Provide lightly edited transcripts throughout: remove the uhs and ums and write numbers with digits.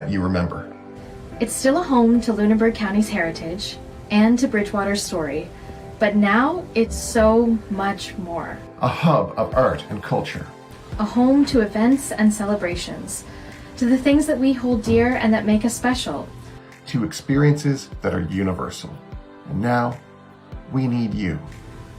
you remember. It's still a home to Lunenburg County's heritage and to Bridgewater's story, but now it's so much more. A hub of art and culture. A home to events and celebrations, to the things that we hold dear and that make us special. To experiences that are universal. And now, we need you.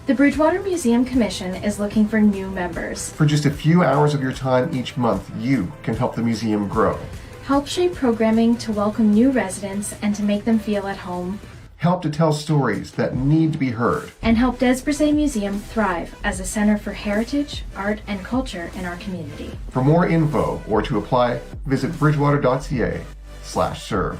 The Bridgewater Museum Commission is looking for new members. For just a few hours of your time each month, you can help the museum grow. Help shape programming to welcome new residents and to make them feel at home. Help to tell stories that need to be heard. And help Des Brisset Museum thrive as a center for heritage, art, and culture in our community. For more info or to apply, visit bridgewater.ca/serve.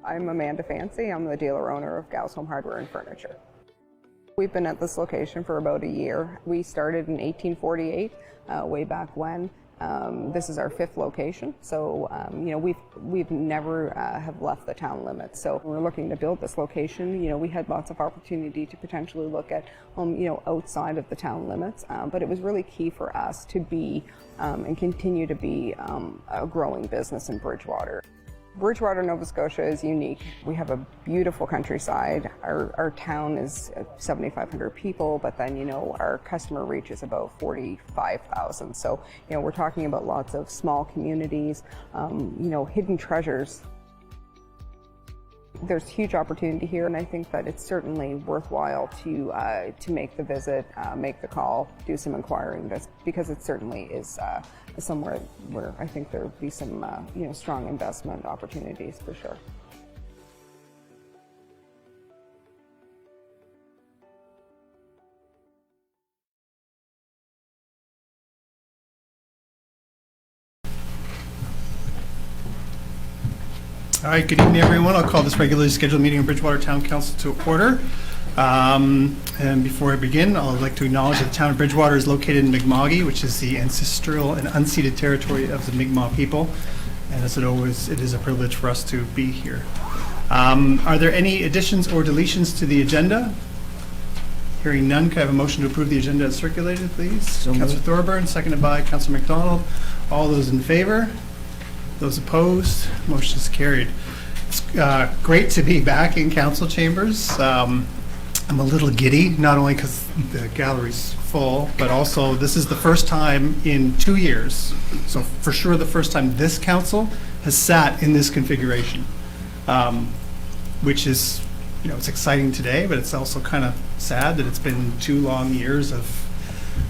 I'm Amanda Fancy. I'm the dealer-owner of Gals Home Hardware and Furniture. We've been at this location for about a year. We started in 1848, way back when. This is our 5th location, so we've never have left the town limits. So we're looking to build this location. We had lots of opportunity to potentially look at outside of the town limits, but it was really key for us to be and continue to be a growing business in Bridgewater. Bridgewater, Nova Scotia is unique. We have a beautiful countryside. Our town is 7,500 people, but then, our customer reach is about 45,000. So, we're talking about lots of small communities, hidden treasures. There's huge opportunity here, and I think that it's certainly worthwhile to make the visit, make the call, do some inquiring, because it certainly is somewhere where I think there would be some strong investment opportunities for sure. All right, good evening, everyone. I'll call this regularly scheduled meeting of Bridgewater Town Council to order. And before I begin, I'd like to acknowledge that the town of Bridgewater is located in Mi'kma'ki, which is the ancestral and unceded territory of the Mi'kmaq people. And as it is a privilege for us to be here. Are there any additions or deletions to the agenda? Hearing none, can I have a motion to approve the agenda as circulated, please? Councillor Thorburn, seconded by Councillor McDonald. All those in favor? Those opposed? Motion is carried. It's great to be back in council chambers. I'm a little giddy, not only because the gallery's full, but also this is the first time in 2 years, so for sure the first time this council has sat in this configuration, which is, it's exciting today, but it's also kind of sad that it's been 2 long years of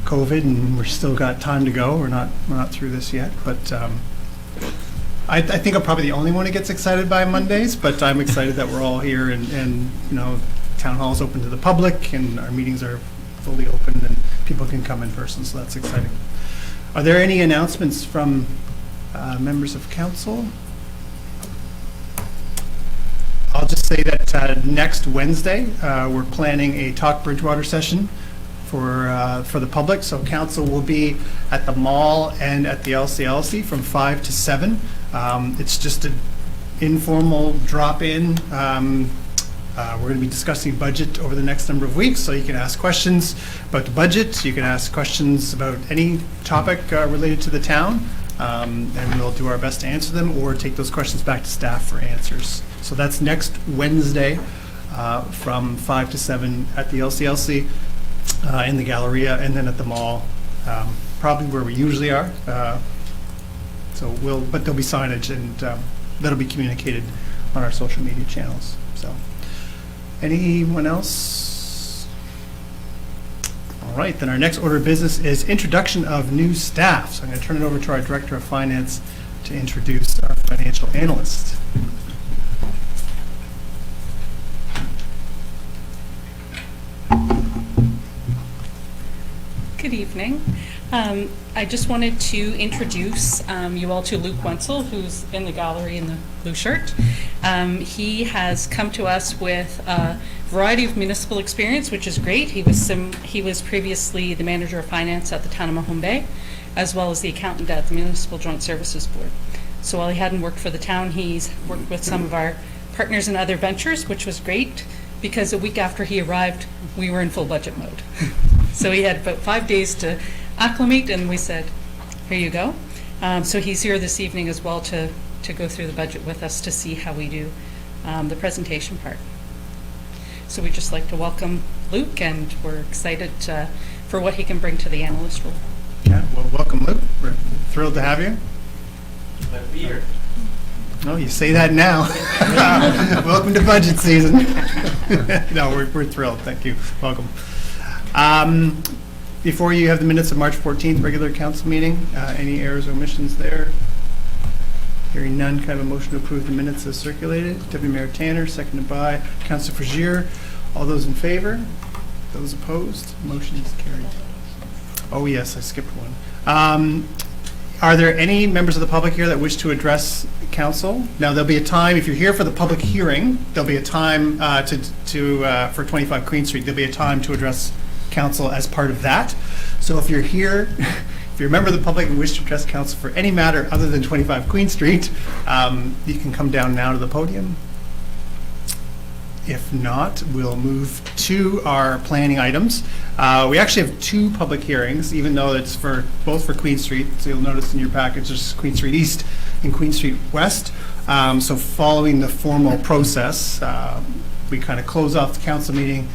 COVID and we've still got time to go. We're not through this yet, but I think I'm probably the only one who gets excited by Mondays, but I'm excited that we're all here and town hall is open to the public and our meetings are fully open and people can come in person, so that's exciting. Are there any announcements from members of council? I'll just say that next Wednesday we're planning a Talk Bridgewater session for the public. So council will be at the mall and at the LCLC from 5 to 7. It's just an informal drop-in. We're going to be discussing budget over the next number of weeks, so you can ask questions about the budget. You can ask questions about any topic related to the town, and we'll do our best to answer them or take those questions back to staff for answers. So that's next Wednesday from 5 to 7 at the LCLC in the Galleria, and then at the mall, probably where we usually are. But there'll be signage, and that'll be communicated on our social media channels. So, anyone else? All right, then our next order of business is introduction of new staff. So I'm going to turn it over to our Director of Finance to introduce our financial analyst. Good evening. I just wanted to introduce you all to Luke Wenzel, who's in the gallery in the blue shirt. He has come to us with a variety of municipal experience, which is great. He was previously the manager of finance at the town of Mahone Bay, as well as the accountant at the Municipal Joint Services Board. So while he hadn't worked for the town, he's worked with some of our partners in other ventures, which was great, because a week after he arrived, we were in full budget mode. So he had about 5 days to acclimate, and we said, here you go. So he's here this evening as well to go through the budget with us to see how we do the presentation part. So we'd just like to welcome Luke, and we're excited for what he can bring to the analyst role. Yeah, well, welcome, Luke. We're thrilled to have you. Glad to be here. Oh, you say that now. Welcome to budget season. No, we're thrilled. Thank you. Welcome. Before you have the minutes of March 14th, regular council meeting. Any errors or omissions there? Hearing none, can I have a motion to approve the minutes as circulated? Deputy Mayor Tanner, seconded by Councillor Frazier. All those in favor? Those opposed? Motion is carried. Oh, yes, I skipped one. Are there any members of the public here that wish to address council? Now, there'll be a time, if you're here for the public hearing, there'll be a time for 25 Queen Street, there'll be a time to address council as part of that. So if you're here, if you're a member of the public and wish to address council for any matter other than 25 Queen Street, you can come down now to the podium. If not, we'll move to our planning items. We actually have two public hearings, even though it's both for Queen Street. So you'll notice in your package there's Queen Street East and Queen Street West. So following the formal process, we kind of close off the council meeting.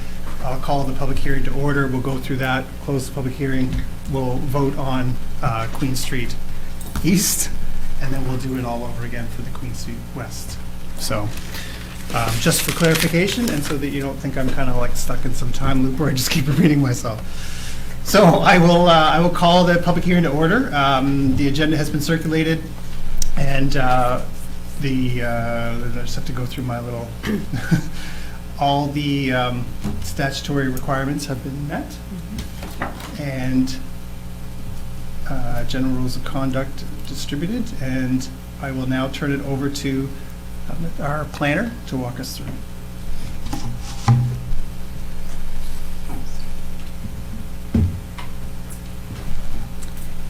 I'll call the public hearing to order. We'll go through that, close the public hearing. We'll vote on Queen Street East, and then we'll do it all over again for the Queen Street West. So just for clarification, and so that you don't think I'm kind of like stuck in some time loop where I just keep repeating myself. So I will call the public hearing to order. The agenda has been circulated, and I just have to go through my little. All the statutory requirements have been met, and general rules of conduct distributed, and I will now turn it over to our planner to walk us through.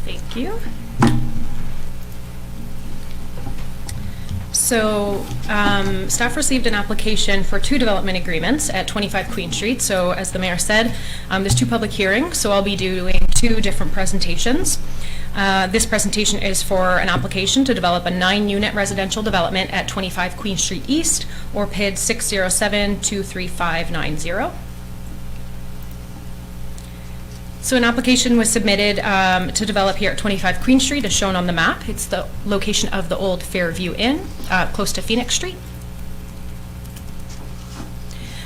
Thank you. So staff received an application for 2 development agreements at 25 Queen Street. So as the mayor said, there's 2 public hearings, so I'll be doing 2 different presentations. This presentation is for an application to develop a 9-unit residential development at 25 Queen Street East, or PID 607-23590. So an application was submitted to develop here at 25 Queen Street, as shown on the map. It's the location of the old Fairview Inn, close to Phoenix Street.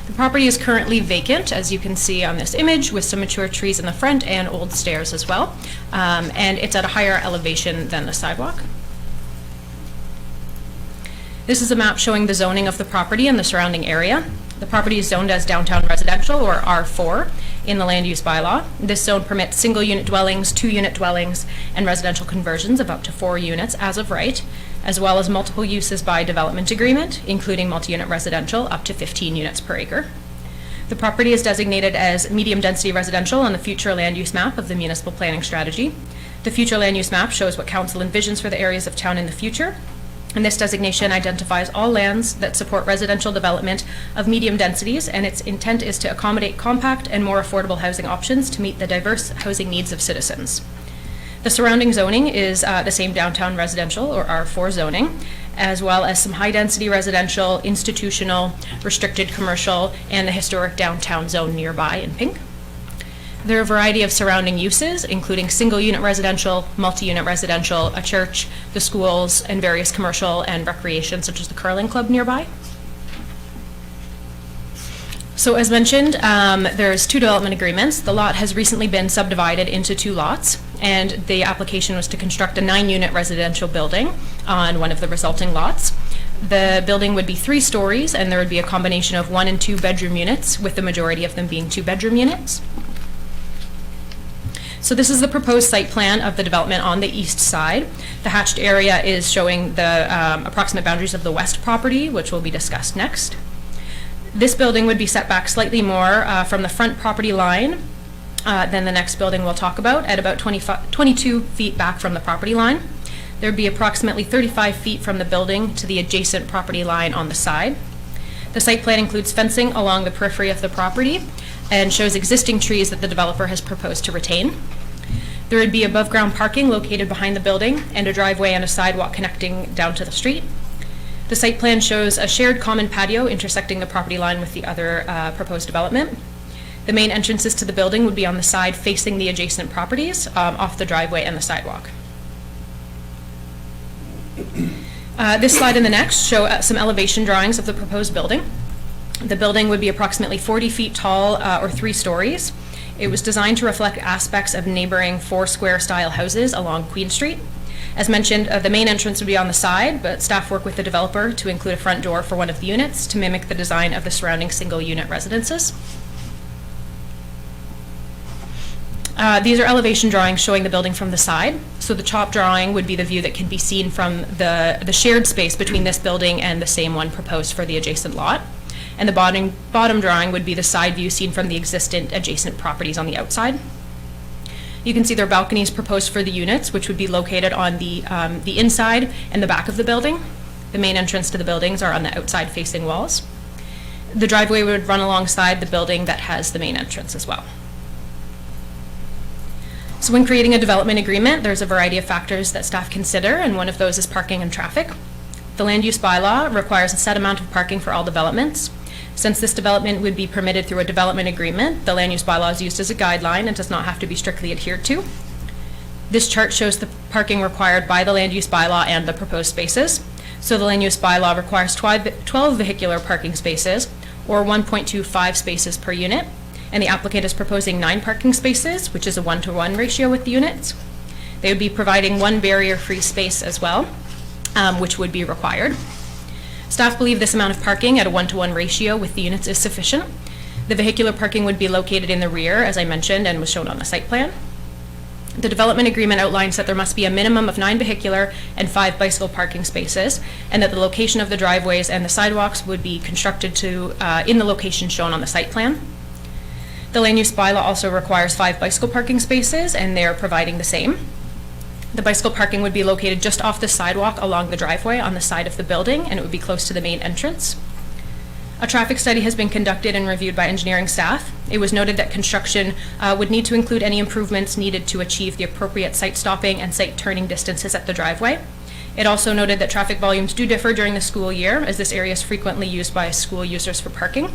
The property is currently vacant, as you can see on this image, with some mature trees in the front and old stairs as well. And it's at a higher elevation than the sidewalk. This is a map showing the zoning of the property and the surrounding area. The property is zoned as downtown residential, or R4, in the land use bylaw. This zone permits single unit dwellings, 2-unit dwellings, and residential conversions of up to 4 units as of right, as well as multiple uses by development agreement, including multi-unit residential up to 15 units per acre. The property is designated as medium density residential on the future land use map of the municipal planning strategy. The future land use map shows what council envisions for the areas of town in the future. And this designation identifies all lands that support residential development of medium densities, and its intent is to accommodate compact and more affordable housing options to meet the diverse housing needs of citizens. The surrounding zoning is the same downtown residential, or R4 zoning, as well as some high-density residential, institutional, restricted commercial, and the historic downtown zone nearby in pink. There are a variety of surrounding uses, including single-unit residential, multi-unit residential, a church, the schools, and various commercial and recreation, such as the curling club nearby. So as mentioned, there's 2 development agreements. The lot has recently been subdivided into 2 lots, and the application was to construct a 9-unit residential building on one of the resulting lots. The building would be 3 stories, and there would be a combination of 1 and 2 bedroom units, with the majority of them being 2-bedroom units. So this is the proposed site plan of the development on the east side. The hatched area is showing the approximate boundaries of the west property, which will be discussed next. This building would be set back slightly more from the front property line than the next building we'll talk about, at about 22 feet back from the property line. There would be approximately 35 feet from the building to the adjacent property line on the side. The site plan includes fencing along the periphery of the property and shows existing trees that the developer has proposed to retain. There would be above-ground parking located behind the building and a driveway and a sidewalk connecting down to the street. The site plan shows a shared common patio intersecting the property line with the other proposed development. The main entrances to the building would be on the side facing the adjacent properties, off the driveway and the sidewalk. This slide and the next show some elevation drawings of the proposed building. The building would be approximately 40 feet tall, or 3 stories. It was designed to reflect aspects of neighboring 4-square style houses along Queen Street. As mentioned, the main entrance would be on the side, but staff worked with the developer to include a front door for one of the units to mimic the design of the surrounding single-unit residences. These are elevation drawings showing the building from the side. So the top drawing would be the view that can be seen from the shared space between this building and the same one proposed for the adjacent lot. And the bottom drawing would be the side view seen from the existing adjacent properties on the outside. You can see there are balconies proposed for the units, which would be located on the inside and the back of the building. The main entrance to the buildings are on the outside facing walls. The driveway would run alongside the building that has the main entrance as well. So when creating a development agreement, there's a variety of factors that staff consider, and one of those is parking and traffic. The land use bylaw requires a set amount of parking for all developments. Since this development would be permitted through a development agreement, the land use bylaw is used as a guideline and does not have to be strictly adhered to. This chart shows the parking required by the land use bylaw and the proposed spaces. So the land use bylaw requires 12 vehicular parking spaces, or 1.25 spaces per unit, and the applicant is proposing 9 parking spaces, which is a 1-to-1 ratio with the units. They would be providing 1 barrier-free space as well, which would be required. Staff believe this amount of parking at a 1-to-1 ratio with the units is sufficient. The vehicular parking would be located in the rear, as I mentioned, and was shown on the site plan. The development agreement outlines that there must be a minimum of 9 vehicular and 5 bicycle parking spaces, and that the location of the driveways and the sidewalks would be constructed in the location shown on the site plan. The land use bylaw also requires 5 bicycle parking spaces, and they are providing the same. The bicycle parking would be located just off the sidewalk along the driveway on the side of the building, and it would be close to the main entrance. A traffic study has been conducted and reviewed by engineering staff. It was noted that construction would need to include any improvements needed to achieve the appropriate site stopping and site turning distances at the driveway. It also noted that traffic volumes do differ during the school year, as this area is frequently used by school users for parking.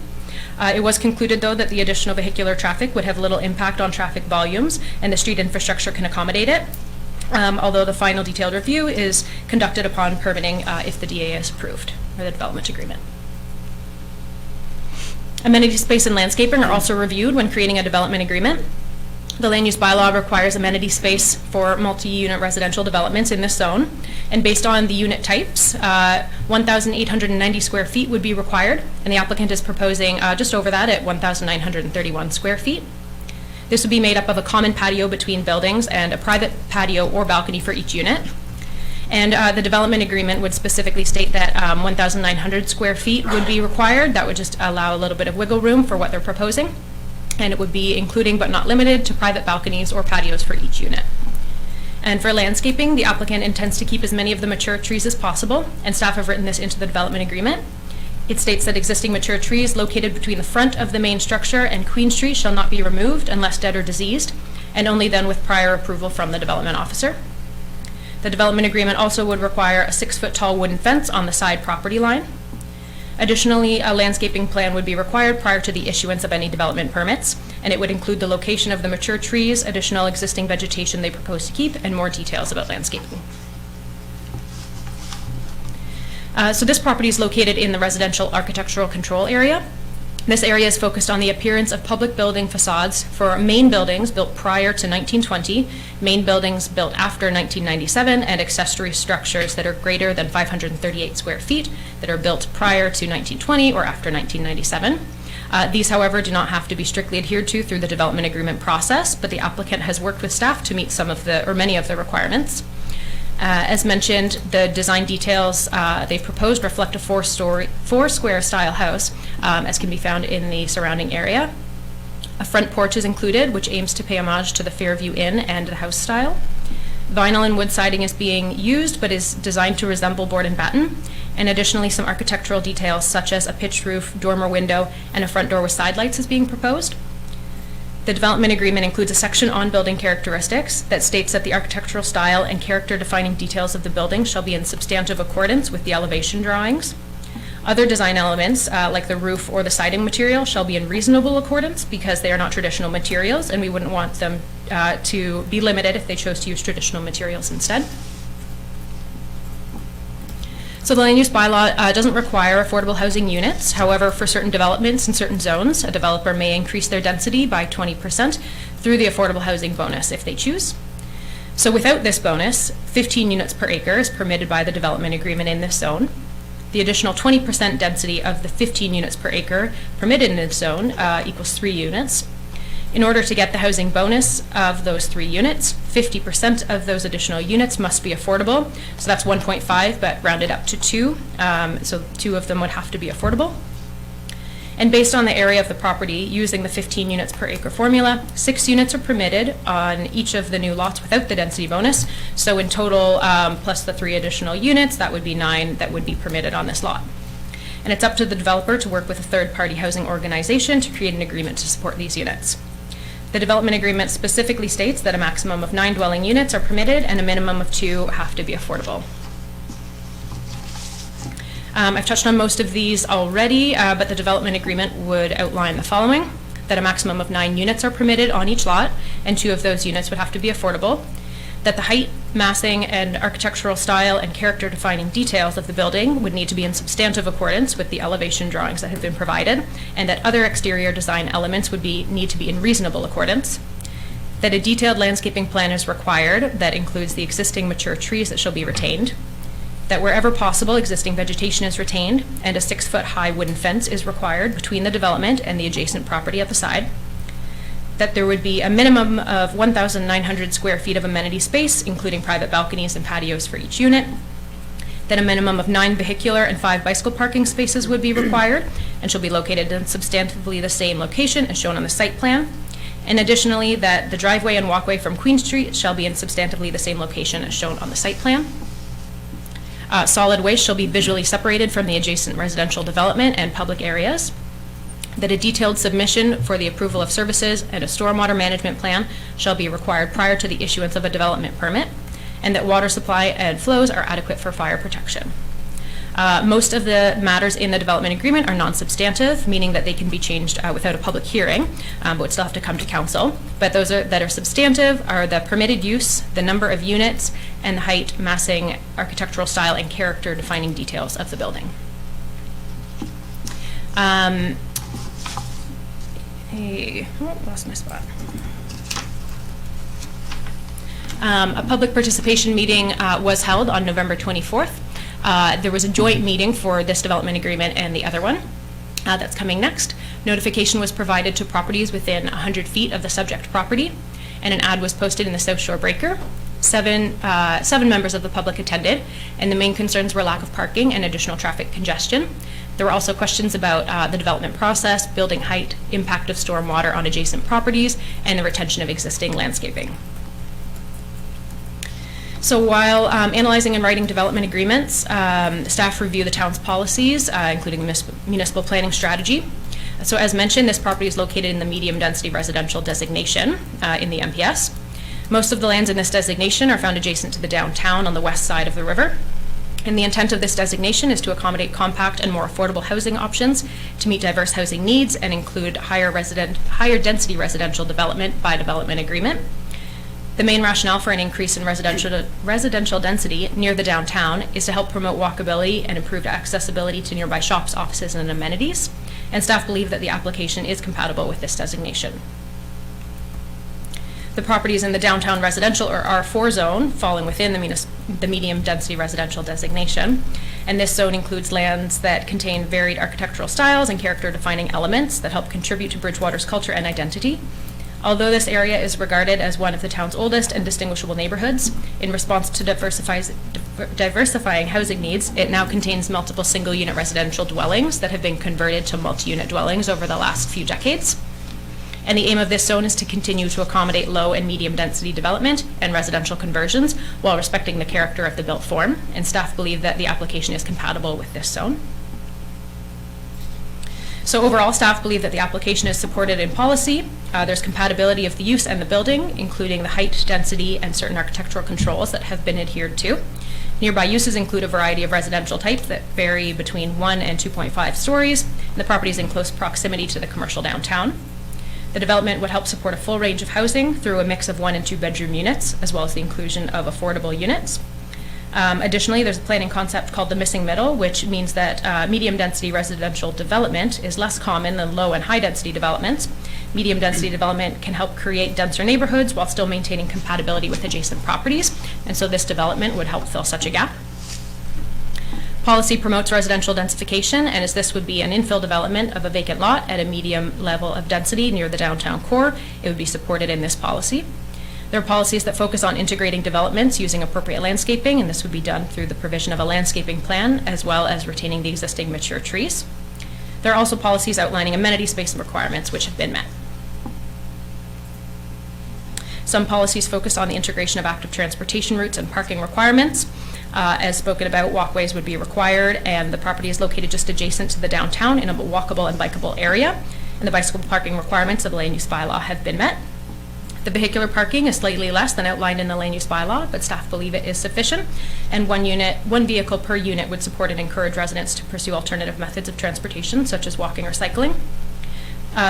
It was concluded, though, that the additional vehicular traffic would have little impact on traffic volumes, and the street infrastructure can accommodate it. Although the final detailed review is conducted upon permitting if the DA is approved, or the development agreement. Amenity space and landscaping are also reviewed when creating a development agreement. The land use bylaw requires amenity space for multi-unit residential developments in this zone, and based on the unit types, 1,890 square feet would be required, and the applicant is proposing just over that at 1,931 square feet. This would be made up of a common patio between buildings and a private patio or balcony for each unit. And the development agreement would specifically state that 1,900 square feet would be required. That would just allow a little bit of wiggle room for what they're proposing. And it would be including but not limited to private balconies or patios for each unit. And for landscaping, the applicant intends to keep as many of the mature trees as possible, and staff have written this into the development agreement. It states that existing mature trees located between the front of the main structure and Queen Street shall not be removed unless dead or diseased, and only then with prior approval from the development officer. The development agreement also would require a 6-foot tall wooden fence on the side property line. Additionally, a landscaping plan would be required prior to the issuance of any development permits, and it would include the location of the mature trees, additional existing vegetation they propose to keep, and more details about landscaping. So this property is located in the residential architectural control area. This area is focused on the appearance of public building facades for main buildings built prior to 1920, main buildings built after 1997, and accessory structures that are greater than 538 square feet that are built prior to 1920 or after 1997. These, however, do not have to be strictly adhered to through the development agreement process, but the applicant has worked with staff to meet some of the, or many of the requirements. As mentioned, the design details they've proposed reflect a four-square style house, as can be found in the surrounding area. A front porch is included, which aims to pay homage to the Fairview Inn and the house style. Vinyl and wood siding is being used, but is designed to resemble board and batten. And additionally, some architectural details, such as a pitched roof, dormer window, and a front door with side lights is being proposed. The development agreement includes a section on building characteristics that states that the architectural style and character-defining details of the building shall be in substantive accordance with the elevation drawings. Other design elements, like the roof or the siding material, shall be in reasonable accordance because they are not traditional materials, and we wouldn't want them to be limited if they chose to use traditional materials instead. So the land use bylaw doesn't require affordable housing units. However, for certain developments in certain zones, a developer may increase their density by 20% through the affordable housing bonus if they choose. So without this bonus, 15 units per acre is permitted by the development agreement in this zone. The additional 20% density of the 15 units per acre permitted in this zone equals 3 units. In order to get the housing bonus of those 3 units, 50% of those additional units must be affordable. So that's 1.5, but rounded up to 2. So 2 of them would have to be affordable. And based on the area of the property, using the 15 units per acre formula, 6 units are permitted on each of the new lots without the density bonus. So in total, plus the 3 additional units, that would be 9 that would be permitted on this lot. And it's up to the developer to work with a third-party housing organization to create an agreement to support these units. The development agreement specifically states that a maximum of 9 dwelling units are permitted and a minimum of 2 have to be affordable. I've touched on most of these already, but the development agreement would outline the following: that a maximum of 9 units are permitted on each lot, and 2 of those units would have to be affordable. That the height, massing, and architectural style and character-defining details of the building would need to be in substantive accordance with the elevation drawings that have been provided, and that other exterior design elements would need to be in reasonable accordance. That a detailed landscaping plan is required that includes the existing mature trees that shall be retained. That wherever possible, existing vegetation is retained, and a 6-foot-high wooden fence is required between the development and the adjacent property at the side. That there would be a minimum of 1,900 square feet of amenity space, including private balconies and patios for each unit. That a minimum of 9 vehicular and 5 bicycle parking spaces would be required and shall be located in substantively the same location as shown on the site plan. And additionally, that the driveway and walkway from Queen Street shall be in substantively the same location as shown on the site plan. Solid waste shall be visually separated from the adjacent residential development and public areas. That a detailed submission for the approval of services and a stormwater management plan shall be required prior to the issuance of a development permit, and that water supply and flows are adequate for fire protection. Most of the matters in the development agreement are non-substantive, meaning that they can be changed without a public hearing, but would still have to come to council. But those that are substantive are the permitted use, the number of units, and the height, massing, architectural style, and character defining details of the building. Lost my spot. A public participation meeting was held on November 24th. There was a joint meeting for this development agreement and the other one that's coming next. Notification was provided to properties within 100 feet of the subject property, and an ad was posted in the South Shore Breaker. Seven members of the public attended, and the main concerns were lack of parking and additional traffic congestion. There were also questions about the development process, building height, impact of stormwater on adjacent properties, and the retention of existing landscaping. So while analyzing and writing development agreements, staff review the town's policies, including the municipal planning strategy. So as mentioned, this property is located in the medium density residential designation in the MPS. Most of the lands in this designation are found adjacent to the downtown on the west side of the river. And the intent of this designation is to accommodate compact and more affordable housing options to meet diverse housing needs and include higher density residential development by development agreement. The main rationale for an increase in residential density near the downtown is to help promote walkability and improved accessibility to nearby shops, offices, and amenities. And staff believe that the application is compatible with this designation. The properties in the downtown residential or R4 zone falling within the medium density residential designation. And this zone includes lands that contain varied architectural styles and character defining elements that help contribute to Bridgewater's culture and identity. Although this area is regarded as one of the town's oldest and distinguishable neighborhoods, in response to diversifying housing needs, it now contains multiple single-unit residential dwellings that have been converted to multi-unit dwellings over the last few decades. And the aim of this zone is to continue to accommodate low and medium density development and residential conversions while respecting the character of the built form. And staff believe that the application is compatible with this zone. So overall, staff believe that the application is supported in policy. There's compatibility of the use and the building, including the height, density, and certain architectural controls that have been adhered to. Nearby uses include a variety of residential types that vary between 1 and 2.5 stories. And the property is in close proximity to the commercial downtown. The development would help support a full range of housing through a mix of 1 and 2 bedroom units, as well as the inclusion of affordable units. Additionally, there's a planning concept called the missing middle, which means that medium density residential development is less common than low and high density developments. Medium density development can help create denser neighborhoods while still maintaining compatibility with adjacent properties, and so this development would help fill such a gap. Policy promotes residential densification, and as this would be an infill development of a vacant lot at a medium level of density near the downtown core, it would be supported in this policy. There are policies that focus on integrating developments using appropriate landscaping, and this would be done through the provision of a landscaping plan as well as retaining the existing mature trees. There are also policies outlining amenity space requirements which have been met. Some policies focus on the integration of active transportation routes and parking requirements. As spoken about, walkways would be required, and the property is located just adjacent to the downtown in a walkable and bikeable area, and the bicycle parking requirements of the land use bylaw have been met. The vehicular parking is slightly less than outlined in the land use bylaw, but staff believe it is sufficient, and one vehicle per unit would support and encourage residents to pursue alternative methods of transportation, such as walking or cycling.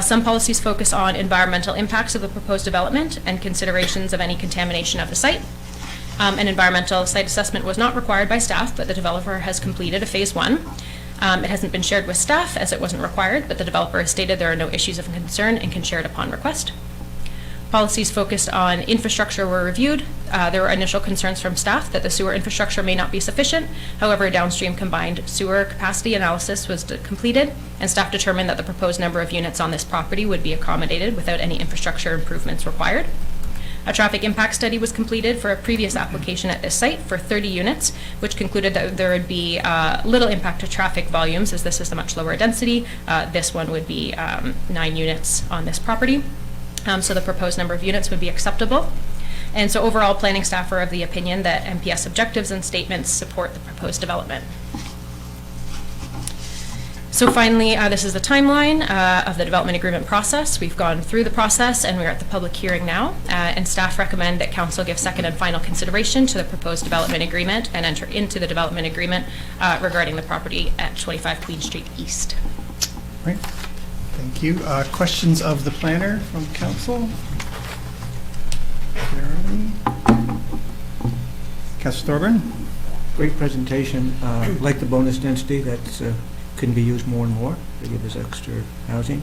Some policies focus on environmental impacts of the proposed development and considerations of any contamination of the site. An environmental site assessment was not required by staff, but the developer has completed a phase 1. It hasn't been shared with staff as it wasn't required, but the developer has stated there are no issues of concern and can share it upon request. Policies focused on infrastructure were reviewed. There were initial concerns from staff that the sewer infrastructure may not be sufficient. However, a downstream combined sewer capacity analysis was completed, and staff determined that the proposed number of units on this property would be accommodated without any infrastructure improvements required. A traffic impact study was completed for a previous application at this site for 30 units, which concluded that there would be little impact to traffic volumes as this is a much lower density. This one would be 9 units on this property. So the proposed number of units would be acceptable. And so overall, planning staff are of the opinion that MPS objectives and statements support the proposed development. So finally, this is the timeline of the development agreement process. We've gone through the process and we're at the public hearing now. And staff recommend that council give second and final consideration to the proposed development agreement and enter into the development agreement regarding the property at 25 Queen Street East. Right. Thank you. Questions of the planner from council? Councilor Thorburn? Great presentation. Like the bonus density, that's can be used more and more to give us extra housing.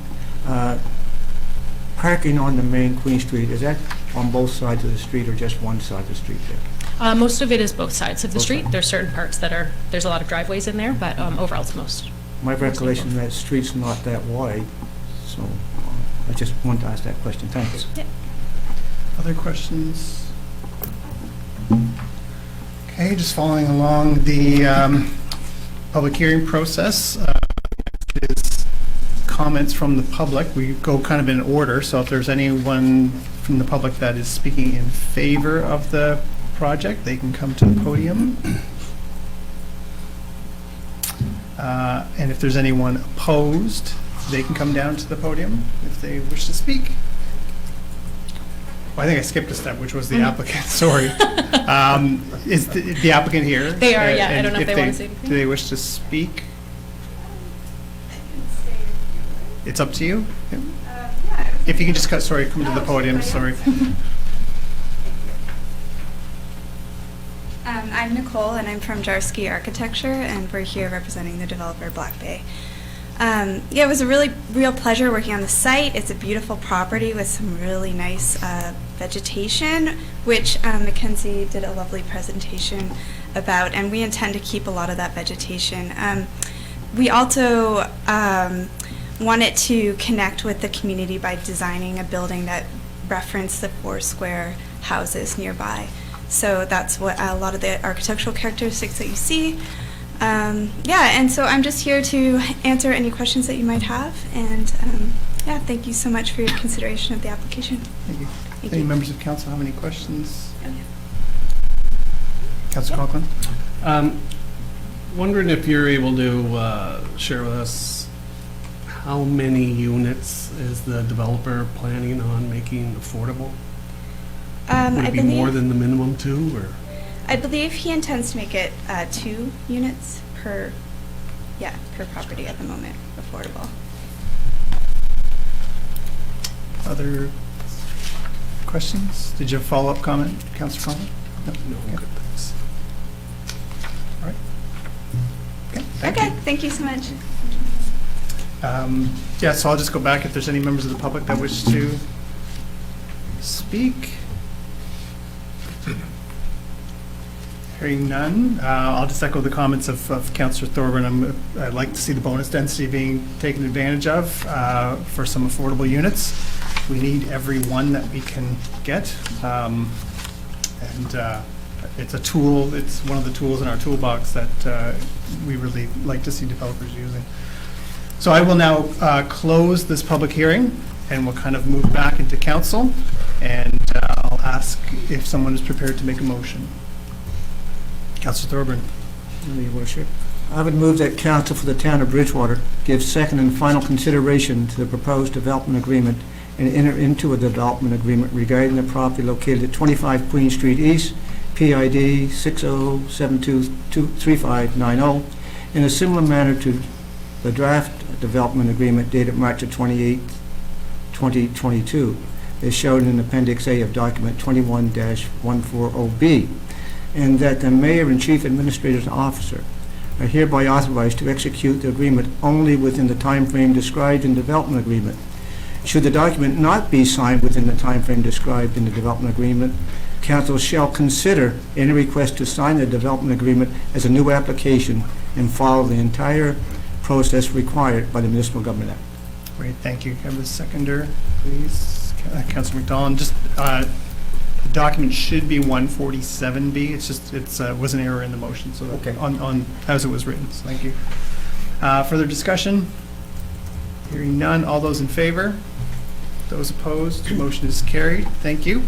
Parking on the main Queen Street, is that on both sides of the street or just one side of the street there? Most of it is both sides of the Both street. sides. There's certain parts that are, there's a lot of driveways in there, but overall it's most. My recollection that street's not that wide, so I just wanted to ask that question. Thanks. Yeah. Other questions? Okay, just following along the public hearing process is comments from the public. We go kind of in order, so if there's anyone from the public that is speaking in favor of the project, they can come to the podium. And if there's anyone opposed, they can come down to the podium if they wish to speak. I think I skipped a step, which was the applicant, sorry. Is the applicant here? They are, yeah. I And don't know if they want to say anything. Do they wish to speak? It's up to you. If you can just come to the podium, sorry. I'm Nicole, and I'm from Jarsky Architecture, and we're here representing the developer Black Bay. Yeah, it was a real pleasure working on the site. It's a beautiful property with some really nice vegetation, which Mackenzie did a lovely presentation about, and we intend to keep a lot of that vegetation. We also wanted to connect with the community by designing a building that referenced the 4 square houses nearby. So that's what a lot of the architectural characteristics that you see. Yeah, and so I'm just here to answer any questions that you might have. And yeah, thank you so much for your consideration of the application. Thank you. Thank Any you. members of council have any questions? Okay. Councilor Conklin? Wondering if you're able to share with us how many units is the developer planning on making affordable? Would I it be more believe, than the minimum 2, or? I believe he intends to make it 2 units per property at the moment, affordable. Other questions? Did you have a follow-up comment, Councilor Conklin? No. No, good, thanks. All right. Okay, thank Okay, you. thank you so much. Yeah, so I'll just go back if there's any members of the public that wish to speak. Hearing none, I'll just echo the comments of Councillor Thorburn. I'd like to see the bonus density being taken advantage of for some affordable units. We need every one that we can get. It's a tool, it's one of the tools in our toolbox that we really like to see developers using. So I will now close this public hearing, and we'll kind of move back into council, and I'll ask if someone is prepared to make a motion. Councillor Thorburn. Your worship. I would move that council for the town of Bridgewater give second and final consideration to the proposed development agreement and enter into a development agreement regarding the property located at 25 Queen Street East, PID 60723590, in a similar manner to the draft development agreement dated March 28, 2022, is shown in Appendix A of document 21-140B, and that the mayor and chief administrative officer are hereby authorized to execute the agreement only within the time frame described in the development agreement. Should the document not be signed within the time frame described in the development agreement, council shall consider any request to sign the development agreement as a new application and follow the entire process required by the Municipal Government Act. Great, thank you. Can I have a seconder, please? Councillor McDonald, just the document should be 147B. It's just, was an error in the motion, so Okay. on as it was written, so thank you. Further discussion? Hearing none, all those in favor? Those opposed? Motion is carried. Thank you.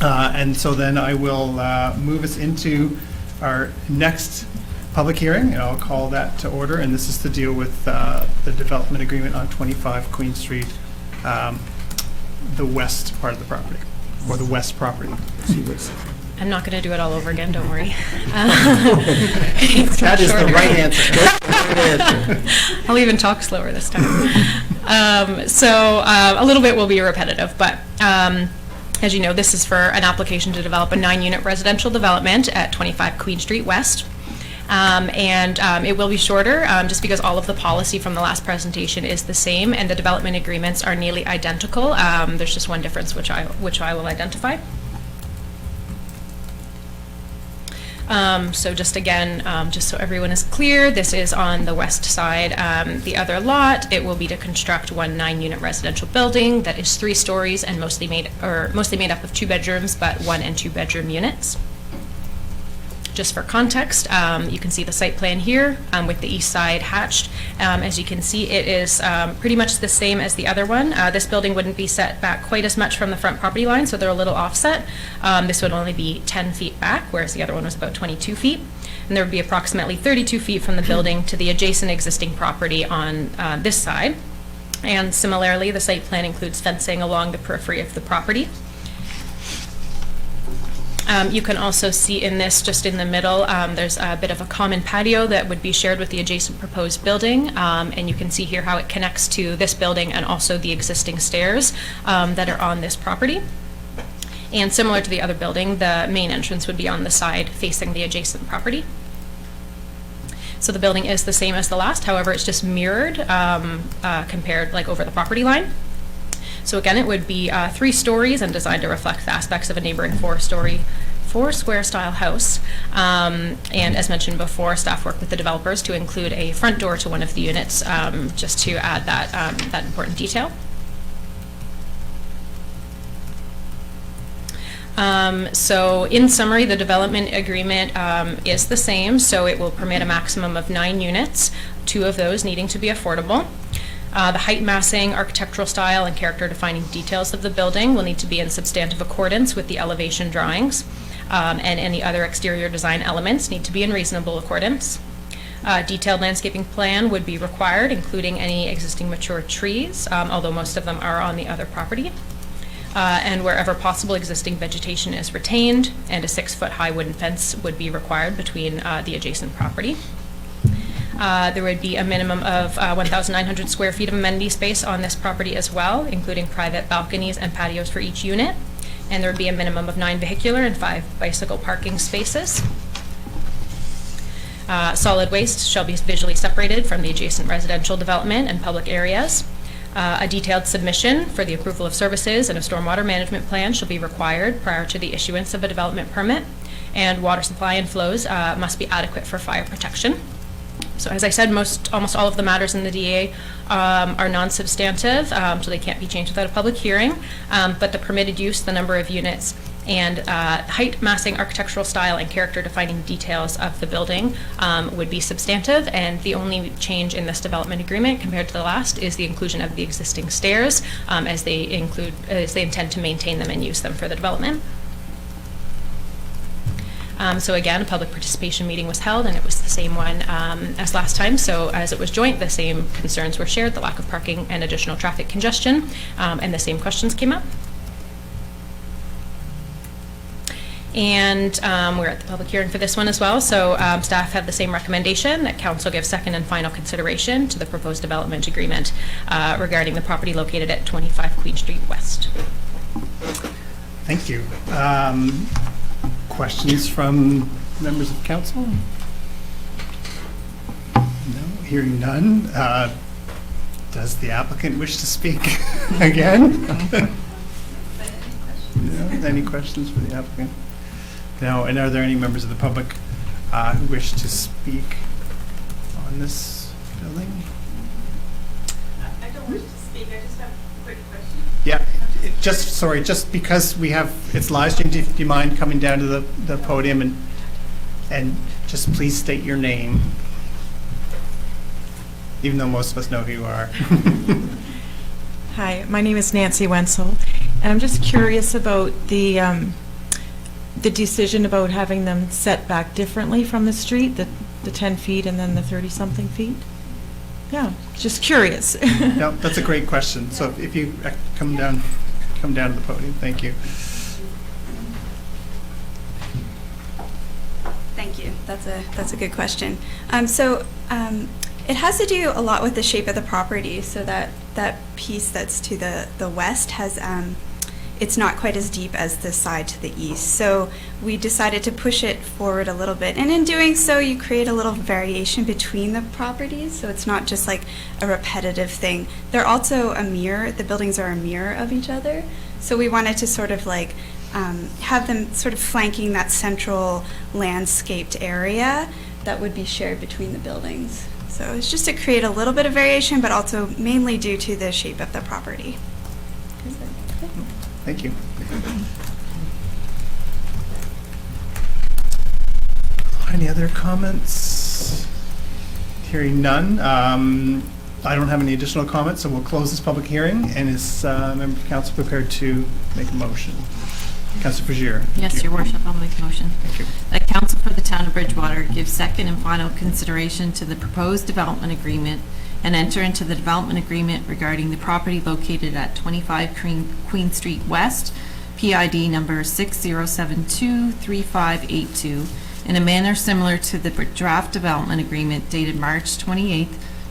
And so then I will move us into our next public hearing, and I'll call that to order. And this is to deal with the development agreement on 25 Queen Street, the west part of the property, or the west property. I'm not going to do it all over again, don't worry. That is the right answer. I'll even talk slower this time. So a little bit will be repetitive, but as you know, this is for an application to develop a 9-unit residential development at 25 Queen Street West. It will be shorter just because all of the policy from the last presentation is the same and the development agreements are nearly identical. There's just one difference which I will identify. So just again, just so everyone is clear, this is on the west side. The other lot, it will be to construct one 9-unit residential building that is 3 stories and mostly made up of 2 bedrooms, but 1 and 2 bedroom units. Just for context, you can see the site plan here with the east side hatched. As you can see, it is pretty much the same as the other one. This building wouldn't be set back quite as much from the front property line, so they're a little offset. This would only be 10 feet back, whereas the other one was about 22 feet. And there would be approximately 32 feet from the building to the adjacent existing property on this side. And similarly, the site plan includes fencing along the periphery of the property. You can also see in this, just in the middle, there's a bit of a common patio that would be shared with the adjacent proposed building, and you can see here how it connects to this building and also the existing stairs that are on this property. And similar to the other building, the main entrance would be on the side facing the adjacent property. So the building is the same as the last, however, it's just mirrored compared like over the property line. So again, it would be 3 stories and designed to reflect the aspects of a neighboring 4-square style house. And as mentioned before, staff worked with the developers to include a front door to one of the units, just to add that important detail. So in summary, the development agreement is the same, so it will permit a maximum of 9 units, 2 of those needing to be affordable. The height, massing, architectural style, and character defining details of the building will need to be in substantive accordance with the elevation drawings, and any other exterior design elements need to be in reasonable accordance. Detailed landscaping plan would be required, including any existing mature trees, although most of them are on the other property. And wherever possible, existing vegetation is retained, and a 6-foot high wooden fence would be required between the adjacent property. There would be a minimum of 1,900 square feet of amenity space on this property as well, including private balconies and patios for each unit. And there would be a minimum of 9 vehicular and 5 bicycle parking spaces. Solid waste shall be visually separated from the adjacent residential development and public areas. A detailed submission for the approval of services and a stormwater management plan shall be required prior to the issuance of a development permit, and water supply and flows must be adequate for fire protection. So as I said, almost all of the matters in the DA are non-substantive, so they can't be changed without a public hearing, but the permitted use, the number of units, and height, massing, architectural style, and character defining details of the building would be substantive, and the only change in this development agreement compared to the last is the inclusion of the existing stairs, as they intend to maintain them and use them for the development. So again, a public participation meeting was held, and it was the same one as last time. So as it was joint, the same concerns were shared, the lack of parking and additional traffic congestion, and the same questions came up. And we're at the public hearing for this one as well. So staff have the same recommendation that council give second and final consideration to the proposed development agreement regarding the property located at 25 Queen Street West. Thank you. Questions from members of council? No, hearing none. Does the applicant wish to speak again? No, any questions for the applicant? No, and are there any members of the public who wish to speak on this building? I don't wish to speak, I just have a quick question. Yeah, just because we have, it's live stream, do you mind coming down to the podium and just please state your name, even though most of us know who you are. Hi, my name is Nancy Wenzel, and I'm just curious about the decision about having them set back differently from the street, the 10 feet and then the 30-something feet. Yeah, just curious. No, that's a great question. So if you come down to the podium, thank you. Thank you. That's a good question. It has to do a lot with the shape of the property. So that piece that's to the west has it's not quite as deep as the side to the east. So we decided to push it forward a little bit. And in doing so, you create a little variation between the properties. So it's not just like a repetitive thing. They're also a mirror. The buildings are a mirror of each other. So we wanted to sort of like have them sort of flanking that central landscaped area that would be shared between the buildings. So it's just to create a little bit of variation, but also mainly due to the shape of the property. Thank you. Any other comments? Hearing none. I don't have any additional comments, so we'll close this public hearing. And is member of council prepared to make a motion? Councillor Frazier. Yes, Your Worship, I'll make a motion. Thank you. That council for the town of Bridgewater gives second and final consideration to the proposed development agreement and enter into the development agreement regarding the property located at 25 Queen Street West PID number 60723582, in a manner similar to the draft development agreement dated March 28,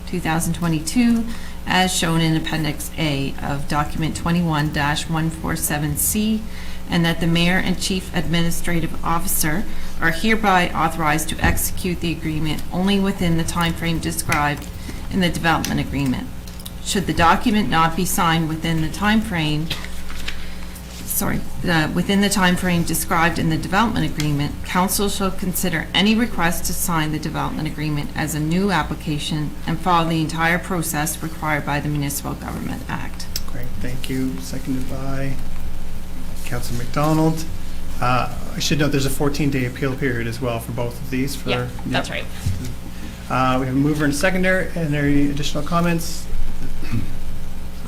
2022, as shown in Appendix A of Document 21-147C, and that the Mayor and Chief Administrative Officer are hereby authorized to execute the agreement only within the timeframe described in the development agreement. Should the document not be signed within the timeframe described in the development agreement, council shall consider any request to sign the development agreement as a new application and follow the entire process required by the Municipal Government Act. Great, thank you. Seconded by Councilor McDonald. I should note there's a 14-day appeal period as well for both of these. Yeah, that's right. We have a mover and a seconder. And there any additional comments?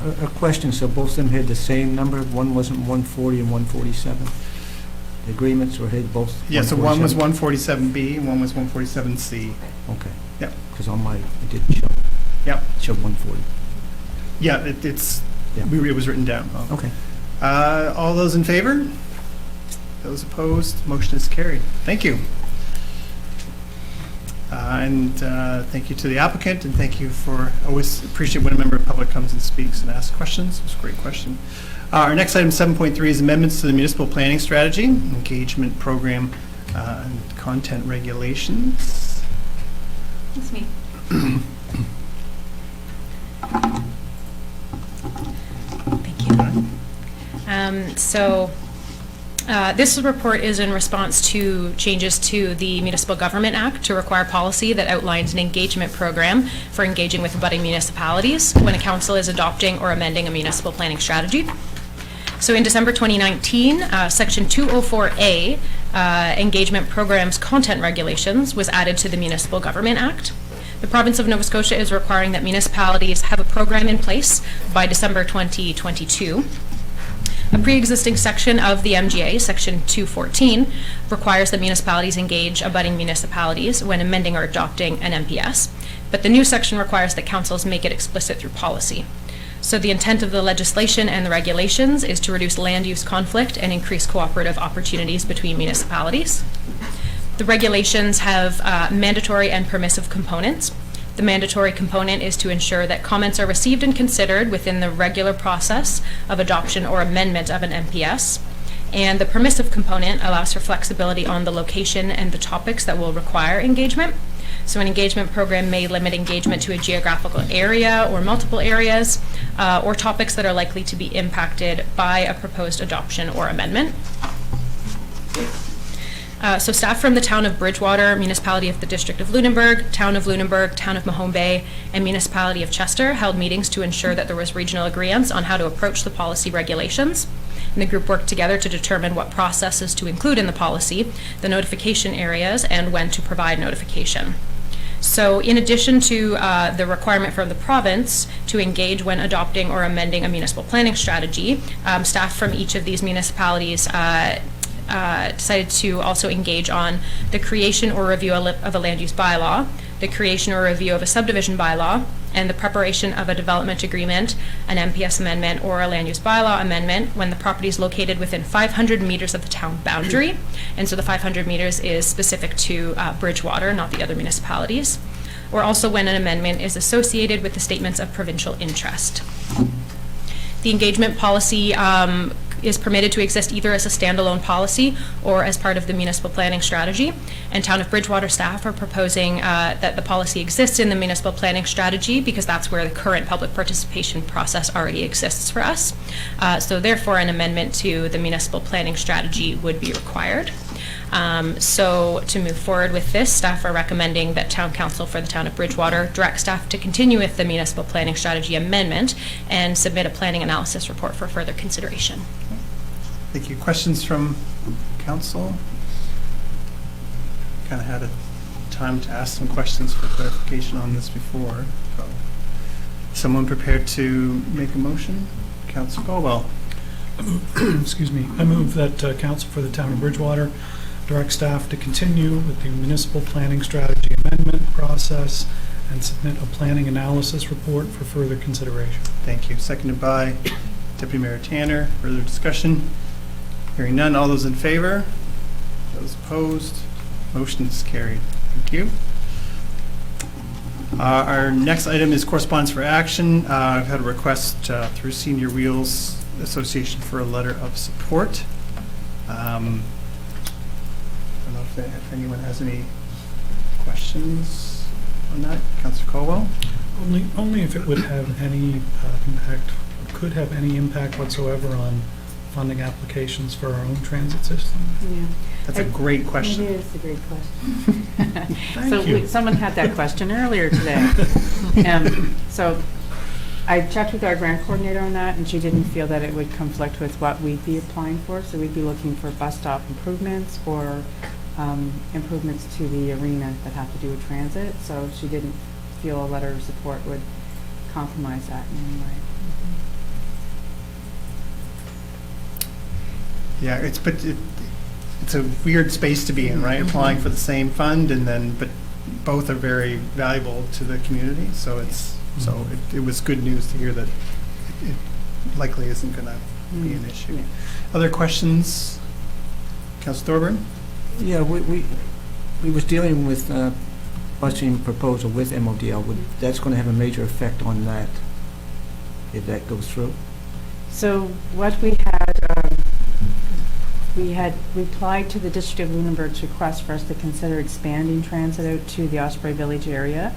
A question, so both of them had the same number? One wasn't 140 and 147? The agreements were had both? Yeah, so one was 147? 147B and one was 147C. Okay. Yep. Because on my, it didn't show. Yep. It showed 140. Yeah, it's, Yeah. it was written down. Okay. All those in favor? Those opposed? Motion is carried. Thank you. And thank you to the applicant, and thank you for, always appreciate when a member of the public comes and speaks and asks questions. It was a great question. Our next item, 7.3, is amendments to the municipal planning strategy, engagement program, and content regulations. That's me. Thank you. This report is in response to changes to the Municipal Government Act to require policy that outlines an engagement program for engaging with abutting municipalities when a council is adopting or amending a municipal planning strategy. So in December 2019, Section 204A, Engagement Programs Content Regulations, was added to the Municipal Government Act. The province of Nova Scotia is requiring that municipalities have a program in place by December 2022. A pre-existing section of the MGA, Section 214, requires that municipalities engage abutting municipalities when amending or adopting an MPS, but the new section requires that councils make it explicit through policy. So the intent of the legislation and the regulations is to reduce land use conflict and increase cooperative opportunities between municipalities. The regulations have mandatory and permissive components. The mandatory component is to ensure that comments are received and considered within the regular process of adoption or amendment of an MPS. And the permissive component allows for flexibility on the location and the topics that will require engagement. So an engagement program may limit engagement to a geographical area or multiple areas, or topics that are likely to be impacted by a proposed adoption or amendment. So staff from the Town of Bridgewater, Municipality of the District of Lunenburg, Town of Lunenburg, Town of Mahone Bay, and Municipality of Chester held meetings to ensure that there was regional agreement on how to approach the policy regulations. And the group worked together to determine what processes to include in the policy, the notification areas, and when to provide notification. So in addition to the requirement from the province to engage when adopting or amending a municipal planning strategy, staff from each of these municipalities decided to also engage on the creation or review of a land use bylaw, the creation or review of a subdivision bylaw, and the preparation of a development agreement, an MPS amendment, or a land use bylaw amendment when the property is located within 500 meters of the town boundary. And so the 500 meters is specific to Bridgewater, not the other municipalities. Or also when an amendment is associated with the statements of provincial interest. The engagement policy is permitted to exist either as a standalone policy or as part of the municipal planning strategy. And Town of Bridgewater staff are proposing that the policy exists in the municipal planning strategy because that's where the current public participation process already exists for us. So therefore, an amendment to the municipal planning strategy would be required. So to move forward with this, staff are recommending that Town Council for the Town of Bridgewater direct staff to continue with the municipal planning strategy amendment and submit a planning analysis report for further consideration. Thank you. Questions from council? Kind of had a time to ask some questions for clarification on this before. So, someone prepared to make a motion? Councilor Colwell. Excuse me. I move that Council for the Town of Bridgewater direct staff to continue with the municipal planning strategy amendment process and submit a planning analysis report for further consideration. Thank you. Seconded by Deputy Mayor Tanner. Further discussion? Hearing none, all those in favor? Those opposed? Motion is carried. Thank you. Our next item is correspondence for action. I've had a request through Senior Wheels Association for a letter of support. I don't know if anyone has any questions on that. Councillor Colwell? Only if it would have any impact, could have any impact whatsoever on funding applications for our own transit system. Yeah. That's a great question. It is a great question. Thank you. Someone had that question earlier today. So I checked with our grant coordinator on that, and she didn't feel that it would conflict with what we'd be applying for. So we'd be looking for bus stop improvements or improvements to the arena that have to do with transit. So she didn't feel a letter of support would compromise that in any way. Yeah, it's a weird space to be in, right? Applying for the same fund, and then but both are very valuable to the community. So it was good news to hear that it likely isn't going to be an issue. Yeah. Other questions, Councillor Thorburn? Yeah, we was dealing with busing proposal with MODL. That's going to have a major effect on that if that goes through. So what we had replied to the District of Lunenburg's request for us to consider expanding transit out to the Osprey Village area.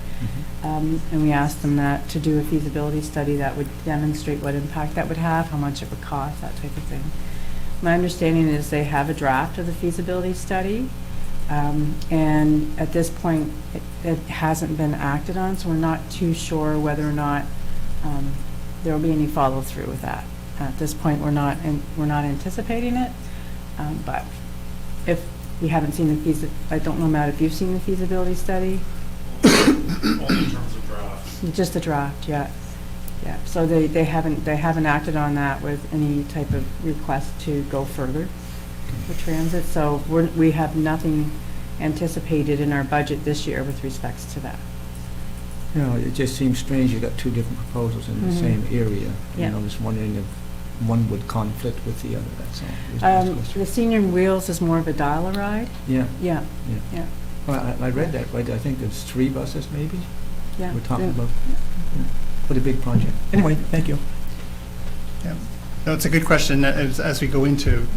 And we asked them that to do a feasibility study that would demonstrate what impact that would have, how much it would cost, that type of thing. My understanding is they have a draft of the feasibility study, and at this point it hasn't been acted on, so we're not too sure whether or not there will be any follow through with that. At this point, we're not anticipating it. But if we haven't seen the I don't know, Matt, if you've seen the feasibility study? Only in terms of draft. Just a draft, yeah. Yeah, so they haven't acted on that with any type of request to go further for transit. So we have nothing anticipated in our budget this year with respects to that. You know, it just seems strange you got two different proposals in the same area. Yeah. You know, just wondering if one would conflict with the other, that's all. The Senior Wheels is more of a dial-a-ride. Yeah. Yeah, yeah, Well, I read that, right? I think there's 3 buses maybe yeah. we're talking Yeah. about. What a big project. Anyway, thank you. Yeah. No, it's a good question as we go into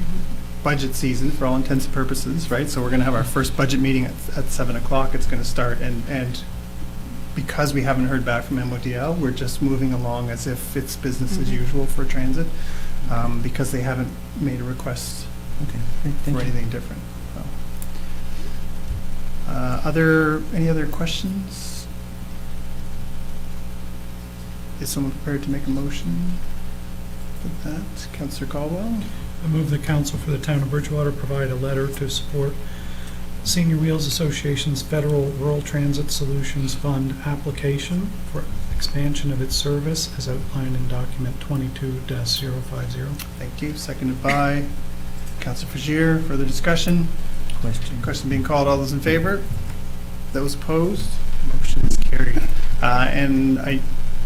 budget season for all intents and purposes, right? So we're going to have our first budget meeting at 7 o'clock. It's going to start, and because we haven't heard back from MODL, we're just moving along as if it's business as usual for transit, because they haven't made a request Okay, thank for you. anything different. So. Any other questions? Is someone prepared to make a motion for that? Councillor Caldwell? I move the council for the town of Bridgewater provide a letter to support Senior Wheels Association's Federal Rural Transit Solutions Fund application for expansion of its service as outlined in document 22-050. Thank you. Seconded by Councillor Fagier. Further discussion? Question being called. All those in favor? Those opposed? Motion is carried.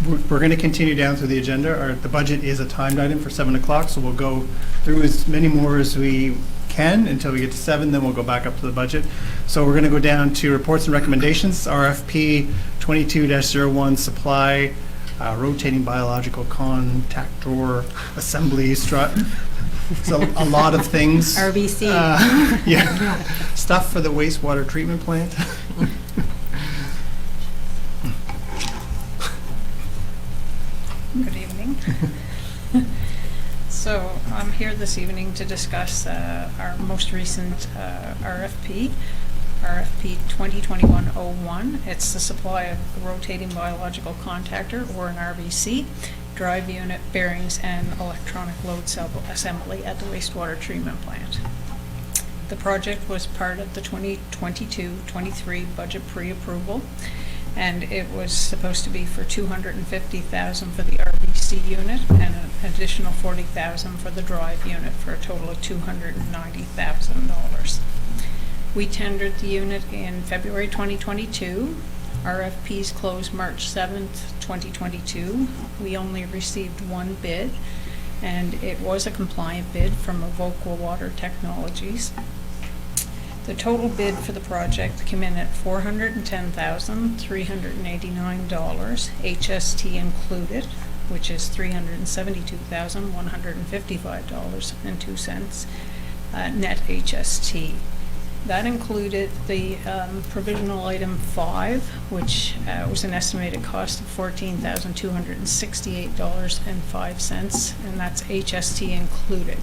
We're going to continue down through the agenda. The budget is a timed item for 7 o'clock, so we'll go through as many more as we can until we get to 7, then we'll go back up to the budget. So we're going to go down to reports and recommendations. RFP 22-01 supply rotating biological contact drawer assembly strut. So a lot of things. RBC. Yeah. Stuff for the wastewater treatment plant. Good evening. So I'm here this evening to discuss our most recent RFP 2021-01. It's the supply of a rotating biological contactor, or an RBC, drive unit, bearings, and electronic load assembly at the wastewater treatment plant. The project was part of the 2022-23 budget pre-approval, and it was supposed to be for $250,000 for the RBC unit and an additional $40,000 for the drive unit, for a total of $290,000. We tendered the unit in February 2022. RFPs closed March 7th, 2022. We only received one bid, and it was a compliant bid from Evoqua Water Technologies. The total bid for the project came in at $410,389, HST included, which is $372,155.02, net HST. That included the provisional item 5, which was an estimated cost of $14,268.05, and that's HST included.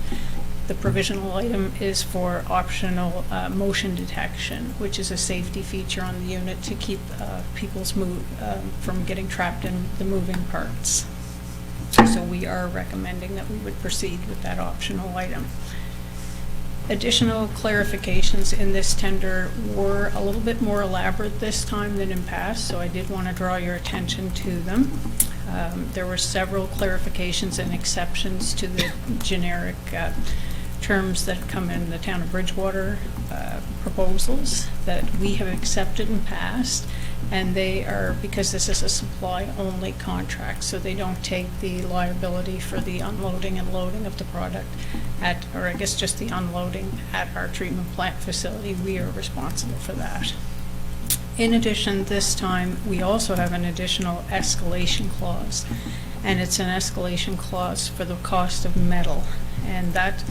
The provisional item is for optional motion detection, which is a safety feature on the unit to keep people's from getting trapped in the moving parts. So we are recommending that we would proceed with that optional item. Additional clarifications in this tender were a little bit more elaborate this time than in past, so I did want to draw your attention to them. There were several clarifications and exceptions to the generic terms that come in the Town of Bridgewater proposals that we have accepted and passed, and they are, because this is a supply-only contract, so they don't take the liability for the unloading and loading of the product at, or I guess just the unloading at our treatment plant facility. We are responsible for that. In addition, this time, we also have an additional escalation clause, and it's an escalation clause for the cost of metal, and that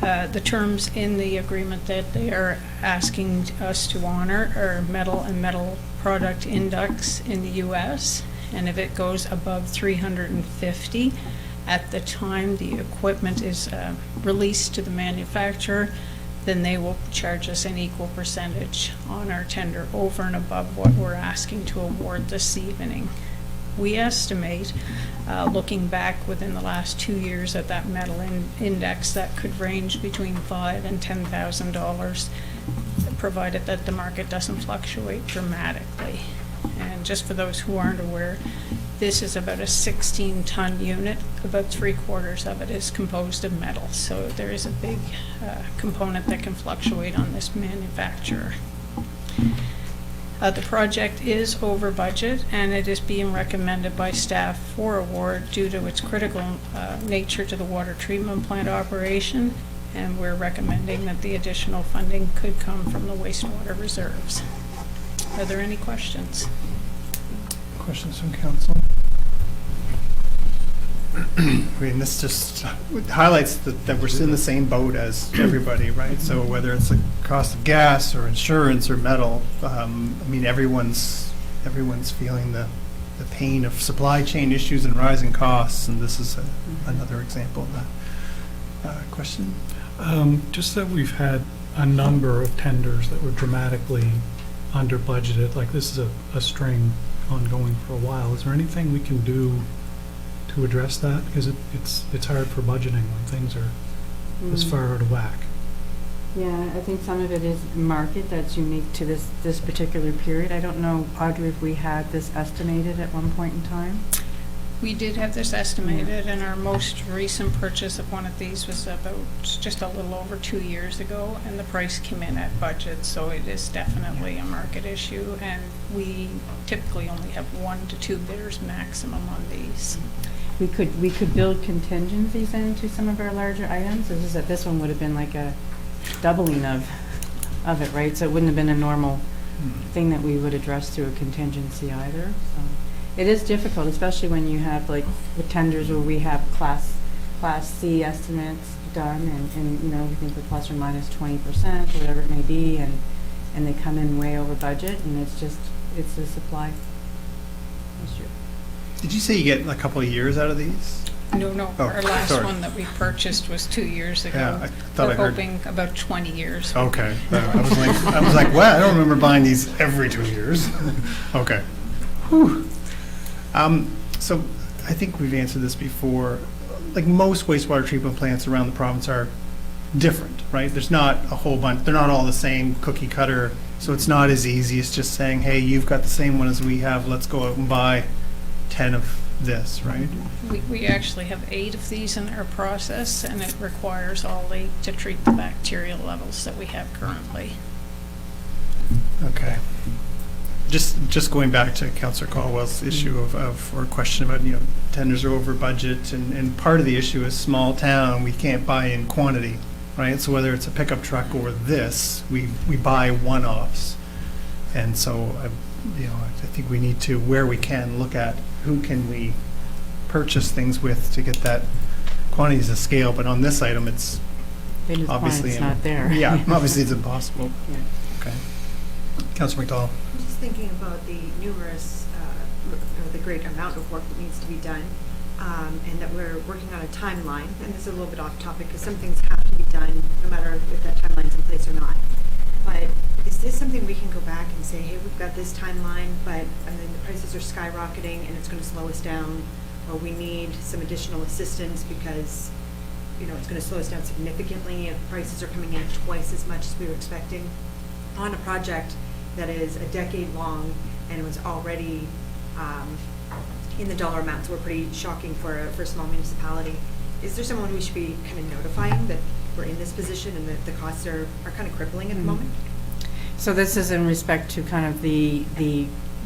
the terms in the agreement that they are asking us to honor are metal and metal product index in the US, and if it goes above 350 at the time the equipment is released to the manufacturer, then they will charge us an equal percentage on our tender over and above what we're asking to award this evening. We estimate, looking back within the last 2 years at that metal index, that could range between $5,000 and $10,000, provided that the market doesn't fluctuate dramatically. And just for those who aren't aware, this is about a 16-ton unit. About 3/4 of it is composed of metal, so there is a big component that can fluctuate on this manufacturer. The project is over budget, and it is being recommended by staff for award due to its critical nature to the water treatment plant operation, and we're recommending that the additional funding could come from the wastewater reserves. Are there any questions? Questions from council? I mean, this just highlights that we're in the same boat as everybody, right? So whether it's the cost of gas or insurance or metal, I mean, everyone's feeling the pain of supply chain issues and rising costs, and this is another example of that. Question? Just that we've had a number of tenders that were dramatically under budgeted, like this is a string ongoing for a while. Is there anything we can do to address that? Because it's hard for budgeting when things are this far out of whack. Yeah, I think some of it is market that's unique to this particular period. I don't know, Audrey, if we had this estimated at one point in time. We did have this estimated, and our most recent purchase of one of these was about just a little over 2 years ago, and the price came in at budget, so it is definitely a market issue, and we typically only have 1 to 2 bidders maximum on these. We could build contingencies into some of our larger items. It's just that this one would have been like a doubling of it, right? So it wouldn't have been a normal thing that we would address through a contingency either. So it is difficult, especially when you have like the tenders where we have class C estimates done, and you know, we think we're plus or minus 20%, or whatever it may be, and they come in way over budget, and it's a supply issue. Did you say you get a couple of years out of these? No. Oh, Our last sorry. one that we purchased was 2 years ago. Yeah, I thought We're I heard. hoping about 20 years. Okay. I was like, well, I don't remember buying these every 2 years. Okay. Whew. So I think we've answered this before. Like most wastewater treatment plants around the province are different, right? There's not a whole bunch. They're not all the same cookie cutter. So it's not as easy as just saying, hey, you've got the same one as we have. Let's go out and buy 10 of this, right? We actually have 8 of these in our process, and it requires all 8 to treat the bacterial levels that we have currently. Okay. just going back to Councillor Caldwell's issue or question about, tenders are over budget, and part of the issue is small town, we can't buy in quantity, right? So whether it's a pickup truck or this, we buy one-offs. And so, I think we need to, where we can, look at who can we purchase things with to get that quantities of scale. But on this item, it's They just find obviously it's not there. Yeah, obviously it's impossible. Yeah. Okay. Councillor McDowell. I'm just thinking about the numerous, or the great amount of work that needs to be done, and that we're working on a timeline. And this is a little bit off topic because some things have to be done, no matter if that timeline's in place or not. But is this something we can go back and say, hey, we've got this timeline, but and then the prices are skyrocketing and it's going to slow us down, or we need some additional assistance because, it's going to slow us down significantly if prices are coming in twice as much as we were expecting on a project that is a decade long and it was already in the dollar amounts were pretty shocking for a small municipality. Is there someone we should be kind of notifying that we're in this position and that the costs are kind of crippling at the moment? So this is in respect to kind of the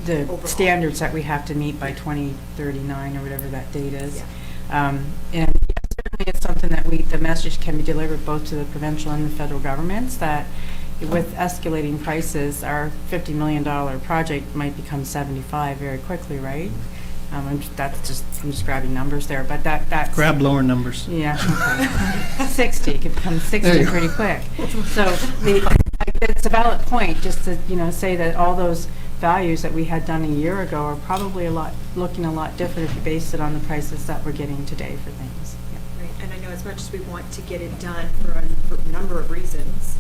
Overall. standards that we have to meet by 2039 or whatever that date is. Yeah. And certainly it's something that the message can be delivered both to the provincial and the federal governments that with escalating prices, our $50 million project might become 75 very quickly, right? I'm just grabbing numbers there, but that's... Grab lower numbers. Yeah. Okay. 60, it could become 60 pretty quick. So it's a valid point just to, say that all those values that we had done a year ago are probably looking a lot different if you base it on the prices that we're getting today for things. Yeah. Right, and I know as much as we want to get it done for a number of reasons,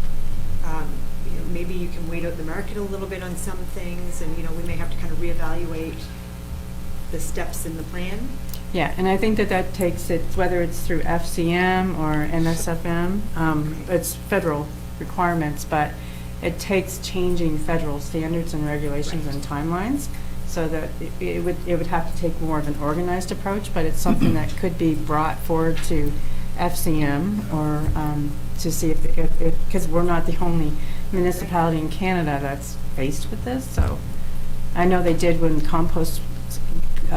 maybe you can wait out the market a little bit on some things, and we may have to kind of reevaluate the steps in the plan. Yeah, and I think that takes it, whether it's through FCM or MSFM, it's federal requirements, but it takes changing federal standards and regulations and timelines, so that it would have to take more of an organized approach, but it's something that could be brought forward to FCM or to see if because we're not the only municipality in Canada that's faced with this. So I know they did when compost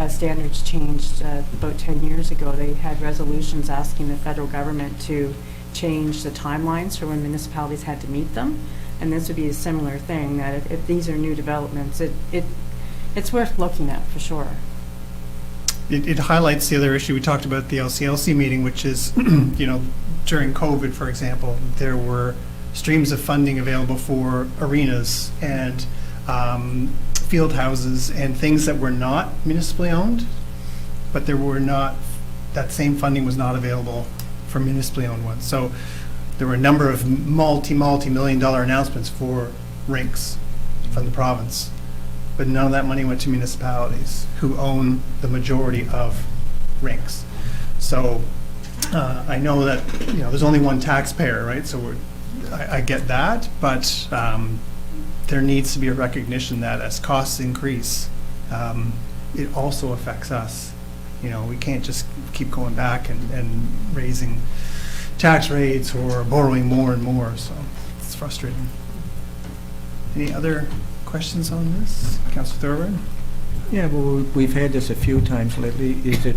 standards changed about 10 years ago. They had resolutions asking the federal government to change the timelines for when municipalities had to meet them, and this would be a similar thing, that if these are new developments, it's worth looking at for sure. It highlights the other issue we talked about at the LCLC meeting, which is, during COVID, for example, there were streams of funding available for arenas and field houses and things that were not municipally owned, but that same funding was not available for municipally owned ones. So there were a number of multi-million dollar announcements for rinks from the province, but none of that money went to municipalities who own the majority of rinks. So I know that there's only one taxpayer, right? So I get that, but there needs to be a recognition that as costs increase, it also affects us. We can't just keep going back and raising tax rates or borrowing more and more. So it's frustrating. Any other questions on this? Councillor Thorburn? Yeah, well, we've had this a few times lately. Is it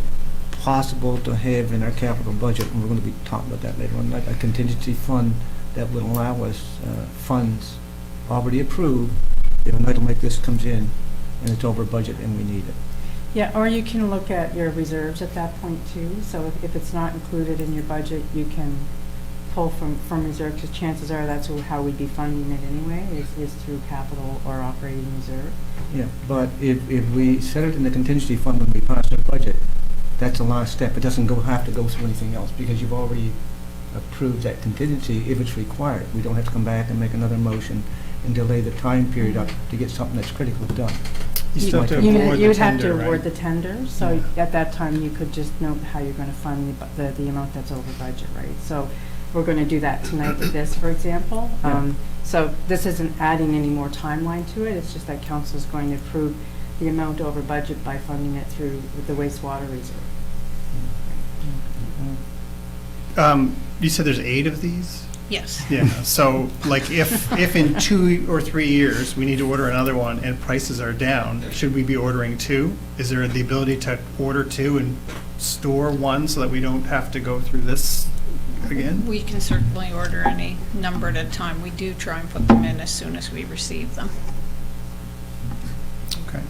possible to have in our capital budget, and we're going to be talking about that later on, like a contingency fund that would allow us funds already approved if an item like this comes in and it's over budget and we need it? Yeah, or you can look at your reserves at that point too. So if it's not included in your budget, you can pull from reserve, because chances are that's how we'd be funding it anyway, is through capital or operating reserve. Yeah, but if we set it in the contingency fund when we pass our budget, that's the last step. It doesn't have to go through anything else because you've already approved that contingency if it's required. We don't have to come back and make another motion and delay the time period up to get something that's critically done. You still have to award the tender, you would have to right? award the tender, so at that time you could just note how you're going to fund the amount that's over budget, right? So we're going to do that tonight with this, for example. So this isn't adding any more timeline to it, it's just that council is going to approve the amount over budget by funding it through the wastewater reserve. You said there's 8 of these? Yes. Yeah, so like if in 2 or 3 years we need to order another one and prices are down, should we be ordering 2? Is there the ability to order 2 and store 1 so that we don't have to go through this again? We can certainly order any number at a time. We do try and put them in as soon as we receive them. Okay.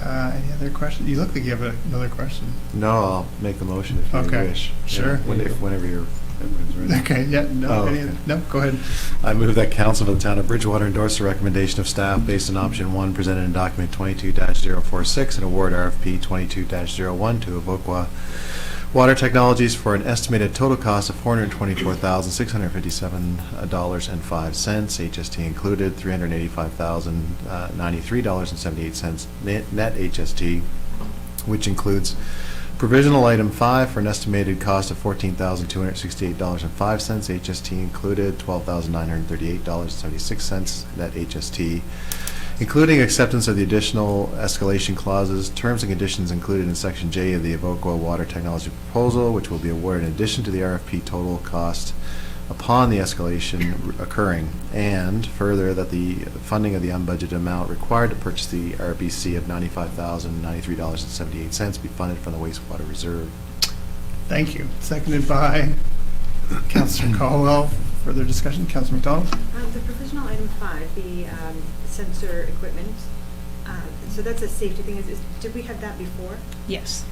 Any other questions? You look like you have another question. No, I'll make the motion if you Okay, wish. sure. Whenever everyone's ready. Okay, yeah, no, Oh, any, okay. no, go ahead. I move that council of the town of Bridgewater endorse the recommendation of staff based on option 1 presented in document 22-046 and award RFP 22-01 to Evoqua Water Technologies for an estimated total cost of $424,657.05, HST included, $385,093.78 net HST, which includes provisional item 5 for an estimated cost of $14,268.05, HST included, $12,938.76 net HST, including acceptance of the additional escalation clauses, terms and conditions included in Section J of the Evoqua Water Technology proposal, which will be awarded in addition to the RFP total cost upon the escalation occurring, and further that the funding of the unbudgeted amount required to purchase the RBC of $95,093.78 be funded from the wastewater reserve. Thank you. Seconded by Councillor Caldwell. Further discussion, Councillor McDonald? The provisional item 5, the sensor equipment, so that's a safety thing. Did we have that before? Yes.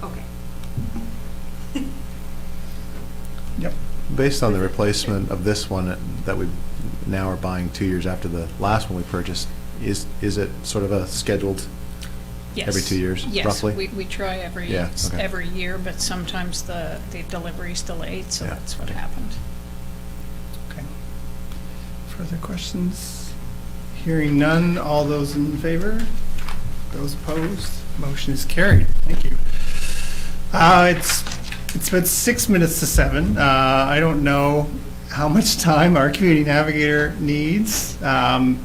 Okay. Yep. Based on the replacement of this one that we now are buying 2 years after the last one we purchased, is it sort of a scheduled Yes. every 2 years, yes. roughly? We try every okay. every year, but sometimes the delivery's delayed, so that's what happened. Okay. Further questions? Hearing none, all those in favor? Those opposed? Motion is carried. Thank you. It's been 6 minutes to 7. I don't know how much time our community navigator needs. 10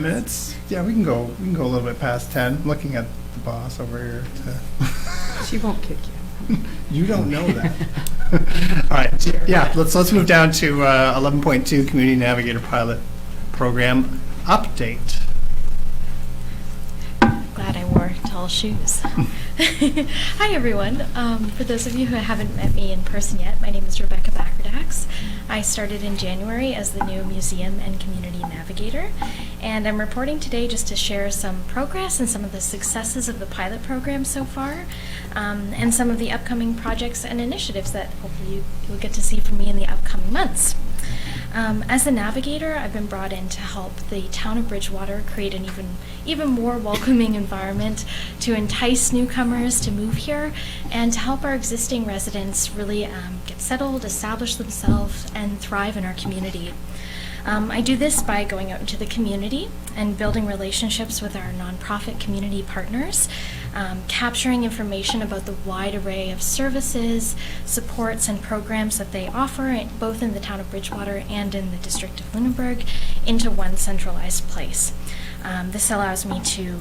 minutes? Yeah, we can go a little bit past 10. I'm looking at the boss over here. She won't kick you. You don't know that. All right. Yeah, let's move down to 11.2 Community Navigator Pilot Program Update. Glad I wore tall shoes. Hi, everyone. For those of you who haven't met me in person yet, my name is Rebecca Backerdax. I started in January as the new Museum and Community Navigator, and I'm reporting today just to share some progress and some of the successes of the pilot program so far, and some of the upcoming projects and initiatives that hopefully you'll get to see from me in the upcoming months. As the navigator, I've been brought in to help the town of Bridgewater create an even more welcoming environment to entice newcomers to move here and to help our existing residents really get settled, establish themselves, and thrive in our community. I do this by going out into the community and building relationships with our nonprofit community partners, capturing information about the wide array of services, supports, and programs that they offer, both in the town of Bridgewater and in the district of Lunenburg, into one centralized place. This allows me to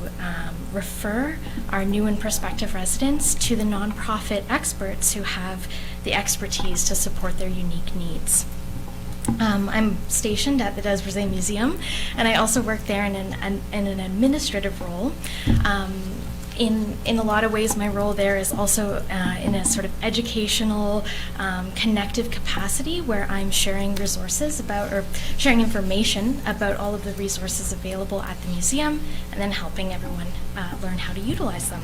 refer our new and prospective residents to the nonprofit experts who have the expertise to support their unique needs. I'm stationed at the Des Brisets Museum, and I also work there in an administrative role. In a lot of ways, my role there is also in a sort of educational, connective capacity where I'm sharing resources about, or sharing information about all of the resources available at the museum, and then helping everyone learn how to utilize them.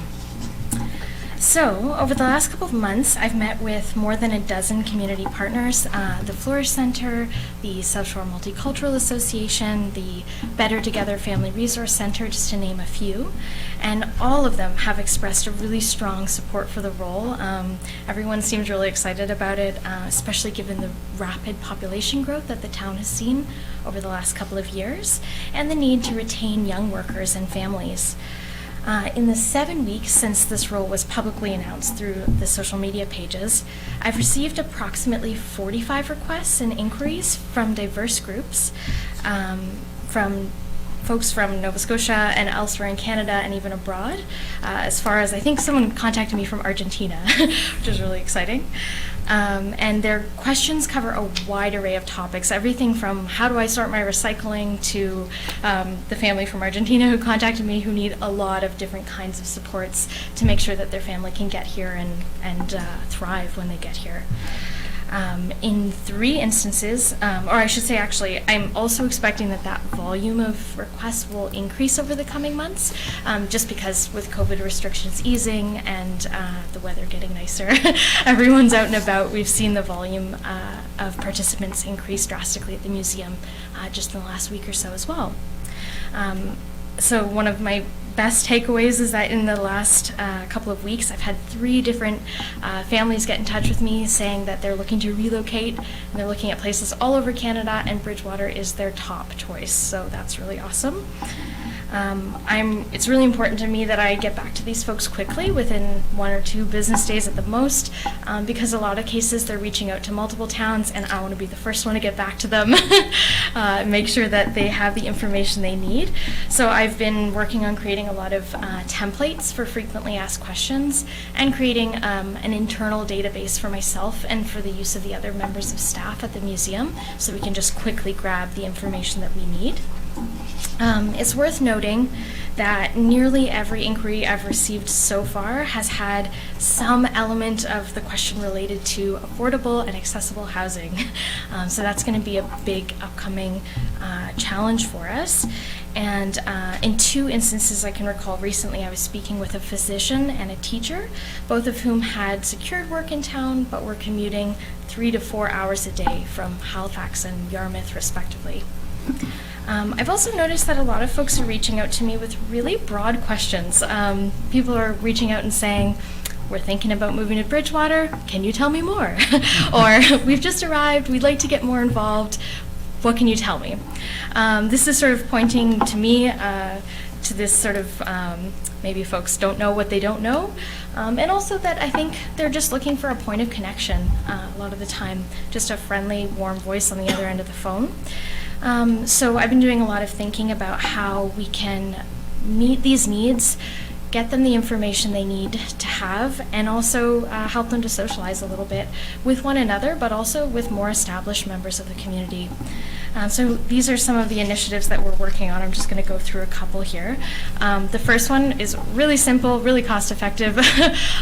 So, over the last couple of months, I've met with more than a dozen community partners, the Flourish Center, the South Shore Multicultural Association, the Better Together Family Resource Center, just to name a few, and all of them have expressed a really strong support for the role. Everyone seems really excited about it, especially given the rapid population growth that the town has seen over the last couple of years, and the need to retain young workers and families. In the 7 weeks since this role was publicly announced through the social media pages, I've received approximately 45 requests and inquiries from diverse groups, from folks from Nova Scotia and elsewhere in Canada and even abroad, as far as I think someone contacted me from Argentina, which is really exciting. And their questions cover a wide array of topics, everything from how do I sort my recycling to the family from Argentina who contacted me who need a lot of different kinds of supports to make sure that their family can get here and thrive when they get here. In 3 instances, or I should say actually, I'm also expecting that volume of requests will increase over the coming months, just because with COVID restrictions easing and the weather getting nicer, everyone's out and about. We've seen the volume of participants increase drastically at the museum just in the last week or so as well. So one of my best takeaways is that in the last couple of weeks, I've had 3 different families get in touch with me saying that they're looking to relocate, and they're looking at places all over Canada, and Bridgewater is their top choice, so that's really awesome. It's really important to me that I get back to these folks quickly, within 1 or 2 business days at the most, because a lot of cases they're reaching out to multiple towns, and I want to be the first one to get back to them, make sure that they have the information they need. So I've been working on creating a lot of templates for frequently asked questions, and creating an internal database for myself and for the use of the other members of staff at the museum, so we can just quickly grab the information that we need. It's worth noting that nearly every inquiry I've received so far has had some element of the question related to affordable and accessible housing. So that's going to be a big upcoming challenge for us. And in 2 instances I can recall recently, I was speaking with a physician and a teacher, both of whom had secured work in town but were commuting 3 to 4 hours a day from Halifax and Yarmouth respectively. I've also noticed that a lot of folks are reaching out to me with really broad questions. People are reaching out and saying, we're thinking about moving to Bridgewater, can you tell me more? Or, we've just arrived, we'd like to get more involved, what can you tell me? This is sort of pointing to me to this sort of, maybe folks don't know what they don't know, and also that I think they're just looking for a point of connection a lot of the time, just a friendly, warm voice on the other end of the phone. So I've been doing a lot of thinking about how we can meet these needs, get them the information they need to have, and also help them to socialize a little bit with one another, but also with more established members of the community. So these are some of the initiatives that we're working on. I'm just going to go through a couple here. The first one is really simple, really cost effective.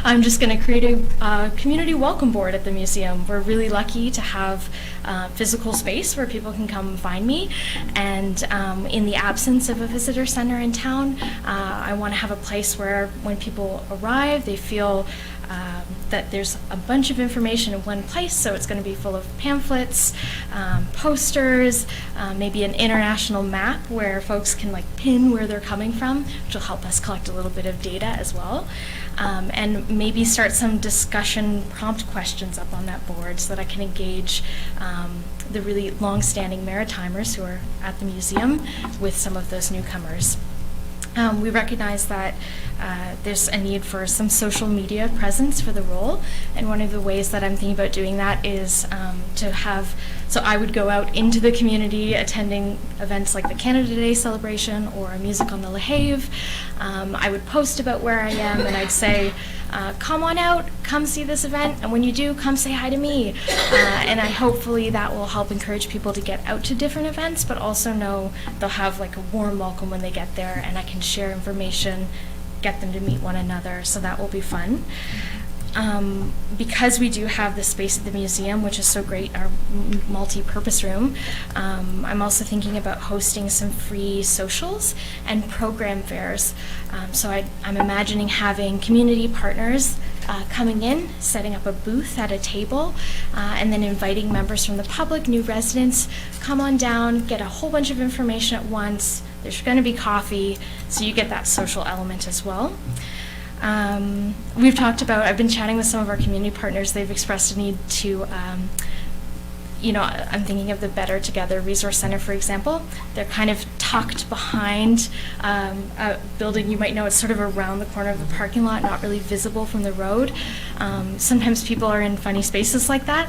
I'm just going to create a community welcome board at the museum. We're really lucky to have physical space where people can come find me, and in the absence of a visitor center in town, I want to have a place where when people arrive, they feel that there's a bunch of information in one place, so it's going to be full of pamphlets, posters, maybe an international map where folks can pin where they're coming from, which will help us collect a little bit of data as well, and maybe start some discussion prompt questions up on that board so that I can engage the really long-standing Maritimers who are at the museum with some of those newcomers. We recognize that there's a need for some social media presence for the role, and one of the ways that I'm thinking about doing that is to have, so I would go out into the community attending events like the Canada Day celebration or a Music on the La Have. I would post about where I am, and I'd say, come on out, come see this event, and when you do, come say hi to me. And hopefully that will help encourage people to get out to different events, but also know they'll have a warm welcome when they get there, and I can share information, get them to meet one another, so that will be fun. Because we do have the space at the museum, which is so great, our multi-purpose room, I'm also thinking about hosting some free socials and program fairs. So I'm imagining having community partners coming in, setting up a booth at a table, and then inviting members from the public, new residents, come on down, get a whole bunch of information at once. There's going to be coffee, so you get that social element as well. We've talked about, I've been chatting with some of our community partners. They've expressed a need to, I'm thinking of the Better Together Resource Center, for example. They're kind of tucked behind a building. You might know it's sort of around the corner of the parking lot, not really visible from the road. Sometimes people are in funny spaces like that.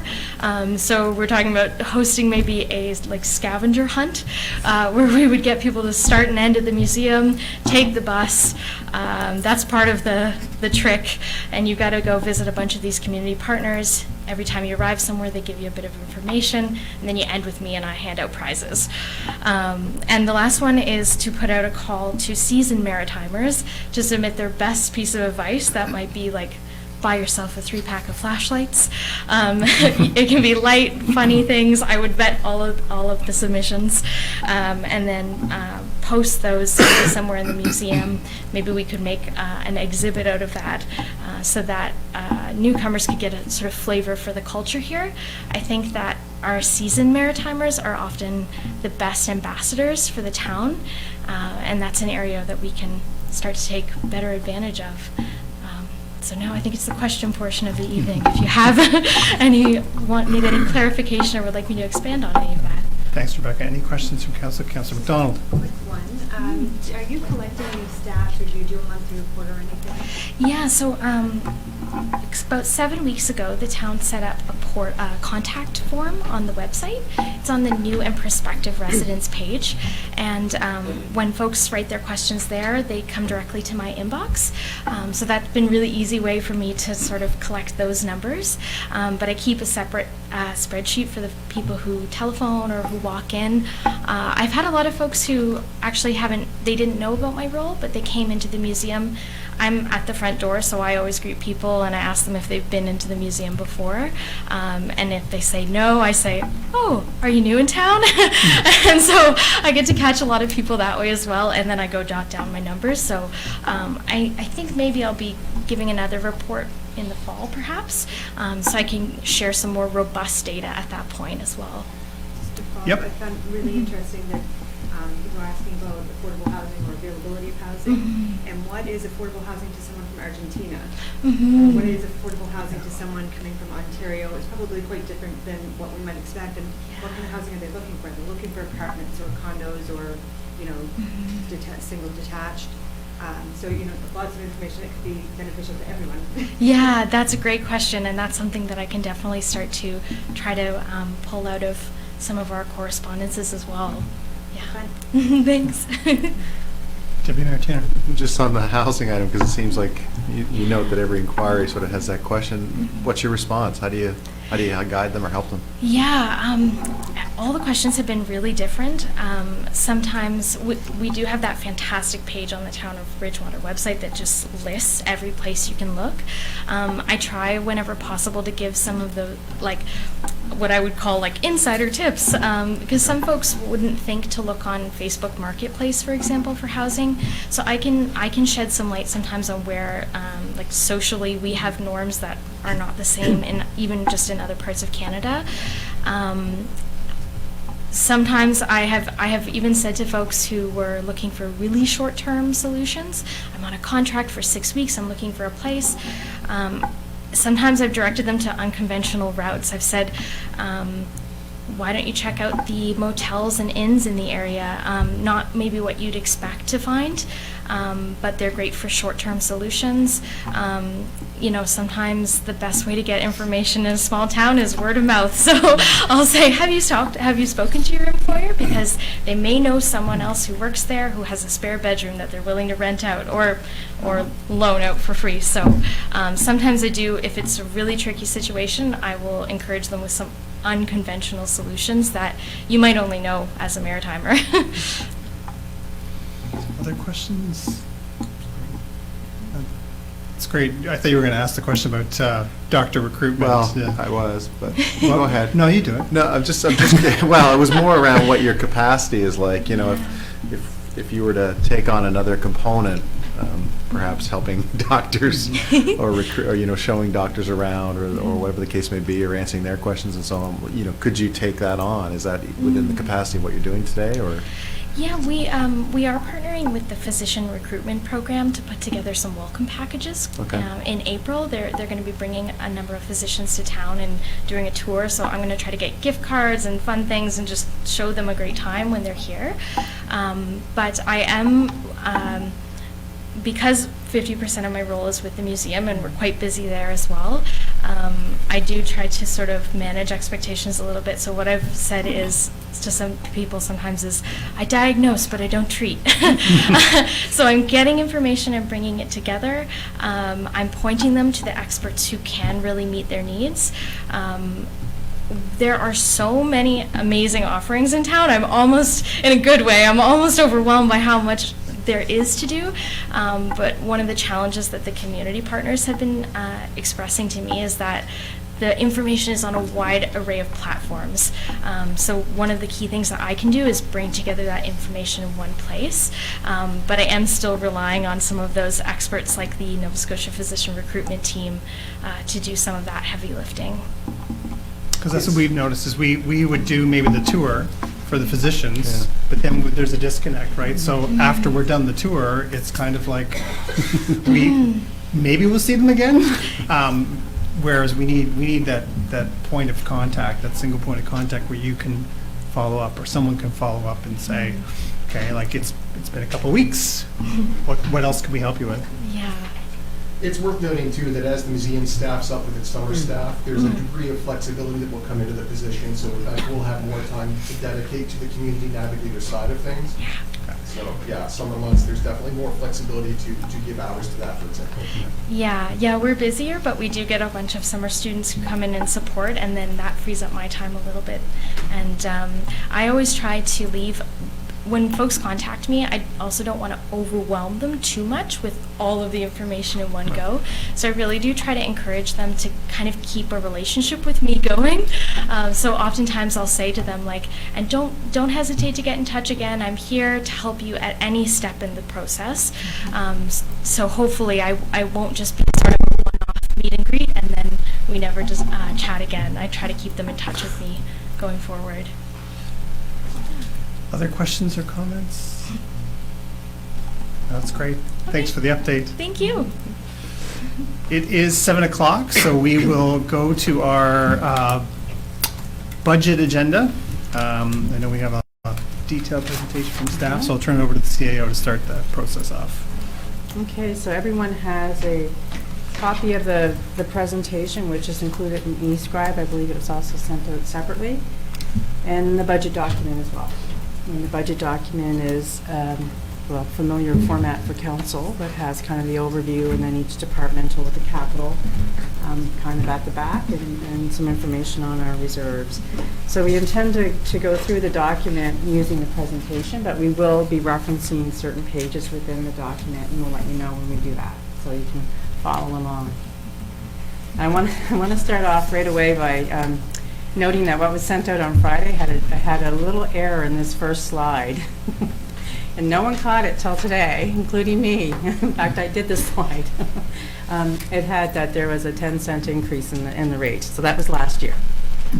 So we're talking about hosting maybe a like scavenger hunt where we would get people to start and end at the museum, take the bus. That's part of the trick, and you got to go visit a bunch of these community partners. Every time you arrive somewhere, they give you a bit of information, and then you end with me and I hand out prizes. And the last one is to put out a call to seasoned Maritimers to submit their best piece of advice. That might be like, buy yourself a 3-pack of flashlights. It can be light, funny things. I would vet all of the submissions, and then post those somewhere in the museum. Maybe we could make an exhibit out of that, so that newcomers could get a sort of flavor for the culture here. I think that our seasoned Maritimers are often the best ambassadors for the town, and that's an area that we can start to take better advantage of. So now I think it's the question portion of the evening. If you have need any clarification or would like me to expand on any of that. Thanks, Rebecca. Any questions from Council? Councilor McDonald. Quick one. Are you collecting any stats, or do you do a monthly report or anything? Yeah, so about 7 weeks ago, the town set up a contact form on the website. It's on the new and prospective residents page, and when folks write their questions there, they come directly to my inbox. So that's been a really easy way for me to sort of collect those numbers. But I keep a separate spreadsheet for the people who telephone or who walk in. I've had a lot of folks who actually they didn't know about my role, but they came into the museum. I'm at the front door, so I always greet people and I ask them if they've been into the museum before. And if they say no, I say, oh, are you new in town? And so I get to catch a lot of people that way as well, and then I go jot down my numbers. So I think maybe I'll be giving another report in the fall, perhaps, so I can share some more robust data at that point as well. Yep. I found really interesting that people are asking about affordable housing or availability of housing, and what is affordable housing to someone from Argentina? What is affordable housing to someone coming from Ontario? It's probably quite different than what we might expect. And what kind of housing are they looking for? They're looking for apartments or condos or, single detached. So, lots of information that could be beneficial to everyone. Yeah, that's a great question, and that's something that I can definitely start to try to pull out of some of our correspondences as well. Yeah. Thanks. Deputy Mayor Tanner. Just on the housing item, because it seems like you note that every inquiry sort of has that question. What's your response? How do you guide them or help them? Yeah, all the questions have been really different. Sometimes we do have that fantastic page on the Town of Bridgewater website that just lists every place you can look. I try whenever possible to give some of the, what I would call insider tips, because some folks wouldn't think to look on Facebook Marketplace, for example, for housing. So I can shed some light sometimes on where, socially, we have norms that are not the same, even just in other parts of Canada. Sometimes I have even said to folks who were looking for really short-term solutions, I'm on a contract for 6 weeks, I'm looking for a place. Sometimes I've directed them to unconventional routes. I've said, why don't you check out the motels and inns in the area? Not maybe what you'd expect to find, but they're great for short-term solutions. Sometimes the best way to get information in a small town is word of mouth. So I'll say, have you spoken to your employer? Because they may know someone else who works there who has a spare bedroom that they're willing to rent out or loan out for free. So sometimes I do, if it's a really tricky situation, I will encourage them with some unconventional solutions that you might only know as a Maritimer. Other questions? It's great. I thought you were going to ask the question about doctor recruitment. Well, yeah. I was, but go ahead. No, you do it. No, I'm just well, it was more around what your capacity is like. If you were to take on another component, perhaps helping doctors or showing doctors around or whatever the case may be, or answering their questions and so on, could you take that on? Is that within the capacity of what you're doing today, or? Yeah, we are partnering with the physician recruitment program to put together some welcome packages. Okay. In April, they're going to be bringing a number of physicians to town and doing a tour. So I'm going to try to get gift cards and fun things and just show them a great time when they're here. But I am, because 50% of my role is with the museum and we're quite busy there as well, I do try to sort of manage expectations a little bit. So what I've said is, to some people sometimes is, I diagnose but I don't treat. So I'm getting information and bringing it together. I'm pointing them to the experts who can really meet their needs. There are so many amazing offerings in town. I'm almost, in a good way, I'm almost overwhelmed by how much there is to do, but one of the challenges that the community partners have been expressing to me is that the information is on a wide array of platforms. So one of the key things that I can do is bring together that information in one place, but I am still relying on some of those experts like the Nova Scotia Physician Recruitment Team to do some of that heavy lifting. Because that's what we've noticed, is we would do maybe the tour for the physicians, but then there's a disconnect, right? So after we're done the tour, it's kind of like, maybe we'll see them again. Whereas we need that point of contact, that single point of contact where you can follow up, or someone can follow up and say, okay, like it's been a couple weeks. What else can we help you with? Yeah. It's worth noting too that as the museum staffs up with its summer staff, there's a degree of flexibility that will come into the position. So in fact, we'll have more time to dedicate to the community navigator side of things. So yeah, summer months, there's definitely more flexibility to give hours to that, for example. Yeah, we're busier, but we do get a bunch of summer students who come in and support, and then that frees up my time a little bit. And I always try to leave, when folks contact me, I also don't want to overwhelm them too much with all of the information in one go. So I really do try to encourage them to kind of keep a relationship with me going. So oftentimes I'll say to them, like, and don't hesitate to get in touch again. I'm here to help you at any step in the process. So hopefully I won't just be sort of a one-off meet and greet and then we never just chat again. I try to keep them in touch with me going forward. Other questions or comments? That's great. Thanks for the update. Thank you. It is 7 o'clock, so we will go to our budget agenda. I know we have a detailed presentation from staff, so I'll turn it over to the CAO to start the process off. Okay, so everyone has a copy of the presentation, which is included in eScribe. I believe it was also sent out separately, and the budget document as well. And the budget document is familiar format for council, but has kind of the overview and then each departmental with the capital kind of at the back and some information on our reserves. So we intend to go through the document using the presentation, but we will be referencing certain pages within the document, and we'll let you know when we do that so you can follow along. I want to start off right away by noting that what was sent out on Friday had a little error in this first slide. And no one caught it till today, including me. In fact, I did this slide. It had that there was a 10-cent increase in the rate. So that was last year,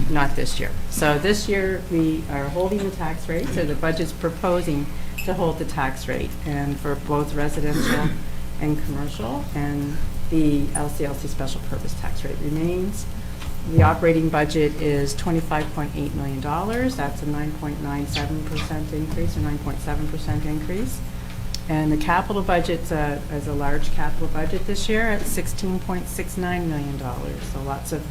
not this year. So this year we are holding the tax rate. So the budget's proposing to hold the tax rate, and for both residential and commercial, and the LCLC special purpose tax rate remains. The operating budget is $25.8 million. That's a 9.97% increase, or 9.7% increase. And the capital budget is a large capital budget this year at $16.69 million. So lots of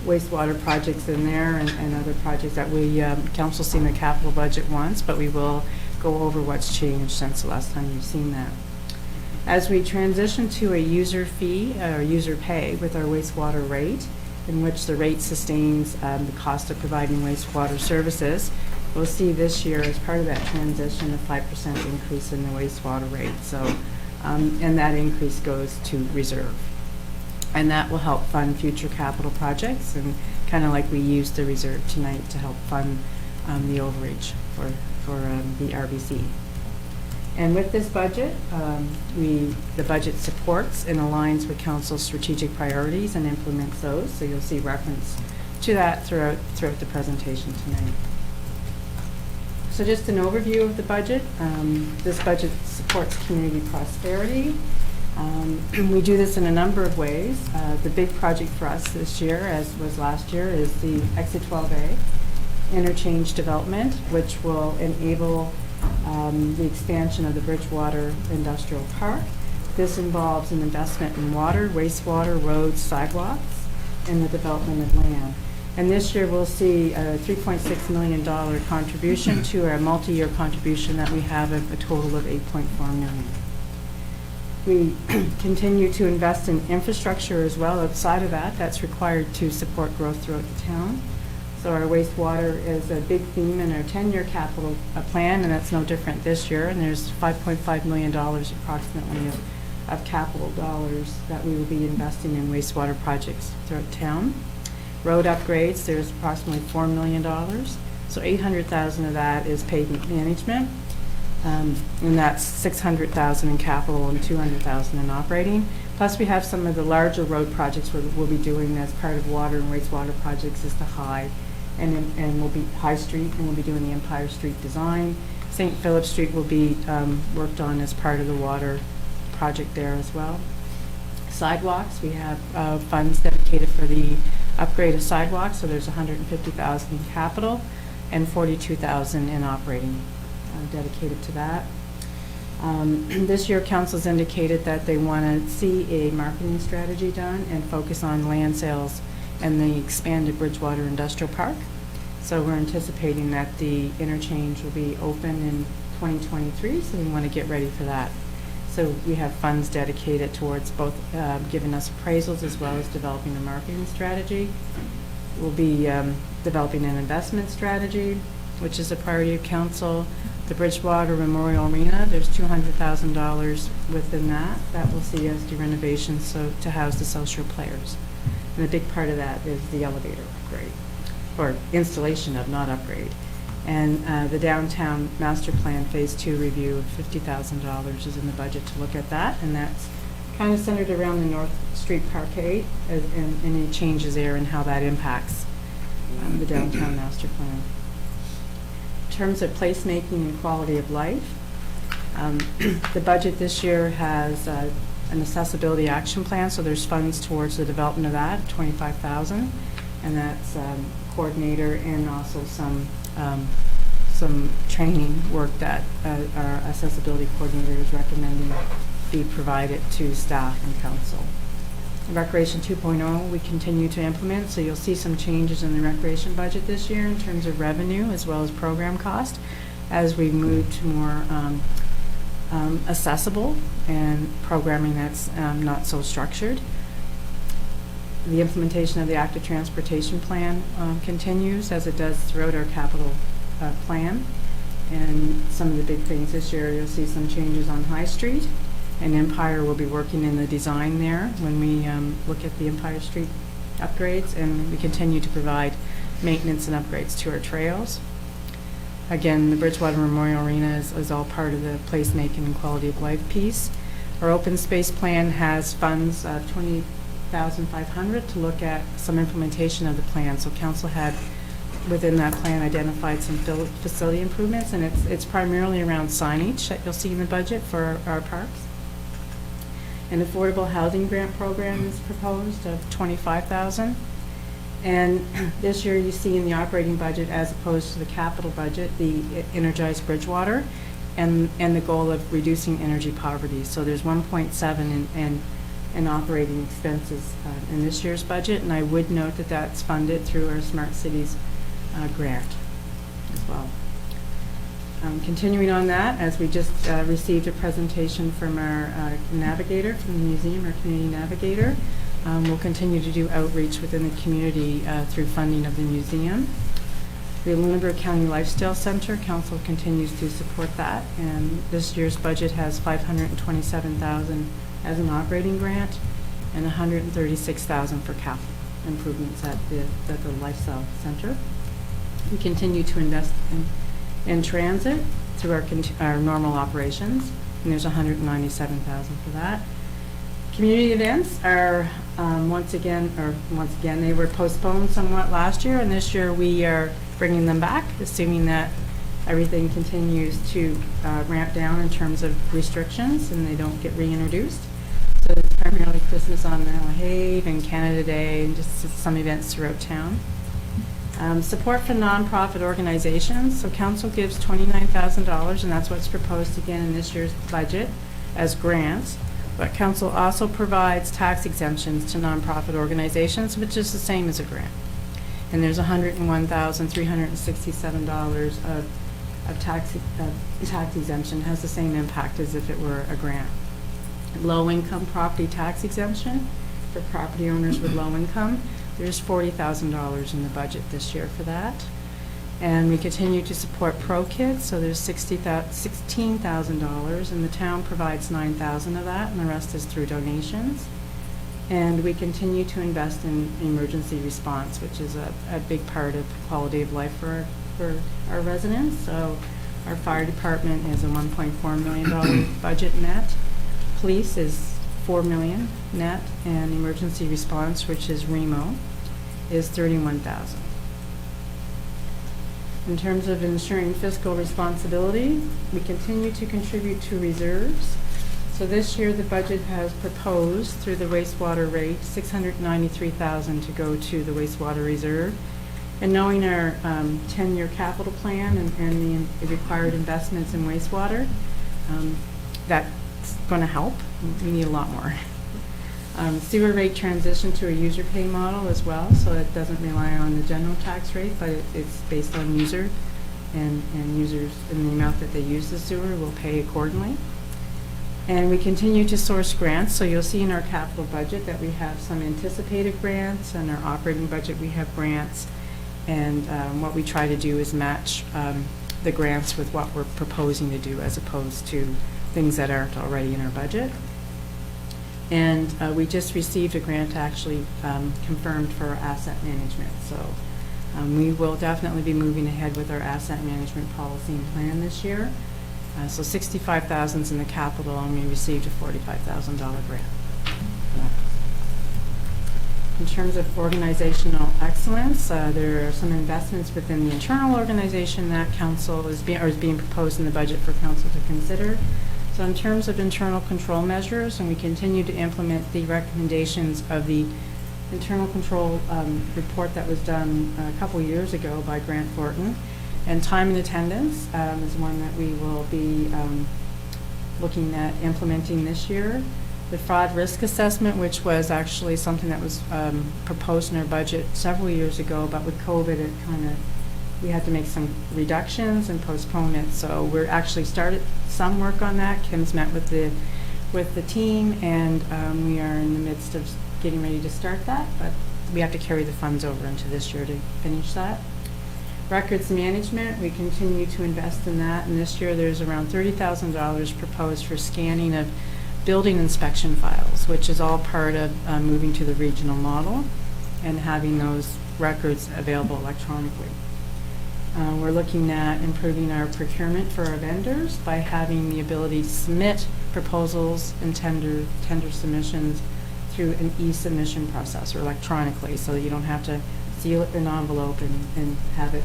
wastewater projects in there and other projects that we, council's seen the capital budget once, but we will go over what's changed since the last time you've seen that. As we transition to a user fee or user pay with our wastewater rate, in which the rate sustains the cost of providing wastewater services, we'll see this year as part of that transition a 5% increase in the wastewater rate. So, and that increase goes to reserve. And that will help fund future capital projects, and kind of like we used the reserve tonight to help fund the overage for the RBC. And with this budget, the budget supports and aligns with council's strategic priorities and implements those. So you'll see reference to that throughout the presentation tonight. So just an overview of the budget. This budget supports community prosperity. We do this in a number of ways. The big project for us this year, as was last year, is the Exit 12A interchange development, which will enable the expansion of the Bridgewater Industrial Park. This involves an investment in water, wastewater, roads, sidewalks, and the development of land. And this year, we'll see a $3.6 million contribution to our multi-year contribution that we have of a total of $8.4 million. We continue to invest in infrastructure as well outside of that. That's required to support growth throughout the town. So our wastewater is a big theme in our 10-year capital plan, and that's no different this year. And there's $5.5 million approximately of capital dollars that we will be investing in wastewater projects throughout town. Road upgrades, there's approximately $4 million. So $800,000 of that is pavement management. And that's $600,000 in capital and $200,000 in operating. Plus, we have some of the larger road projects we'll be doing as part of water and wastewater projects is the High, and we'll be High Street, and we'll be doing the Empire Street design. St. Philip Street will be worked on as part of the water project there as well. Sidewalks, we have funds dedicated for the upgrade of sidewalks, so there's $150,000 in capital and $42,000 in operating. Dedicated to that. This year, council's indicated that they want to see a marketing strategy done and focus on land sales and the expanded Bridgewater Industrial Park. So we're anticipating that the interchange will be open in 2023, so we want to get ready for that. So we have funds dedicated towards both giving us appraisals as well as developing a marketing strategy. We'll be developing an investment strategy, which is a priority of council. The Bridgewater Memorial Arena, there's $200,000 within that. That will see us do renovations so to house the social players. And a big part of that is the elevator upgrade, or installation of, not upgrade. And the downtown master plan phase 2 review of $50,000 is in the budget to look at that, and that's kind of centered around the North Street Parkade and any changes there and how that impacts the downtown master plan. In terms of placemaking and quality of life, the budget this year has an accessibility action plan, so there's funds towards the development of that, $25,000, and that's coordinator and also some training work that our accessibility coordinator is recommending be provided to staff and council. Recreation 2.0 we continue to implement, so you'll see some changes in the recreation budget this year in terms of revenue as well as program cost as we move to more accessible and programming that's not so structured. The implementation of the active transportation plan continues as it does throughout our capital plan, and some of the big things this year, you'll see some changes on High Street. And Empire will be working in the design there when we look at the Empire Street upgrades, and we continue to provide maintenance and upgrades to our trails. Again, the Bridgewater Memorial Arena is all part of the placemaking and quality of life piece. Our open space plan has funds of $20,500 to look at some implementation of the plan. So council had within that plan identified some facility improvements, and it's primarily around signage that you'll see in the budget for our parks. An affordable housing grant program is proposed of $25,000. And this year you see in the operating budget, as opposed to the capital budget, the Energized Bridgewater and the goal of reducing energy poverty. So there's 1.7 in operating expenses in this year's budget, and I would note that that's funded through our Smart Cities grant as well. Continuing on that, as we just received a presentation from our Navigator, from the museum, our community Navigator, we'll continue to do outreach within the community through funding of the museum. The Lunenburg County Lifestyle Center, council continues to support that, and this year's budget has $527,000 as an operating grant and $136,000 for capital improvements at the Lifestyle Center. We continue to invest in transit through our normal operations, and there's $197,000 for that. Community events are once again they were postponed somewhat last year, and this year we are bringing them back, assuming that everything continues to ramp down in terms of restrictions and they don't get reintroduced. So it's primarily Christmas on the Have and Canada Day and just some events throughout town. Support for nonprofit organizations. So council gives $29,000, and that's what's proposed again in this year's budget as grants. But council also provides tax exemptions to nonprofit organizations, which is the same as a grant. And there's $101,367 of tax exemption. Has the same impact as if it were a grant. Low-income property tax exemption for property owners with low income. There's $40,000 in the budget this year for that. And we continue to support Pro Kids, so there's $16,000, and the town provides $9,000 of that, and the rest is through donations. And we continue to invest in emergency response, which is a big part of quality of life for our residents. So our fire department is a $1.4 million budget net. Police is $4 million net, and emergency response, which is REMO, is $31,000. In terms of ensuring fiscal responsibility, we continue to contribute to reserves. So this year, the budget has proposed through the wastewater rate $693,000 to go to the wastewater reserve. And knowing our 10-year capital plan and the required investments in wastewater, that's going to help. We need a lot more. Sewer rate transition to a user pay model as well, so it doesn't rely on the general tax rate, but it's based on user, and users in the amount that they use the sewer will pay accordingly. And we continue to source grants, so you'll see in our capital budget that we have some anticipated grants, and our operating budget we have grants, and what we try to do is match the grants with what we're proposing to do as opposed to things that aren't already in our budget. And we just received a grant actually confirmed for asset management. So we will definitely be moving ahead with our asset management policy and plan this year. So $65,000 is in the capital, and we received a $45,000 grant. In terms of organizational excellence, there are some investments within the internal organization that council is being proposed in the budget for council to consider. So in terms of internal control measures, and we continue to implement the recommendations of the internal control report that was done a couple years ago by Grant Thornton. And time and attendance is one that we will be looking at implementing this year. The fraud risk assessment, which was actually something that was proposed in our budget several years ago, but with COVID, we had to make some reductions and postpone it. So we're actually started some work on that. Kim's met with the team, and we are in the midst of getting ready to start that, but we have to carry the funds over into this year to finish that. Records management, we continue to invest in that, and this year there's around $30,000 proposed for scanning of building inspection files, which is all part of moving to the regional model and having those records available electronically. We're looking at improving our procurement for our vendors by having the ability to submit proposals and tender submissions through an e-submission process or electronically, so that you don't have to seal it in an envelope and have it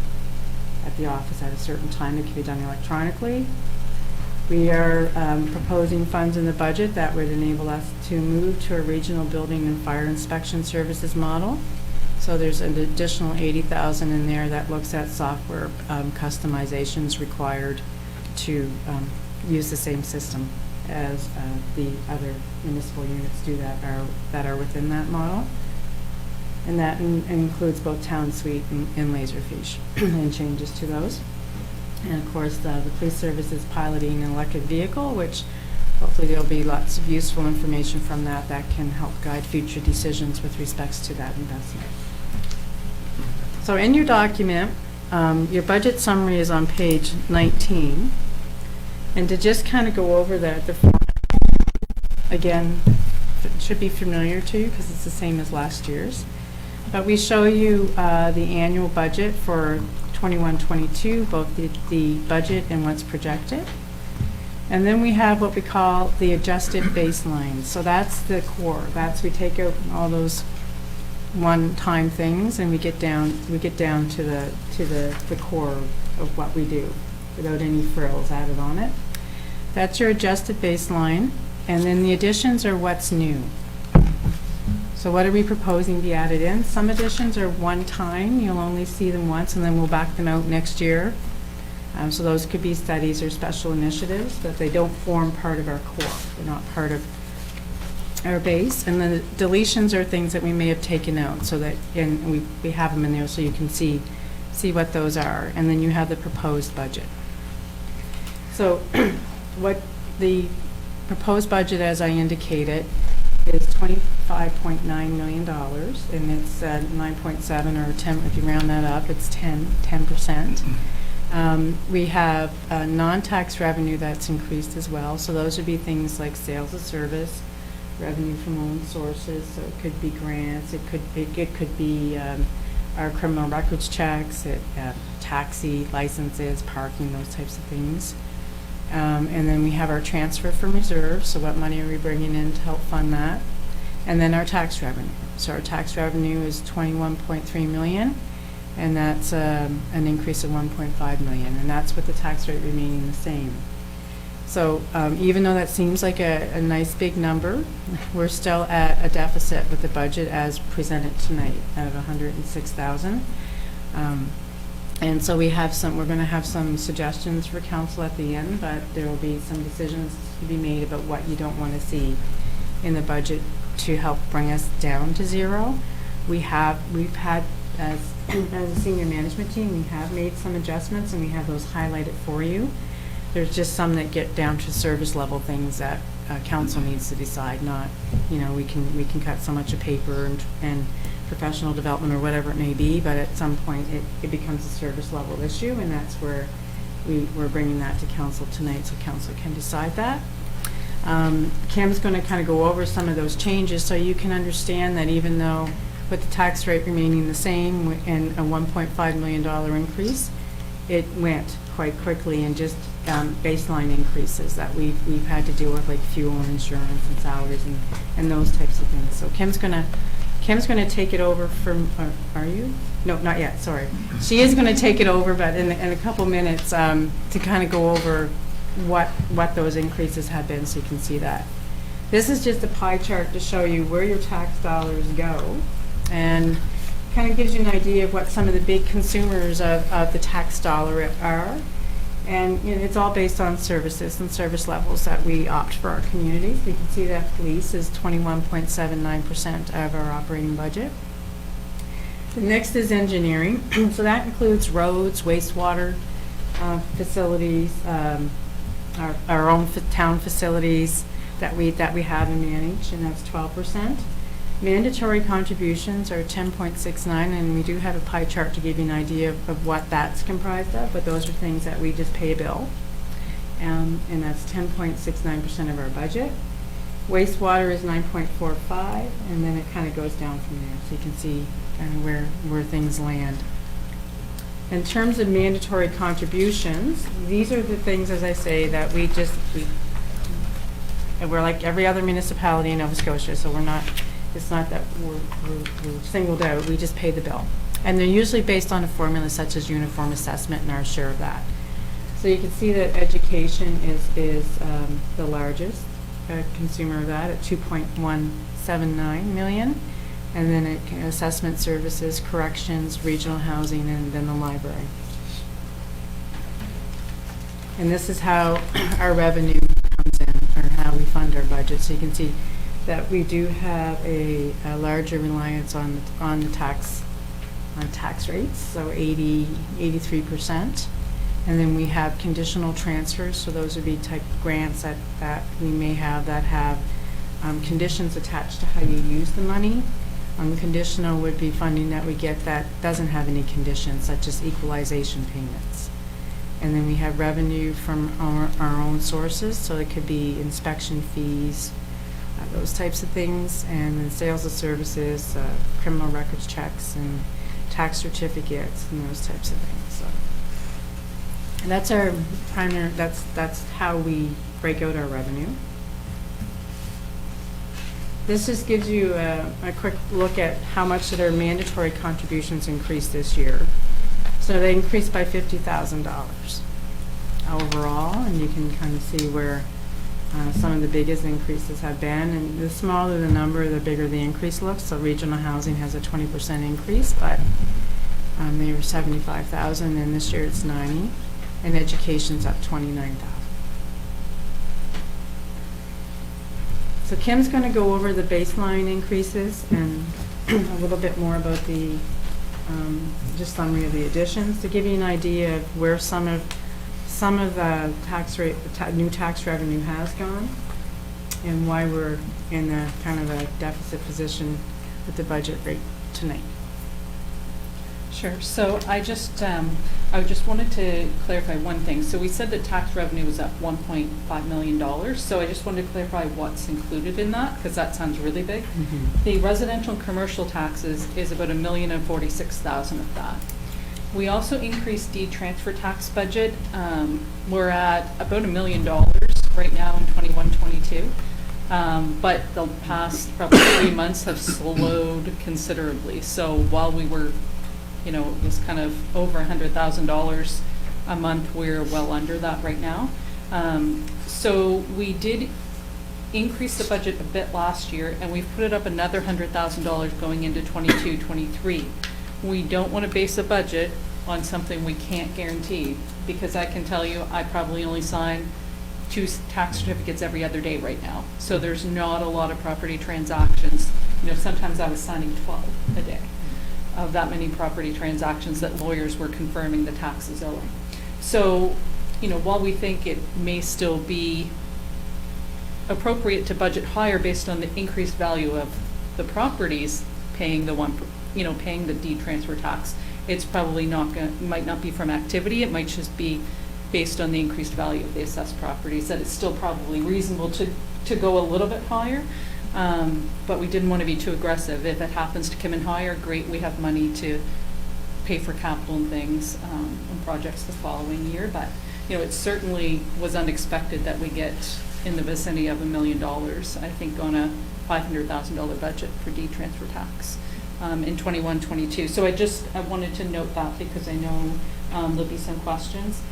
at the office at a certain time. It can be done electronically. We are proposing funds in the budget that would enable us to move to a regional building and fire inspection services model. So there's an additional $80,000 in there that looks at software customizations required to use the same system as the other municipal units do that are within that model. And that includes both Town Suite and Laserfiche and changes to those. And of course, the police service is piloting an electric vehicle, which hopefully there'll be lots of useful information from that can help guide future decisions with respects to that investment. So in your document, your budget summary is on page 19. And to just kind of go over the format, again, it should be familiar to you because it's the same as last year's. But we show you the annual budget for 21-22, both the budget and what's projected. And then we have what we call the adjusted baseline. So that's the core. We take out all those one-time things, and we get down to the core of what we do without any frills added on it. That's your adjusted baseline, and then the additions are what's new. So what are we proposing be added in? Some additions are one time, you'll only see them once, and then we'll back them out next year. So those could be studies or special initiatives, but they don't form part of our core. They're not part of our base. And the deletions are things that we may have taken out, so that, and we have them in there so you can see what those are. And then you have the proposed budget. So what the proposed budget, as I indicated, is $25.9 million, and it's 9.7 or 10, if you round that up, it's 10%. We have non-tax revenue that's increased as well, so those would be things like sales of service, revenue from own sources, so it could be grants, it could be our criminal records checks, taxi licenses, parking, those types of things. And then we have our transfer from reserves, so what money are we bringing in to help fund that? And then our tax revenue. So our tax revenue is $21.3 million, and that's an increase of $1.5 million, and that's with the tax rate remaining the same. So even though that seems like a nice big number, we're still at a deficit with the budget as presented tonight of $106,000. And so we're going to have some suggestions for council at the end, but there will be some decisions to be made about what you don't want to see in the budget to help bring us down to zero. We've had, as a senior management team, we have made some adjustments, and we have those highlighted for you. There's just some that get down to service level things that council needs to decide, not, we can cut so much of paper and professional development or whatever it may be, but at some point it becomes a service level issue, and that's where we're bringing that to council tonight so council can decide that. Kim's going to kind of go over some of those changes so you can understand that even though with the tax rate remaining the same and a $1.5 million increase, it went quite quickly, and just baseline increases that we've had to deal with, like fuel and insurance and salaries and those types of things. So Kim's going to take it over from, are you? No, not yet, sorry. She is going to take it over, but in a couple minutes to kind of go over what those increases have been so you can see that. This is just a pie chart to show you where your tax dollars go, and kind of gives you an idea of what some of the big consumers of the tax dollar are. And it's all based on services and service levels that we opt for our communities. You can see that police is 21.79% of our operating budget. The next is engineering. So that includes roads, wastewater facilities, our own town facilities that we have and manage, and that's 12%. Mandatory contributions are 10.69, and we do have a pie chart to give you an idea of what that's comprised of, but those are things that we just pay a bill, and that's 10.69% of our budget. Wastewater is 9.45, and then it kind of goes down from there, so you can see kind of where things land. In terms of mandatory contributions, these are the things, as I say, that we're like every other municipality in Nova Scotia, so it's not that we're singled out, we just pay the bill. And they're usually based on a formula such as uniform assessment and our share of that. So you can see that education is the largest consumer of that at $2.179 million. And then assessment services, corrections, regional housing, and then the library. And this is how our revenue comes in, or how we fund our budget. So you can see that we do have a larger reliance on tax rates, so 83%. And then we have conditional transfers, so those would be type grants that we may have that have conditions attached to how you use the money. Unconditional would be funding that we get that doesn't have any conditions, such as equalization payments. And then we have revenue from our own sources, so it could be inspection fees, those types of things, and then sales of services, criminal records checks, and tax certificates, and those types of things. So and that's our primary. That's how we break out our revenue. This just gives you a quick look at how much did our mandatory contributions increase this year. So they increased by $50,000 overall, and you can kind of see where some of the biggest increases have been, and the smaller the number, the bigger the increase looks. So regional housing has a 20% increase, but they were 75,000, and this year it's 90, and education's up 29,000. So Kim's going to go over the baseline increases and a little bit more about the just summary of the additions to give you an idea of where some of the tax rate, new tax revenue has gone, and why we're in a kind of a deficit position with the budget rate tonight. Sure. So I just wanted to clarify one thing. So we said that tax revenue was up $1.5 million. So I just wanted to clarify what's included in that, because that sounds really big. Mm-hmm. The residential and commercial taxes is about $1,046,000 of that. We also increased deed transfer tax budget. We're at about $1 million right now in 21-22. But the past probably 3 months have slowed considerably. So while we were, it was kind of over $100,000 a month, we're well under that right now. So we did increase the budget a bit last year, and we've put it up another $100,000 going into 22-23. We don't want to base a budget on something we can't guarantee, because I can tell you I probably only sign 2 tax certificates every other day right now. So there's not a lot of property transactions. Sometimes I was signing 12 a day of that many property transactions that lawyers were confirming the taxes owing. So, while we think it may still be appropriate to budget higher based on the increased value of the properties paying paying the deed transfer tax, it's probably might not be from activity. It might just be based on the increased value of the assessed properties, that it's still probably reasonable to go a little bit higher. But we didn't want to be too aggressive. If it happens to come in higher, great, we have money to pay for capital and things and projects the following year. But it certainly was unexpected that we get in the vicinity of $1 million, I think, on a $500,000 budget for deed transfer tax in 21-22. So I wanted to note that, because I know there'll be some questions.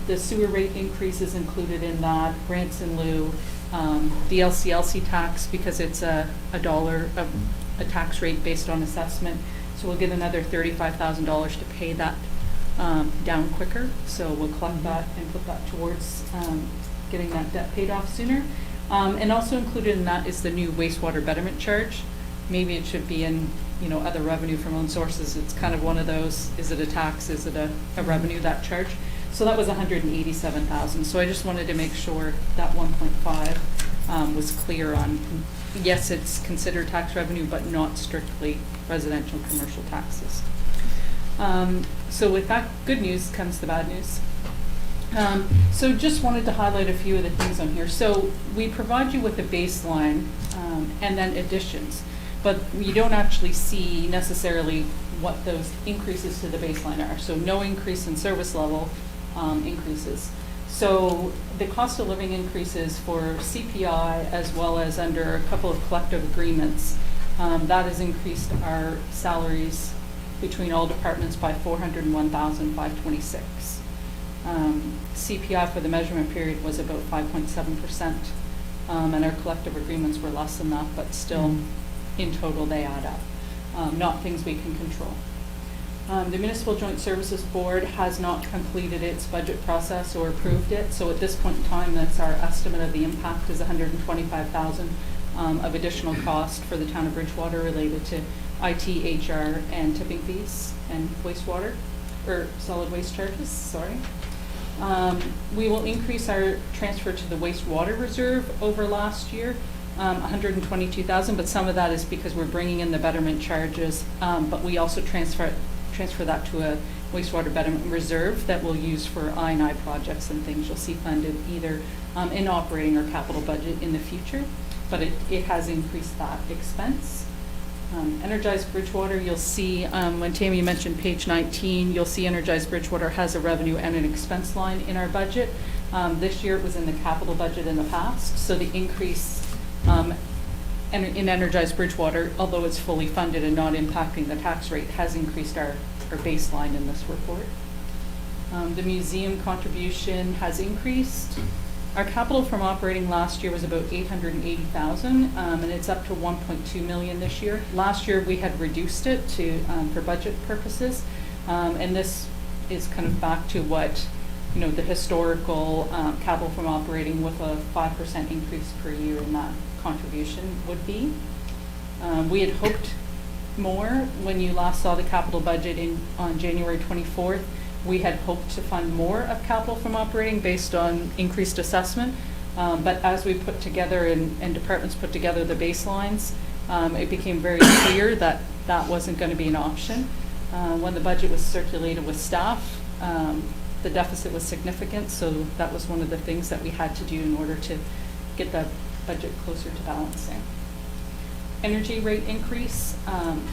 The sewer rate increase is included in that, grants in lieu, the LCLC tax, because it's a tax rate based on assessment. So we'll get another $35,000 to pay that down quicker. So we'll collect that and put that towards getting that debt paid off sooner. And also included in that is the new wastewater betterment charge. Maybe it should be in other revenue from own sources. It's kind of one of those, is it a tax, is it a revenue, that charge? So that was $187,000. So I just wanted to make sure that 1.5 was clear on, yes, it's considered tax revenue, but not strictly residential and commercial taxes. So with that good news comes the bad news. So just wanted to highlight a few of the things on here. So we provide you with a baseline and then additions, but you don't actually see necessarily what those increases to the baseline are. So no increase in service level increases. So the cost of living increases for CPI, as well as under a couple of collective agreements, that has increased our salaries between all departments by $401,526. CPI for the measurement period was about 5.7%, and our collective agreements were less than that, but still, in total, they add up. Not things we can control. The Municipal Joint Services Board has not completed its budget process or approved it, so at this point in time, that's our estimate of the impact is $125,000 of additional cost for the town of Bridgewater related to IT, HR, and tipping fees and wastewater, or solid waste charges, sorry. We will increase our transfer to the wastewater reserve over last year, $122,000, but some of that is because we're bringing in the betterment charges, but we also transfer that to a wastewater betterment reserve that we'll use for I&I projects and things you'll see funded either in operating or capital budget in the future, but it has increased that expense. Energized Bridgewater, you'll see, when Tammy mentioned page 19, you'll see Energized Bridgewater has a revenue and an expense line in our budget. This year it was in the capital budget in the past, so the increase in Energized Bridgewater, although it's fully funded and not impacting the tax rate, has increased our baseline in this report. The museum contribution has increased. Our capital from operating last year was about 880,000, and it's up to 1.2 million this year. Last year, we had reduced it to, for budget purposes, and this is kind of back to what, you know, the historical capital from operating with a 5% increase per year in that contribution would be. We had hoped more when you last saw the capital budget on January 24th. We had hoped to fund more of capital from operating based on increased assessment, but as we put together and departments put together the baselines, it became very clear that that wasn't going to be an option. When the budget was circulated with staff, the deficit was significant, so that was one of the things that we had to do in order to get the budget closer to balancing. Energy rate increase,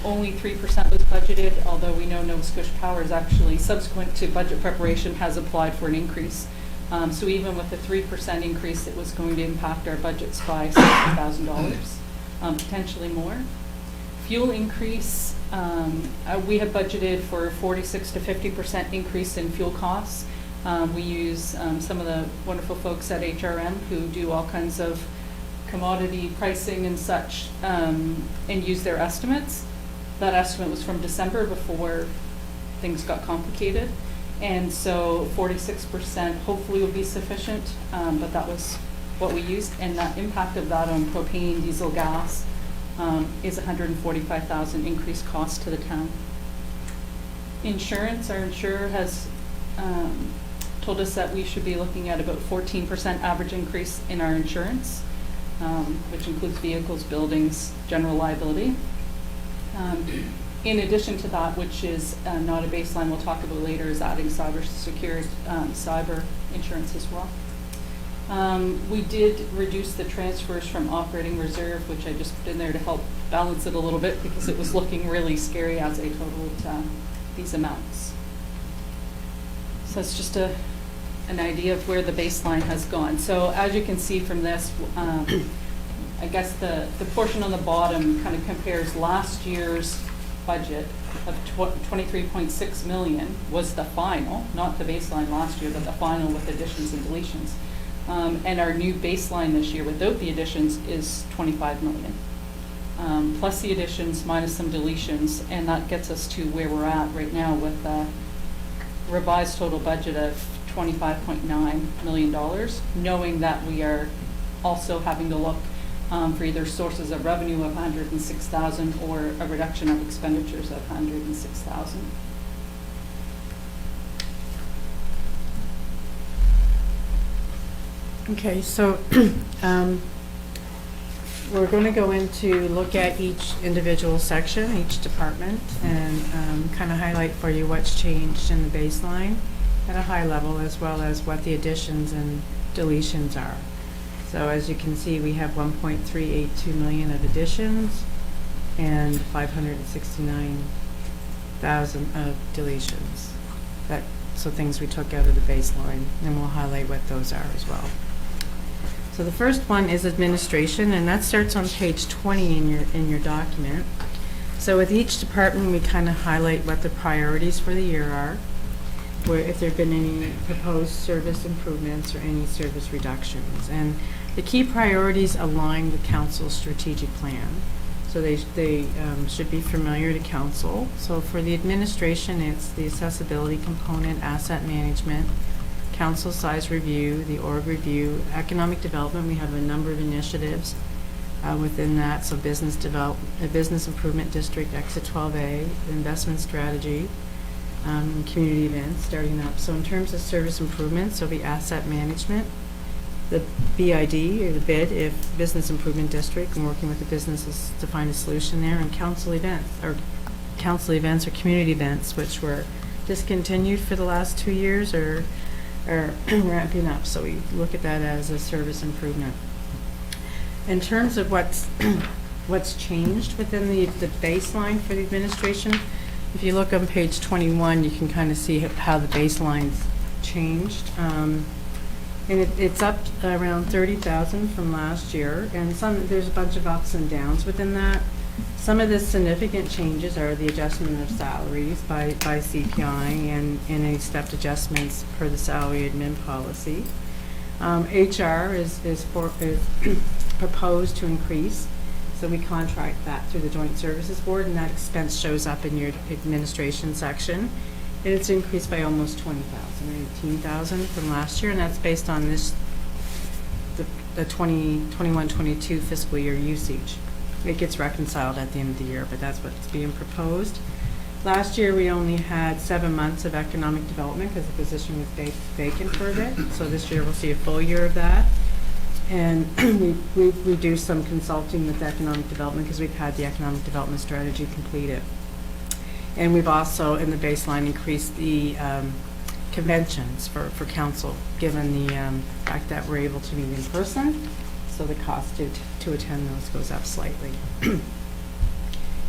only 3% was budgeted, although we know Nova Scotia Power is actually, subsequent to budget preparation, has applied for an increase. So even with the 3% increase, it was going to impact our budgets by $60,000, potentially more. Fuel increase, we have budgeted for 46 to 50% increase in fuel costs. We use some of the wonderful folks at HRM who do all kinds of commodity pricing and such, and use their estimates. That estimate was from December before things got complicated. And so 46% hopefully will be sufficient, but that was what we used. And that impact of that on propane, diesel, gas is $145,000 increased cost to the town. Insurance, our insurer has told us that we should be looking at about 14% average increase in our insurance, which includes vehicles, buildings, general liability. In addition to that, which is not a baseline we'll talk about later, is adding cyber insurance as well. We did reduce the transfers from operating reserve, which I just put in there to help balance it a little bit because it was looking really scary as I totaled these amounts. So it's just an idea of where the baseline has gone. So as you can see from this, I guess the portion on the bottom kind of compares last year's budget of 23.6 million was the final, not the baseline last year, but the final with additions and deletions. And our new baseline this year without the additions is 25 million. Plus the additions minus some deletions, and that gets us to where we're at right now with a revised total budget of $25.9 million, knowing that we are also having to look for either sources of revenue of $106,000 or a reduction of expenditures of $106,000. Okay, so we're going to go into look at each individual section, each department, and kind of highlight for you what's changed in the baseline at a high level, as well as what the additions and deletions are. So as you can see, we have 1.382 million of additions and 569,000 of deletions. So things we took out of the baseline, and we'll highlight what those are as well. So the first one is administration, and that starts on page 20 in your document. So with each department, we kind of highlight what the priorities for the year are, where if there have been any proposed service improvements or any service reductions. And the key priorities align with council's strategic plan. So they should be familiar to council. So for the administration, it's the accessibility component, asset management, council size review, the org review, economic development. We have a number of initiatives within that. So business development, business improvement district, exit 12A, investment strategy, community events starting up. So in terms of service improvements, there'll be asset management, the BID or the bid if business improvement district, and working with the businesses to find a solution there, and council events or community events, which were discontinued for the last 2 years or ramping up. So we look at that as a service improvement. In terms of what's changed within the baseline for the administration, if you look on page 21, you can kind of see how the baseline's changed. And it's up around 30,000 from last year, and there's a bunch of ups and downs within that. Some of the significant changes are the adjustment of salaries by CPI and any stepped adjustments per the salary admin policy. HR is proposed to increase, so we contract that through the Joint Services Board, and that expense shows up in your administration section. And it's increased by almost 20,000, or 18,000 from last year, and that's based on the 21-22 fiscal year usage. It gets reconciled at the end of the year, but that's what's being proposed. Last year, we only had 7 months of economic development because the position was vacant for a bit. So this year, we'll see a full year of that. And we do some consulting with economic development because we've had the economic development strategy completed. And we've also, in the baseline, increased the conventions for council, given the fact that we're able to meet in person. So the cost to attend those goes up slightly.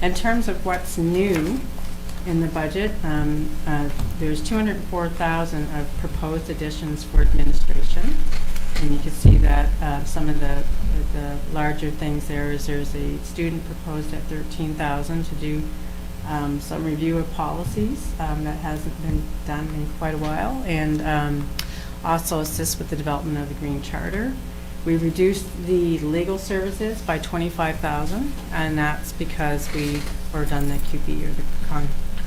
In terms of what's new in the budget, there's 204,000 of proposed additions for administration. And you can see that some of the larger things there is there's a student proposed at 13,000 to do some review of policies that hasn't been done in quite a while, and also assist with the development of the Green Charter. We reduced the legal services by 25,000, and that's because we were done the QP, or the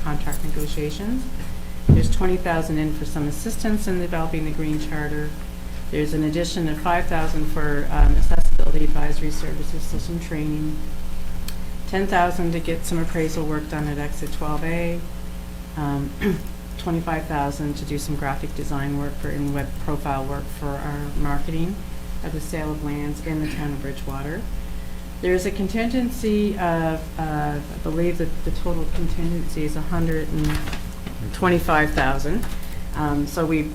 contract negotiations. There's 20,000 in for some assistance in developing the Green Charter. There's an addition of 5,000 for accessibility advisory services, so some training. 10,000 to get some appraisal work done at Exit 12A. 25,000 to do some graphic design work and web profile work for our marketing of the sale of lands in the town of Bridgewater. There's a contingency of, I believe that the total contingency is 125,000. So we've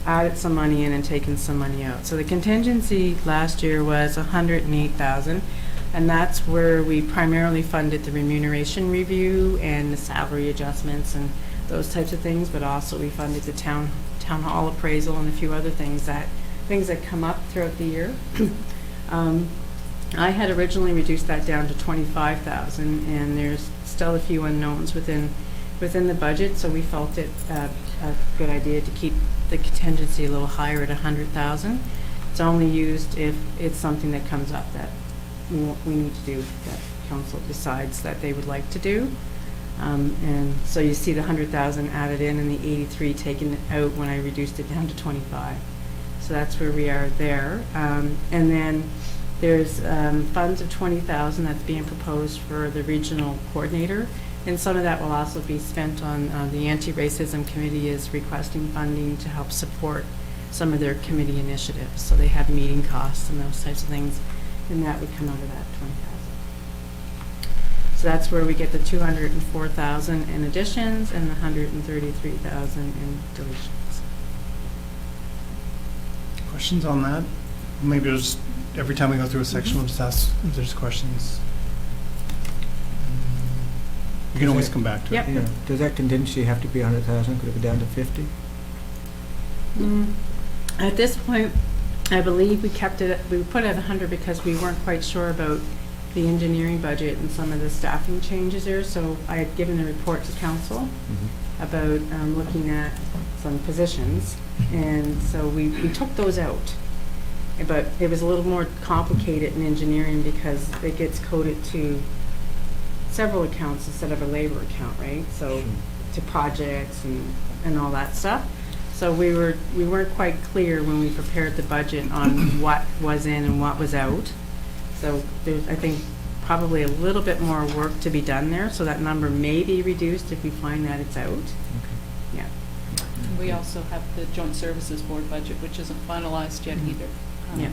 added some money in and taken some money out. So the contingency last year was 108,000, and that's where we primarily funded the remuneration review and the salary adjustments and those types of things, but also we funded the town hall appraisal and a few other things that come up throughout the year. I had originally reduced that down to 25,000, and there's still a few unknowns within the budget, so we felt it a good idea to keep the contingency a little higher at 100,000. It's only used if it's something that comes up that we need to do, that council decides that they would like to do. And so you see the 100,000 added in and the 83 taken out when I reduced it down to 25. So that's where we are there. And then there's funds of 20,000 that's being proposed for the regional coordinator. And some of that will also be spent on the Anti-Racism Committee is requesting funding to help support some of their committee initiatives. So they have meeting costs and those types of things, and that would come out of that 20,000. So that's where we get the 204,000 in additions and the 133,000 in deletions. Questions on that? Maybe just every time we go through a section, we'll just ask if there's questions. You can always come back to it. Yeah. Does that contingency have to be 100,000? Could it go down to 50? At this point, I believe we kept it. We put it at 100 because we weren't quite sure about the engineering budget and some of the staffing changes there. So I had given a report to council about looking at some positions, and so we took those out. But it was a little more complicated in engineering because it gets coded to several accounts instead of a labor account, right? So to projects and all that stuff. So we weren't quite clear when we prepared the budget on what was in and what was out. So there's, I think, probably a little bit more work to be done there. So that number may be reduced if we find that it's out. Yeah. We also have the Joint Services Board budget, which isn't finalized yet either. Yeah.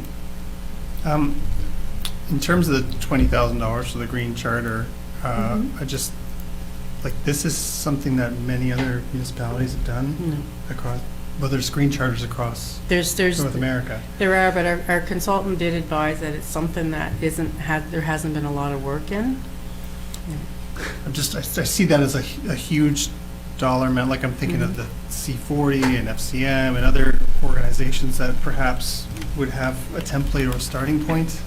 In terms of the $20,000 for the Green Charter, I just, like, this is something that many other municipalities have done across, well, there's Green Charters across There's North America. There are, but our consultant did advise that it's something that there hasn't been a lot of work in. I see that as a huge dollar amount, like I'm thinking of the C40 and FCM and other organizations that perhaps would have a template or a starting point.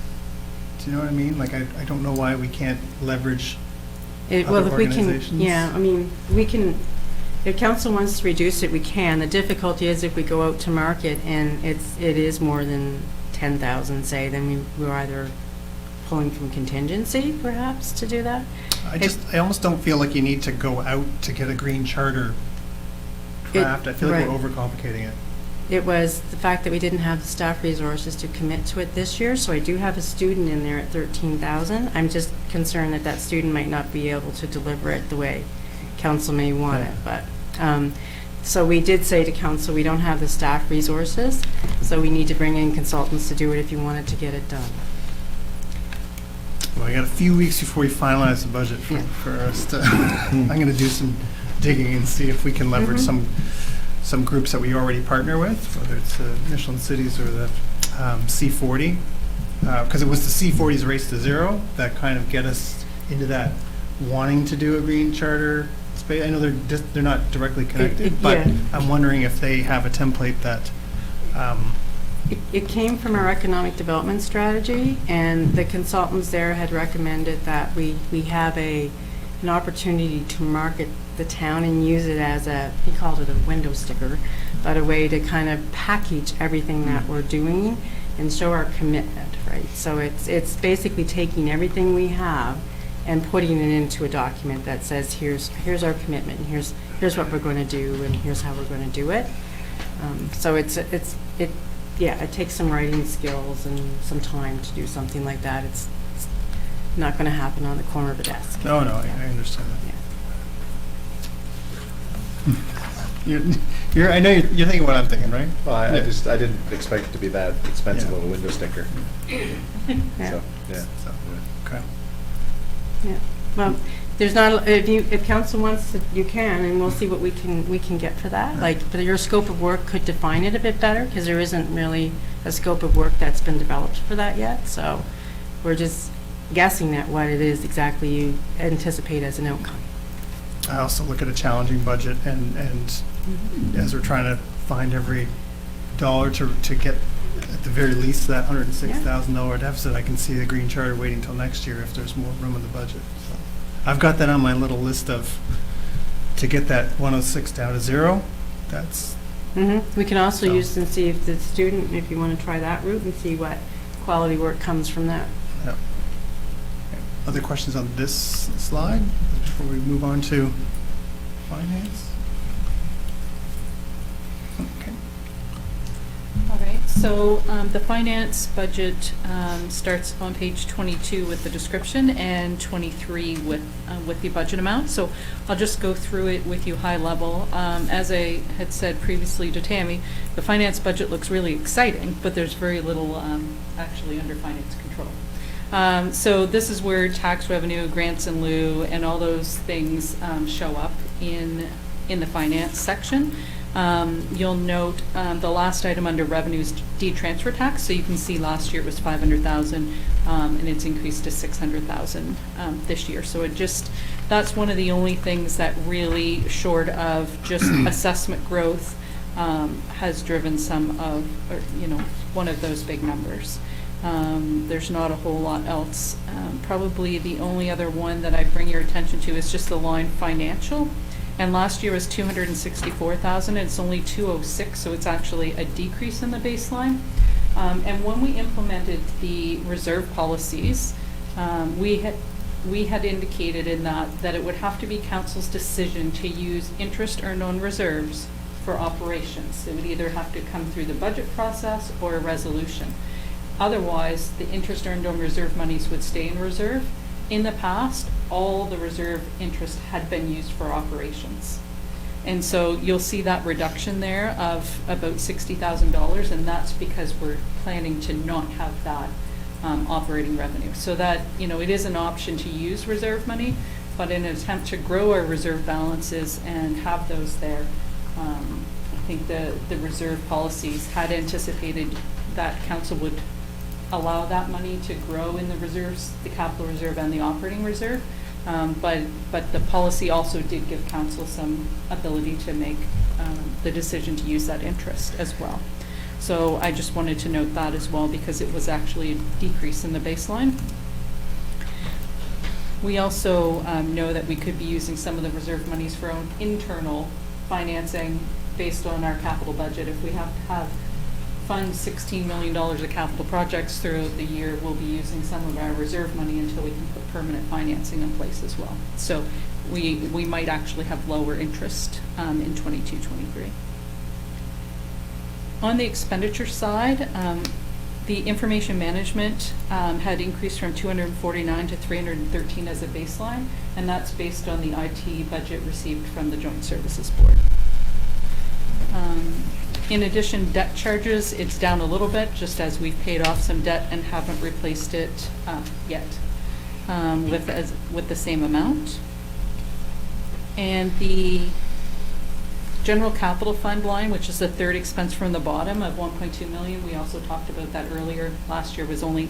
Do you know what I mean? Like, I don't know why we can't leverage Well, other if we can, organizations. yeah, I mean, we can If council wants to reduce it, we can. The difficulty is if we go out to market and it is more than 10,000, say, then we're either pulling from contingency, perhaps, to do that. I almost don't feel like you need to go out to get a green charter draft. I feel like we're overcomplicating it. It was the fact that we didn't have the staff resources to commit to it this year, so I do have a student in there at 13,000. I'm just concerned that that student might not be able to deliver it the way council may want it, but, so we did say to council, we don't have the staff resources, so we need to bring in consultants to do it if you wanted to get it done. Well, I got a few weeks before we finalize the budget for us to, I'm going to do some digging and see if we can leverage some groups that we already partner with, whether it's Michelin Cities or the C40, because it was the C40's Race to Zero that kind of get us into that wanting to do a green charter space. I know they're not directly connected, but I'm wondering if they have a template that. It came from our economic development strategy, and the consultants there had recommended that we have an opportunity to market the town and use it as he called it a window sticker, but a way to kind of package everything that we're doing and show our commitment, right? So it's basically taking everything we have and putting it into a document that says, here's our commitment, and here's what we're going to do, and here's how we're going to do it. So it takes some writing skills and some time to do something like that. It's not going to happen on the corner of a desk. No, I understand that. I know you're thinking what I'm thinking, right? Well, I didn't expect it to be that expensive of a window sticker. Yeah. Okay. Yeah. Well, there's not, if council wants to, you can, and we'll see what we can get for that. But your scope of work could define it a bit better, because there isn't really a scope of work that's been developed for that yet. So we're just guessing at what it is exactly you anticipate as an outcome. I also look at a challenging budget, and as we're trying to find every dollar to get at the very least that $106,000 deficit, I can see the green charter waiting till next year if there's more room in the budget. So I've got that on my little list of to get that 106 down to zero. That's we can also use and see if the student, if you want to try that route and see what quality work comes from that. Yep. Other questions on this slide before we move on to finance? Okay. All right, so the finance budget starts on page 22 with the description and 23 with the budget amount. So I'll just go through it with you high level. As I had said previously to Tammy, the finance budget looks really exciting, but there's very little actually under finance control. So this is where tax revenue, grants in lieu, and all those things show up in the finance section. You'll note the last item under revenue is deed transfer tax. So you can see last year it was 500,000, and it's increased to 600,000 this year. So that's one of the only things that really, short of just assessment growth, has driven one of those big numbers. There's not a whole lot else. Probably the only other one that I bring your attention to is just the line financial. And last year was 264,000, and it's only 206, so it's actually a decrease in the baseline. And when we implemented the reserve policies, we had indicated in that it would have to be council's decision to use interest earned on reserves for operations. It would either have to come through the budget process or a resolution. Otherwise, the interest earned on reserve monies would stay in reserve. In the past, all the reserve interest had been used for operations. And so you'll see that reduction there of about $60,000, and that's because we're planning to not have that operating revenue. So that, it is an option to use reserve money, but in an attempt to grow our reserve balances and have those there, I think the reserve policies had anticipated that council would allow that money to grow in the reserves, the capital reserve and the operating reserve. But the policy also did give council some ability to make the decision to use that interest as well. So I just wanted to note that as well, because it was actually a decrease in the baseline. We also know that we could be using some of the reserve monies for our own internal financing based on our capital budget. If we have to fund $16 million of capital projects throughout the year, we'll be using some of our reserve money until we can put permanent financing in place as well. So we might actually have lower interest in 22-23. On the expenditure side, the information management had increased from 249 to 313 as a baseline, and that's based on the IT budget received from the Joint Services Board. In addition, debt charges, it's down a little bit, just as we've paid off some debt and haven't replaced it yet with the same amount. And the general capital fund line, which is the third expense from the bottom of 1.2 million, we also talked about that earlier. Last year was only,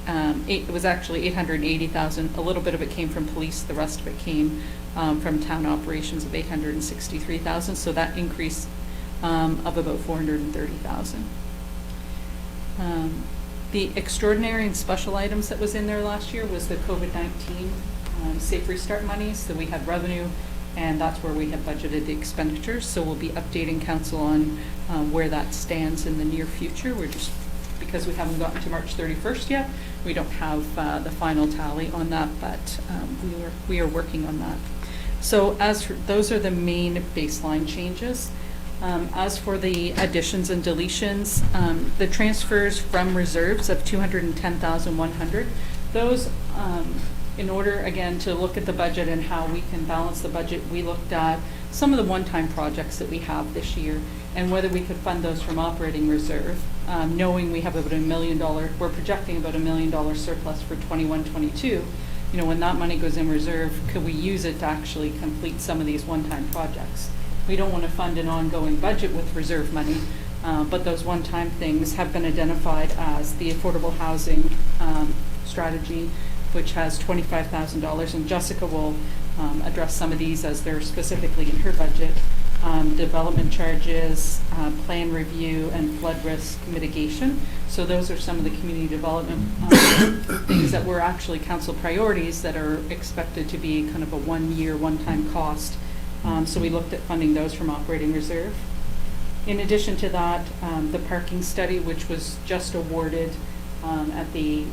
it was actually 880,000. A little bit of it came from police, the rest of it came from town operations of 863,000. So that increase of about 430,000. The extraordinary and special items that was in there last year was the COVID-19 Safe Restart money. So we had revenue, and that's where we have budgeted the expenditures. So we'll be updating council on where that stands in the near future. We're just, because we haven't gotten to March 31st yet, we don't have the final tally on that, but we are working on that. So those are the main baseline changes. As for the additions and deletions, the transfers from reserves of 210,100, those, in order, again, to look at the budget and how we can balance the budget, we looked at some of the one-time projects that we have this year and whether we could fund those from operating reserve, knowing we have about $1 million, we're projecting about $1 million surplus for 21-22. You know, when that money goes in reserve, could we use it to actually complete some of these one-time projects? We don't want to fund an ongoing budget with reserve money, but those one-time things have been identified as the affordable housing strategy, which has $25,000, and Jessica will address some of these as they're specifically in her budget. Development charges, plan review, and flood risk mitigation. So those are some of the community development things that were actually council priorities that are expected to be kind of a one-year, one-time cost. So we looked at funding those from operating reserve. In addition to that, the parking study, which was just awarded at the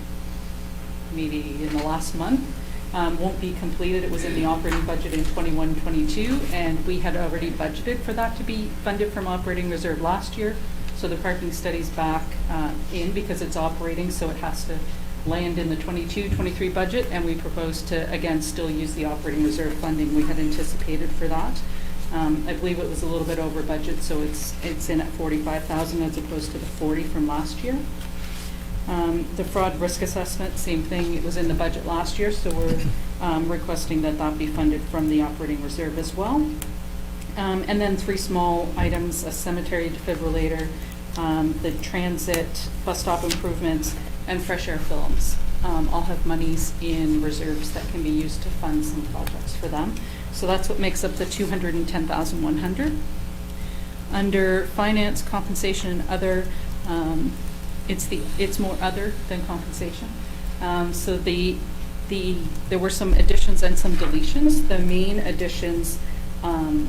maybe in the last month, won't be completed. It was in the operating budget in 21-22, and we had already budgeted for that to be funded from operating reserve last year. So the parking study's back in because it's operating, so it has to land in the 22-23 budget, and we propose to, again, still use the operating reserve funding we had anticipated for that. I believe it was a little bit over budget, so it's in at 45,000 as opposed to the 40 from last year. The fraud risk assessment, same thing, it was in the budget last year, so we're requesting that that be funded from the operating reserve as well. And then 3 small items, a cemetery defibrillator, the transit, bus stop improvements, and fresh air films. All have monies in reserves that can be used to fund some projects for them. So that's what makes up the 210,100. Under finance, compensation, and other, it's more other than compensation. So there were some additions and some deletions. The main additions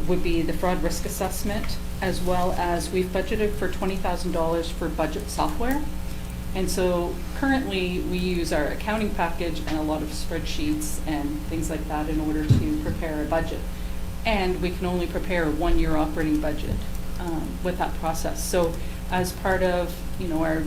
would be the fraud risk assessment, as well as we've budgeted for $20,000 for budget software. And so currently we use our accounting package and a lot of spreadsheets and things like that in order to prepare a budget. And we can only prepare a 1-year operating budget with that process. So as part of, you know, our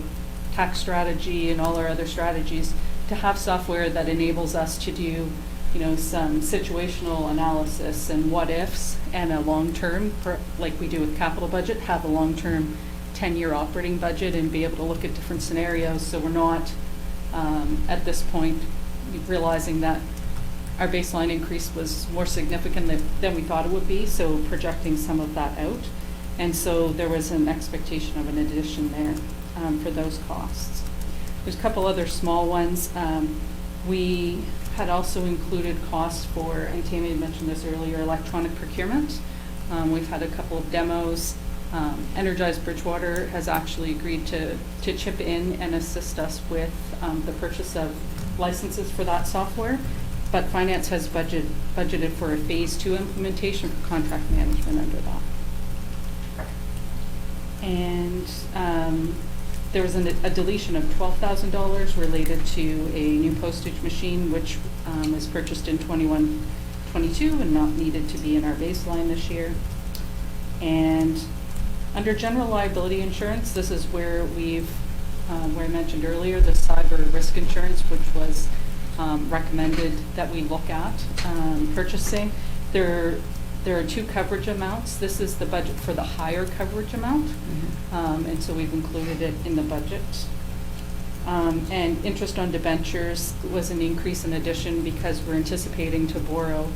tax strategy and all our other strategies, to have software that enables us to do, you know, some situational analysis and what ifs, and a long-term, like we do with capital budget, have a long-term 10-year operating budget and be able to look at different scenarios, so we're not at this point realizing that our baseline increase was more significant than we thought it would be, so projecting some of that out. And so there was an expectation of an addition there for those costs. There's a couple other small ones. We had also included costs for, and Tammy had mentioned this earlier, electronic procurement. We've had a couple of demos. Energized Bridgewater has actually agreed to chip in and assist us with the purchase of licenses for that software. but finance has budgeted for a phase 2 implementation for contract management under that. And there was a deletion of $12,000 related to a new postage machine, which was purchased in 21-22 and not needed to be in our baseline this year. And under general liability insurance, this is where where I mentioned earlier, the cyber risk insurance, which was recommended that we look at purchasing. There are 2 coverage amounts. This is the budget for the higher coverage amount, and so we've included it in the budget. And interest on debentures was an increase in addition because we're anticipating to borrow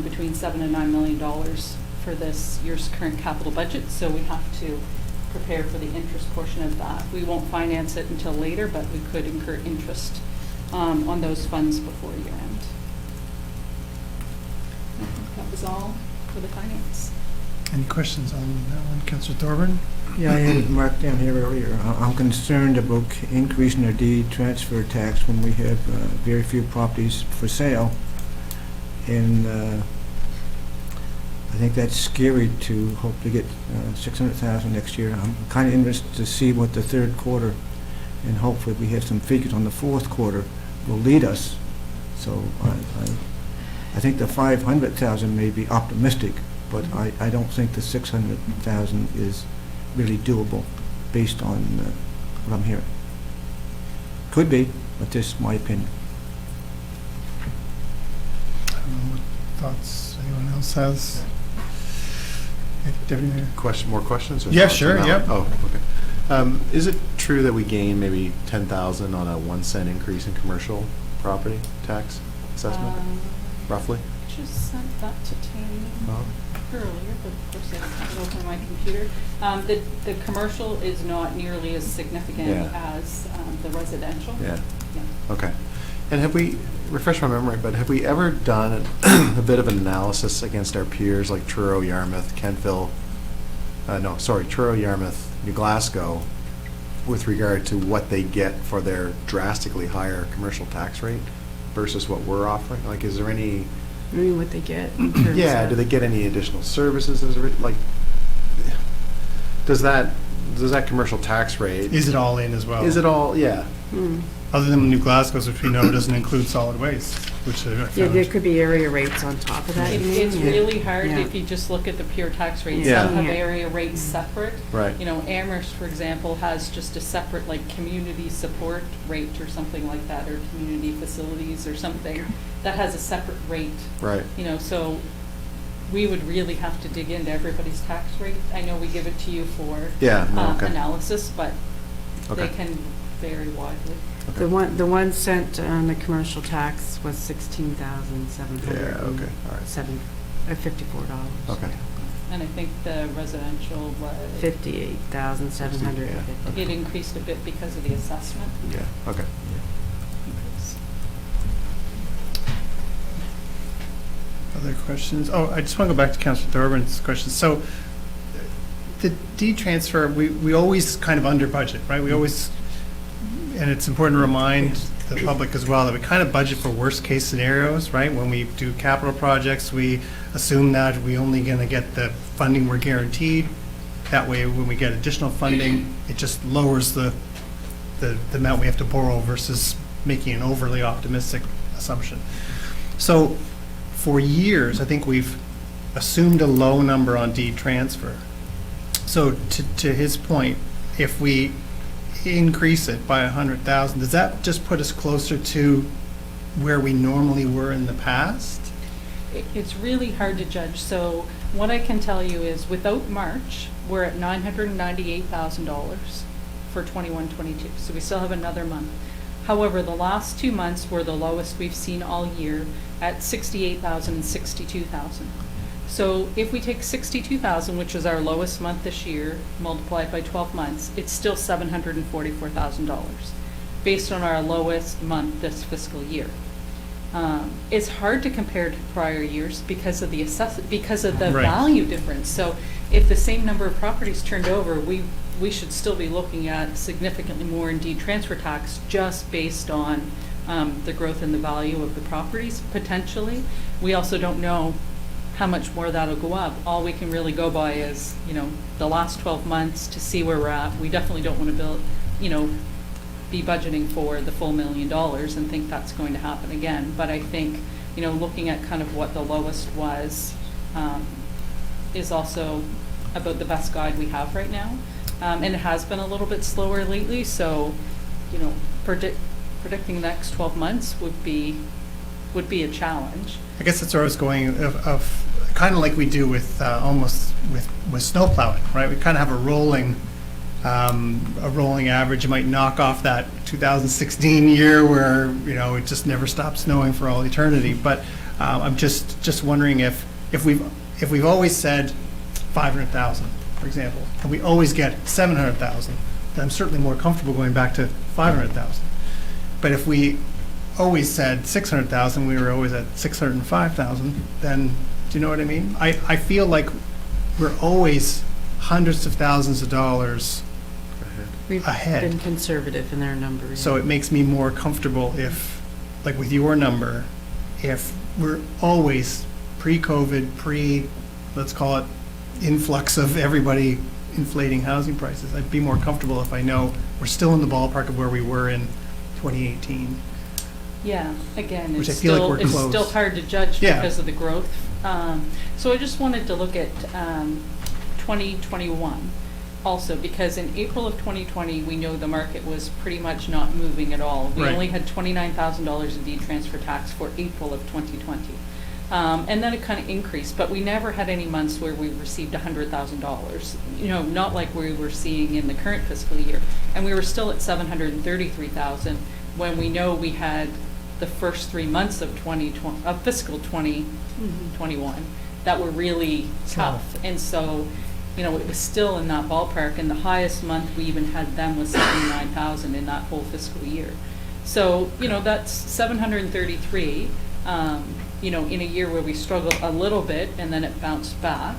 between $7 and $9 million for this year's current capital budget, so we have to prepare for the interest portion of that. We won't finance it until later, but we could incur interest on those funds before year end. I think that was all for the finance. Any questions on that one, Councillor Thorburn? Yeah, I had it marked down here earlier. I'm concerned about increasing our deed transfer tax when we have very few properties for sale. And I think that's scary to hope to get $600,000 next year. I'm kind of interested to see what the third quarter, and hopefully we have some figures on the fourth quarter, will lead us. So I think the 500,000 may be optimistic, but I don't think the 600,000 is really doable based on what I'm hearing. Could be, but this is my opinion. I don't know what thoughts anyone else has. More questions? Or Yeah, thoughts sure, on that yep. one? Oh, okay. Is it true that we gain maybe 10,000 on a 1 cent increase in commercial property tax assessment, roughly? Just sent that to Tammy earlier, but of course I have it open on my computer. The commercial is not nearly as significant as the residential. Yeah. Okay. And have we, refresh my memory, but have we ever done a bit of an analysis against our peers like Truro, Yarmouth, Kentville, Truro, Yarmouth, New Glasgow, with regard to what they get for their drastically higher commercial tax rate versus what we're offering? Like, is there any... I mean, what they get in terms Yeah, of- do they get any additional services? Is there, like, does that commercial tax rate... Is it all in as well? Is it all, yeah. Other than New Glasgow's, which we know doesn't include solid waste, which I Yeah, there found. could be area rates on top of that. It's really hard if you just look at the pure tax rates. Yeah. Some have Yeah. area rates separate. Right. You know, Amherst, for example, has just a separate, like, community support rate or something like that, or community facilities or something, that has a separate rate. Right. You know, so we would really have to dig into everybody's tax rate. I know we give it to you for analysis, but they can vary widely. The 1 cent on the commercial tax was $16,700. Yeah, okay, all right. $54. Okay. And I think the residential was... $58,750. It increased a bit because of the assessment. Yeah, okay. increase. Other questions? Oh, I just want to go back to Councillor Thorburns' question. So the deed transfer, we always kind of under budget, right? We always, and it's important to remind the public as well that we kind of budget for worst case scenarios, right? When we do capital projects, we assume that we only going to get the funding we're guaranteed. That way, when we get additional funding, it just lowers the amount we have to borrow versus making an overly optimistic assumption. So for years, I think we've assumed a low number on deed transfer. So to his point, if we increase it by 100,000, does that just put us closer to where we normally were in the past? It's really hard to judge. So what I can tell you is without March, we're at $998,000 for 21-22. So we still have another month. However, the last 2 months were the lowest we've seen all year at $68,000 and $62,000. So if we take 62,000, which is our lowest month this year, multiplied by 12 months, it's still $744,000 based on our lowest month this fiscal year. It's hard to compare to prior years because of the value difference. So if the same number of properties turned over, we should still be looking at significantly more in deed transfer tax just based on the growth in the value of the properties, potentially. We also don't know how much more that'll go up. All we can really go by is, the last 12 months to see where we're at. We definitely don't want to build, be budgeting for the full $1 million and think that's going to happen again. But I think, looking at kind of what the lowest was, is also about the best guide we have right now. And it has been a little bit slower lately, so, predicting the next 12 months would be a challenge. I guess that's where I was going, of kind of like we do with almost with snow plowing, right? We kind of have a rolling average. You might knock off that 2016 year where it just never stopped snowing for all eternity. But I'm just wondering if we've always said 500,000, for example, and we always get 700,000, then I'm certainly more comfortable going back to 500,000. But if we always said 600,000, we were always at 605,000, then do you know what I mean? I feel like we're always hundreds of thousands of dollars ahead. We've been conservative in our numbers. So it makes me more comfortable if, like with your number, if we're always pre-COVID, let's call it influx of everybody inflating housing prices, I'd be more comfortable if I know we're still in the ballpark of where we were in 2018. Yeah, again, Which it's I feel like still, we're it's close. still hard to judge Yeah. because of the growth. So I just wanted to look at 2021 also, because in April of 2020, we know the market was pretty much not moving at all. We Right. only had $29,000 in deed-transfer tax for April of 2020. And then it kind of increased, but we never had any months where we received $100,000, not like we were seeing in the current fiscal year. And we were still at $733,000 when we know we had the first 3 months of fiscal 2021 that were really tough. And so, it was still in that ballpark, and the highest month we even had then was 79,000 in that whole fiscal year. So, that's 733, in a year where we struggled a little bit and then it bounced back.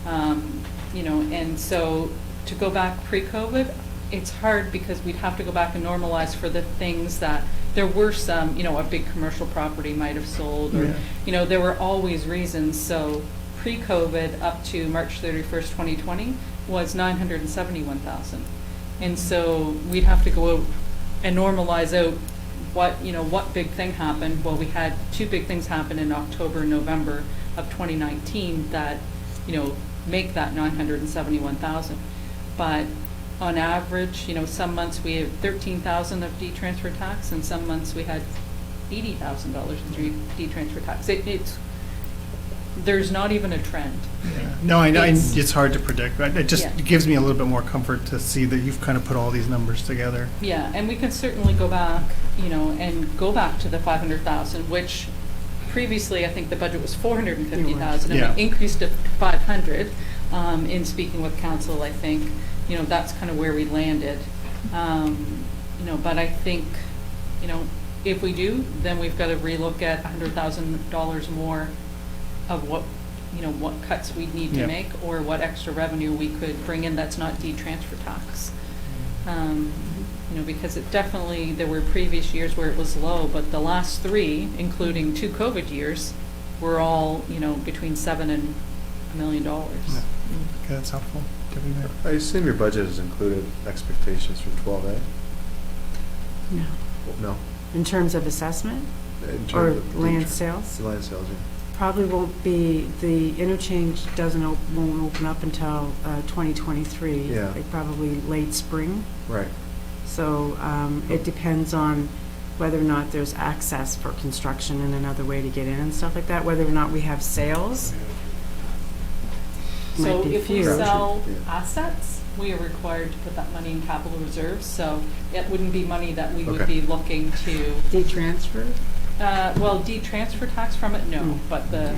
And so to go back pre-COVID, it's hard because we'd have to go back and normalize for the things that there were some, a big commercial property might have sold, or, there were always reasons. So pre-COVID up to March 31st, 2020 was 971,000. And so we'd have to go out and normalize out what big thing happened. Well, we had two big things happen in October and November of 2019 that, make that 971,000. But on average, some months we have 13,000 of deed-transfer tax, and some months we had $80,000 in deed-transfer tax. There's not even a trend. Yeah. No, I know it's hard to predict, but it just gives me a little bit more comfort to see that you've kind of put all these numbers together. Yeah, and we can certainly go back, and go back to the 500,000, which previously I think the budget was 450,000, and we increased it to 500. In speaking with council, I think, that's kind of where we landed. But I think, if we do, then we've got to relook at $100,000 more of what cuts we'd need to make, or what extra revenue we could bring in that's not deed-transfer tax. Because it definitely, there were previous years where it was low, but the last three, including 2 COVID years, were all, between $7 and $1 million. Yeah. Okay, that's helpful. I assume your budget has included expectations from 12A? No. No? In terms of assessment? In terms Or of land sales? Land sales, yeah. Probably won't be, the interchange won't open up until 2023. Yeah. Like probably late spring. Right. So it depends on whether or not there's access for construction and another way to get in and stuff like that, whether or not we have sales. So Might be if we few. sell assets, we are required to put that money in capital reserves, so it wouldn't be money that we would be looking to. De-transfer? Well, deed-transfer tax from it, no, but the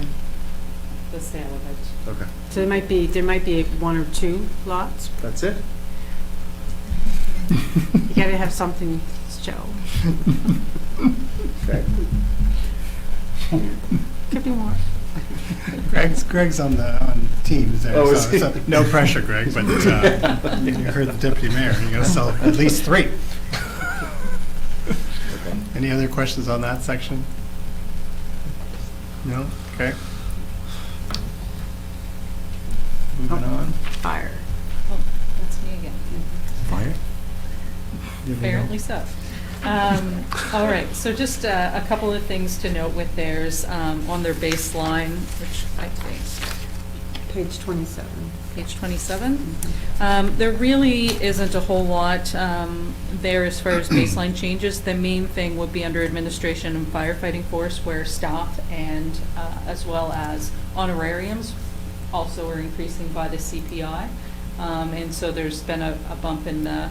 sale of it. Okay. So there might be 1 or 2 lots. That's it? You gotta have something to show. Okay. Could be more. Greg's on Teams there, Oh, so no pressure, Greg, but you heard the deputy mayor, you gotta sell at least 3. Any other questions on that section? No? Okay. Moving on. Fire. Oh, that's me again. Fire? Apparently so. All right, so just a couple of things to note with theirs on their baseline, which I think, Page 27. page 27. There really isn't a whole lot there as far as baseline changes. The main thing would be under administration and firefighting force, where staff and as well as honorariums also are increasing by the CPI. And so there's been a bump in the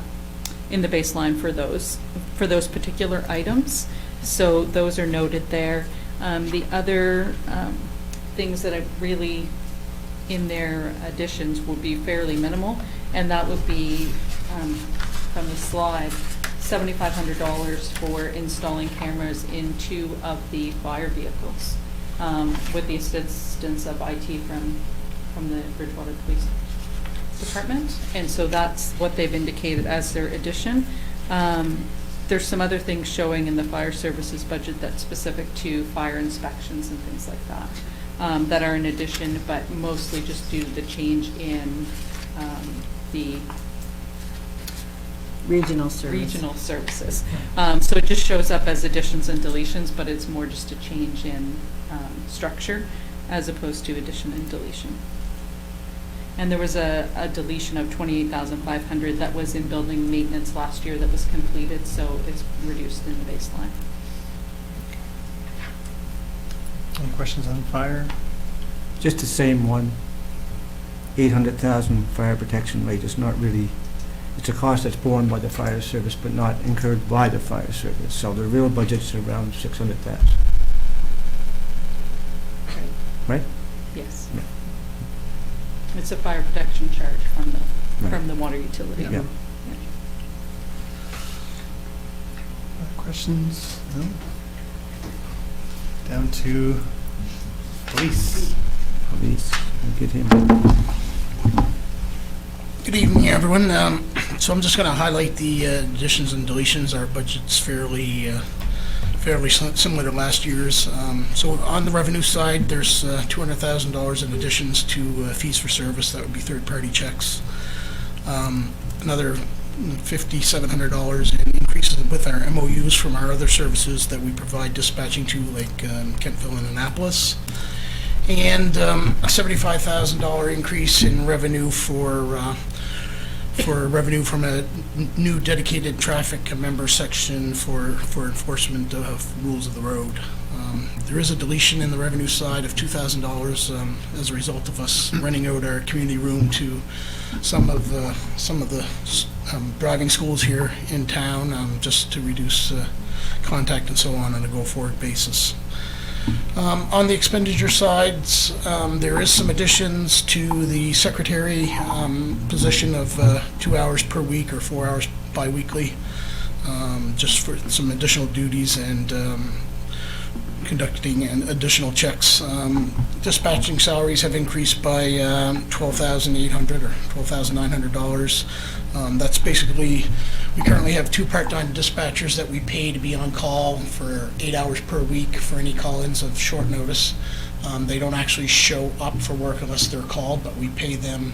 baseline for those particular items. So those are noted there. The other things that I really in their additions would be fairly minimal, and that would be from the slide, $7,500 for installing cameras in 2 of the fire vehicles, with the assistance of IT from the Bridgewater Police Department, and so that's what they've indicated as their addition. There's some other things showing in the fire services budget that's specific to fire inspections and things like that, that are in addition, but mostly just due to the change in the Regional services. So it just shows up as additions and deletions, but it's more just a change in structure as opposed to addition and deletion. And there was a deletion of $28,500 that was in building maintenance last year that was completed, so it's reduced in the baseline. Any questions on fire? Just the same one. 800,000 fire protection rate is not really, it's a cost that's borne by the fire service but not incurred by the fire service. So the real budget's around 600,000. Right? Yes. Yeah. It's a fire protection charge from the Right. from the water utility. Yeah. Questions? No? Down to police. Police, we'll get him. Good evening, everyone. So I'm just going to highlight the additions and deletions. Our budget's fairly similar to last year's. So on the revenue side, there's $200,000 in additions to fees for service. That would be third-party checks. Another $5,700 in increases with our MOUs from our other services that we provide dispatching to, like Kentville and Annapolis. And a $75,000 increase in revenue for revenue from a new dedicated traffic member section for enforcement of rules of the road. There is a deletion in the revenue side of $2,000 as a result of us renting out our community room to some of the driving schools here in town, just to reduce contact and so on a go-forward basis. On the expenditure sides, there is some additions to the secretary position of 2 hours per week or 4 hours bi-weekly, just for some additional duties and conducting additional checks. Dispatching salaries have increased by $12,800 or $12,900. That's basically, we currently have 2 part-time dispatchers that we pay to be on call for 8 hours per week for any call-ins of short notice. They don't actually show up for work unless they're called, but we pay them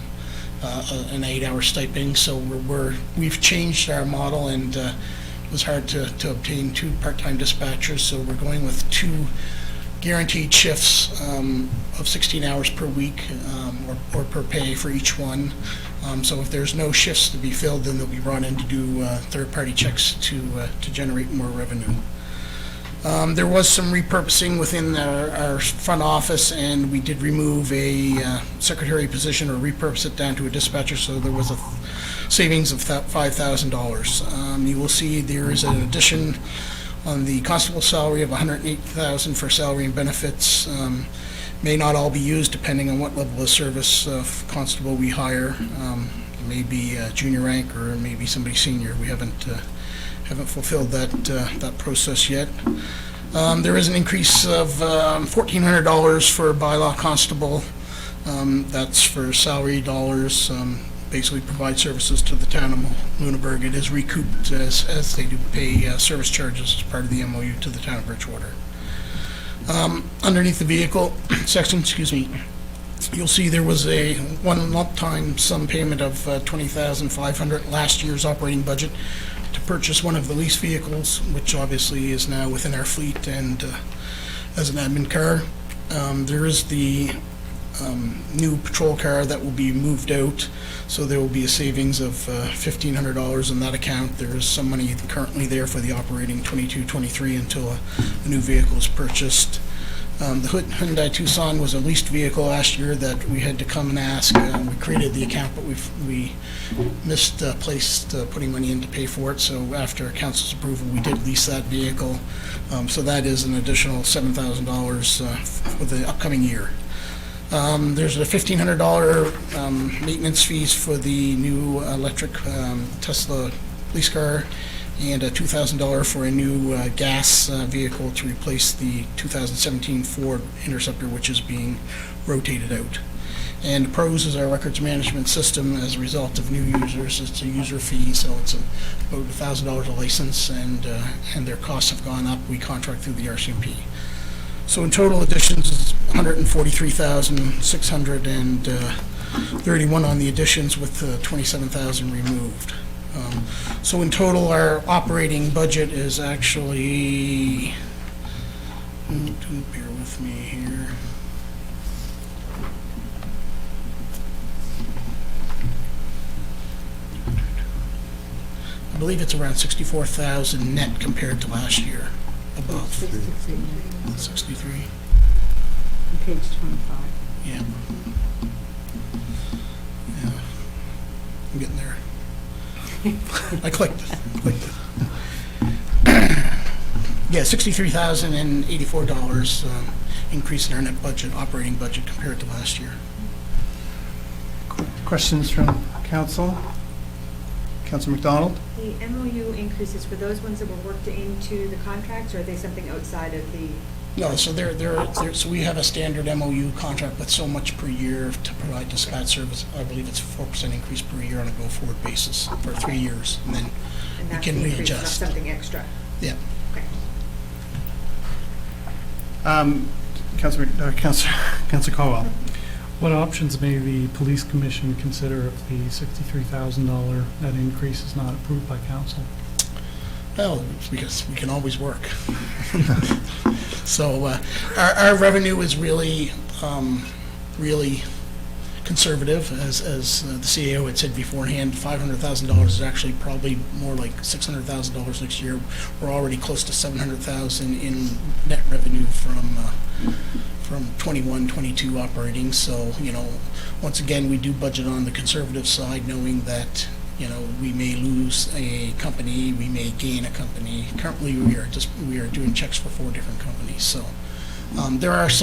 an 8-hour stipend. So we've changed our model, and it was hard to obtain 2 part-time dispatchers, so we're going with 2 guaranteed shifts of 16 hours per week or per pay for each one. So if there's no shifts to be filled, then they'll be brought in to do third-party checks to generate more revenue. There was some repurposing within our front office, and we did remove a secretary position or repurpose it down to a dispatcher, so there was a savings of $5,000. You will see there is an addition on the constable salary of $108,000 for salary and benefits. May not all be used depending on what level of service constable we hire. It may be junior rank or maybe somebody senior. We haven't fulfilled that process yet. There is an increase of $1,400 for bylaw constable. That's for salary dollars. basically provide services to the town of Lunenburg. It is recouped as they do pay service charges as part of the MOU to the town of Bridgewater. Underneath the vehicle section, you'll see there was a one-time sum payment of $20,500 last year's operating budget to purchase one of the lease vehicles, which obviously is now within our fleet and as an admin car. There is the new patrol car that will be moved out, so there will be a savings of $1,500 in that account. There is some money currently there for the operating 22-23 until a new vehicle is purchased. The Hyundai Tucson was a leased vehicle last year that we had to come and ask. We created the account, but we misplaced putting money in to pay for it. So after council's approval, we did lease that vehicle. So that is an additional $7,000 for the upcoming year. There's a $1,500 maintenance fees for the new electric Tesla police car, and a $2,000 for a new gas vehicle to replace the 2017 Ford Interceptor, which is being rotated out. And PROS is our records management system. As a result of new users, it's a user fee, so it's about $1,000 a license, and their costs have gone up. We contract through the RCMP. So in total additions is $143,631 on the additions, with 27,000 removed. So in total, our operating budget is actually, bear with me here. I believe it's around 64,000 net compared to last year, above. 63. On page 25. Yeah. Yeah. I'm getting there. I clicked it. Yeah, $63,084 increase in our net budget, operating budget, compared to last year. Questions from council? Councilor McDonald? The MOU increases, for those ones that were worked into the contracts, or are they something outside of the? No, so so we have a standard MOU contract with so much per year to provide dispatch service. I believe it's a 4% increase per year on a go-forward basis for 3 years, and then we can readjust. Not something extra? Yeah. Okay. Councilor Caldwell. What options may the police commission consider if the $63,000 net increase is not approved by council? Well, because we can always work. So our revenue is really conservative, as the CAO had said beforehand. $500,000 is actually probably more like $600,000 next year. We're already close to $700,000 in net revenue from 21-22 operating. So, once again, we do budget on the conservative side, knowing that we may lose a company, we may gain a company. Currently, we are doing checks for 4 different companies. So there's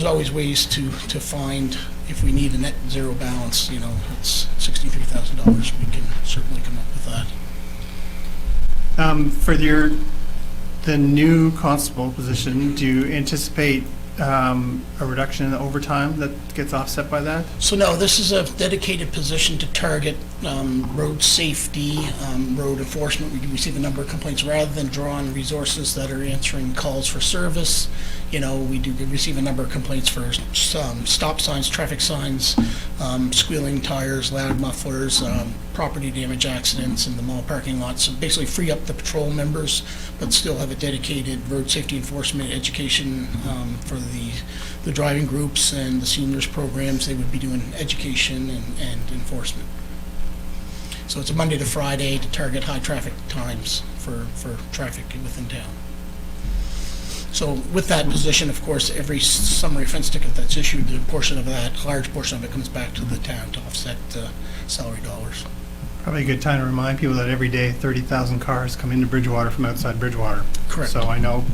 always ways to find, if we need a net zero balance, it's $63,000. We can certainly come up with that. For the new constable position, do you anticipate a reduction in the overtime that gets offset by that? So no, this is a dedicated position to target road safety, road enforcement. We receive a number of complaints. Rather than draw on resources that are answering calls for service, we do receive a number of complaints for stop signs, traffic signs, squealing tires, loud mufflers, property damage accidents in the mall parking lot. So basically free up the patrol members, but still have a dedicated road safety enforcement education for the driving groups and the seniors programs. They would be doing education and enforcement. So it's a Monday to Friday to target high traffic times for traffic within town. So with that position, of course, every summary offense ticket that's issued, a large portion of it comes back to the town to offset salary dollars. Probably a good time to remind people that every day 30,000 cars come into Bridgewater from outside Bridgewater. Correct. So I know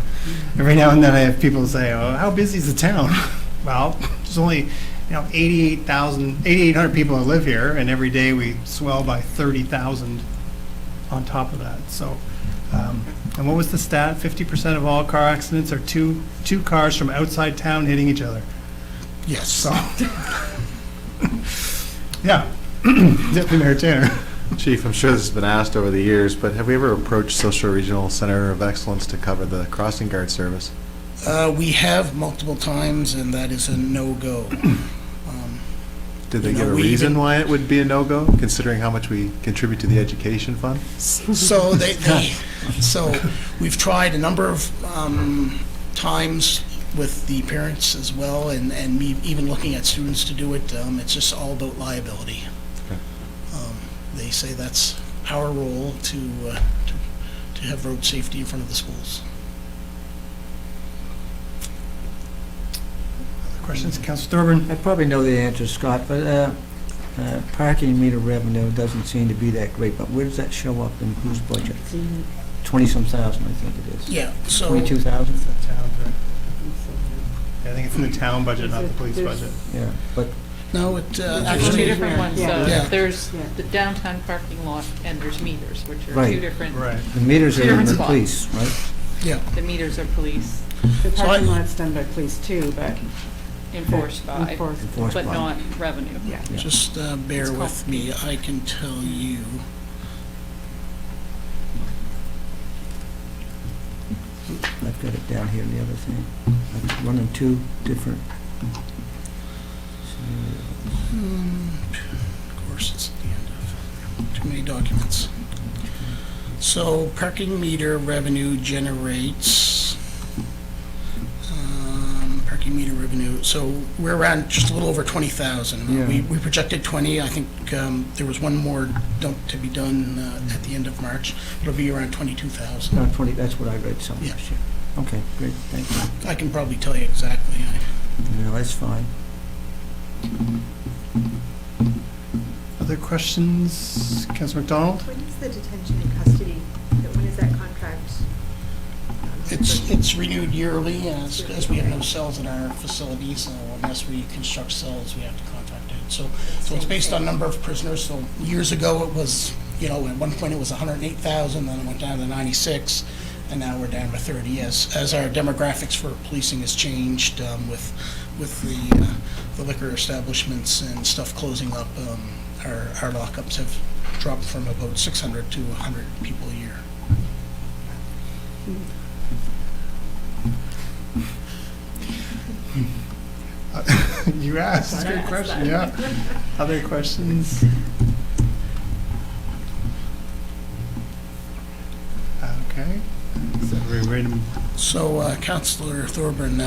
every now and then I have people say, "Oh, how busy is the town?" Well, there's only 8,800 people that live here, and every day we swell by 30,000 on top of that. So, and what was the stat? 50% of all car accidents are two cars from outside town hitting each other. Yes. So, yeah. Deputy Mayor Tanner. Chief, I'm sure this has been asked over the years, but have we ever approached Social Regional Center of Excellence to cover the crossing guard service? We have multiple times, and that is a no-go. Did they You know, give a we reason even- why it would be a no-go, considering how much we contribute to the education fund? So so we've tried a number of times with the parents as well, and me even looking at students to do it. It's just all about liability. Okay. They say that's our role to have road safety in front of the schools. Questions, Councilor Thorburn? I probably know the answer, Scott, but parking meter revenue doesn't seem to be that great, but where does that show up in whose budget? 20-some thousand, I think it is. Yeah, so 22,000? The town, right? I think it's in the town budget, not the police budget. Yeah, but no, it Two actually. different ones. So Yeah. there's the downtown parking lot and there's meters, which are Right. two different. Right. the meters are in Different the spots. police, right? Yeah. The meters are police The So parking I- lot's done by police too, but enforced by, Enforced but by. not revenue. yeah. Just bear It's with me. I can tell you. I've got it down here in the other thing. I'm running two different Of course, it's at the end of too many documents. So parking meter revenue generates, parking meter revenue, so we're around just a little over 20,000. Yeah. We projected 20. I think there was one more dump to be done at the end of March. It'll be around 22,000. 20, that's what I read somewhere. Yeah. Yeah. Okay, great, thank you. I can probably tell you exactly. No, that's fine. Other questions? Councilor McDonald? When is the detention and custody, when is that contract? It's renewed yearly as we have no cells in our facility, so unless we construct cells, we have to contract it. So it's based on number of prisoners. So years ago, it was, at one point it was 108,000, then it went down to 96, and now we're down to 30. As our demographics for policing has changed with the liquor establishments and stuff closing up, our lockups have dropped from about 600 to 100 people a year. You asked, that's a good question, yeah. Other questions? Okay. Is everybody ready to So, Councillor Thorburn,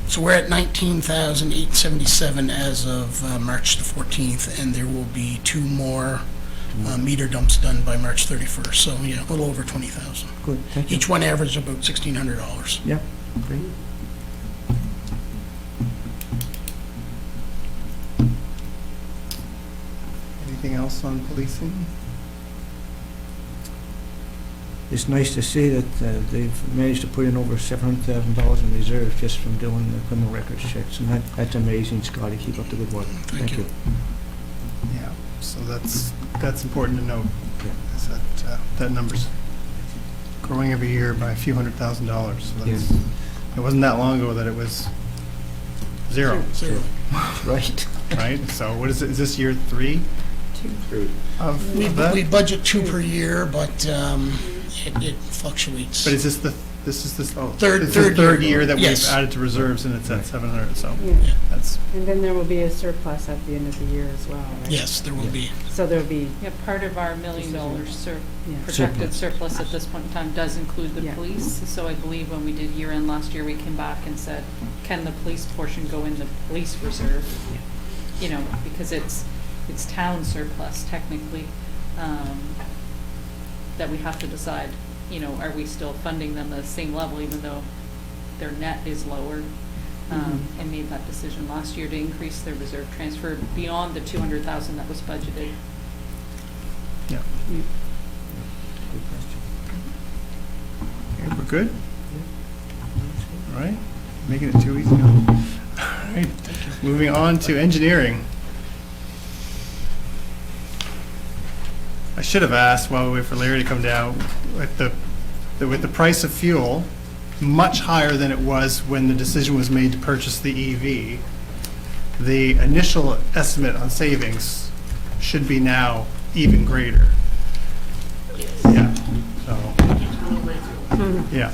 so we're at 19,877 as of March the 14th, and there will be two more meter dumps done by March 31st. So, yeah, a little over 20,000. Good, thank you. Each one averaged about $1,600. Yep, great. Anything else on policing? It's nice to see that they've managed to put in over $700,000 in reserves just from doing the criminal records checks, and that's amazing, Scotty. Keep up the good work. Thank you. Yeah, so that's important to note, Yeah. is that that number's growing every year by a few $100,000. So that's, it wasn't that long ago that it was zero, Zero. Right. right? So what is it, is this year 3? Of We that? budget 2 per year, but it fluctuates. But is this this is the Third third year. year that Yes. we've added to reserves, and it's at 700, so Yeah. that's, And then there will be a surplus at the end of the year as well, right? Yes, there will be. So there'll be, Yeah, part of our $1 million Yeah. projected surplus at this point in time does include the Yeah. police. So I believe when we did year-end last year, we came back and said, can the police portion go in the police reserve? Because it's town surplus technically, that we have to decide, are we still funding them at the same level even though their net is lower? And made that decision last year to increase their reserve transfer beyond the 200,000 that was budgeted. yeah. Good question. Okay, we're good? All right, making it too easy now. All right, moving on to engineering. I should have asked while we wait for Larry to come down, with the price of fuel much higher than it was when the decision was made to purchase the EV, the initial estimate on savings should be now even greater. Yeah, so, yeah.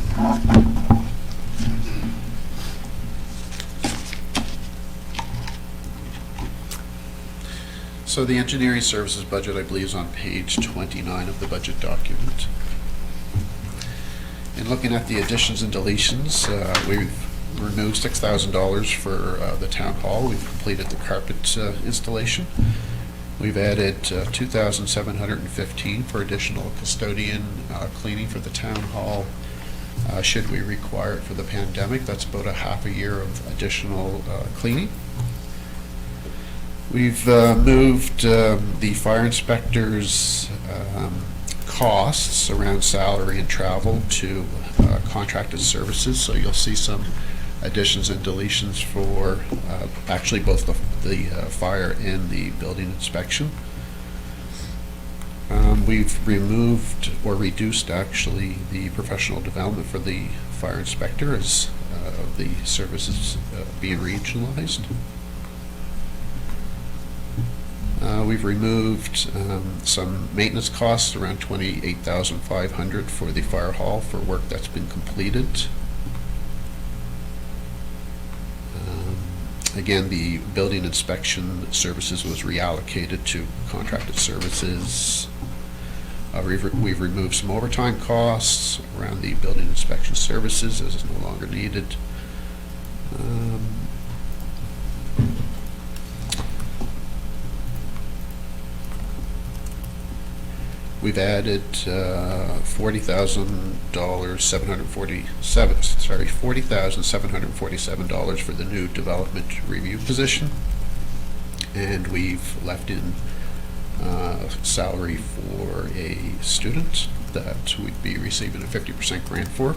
So the engineering services budget, I believe, is on page 29 of the budget document. In looking at the additions and deletions, we've removed $6,000 for the town hall. We've completed the carpet installation. We've added $2,715 for additional custodian cleaning for the town hall. Should we require it for the pandemic, that's about a half a year of additional cleaning. We've moved the fire inspector's costs around salary and travel to contracted services, so you'll see some additions and deletions for actually both the fire and the building inspection. We've removed or reduced actually the professional development for the fire inspector as the services being regionalized. We've removed some maintenance costs, around $28,500 for the fire hall for work that's been completed. Again, the building inspection services was reallocated to contracted services. We've removed some overtime costs around the building inspection services as it's no longer needed. We've added $40,747 for the new development review position, and we've left in salary for a student that we'd be receiving a 50% grant for.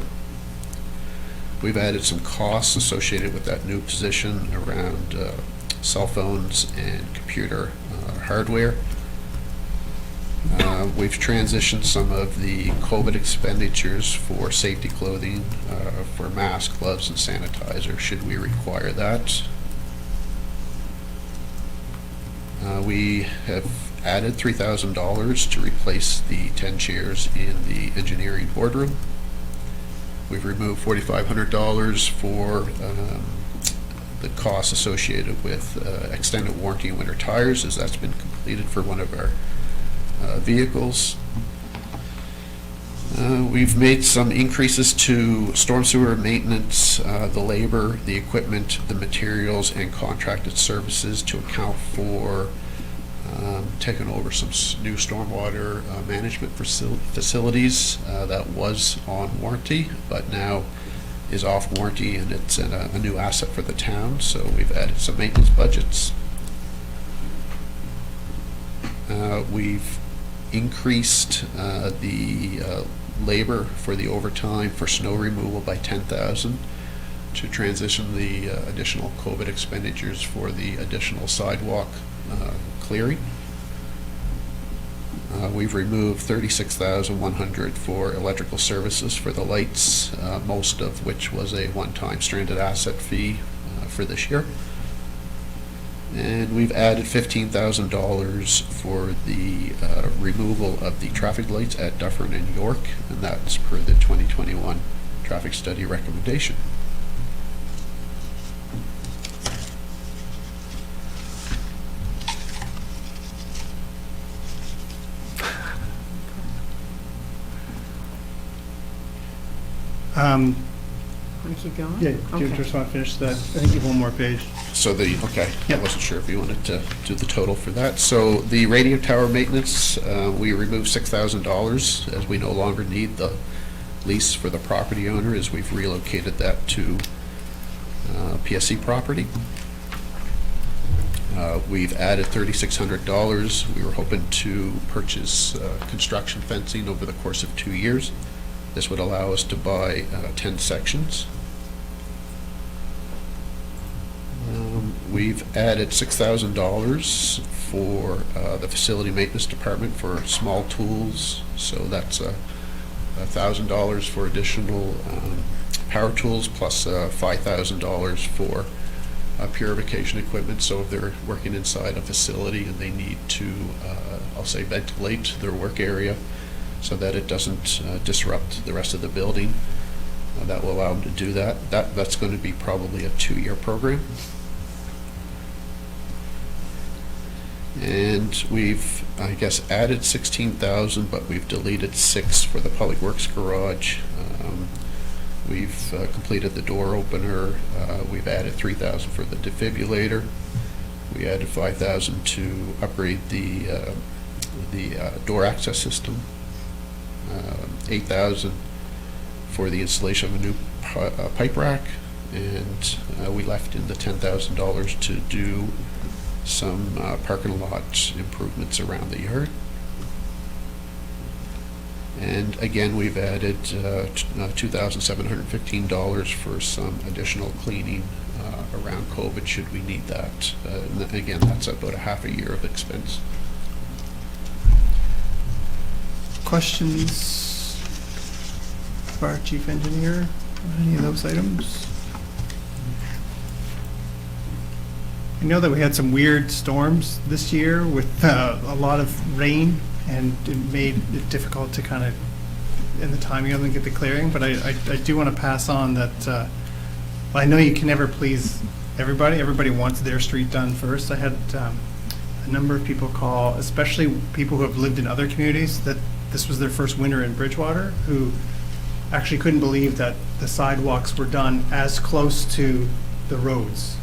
We've added some costs associated with that new position around cell phones and computer hardware. We've transitioned some of the COVID expenditures for safety clothing, for masks, gloves, and sanitizer, should we require that. We have added $3,000 to replace the 10 chairs in the engineering boardroom. We've removed $4,500 for the costs associated with extended warranty and winter tires, as that's been completed for one of our vehicles. We've made some increases to storm sewer maintenance, the labor, the equipment, the materials, and contracted services to account for taking over some new stormwater management facilities that was on warranty, but now is off warranty, and it's a new asset for the town, so we've added some maintenance budgets. We've increased the labor for the overtime for snow removal by $10,000 to transition the additional COVID expenditures for the additional sidewalk clearing. We've removed $36,100 for electrical services for the lights, most of which was a one-time stranded asset fee for this year. And we've added $15,000 for the removal of the traffic lights at Dufferin and York, and that's per the 2021 traffic study recommendation. Want to keep going? Yeah, do you just want to finish that? I think you have one more page. So okay, I wasn't sure if you wanted to do the total for that. So the radio tower maintenance, we removed $6,000 as we no longer need the lease for the property owner, as we've relocated that to PSC property. We've added $3,600. We were hoping to purchase construction fencing over the course of 2 years. This would allow us to buy 10 sections. We've added $6,000 for the facility maintenance department for small tools, so that's $1,000 for additional power tools, plus $5,000 for purification equipment. So if they're working inside a facility and they need to I'll say, ventilate their work area so that it doesn't disrupt the rest of the building. That will allow them to do that. That's going to be probably a 2-year program. And we've, I guess, added 16,000, but we've deleted 6 for the Public Works garage. We've completed the door opener. We've added 3,000 for the defibrillator. We added 5,000 to upgrade the door access system. 8,000 for the installation of a new pipe rack, and we left in the $10,000 to do some parking lot improvements around the yard. And again, we've added $2,715 for some additional cleaning around COVID should we need that. And again, that's about a half a year of expense. Questions of our chief engineer on any of those items? I know that we had some weird storms this year with a lot of rain, and it made it difficult to kind of, in the timing of them, get the clearing, but I do want to pass on that, well, I know you can never please everybody. Everybody wants their street done first. I had a number of people call, especially people who have lived in other communities, that this was their first winter in Bridgewater, who actually couldn't believe that the sidewalks were done as close to the roads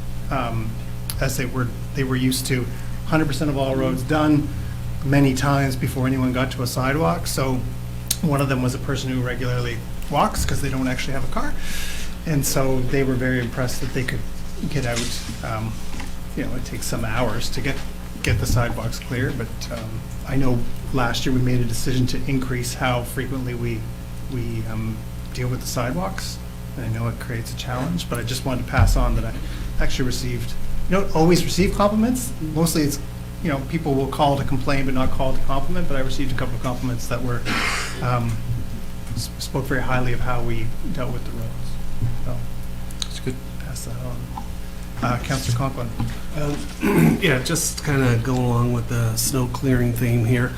as they were used to. 100% of all roads done many times before anyone got to a sidewalk. So one of them was a person who regularly walks because they don't actually have a car. And so they were very impressed that they could get out. It takes some hours to get the sidewalks clear, but I know last year we made a decision to increase how frequently we deal with the sidewalks. And I know it creates a challenge, but I just wanted to pass on that I actually received, you don't always receive compliments. Mostly it's, people will call to complain but not call to compliment, but I received a couple of compliments that were, spoke very highly of how we dealt with the roads. So, that's good. Pass that on. Councillor Conklin. Yeah, just kind of go along with the snow clearing theme here.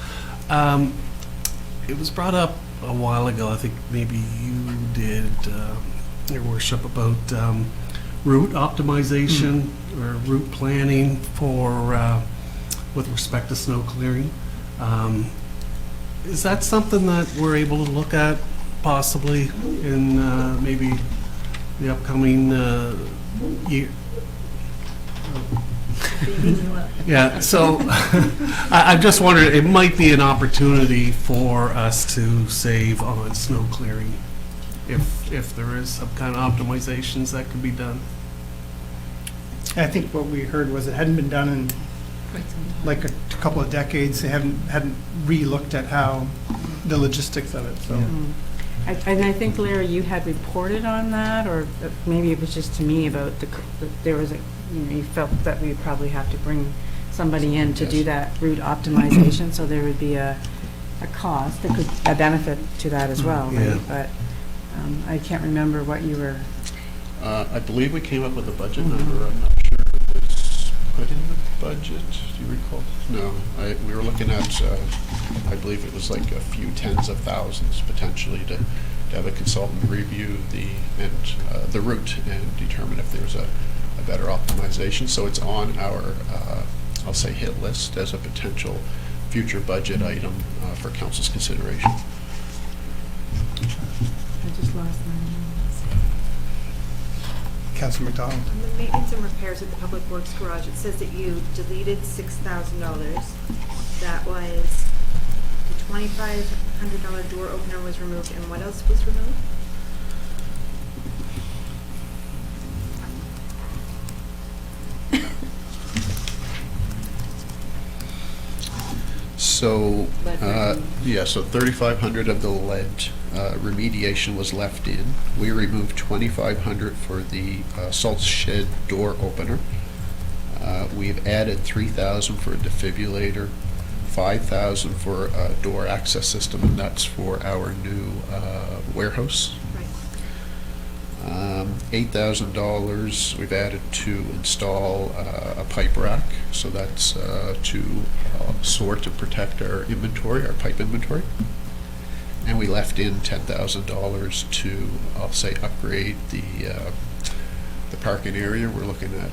It was brought up a while ago, I think maybe you did, Your Worship, about route optimization or route planning for with respect to snow clearing. Is that something that we're able to look at possibly in maybe the upcoming year? Yeah, so I'm just wondering, it might be an opportunity for us to save on snow clearing if there is some kind of optimizations that could be done. I think what we heard was it hadn't been done in like a couple of decades. They hadn't re-looked at how the logistics of it. So, And I think, Larry, you had reported on that, or maybe it was just to me about there was you felt that we probably have to bring somebody in to do that route optimization, so there would be a cost, a benefit to that as well, right? Yeah. But I can't remember what you were. I believe we came up with a budget number. I'm not sure if it was put in the budget. Do you recall? No, we were looking at, I believe it was like a few tens of thousands potentially to have a consultant review the route and determine if there's a better optimization. So it's on our, I'll say, hit list as a potential future budget item for council's consideration. I just lost my. Councilor McDonald. On the maintenance and repairs at the Public Works garage, it says that you deleted $6,000. That was the $2,500 door opener was removed, and what else was removed? So, so 3,500 of the lead remediation was left in. We removed 2,500 for the salt shed door opener. We've added 3,000 for a defibrillator, 5,000 for a door access system, and that's for our new warehouse. Right. $8,000 we've added to install a pipe rack, so that's to sort and protect our inventory, our pipe inventory. And we left in $10,000 to, I'll say, upgrade the parking area. We're looking at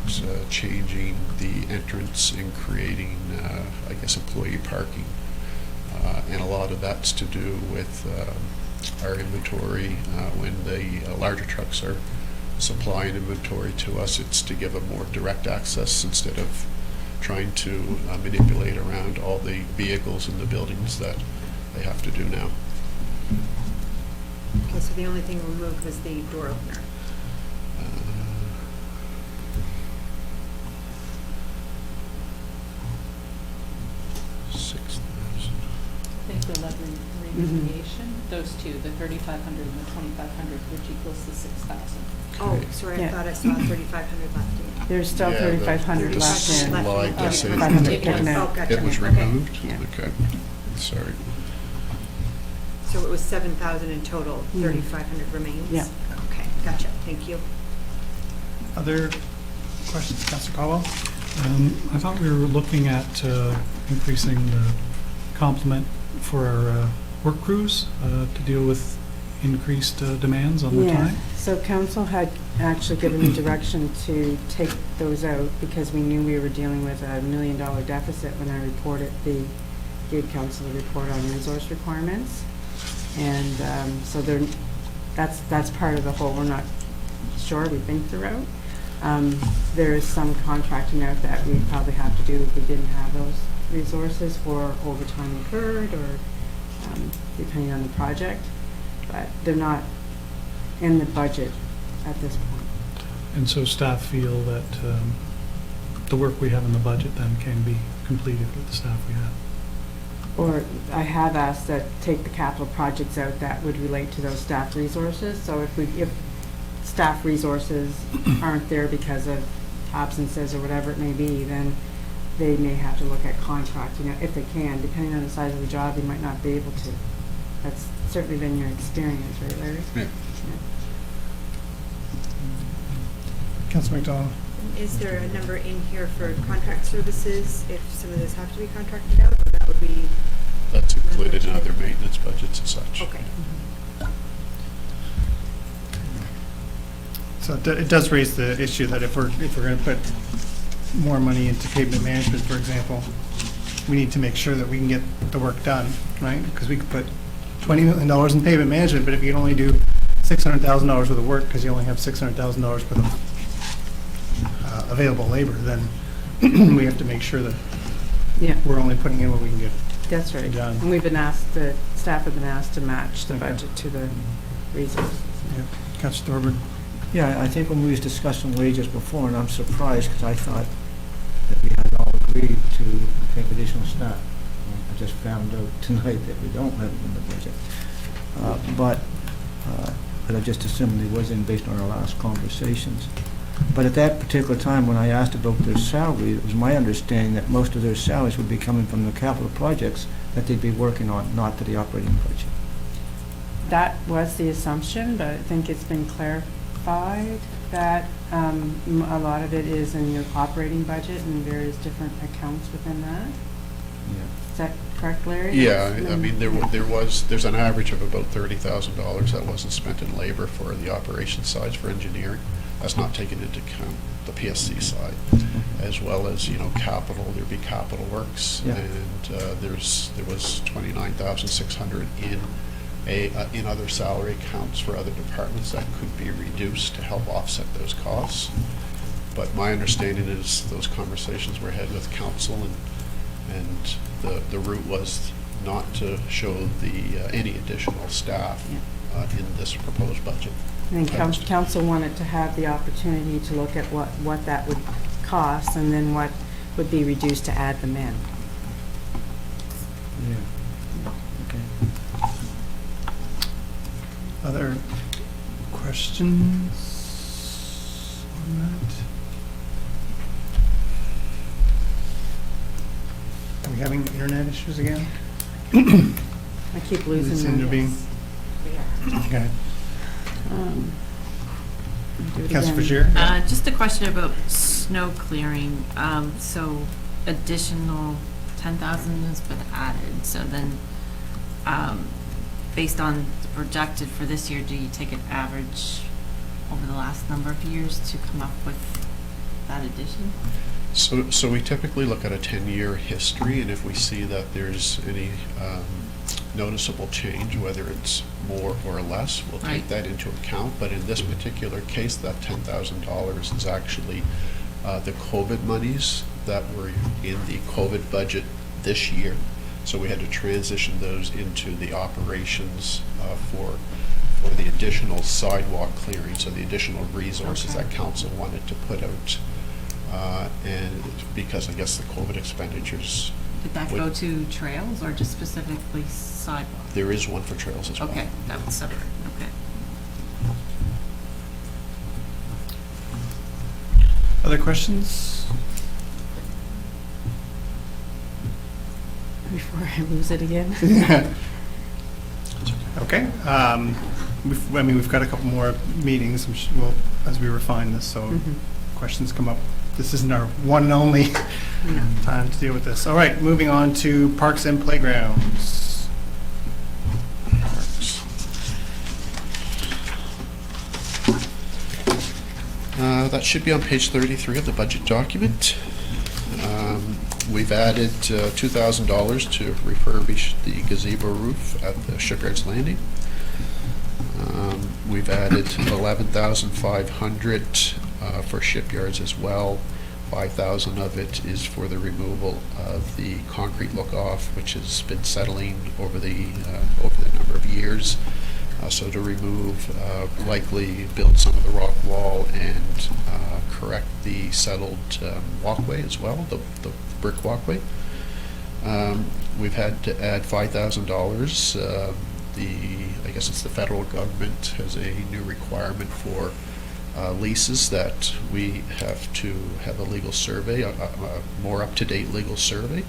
changing the entrance and creating, I guess, employee parking. And a lot of that's to do with our inventory. When the larger trucks are supplying inventory to us, it's to give them more direct access instead of trying to manipulate around all the vehicles in the buildings that they have to do now. Okay, so the only thing removed was the door opener. I think the level remediation, those two, the 3,500 and the 2,500, which equals the 6,000. Oh, sorry, I Yeah. thought I saw 3,500 left in. There's still Yeah, 3,500 the left in. slide does say 500 it taken out. Oh, gotcha. it was Okay. removed? Yeah. Okay, sorry. So it was 7,000 in total, Mhm. 3,500 remains? Yeah. Okay, gotcha, thank you. Other questions, Councilor Caldwell? I thought we were looking at increasing the complement for our work crews to deal with increased demands on their Yeah, time. so council had actually given me direction to take those out because we knew we were dealing with $1 million deficit when I gave council a report on resource requirements. And so that's part of the whole, we're not sure, we think they're out. There is some contracting out that we'd probably have to do if we didn't have those resources for overtime incurred or depending on the project. But they're not in the budget at this point. And so staff feel that the work we have in the budget then can be completed with the staff we have. Or I have asked that take the capital projects out that would relate to those staff resources. So if staff resources aren't there because of absences or whatever it may be, then they may have to look at contracting it if they can. Depending on the size of the job, they might not be able to. That's certainly been your experience, right, Larry? Yeah. Councilor McDonald? Is there a number in here for contract services if some of this have to be contracted out, or that would be? That's included in other maintenance budgets and such. Okay. So it does raise the issue that if we're going to put more money into pavement management, for example, we need to make sure that we can get the work done, right? Because we could put $20 million in pavement management, but if you can only do $600,000 worth of work because you only have $600,000 worth of available labor, then we have to make sure that we're only putting in what we can get. That's right. Done. And we've been asked, the staff have been asked to match the Okay. budget to the resources. Yeah. Councilor Thorburn? Yeah, I think when we was discussing wages before, and I'm surprised because I thought that we had all agreed to take additional staff. I just found out tonight that we don't have it in the budget. But I just assumed it was in based on our last conversations. But at that particular time, when I asked about their salary, it was my understanding that most of their salaries would be coming from the capital projects that they'd be working on, not to the operating budget. That was the assumption, but I think it's been clarified that a lot of it is in your operating budget and various different accounts within that. Yeah. Is that correct, Larry? Yeah, I mean, there's an average of about $30,000 that wasn't spent in labor for the operations side for engineering. That's not taken into account the PSC side, as well as, capital, there'd be capital works. Yeah. And there was $29,600 in other salary accounts for other departments that could be reduced to help offset those costs. But my understanding is those conversations were had with council, and the route was not to show any additional staff in this proposed budget. And council wanted to have the opportunity to look at what that would cost and then what would be reduced to add them in. Yeah. Okay. Other questions on that? Are we having internet issues again? I keep Does it losing seem to them. be? Okay. Do it Councilor again. Bashir? Just a question about snow clearing. So additional 10,000 has been added. So then, based on the projected for this year, do you take an average over the last number of years to come up with that addition? So we typically look at a 10-year history, and if we see that there's any noticeable change, whether it's more or less, we'll take Right. that into account. But in this particular case, that $10,000 is actually the COVID monies that were in the COVID budget this year. So we had to transition those into the operations for the additional sidewalk clearing, so the additional resources that council wanted to put out. And because I guess the COVID expenditures. Did that go to trails or just specifically sidewalks? There is one for trails as well. Okay, that was separate, okay. Other questions? Before I lose it again. Okay. We've got a couple more meetings, well, as we refine this, so questions come up. This isn't our one and only time to deal with this. All right, moving on to parks and playgrounds. That should be on page 33 of the budget document. We've added $2,000 to refurbish the gazebo roof at the Shipyard's Landing. We've added $11,500 for shipyards as well. 5,000 of it is for the removal of the concrete look-off, which has been settling over the number of years. So to remove, likely build some of the rock wall and correct the settled walkway as well, the brick walkway. We've had to add $5,000. I guess it's the federal government has a new requirement for leases that we have to have a legal survey, a more up-to-date legal survey.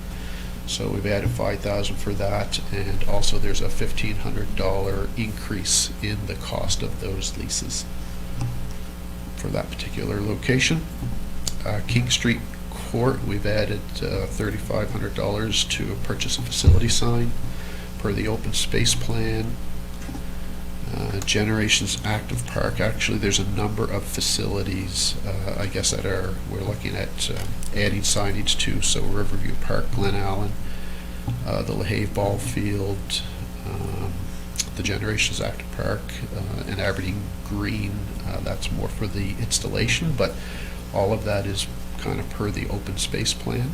So we've added $5,000 for that, and also there's a $1,500 increase in the cost of those leases for that particular location. King Street Court, we've added $3,500 to purchase a facility sign per the open space plan. Generations Active Park, actually there's a number of facilities I guess that we're looking at adding signage to, so Riverview Park, Glen Allen, the LaHave Ball Field, the Generations Active Park, and Aberdeen Green. That's more for the installation, but all of that is kind of per the open space plan.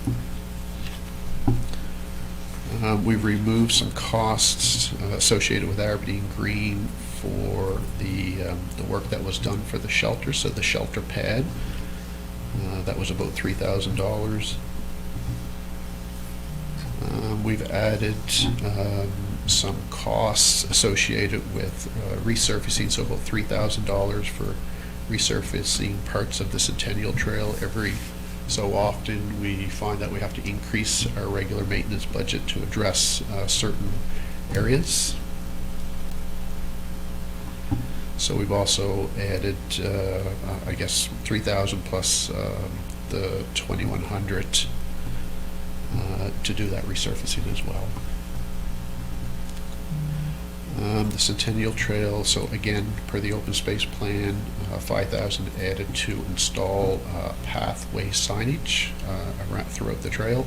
We've removed some costs associated with Aberdeen Green for the work that was done for the shelter, so the shelter pad. That was about $3,000. We've added some costs associated with resurfacing, so about $3,000 for resurfacing parts of the Centennial Trail. Every so often we find that we have to increase our regular maintenance budget to address certain areas. So we've also added, I guess, $3,000 plus the $2,100 to do that resurfacing as well. The Centennial Trail, so again, per the open space plan, $5,000 added to install pathway signage around throughout the trail.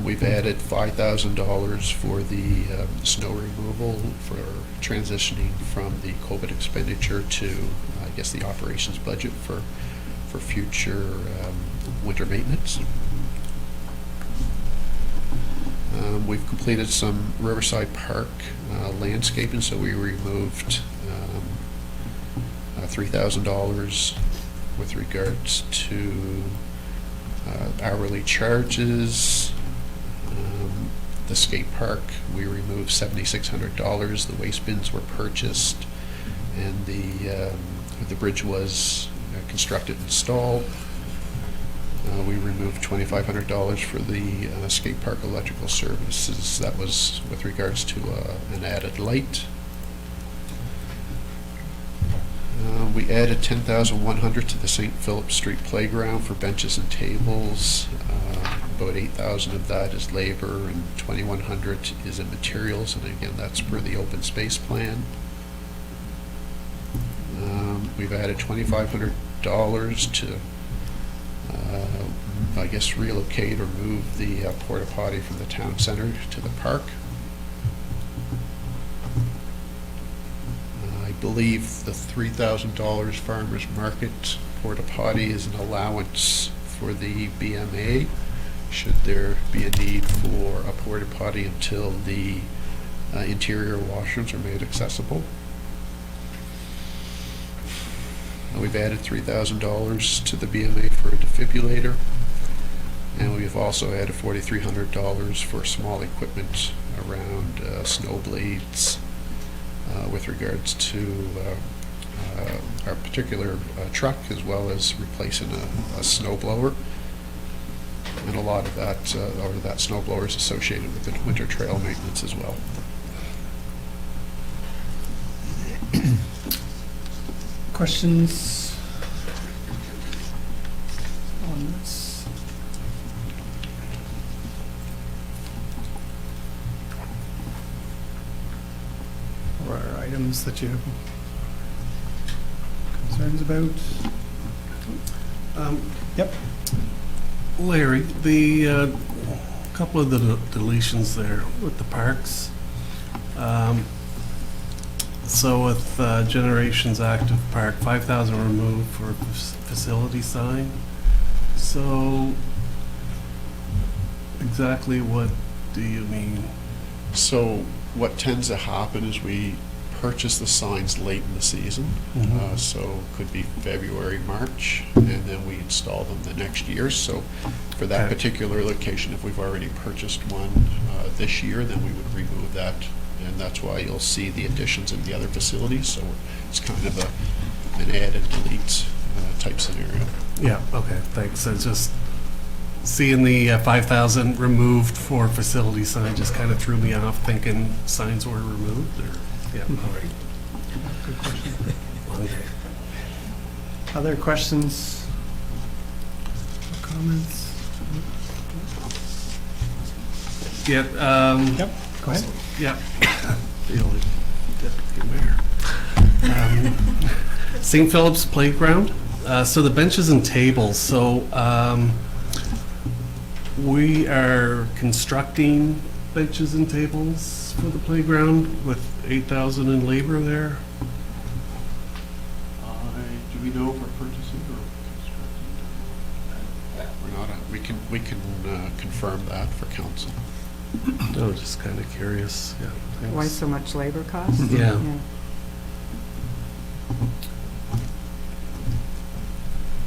We've added $5,000 for the snow removal for transitioning from the COVID expenditure to, I guess, the operations budget for future winter maintenance. We've completed some Riverside Park landscaping, so we removed $3,000 with regards to hourly charges. The skate park, we removed $7,600. The waste bins were purchased, and the bridge was constructed and installed. We removed $2,500 for the skate park electrical services. That was with regards to an added light. We added $10,100 to the St. Philip Street Playground for benches and tables. About $8,000 of that is labor and $2,100 is in materials, and again, that's per the open space plan. We've added $2,500 to, I guess, relocate or move the porta potty from the town center to the park. I believe the $3,000 farmer's market porta potty is an allowance for the BMA, should there be a need for a porta potty until the interior washrooms are made accessible. We've added $3,000 to the BMA for a defibrillator, and we've also added $4,300 for small equipment around snow blades with regards to our particular truck, as well as replacing a snow blower. And a lot of that, or that snow blower is associated with the winter trail maintenance as well. Questions on this? Or items that you have concerns about? Yep. Larry, the couple of the deletions there with the parks. So with Generations Active Park, 5,000 removed for facility sign. So exactly what do you mean? So what tends to happen is we purchase the signs late in the season. So could be February, March, and then we install them the next year. So for that particular location, if we've already purchased one this year, then we would remove that. And that's why you'll see the additions in the other facilities. So it's kind of an add and delete type scenario. Yeah, okay, thanks. So just seeing the 5,000 removed for facility sign just kind of threw me off, thinking signs were removed, or, yeah, all right. Good question. Okay. Other questions or comments? Yeah, Yep, go ahead. Yeah. Deputy Mayor. St. Philip's Playground. So the benches and tables. So we are constructing benches and tables for the playground with 8,000 in labor there. Do we know if we're purchasing or constructing? We're not. We can confirm that for council. I was just kind of curious. Yeah. Thanks. Why so much labor cost? Yeah.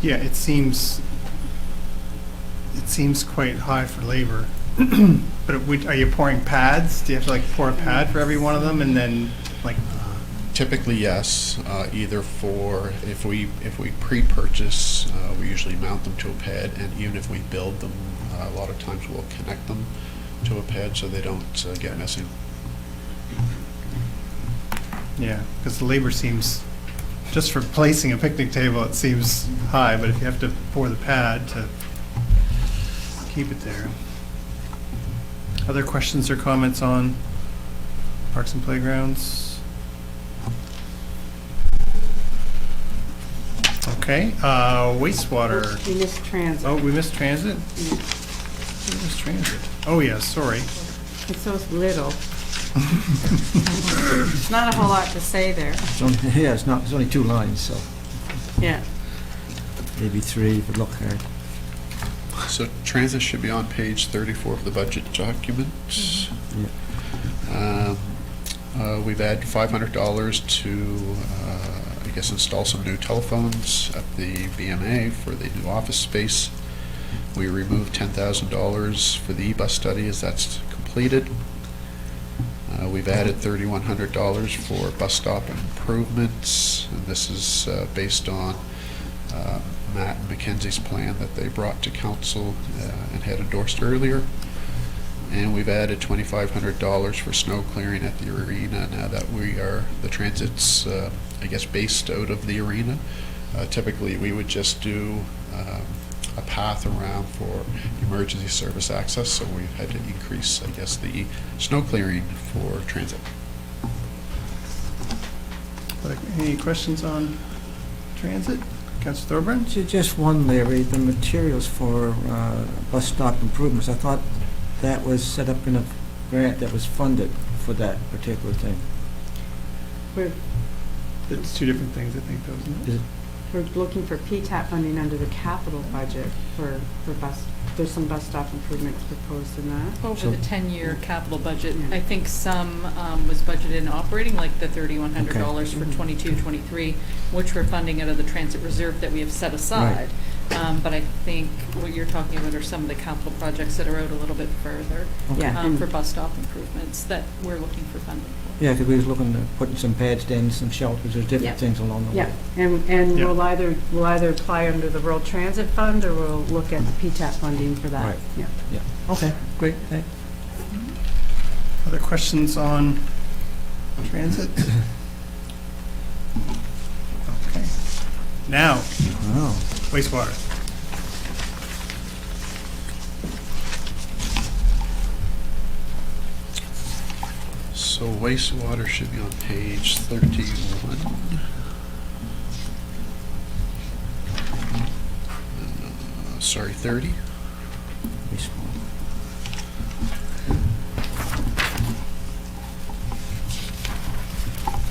Yeah, it seems quite high for labor. But are you pouring pads? Do you have to like pour a pad for every one of them, and then like? Typically, yes. Either for if we pre-purchase, we usually mount them to a pad, and even if we build them, a lot of times we'll connect them to a pad so they don't get messy. Yeah, because the labor seems, just for placing a picnic table, it seems high, but if you have to pour the pad to keep it there. Other questions or comments on parks and playgrounds? Okay, wastewater. We missed transit. Oh, we missed transit? We missed transit. Oh, yeah, sorry. It's so little. It's not a whole lot to say there. Yeah, it's not, there's only 2 lines, so Yeah. maybe 3 if you look hard. So transit should be on page 34 of the budget document. We've added $500 to, I guess, install some new telephones at the BMA for the new office space. We removed $10,000 for the e-bus study as that's completed. We've added $3,100 for bus stop improvements, and this is based on Matt and Mackenzie's plan that they brought to council and had endorsed earlier. And we've added $2,500 for snow clearing at the arena now that the transit's, I guess, based out of the arena. Typically, we would just do a path around for emergency service access, so we've had to increase, I guess, the snow clearing for transit. Any questions on transit? Councillor Thorburn? Just one, Larry, the materials for bus stop improvements, I thought that was set up in a grant that was funded for that particular thing. It's two different things, I think, though, isn't it? We're looking for PTAP funding under the capital budget for bus, there's some bus stop improvements proposed in that. Over the 10-year capital budget, I think some was budgeted in operating, like the $3,100 for 22-23, which we're funding out of the transit reserve that we have set aside. But I think what you're talking about are some of the capital projects that are out a little bit further for bus stop improvements that we're looking for funding for. Yeah, because we was looking at putting some pads in, some shelters, there's different things along the way. And we'll either apply under the Rural Transit Fund or we'll look at the PTAP funding for that. Right. Yeah. Okay, great, thanks. Other questions on transit? Okay. Now, wastewater. So wastewater should be on page 31. Sorry, 30.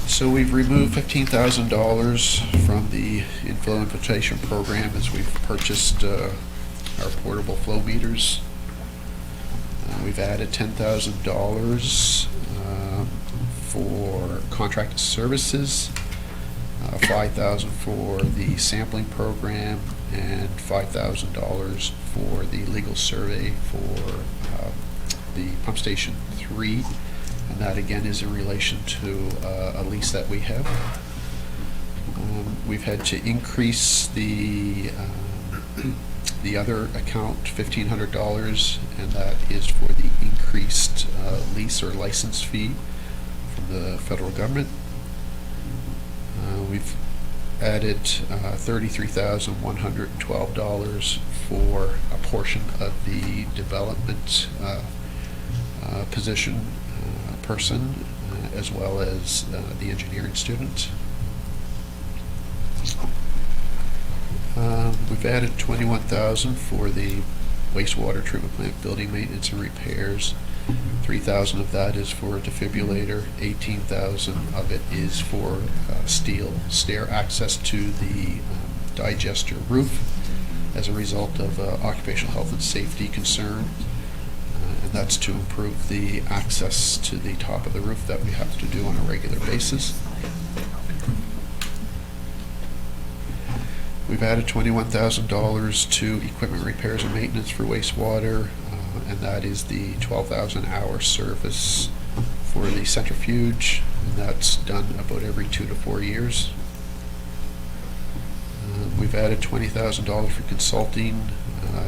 So we've removed $15,000 from the inflow infiltration program as we've purchased our portable flow meters. We've added $10,000 for contracted services, $5,000 for the sampling program, and $5,000 for the legal survey for the pump station 3. And that again is in relation to a lease that we have. We've had to increase the other account $1,500, and that is for the increased lease or license fee from the federal government. We've added $33,112 for a portion of the development position person, as well as the engineering student. We've added $21,000 for the wastewater treatment plant building maintenance and repairs. $3,000 of that is for a defibrillator. $18,000 of it is for steel stair access to the digester roof as a result of occupational health and safety concern. And that's to improve the access to the top of the roof that we have to do on a regular basis. We've added $21,000 to equipment repairs and maintenance for wastewater, and that is the 12,000-hour service for the centrifuge, and that's done about every 2 to 4 years. We've added $20,000 for consulting,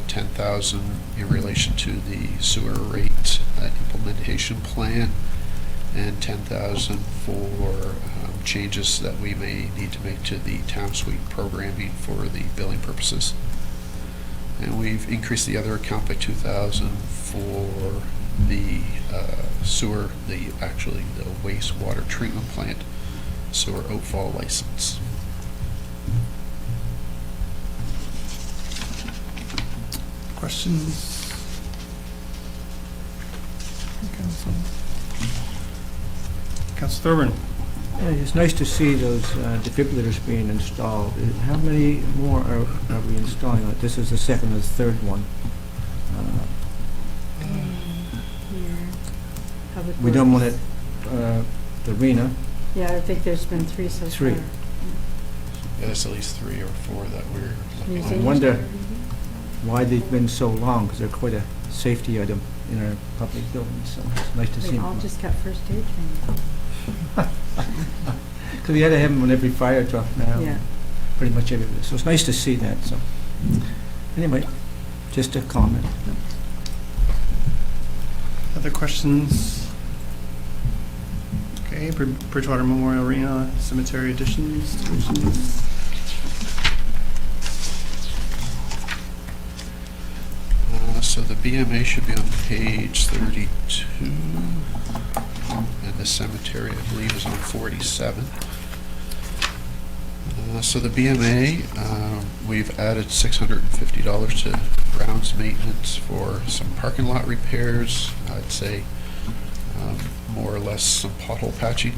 $10,000 in relation to the sewer rate implementation plan, and $10,000 for changes that we may need to make to the town suite programming for the billing purposes. And we've increased the other account by $2,000 for the sewer, the wastewater treatment plant sewer outfall license. Questions? Councilor Thorburn. Yeah, it's nice to see those defibrillators being installed. How many more are we installing? This is the second or the third one. We done one at the arena. Yeah, I think there's been 3 so far. Yeah, there's at least 3 or 4 that we're looking I at. wonder why they've been so long, because they're quite a safety item in our public buildings, so it's nice to see They them. all just got first aid training. Because we had to have them on every fire truck now. Yeah. pretty much everywhere. So it's nice to see that, so. Anyway, just a comment. Other questions? Okay, Bridgewater Memorial Arena Cemetery additions, deletions. So the BMA should be on page 32, and the cemetery, I believe, is on 47. So the BMA, we've added $650 to grounds maintenance for some parking lot repairs. I'd say more or less some pothole patching.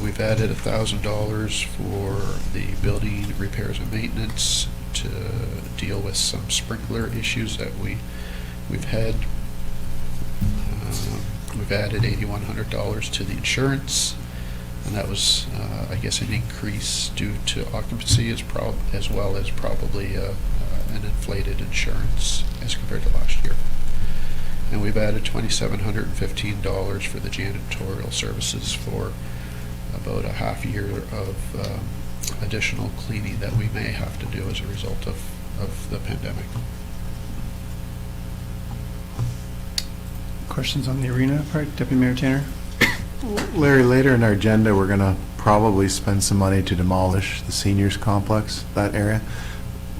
We've added $1,000 for the building repairs and maintenance to deal with some sprinkler issues that we've had. We've added $8,100 to the insurance, and that was, I guess, an increase due to occupancy as well as probably an inflated insurance as compared to last year. And we've added $2,715 for the janitorial services for about a half year of additional cleaning that we may have to do as a result of the pandemic. Questions on the arena part, Deputy Mayor Tanner? Larry, later in our agenda, we're going to probably spend some money to demolish the seniors complex, that area.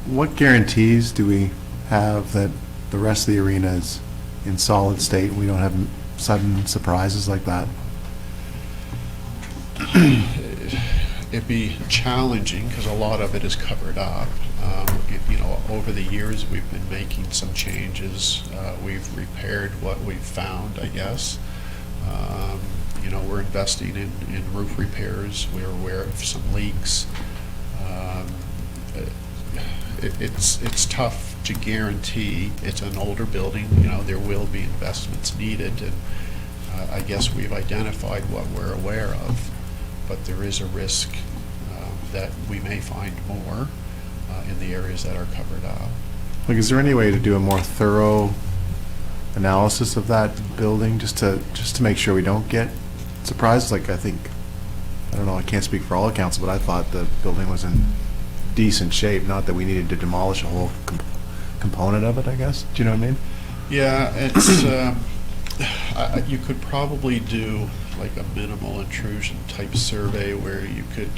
What guarantees do we have that the rest of the arena is in solid state and we don't have sudden surprises like that? It'd be challenging because a lot of it is covered up. Over the years, we've been making some changes. We've repaired what we've found, I guess. We're investing in roof repairs. We're aware of some leaks. It's tough to guarantee. It's an older building. There will be investments needed, and I guess we've identified what we're aware of. But there is a risk that we may find more in the areas that are covered up. Like, is there any way to do a more thorough analysis of that building, just to make sure we don't get surprises? Like, I don't know, I can't speak for all the council, but I thought the building was in decent shape, not that we needed to demolish a whole component of it, I guess. Do you know what I mean? Yeah, it's you could probably do like a minimal intrusion type survey where you could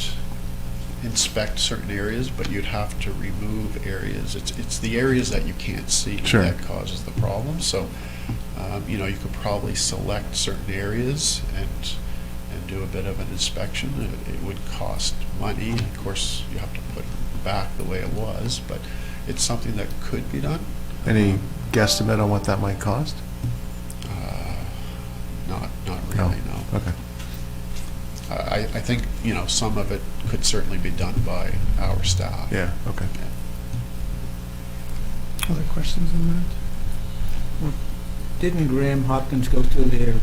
inspect certain areas, but you'd have to remove areas. It's the areas that you can't see that causes the problem. So, you could probably select certain areas and do a bit of an inspection. It would cost money. Of course, you have to put it back the way it was, but it's something that could be done. Any guesstimate on what that might cost? Not really, no. Okay. I think, some of it could certainly be done by our staff. Yeah, okay. Yeah. Other questions on that? Well, didn't Graham Hopkins go through there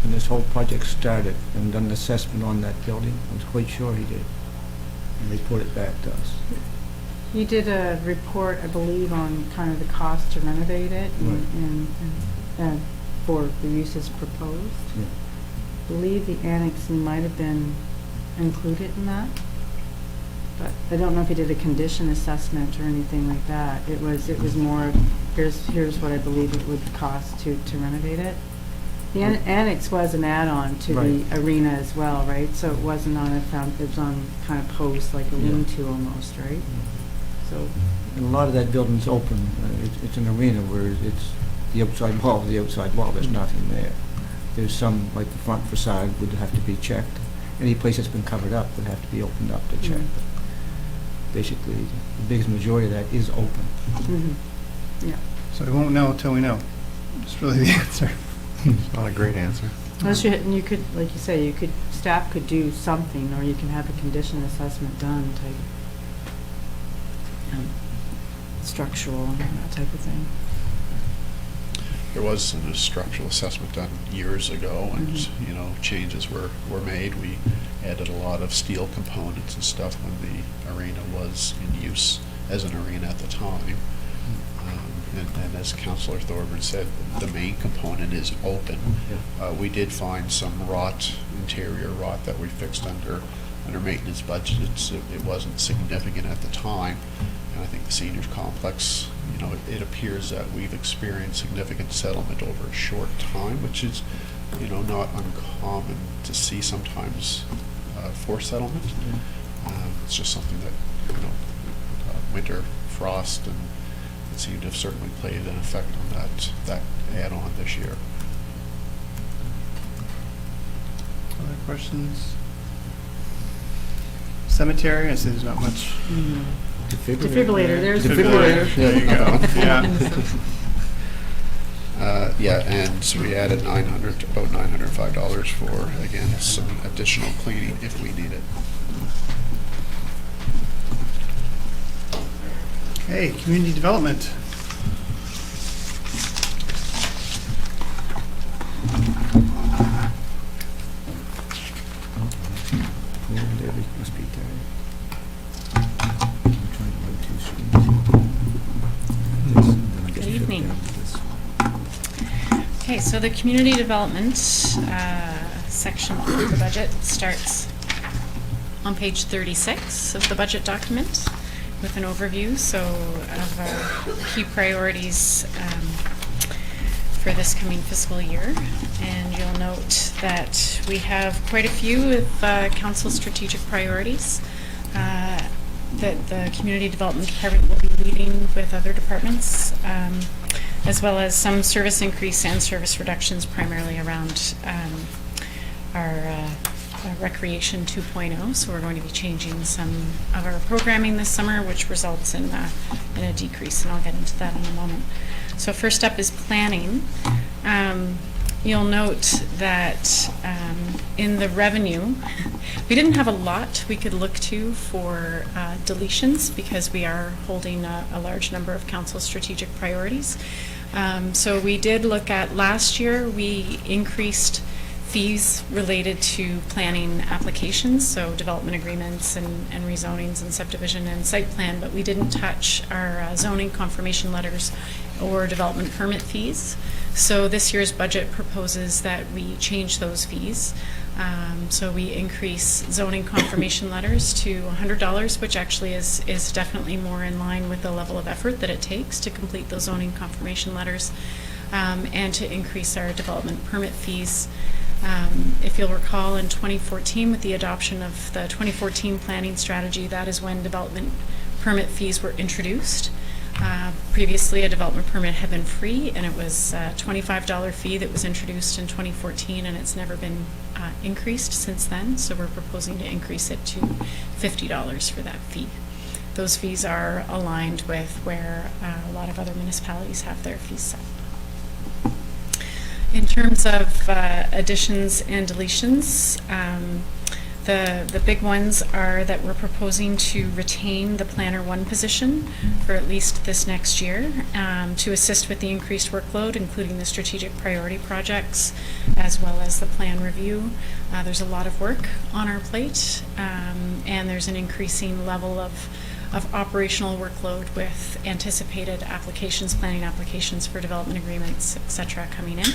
when this whole project started and done an assessment on that building? I was quite sure he did, and reported back to us. He did a report, I believe, on kind of the cost to renovate it and for the uses proposed. Yeah. I believe the annex might have been included in that, but I don't know if he did a condition assessment or anything like that. It was more, here's what I believe it would cost to renovate it. The annex was an add-on to the arena as well, right? So it wasn't on it was on kind of post, like a lean-to almost, right? So, and a lot of that building's open. It's an arena where it's the outside wall, there's nothing there. There's some, like the front facade would have to be checked. Any place that's been covered up would have to be opened up to check. But basically, the biggest majority of that is open. Yeah. So we won't know until we know. That's really the answer. It's not a great answer. Unless you could, like you say, staff could do something, or you can have a condition assessment done, type structural and that type of thing. There was a structural assessment done years ago, and changes were made. We added a lot of steel components and stuff when the arena was in use as an arena at the time. And as Councillor Thorburn said, the main component is open. We did find some interior rot that we fixed under under maintenance budget. It wasn't significant at the time. And I think the seniors complex, you know, it appears that we've experienced significant settlement over a short time, which is, you know, not uncommon to see sometimes for settlement. It's just something that, you know, winter frost and it seemed to have certainly played an effect on that add-on this year. Other questions? Cemetery, I see there's not much. Defibrillator, there's the Defibrillator, there you go, yeah. Yeah, and so we added about $905 for, again, some additional cleaning if we need it. Okay, community development. Must be Good evening. Okay, so the community development section of the budget starts on page 36 of the budget document with an overview, so of key priorities for this coming fiscal year. And you'll note that we have quite a few of council's strategic priorities that the community development department will be leading with other departments, as well as some service increase and service reductions primarily around our Recreation 2.0. So we're going to be changing some of our programming this summer, which results in a decrease, and I'll get into that in a moment. So first up is planning. You'll note that in the revenue, we didn't have a lot we could look to for deletions because we are holding a large number of council strategic priorities. So we did look at last year, we increased fees related to planning applications, so development agreements and rezonings and subdivision and site plan, but we didn't touch our zoning confirmation letters or development permit fees. So this year's budget proposes that we change those fees. So we increase zoning confirmation letters to $100, which actually is definitely more in line with the level of effort that it takes to complete those zoning confirmation letters, and to increase our development permit fees. If you'll recall, in 2014, with the adoption of the 2014 planning strategy, that is when development permit fees were introduced. Previously, a development permit had been free, and it was a $25 fee that was introduced in 2014, and it's never been increased since then. So we're proposing to increase it to $50 for that fee. Those fees are aligned with where a lot of other municipalities have their fees set. In terms of additions and deletions, the big ones are that we're proposing to retain the Planner 1 position for at least this next year, to assist with the increased workload, including the strategic priority projects, as well as the plan review. There's a lot of work on our plate, and there's an increasing level of operational workload with anticipated applications, planning applications for development agreements, et cetera, coming in.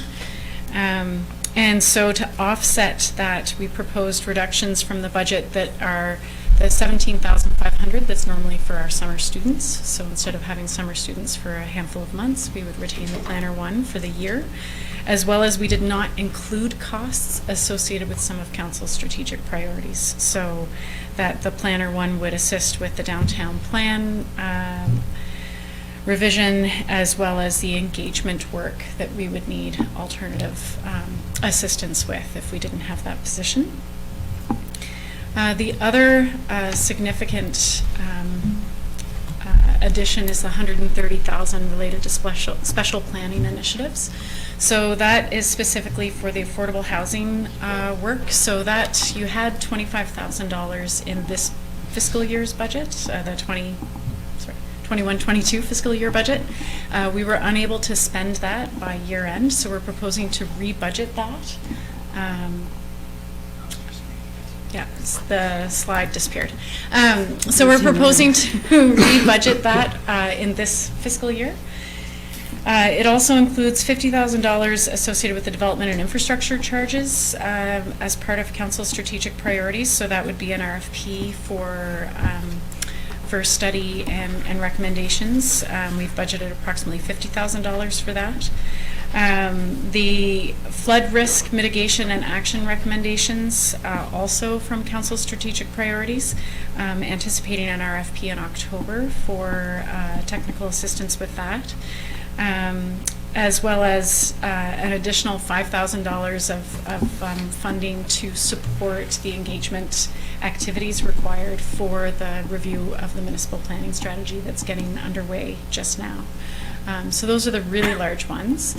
And so to offset that, we proposed reductions from the budget that are the $17,500 that's normally for our summer students. So instead of having summer students for a handful of months, we would retain the Planner 1 for the year, as well as we did not include costs associated with some of council's strategic priorities. So that the Planner 1 would assist with the downtown plan revision, as well as the engagement work that we would need alternative assistance with if we didn't have that position. The other significant addition is the $130,000 related to special planning initiatives. So that is specifically for the affordable housing work. So that you had $25,000 in this fiscal year's budget, the 21-22 fiscal year budget. We were unable to spend that by year end, so we're proposing to rebudget that. Yeah, the slide disappeared. So we're proposing to rebudget that in this fiscal year. It also includes $50,000 associated with the development and infrastructure charges as part of council's strategic priorities. So that would be an RFP for study and recommendations. We've budgeted approximately $50,000 for that. The flood risk mitigation and action recommendations, also from council's strategic priorities, anticipating an RFP in October for technical assistance with that. As well as an additional $5,000 of funding to support the engagement activities required for the review of the municipal planning strategy that's getting underway just now. So those are the really large ones.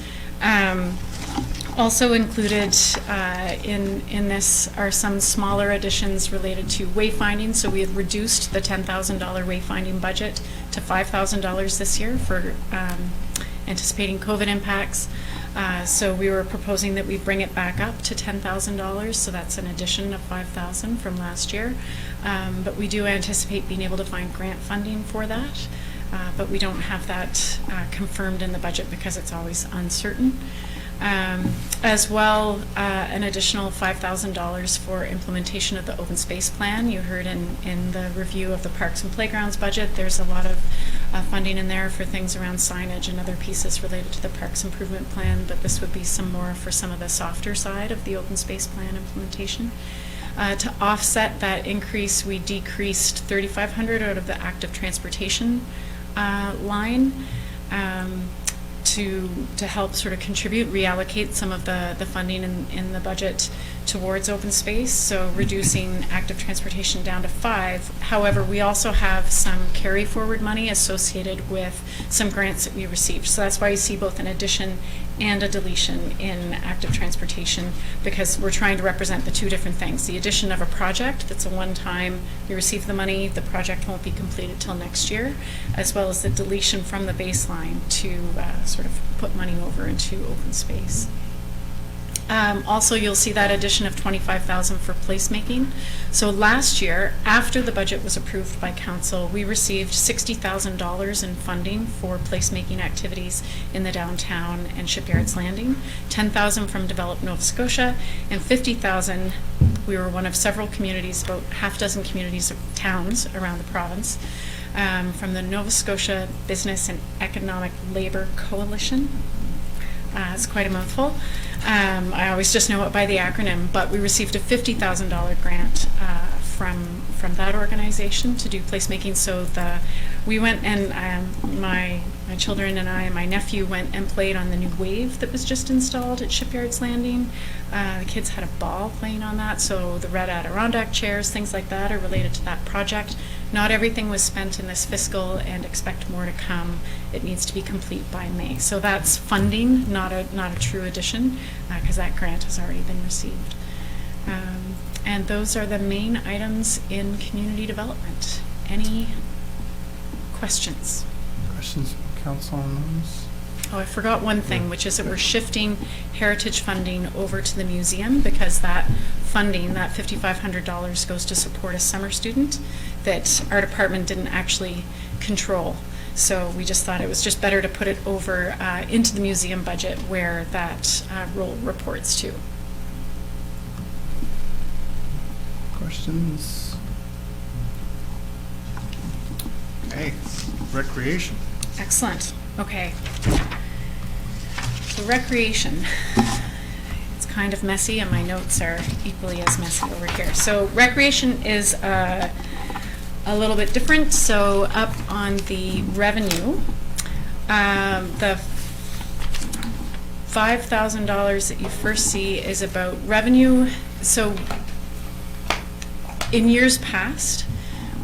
Also included in this are some smaller additions related to wayfinding. So we have reduced the $10,000 wayfinding budget to $5,000 this year for anticipating COVID impacts. So we were proposing that we bring it back up to $10,000, so that's an addition of $5,000 from last year. But we do anticipate being able to find grant funding for that, but we don't have that confirmed in the budget because it's always uncertain. As well, an additional $5,000 for implementation of the open space plan. You heard in the review of the parks and playgrounds budget, there's a lot of funding in there for things around signage and other pieces related to the parks improvement plan, but this would be some more for some of the softer side of the open space plan implementation. To offset that increase, we decreased $3,500 out of the active transportation line. To help sort of contribute, reallocate some of the funding in the budget towards open space, so reducing active transportation down to 5. However, we also have some carry forward money associated with some grants that we received. So that's why you see both an addition and a deletion in active transportation, because we're trying to represent the two different things. The addition of a project that's a one-time, we receive the money, the project won't be completed till next year, as well as the deletion from the baseline to sort of put money over into open space. Also, you'll see that addition of $25,000 for placemaking. So last year, after the budget was approved by council, we received $60,000 in funding for placemaking activities in the downtown and Shipyards Landing, $10,000 from Develop Nova Scotia, and $50,000. We were one of several communities, about half dozen communities of towns around the province, from the Nova Scotia Business and Economic Labor Coalition. It's quite a mouthful. I always just know it by the acronym, but we received a $50,000 grant from that organization to do placemaking. So we went and my children and I and my nephew went and played on the new wave that was just installed at Shipyards Landing. The kids had a ball playing on that. So the red Adirondack chairs, things like that, are related to that project. Not everything was spent in this fiscal, and expect more to come. It needs to be complete by May. So that's funding, not a true addition, because that grant has already been received. And those are the main items in community development. Any questions? Questions from council on those? Oh, I forgot one thing, which is that we're shifting heritage funding over to the museum, because that funding, that $5,500, goes to support a summer student that our department didn't actually control. So we just thought it was just better to put it over into the museum budget, where that role reports to. Questions? Okay, recreation. Excellent. Okay. So recreation. It's kind of messy, and my notes are equally as messy over here. So recreation is a little bit different. So up on the revenue, the $5,000 that you first see is about revenue. So in years past,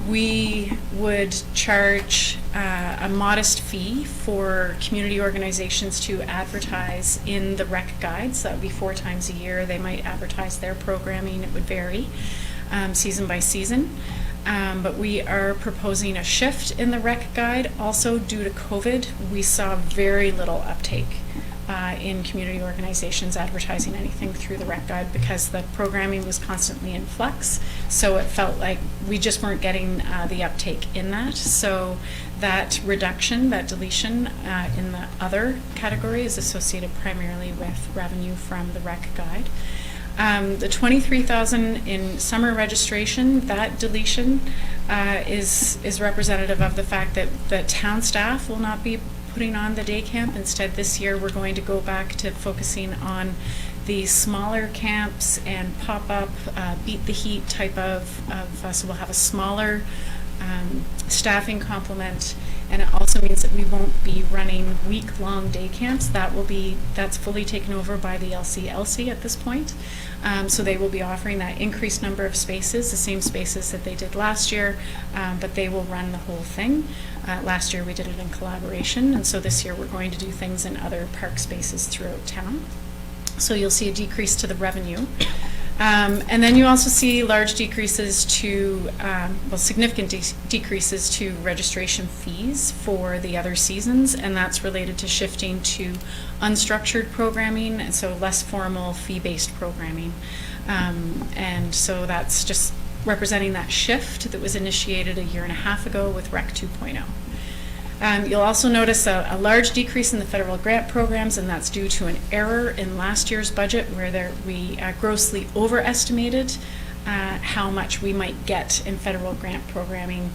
we would charge a modest fee for community organizations to advertise in the rec guides. That would be 4 times a year. They might advertise their programming. It would vary season by season. But we are proposing a shift in the rec guide. Also, due to COVID, we saw very little uptake in community organizations advertising anything through the rec guide, because the programming was constantly in flux. So it felt like we just weren't getting the uptake in that. So that reduction, that deletion in the other category is associated primarily with revenue from the rec guide. The 23,000 in summer registration, that deletion is representative of the fact that the town staff will not be putting on the day camp. Instead, this year we're going to go back to focusing on the smaller camps and pop-up, beat the heat type of so we'll have a smaller staffing complement, and it also means that we won't be running week-long day camps. That's fully taken over by the LCLC at this point. So they will be offering that increased number of spaces, the same spaces that they did last year, but they will run the whole thing. Last year we did it in collaboration, and so this year we're going to do things in other park spaces throughout town. So you'll see a decrease to the revenue. And then you also see large decreases to, significant decreases to registration fees for the other seasons, and that's related to shifting to unstructured programming, and so less formal fee-based programming. And so that's just representing that shift that was initiated a year and a half ago with Rec 2.0. You'll also notice a large decrease in the federal grant programs, and that's due to an error in last year's budget where we grossly overestimated how much we might get in federal grant programming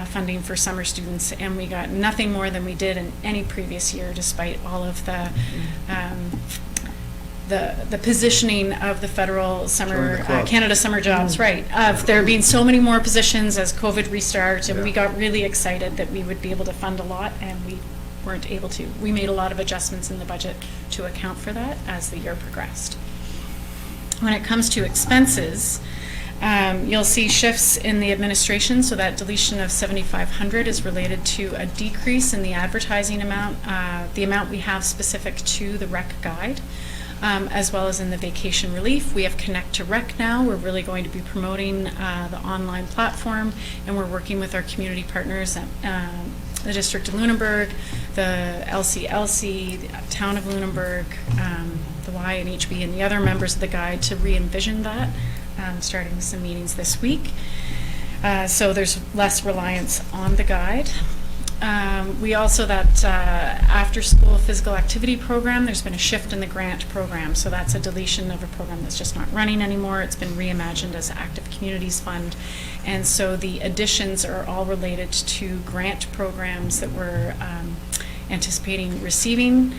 funding for summer students, and we got nothing more than we did in any previous year, despite all of the positioning of the federal summer, Canada Summer Jobs, right, of there being so many more positions as COVID restarts, and we got really excited that we would be able to fund a lot, and we weren't able to. We made a lot of adjustments in the budget to account for that as the year progressed. When it comes to expenses, you'll see shifts in the administration, so that deletion of 7,500 is related to a decrease in the advertising amount, the amount we have specific to the rec guide. As well as in the vacation relief. We have Connect to Rec now. We're really going to be promoting the online platform, and we're working with our community partners at the District of Lunenburg, the LCLC, the Town of Lunenburg, the YNHB, and the other members of the guide to re-envision that, starting some meetings this week. So there's less reliance on the guide. We also, that after-school physical activity program, there's been a shift in the grant program, so that's a deletion of a program that's just not running anymore. It's been reimagined as Active Communities Fund, and so the additions are all related to grant programs that we're anticipating receiving,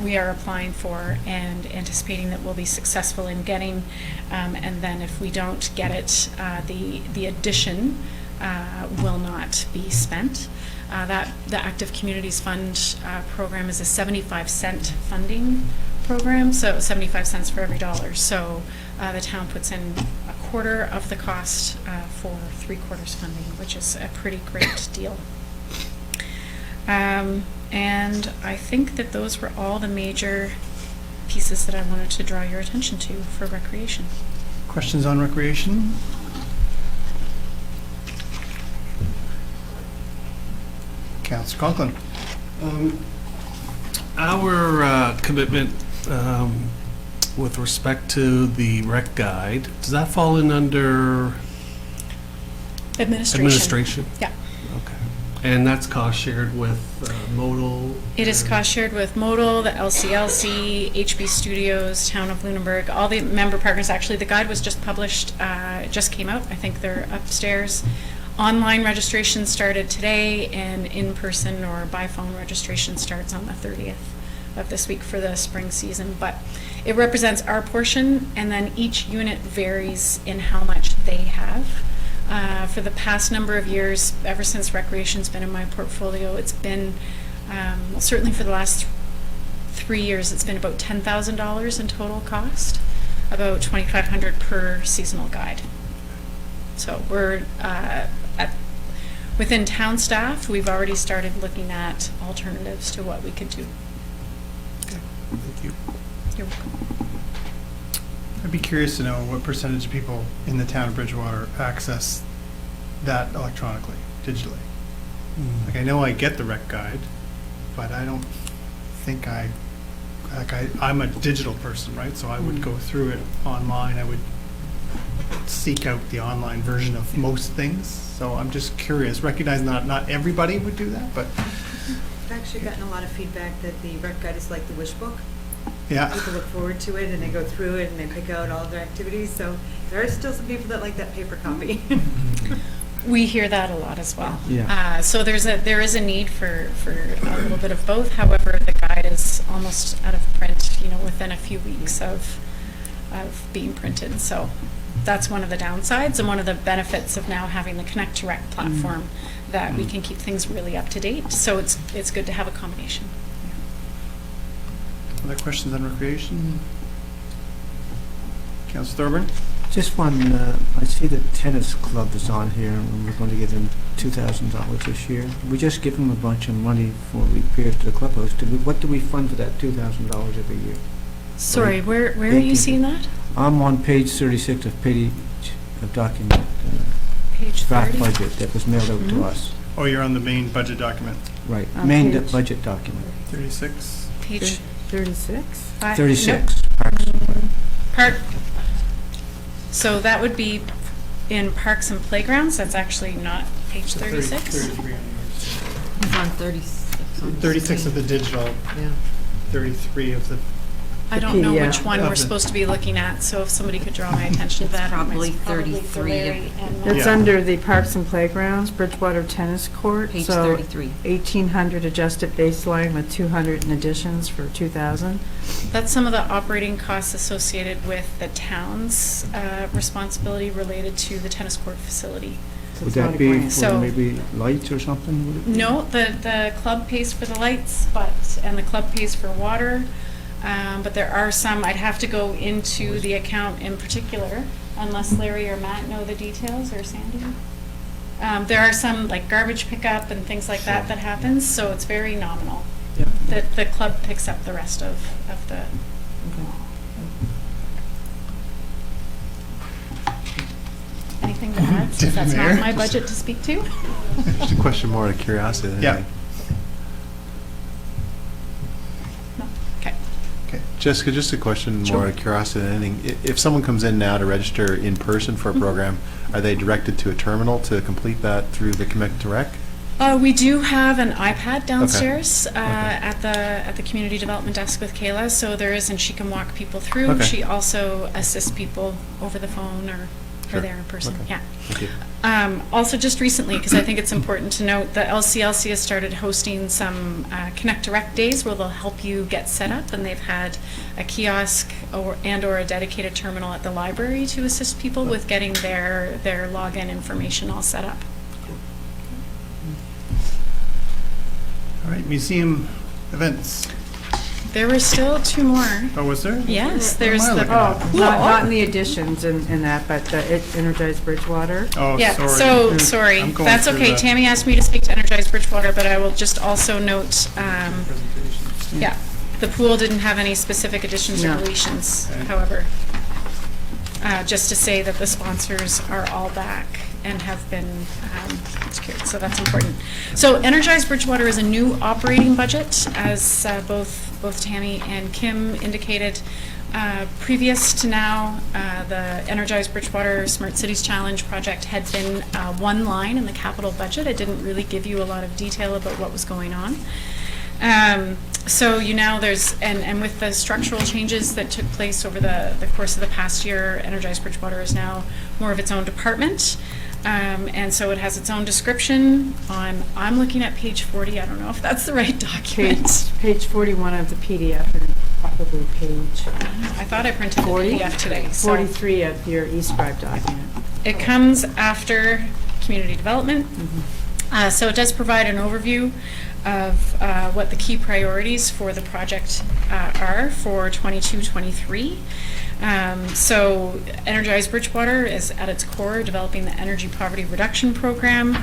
we are applying for, and anticipating that we'll be successful in getting, and then if we don't get it, the addition will not be spent. The Active Communities Fund program is a 75-cent funding program, so 75 cents for every dollar. So the town puts in a quarter of the cost for 3/4 funding, which is a pretty great deal. And I think that those were all the major pieces that I wanted to draw your attention to for recreation. Questions on recreation? Councilor Conklin. Our commitment with respect to the rec guide, does that fall in under administration? Yeah. Okay. And that's cost shared with Modal? It is cost shared with Modal, the LCLC, HB Studios, Town of Lunenburg, all the member partners. Actually, the guide was just published, it just came out. I think they're upstairs. Online registration started today, and in-person or by phone registration starts on the 30th of this week for the spring season. But it represents our portion, and then each unit varies in how much they have. For the past number of years, ever since recreation's been in my portfolio, it's been, certainly for the last 3 years, it's been about $10,000 in total cost, about $2,500 per seasonal guide. So we're within town staff, we've already started looking at alternatives to what we could do. Okay, thank you. You're welcome. I'd be curious to know what percentage of people in the town of Bridgewater access that electronically, digitally. Like, I know I get the rec guide, but I don't think I'm a digital person, right? So I would go through it online. I would seek out the online version of most things. So I'm just curious, recognizing not everybody would do that, but I've actually gotten a lot of feedback that the rec guide is like the wish book. yeah. People look forward to it and they go through it and they pick out all their activities. So there are still some people that like that paper copy. We hear that a lot as well. Yeah. So there is a need for a little bit of both. However, the guide is almost out of print, within a few weeks of being printed. So that's one of the downsides and one of the benefits of now having the Connect to Rec platform, that we can keep things really up to date. So it's good to have a combination. Other questions on recreation? Councillor Thorburn? Just one, I see the tennis club is on here, and we're going to give them $2,000 this year. We just give them a bunch of money for repairs to the clubhouse. What do we fund for that $2,000 every year? Sorry, where are you seeing that? I'm on page 36 of document, Page draft 30? budget that was mailed out to us. Oh, you're on the main budget document. Right, On main page- budget document. 36. Page 36? 36, Parks. Park. So that would be in parks and playgrounds. That's actually not page 36. 33 on yours. It's on 36. on the 36 screen. of the digital, Yeah. 33 of the, I don't know PDF. which one Of we're the- supposed to be looking at, so if somebody could draw my attention to that. probably it's 33 for Larry and It's Yeah. under the Parks and Playgrounds, Bridgewater Tennis Court. Page so 33. 1,800 adjusted baseline with 200 in additions for 2,000. That's some of the operating costs associated with the town's responsibility related to the tennis court facility. So Would it's not that a be grant. for So- maybe lights or something? Would it be? No, the club pays for the lights, and the club pays for water. But there are some, I'd have to go into the account in particular, unless Larry or Matt know the details, or Sandy. There are some, like garbage pickup and things like that happens, so it's very nominal. Yeah. The club picks up the rest of the. Anything to add, since that's not Mayor? my budget to speak to? Just a question more out of curiosity than Yeah. anything. No, okay. okay. Jessica, just a question more out of curiosity than anything. If someone comes in now to register in person for a program, are they directed to a terminal to complete that through the Connect to Rec? We do have an iPad downstairs at the community development desk with Kayla, so there is, and she can walk people through. Okay. She also assists people over the phone or Sure. there in person. Okay. Yeah. Thank you. Also, just recently, because I think it's important to note, the LCLC has started hosting some Connect Direct days where they'll help you get set up, and they've had a kiosk or a dedicated terminal at the library to assist people with getting their login information all set up. All right, museum events. There were still two more. Oh, was there? Yes, What there's am I the. looking at? Not in the additions in that, but it Energized Bridgewater. Oh, Yeah, sorry. so, sorry, I'm going that's through okay. the Tammy asked me to speak to Energized Bridgewater, but I will just also note, presentations. yeah, the pool didn't have any specific additions or No. deletions, Okay. however. Just to say that the sponsors are all back and have been secured, so that's important. So Energized Bridgewater is a new operating budget, as both Tammy and Kim indicated. Previous to now, the Energized Bridgewater Smart Cities Challenge project had been one line in the capital budget. It didn't really give you a lot of detail about what was going on. So there's, and with the structural changes that took place over the course of the past year, Energized Bridgewater is now more of its own department. And so it has its own description I'm looking at page 40. I don't know if that's the right document. Page 41 of the PDF, and probably page I thought I printed the 40? PDF today. So 43 of your eScribe document. it comes after community development. So it does provide an overview of what the key priorities for the project are for 22-23. So Energized Bridgewater is at its core developing the energy poverty reduction program.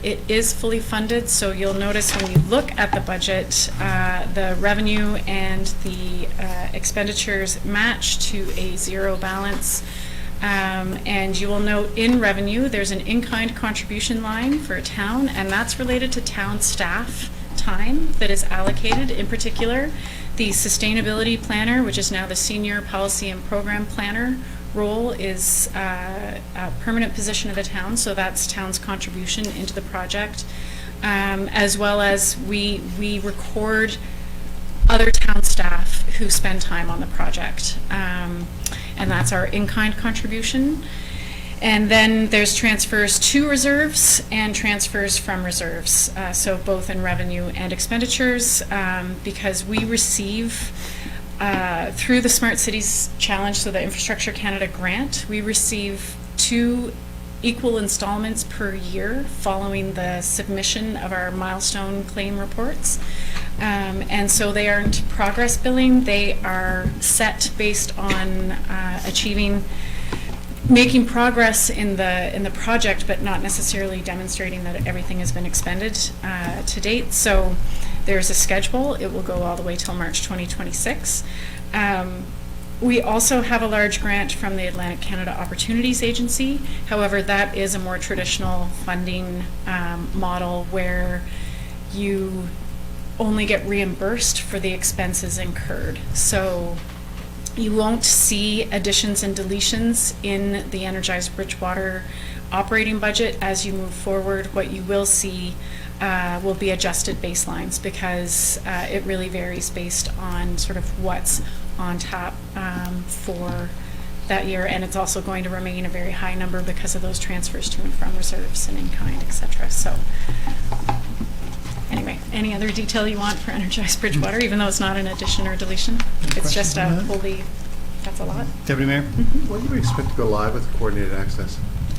It is fully funded, so you'll notice when you look at the budget, the revenue and the expenditures match to a zero balance. And you will note in revenue, there's an in-kind contribution line for a town, and that's related to town staff time that is allocated. In particular, the sustainability planner, which is now the senior policy and program planner, role is a permanent position of the town, so that's town's contribution into the project, as well as we record other town staff who spend time on the project, and that's our in-kind contribution. And then there's transfers to reserves and transfers from reserves, so both in revenue and expenditures, because we receive, through the Smart Cities Challenge, so the Infrastructure Canada grant, we receive 2 equal installments per year following the submission of our milestone claim reports. And so they aren't progress billing, they are set based on making progress in the project, but not necessarily demonstrating that everything has been expended to date. So there's a schedule. It will go all the way till March 2026. We also have a large grant from the Atlantic Canada Opportunities Agency. However, that is a more traditional funding model where you only get reimbursed for the expenses incurred. So you won't see additions and deletions in the Energized Bridgewater operating budget as you move forward. What you will see will be adjusted baselines, because it really varies based on sort of what's on tap for that year, and it's also going to remain a very high number because of those transfers to and from reserves and in-kind, etc. So anyway, any other detail you want for Energized Bridgewater, even though it's not an addition or deletion? It's just a wholly, that's a lot. Deputy Mayor? When do you expect to go live with coordinated access?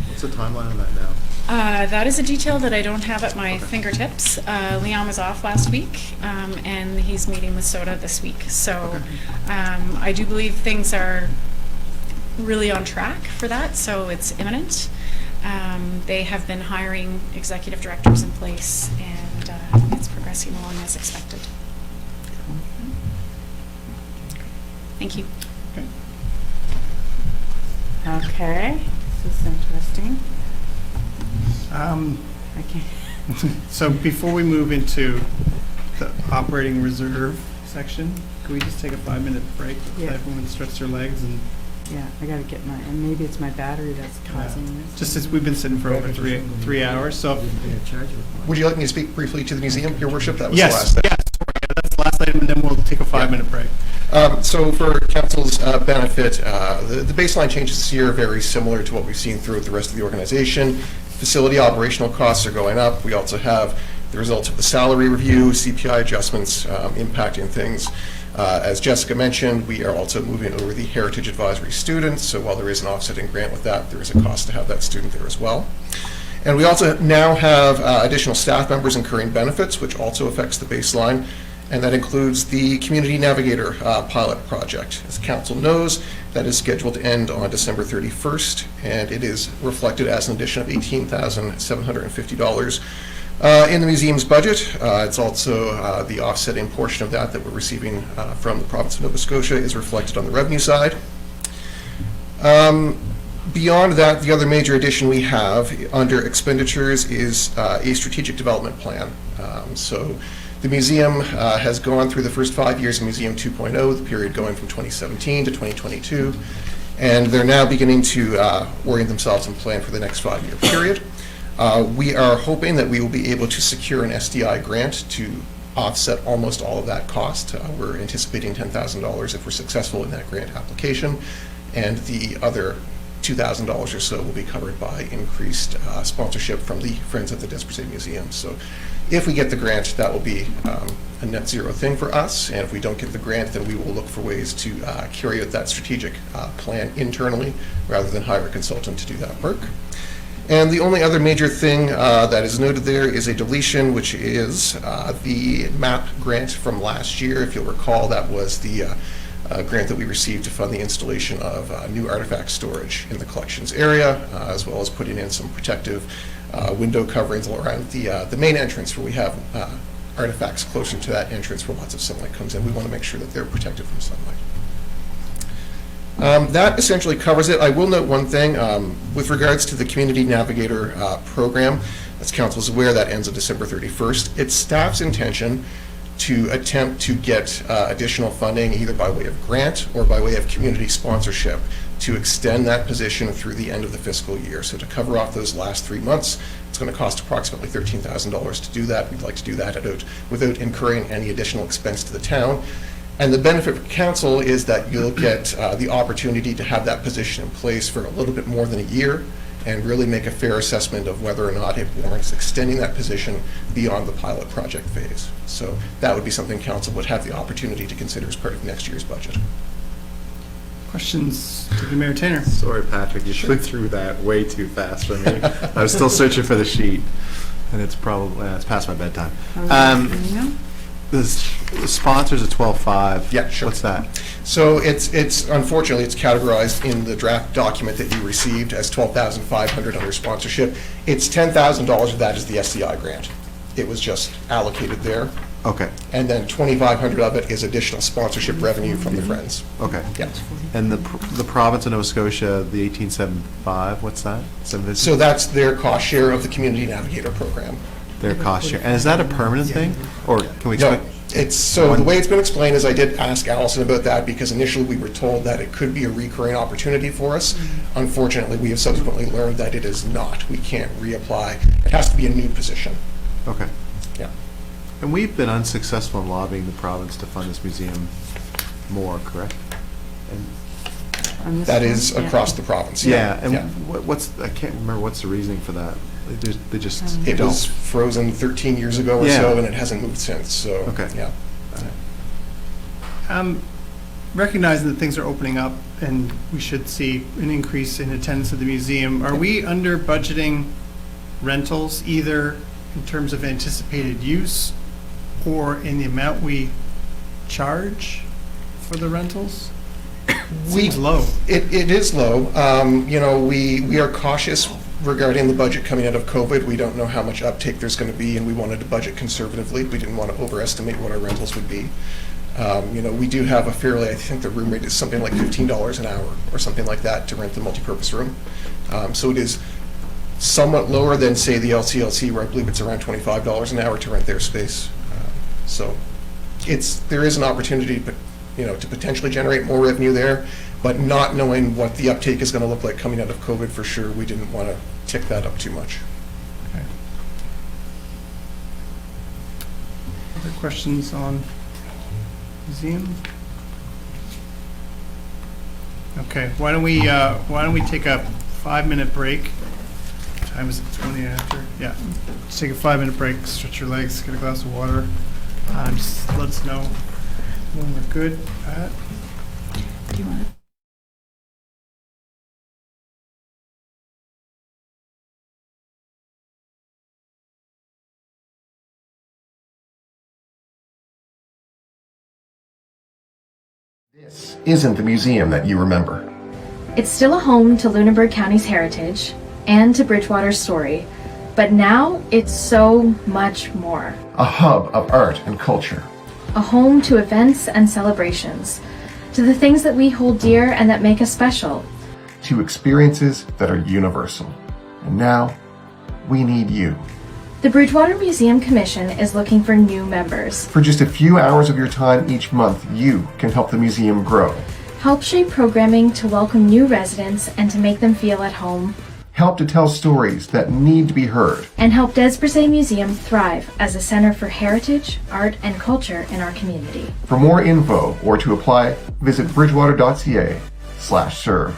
What's the timeline on that now? That is a detail that I don't have at my fingertips. Leon was off last week, and he's meeting with SOTA this week. So I do believe things are really on track for that, so it's imminent. They have been hiring executive directors in place, and it's progressing along as expected. Thank you. Okay, this is interesting. Okay. So before we move into the operating reserve section, can we just take a 5-minute break? Yeah. Everyone stretch their legs and. Yeah, I gotta get and maybe it's my battery that's causing this. Just as we've been sitting for over three hours, so. Would you like me to speak briefly to the museum, Your Worship? That was Yes, the last thing. yes, sorry, that's the last item, and then we'll take a 5-minute break. So for council's benefit, the baseline changes this year are very similar to what we've seen throughout the rest of the organization. Facility operational costs are going up. We also have the results of the salary review, CPI adjustments impacting things. As Jessica mentioned, we are also moving over the Heritage Advisory students, so while there is an offsetting grant with that, there is a cost to have that student there as well. And we also now have additional staff members incurring benefits, which also affects the baseline, and that includes the Community Navigator pilot project. As council knows, that is scheduled to end on December 31st, and it is reflected as an addition of $18,750 in the museum's budget. It's also the offsetting portion of that we're receiving from the province of Nova Scotia is reflected on the revenue side. Beyond that, the other major addition we have under expenditures is a strategic development plan. So the museum has gone through the first 5 years of Museum 2.0, the period going from 2017 to 2022, and they're now beginning to orient themselves and plan for the next 5-year period. We are hoping that we will be able to secure an SDI grant to offset almost all of that cost. We're anticipating $10,000 if we're successful in that grant application, and the other $2,000 or so will be covered by increased sponsorship from the Friends of the Desperate Museum. So if we get the grant, that will be a net zero thing for us, and if we don't get the grant, then we will look for ways to carry out that strategic plan internally rather than hire a consultant to do that work. And the only other major thing that is noted there is a deletion, which is the MAP grant from last year. If you'll recall, that was the grant that we received to fund the installation of new artifact storage in the collections area, as well as putting in some protective window coverings around the main entrance where we have artifacts closer to that entrance where lots of sunlight comes in. We want to make sure that they're protected from sunlight. That essentially covers it. I will note one thing with regards to the Community Navigator program. As council is aware, that ends on December 31st. It's staff's intention to attempt to get additional funding, either by way of grant or by way of community sponsorship, to extend that position through the end of the fiscal year. So to cover off those last 3 months, it's going to cost approximately $13,000 to do that. We'd like to do that without incurring any additional expense to the town. And the benefit for council is that you'll get the opportunity to have that position in place for a little bit more than a year and really make a fair assessment of whether or not it warrants extending that position beyond the pilot project phase. So that would be something council would have the opportunity to consider as part of next year's budget. Questions to the Mayor Tanner? Sorry, Patrick, you flew through that way too fast for me. I was still searching for the sheet, and it's probably it's past my bedtime. The sponsors at 12.5. Yeah, sure. What's that? So it's unfortunately it's categorized in the draft document that you received as $12,500 under sponsorship. It's $10,000 of that is the SCI grant. It was just allocated there. Okay. And then $2,500 of it is additional sponsorship revenue from the Friends. Okay. Yeah. And the province of Nova Scotia, the 1875, what's that? 750? So that's their cost share of the Community Navigator program. Their cost share. And is that a permanent thing? Or can we No, expect? so the way it's been explained is I did ask Allison about that because initially we were told that it could be a recurring opportunity for us. Unfortunately, we have subsequently learned that it is not. We can't reapply. It has to be a new position. Okay. Yeah. And we've been unsuccessful in lobbying the province to fund this museum more, correct? And That is across the province. yeah. And what's I can't remember what's the reasoning for that. They just It don't. was frozen 13 years ago or Yeah. so, and it hasn't moved since. So Okay. yeah. Recognizing that things are opening up and we should see an increase in attendance at the museum, are we under budgeting rentals either in terms of anticipated use or in the amount we charge for the rentals? Seems low. It is low. We are cautious regarding the budget coming out of COVID. We don't know how much uptake there's going to be, and we wanted to budget conservatively. We didn't want to overestimate what our rentals would be. We do have a fairly, I think the room rate is something like $15 an hour or something like that to rent the multipurpose room. So it is somewhat lower than, say, the LCLC, where I believe it's around $25 an hour to rent their space. So there is an opportunity, but to potentially generate more revenue there, but not knowing what the uptake is going to look like coming out of COVID for sure, we didn't want to tick that up too much. Okay. Other questions on museum? Okay, why don't we take a 5-minute break? What time is it? 20 after? Yeah. Let's take a 5-minute break, stretch your legs, get a glass of water. Just let us know when we're good. Pat? Do you want to? This isn't the museum that you remember. It's still a home to Lunenburg County's heritage and to Bridgewater's story, but now it's so much more. A hub of art and culture. A home to events and celebrations, to the things that we hold dear and that make us special. To experiences that are universal. And now, we need you. The Bridgewater Museum Commission is looking for new members. For just a few hours of your time each month, you can help the museum grow. Help shape programming to welcome new residents and to make them feel at home. Help to tell stories that need to be heard. And help Des Brisset Museum thrive as a center for heritage, art, and culture in our community. For more info or to apply, visit bridgewater.ca/serve.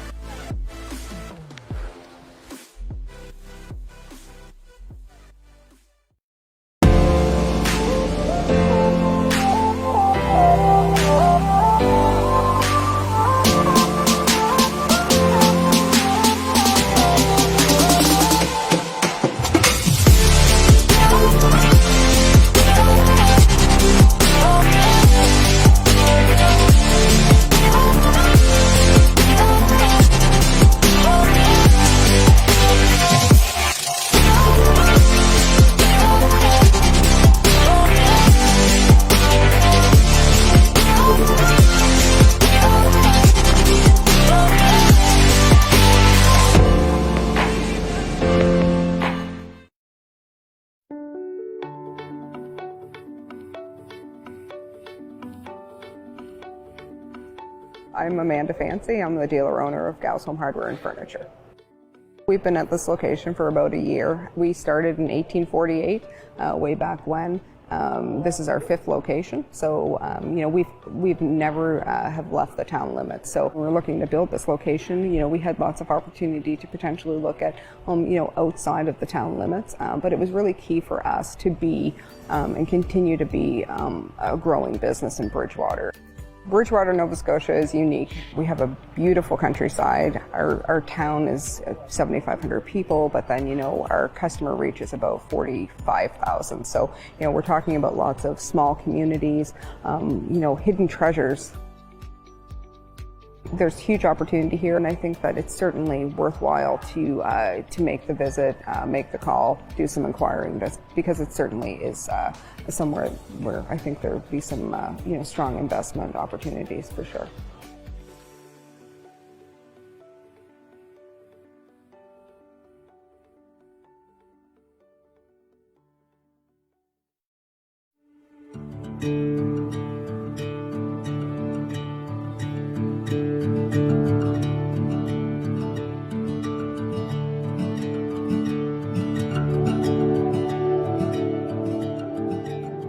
I'm Amanda Fancy. I'm the dealer-owner of Gals Home Hardware and Furniture. We've been at this location for about a year. We started in 1848, way back when. This is our 5th location, so we've never have left the town limits. So we're looking to build this location. We had lots of opportunity to potentially look at outside of the town limits, but it was really key for us to be and continue to be a growing business in Bridgewater. Bridgewater, Nova Scotia is unique. We have a beautiful countryside. Our town is 7,500 people, but then, our customer reach is about 45,000. So, we're talking about lots of small communities, hidden treasures. There's huge opportunity here, and I think that it's certainly worthwhile to make the visit, make the call, do some inquiring, because it certainly is somewhere where I think there would be some strong investment opportunities for sure.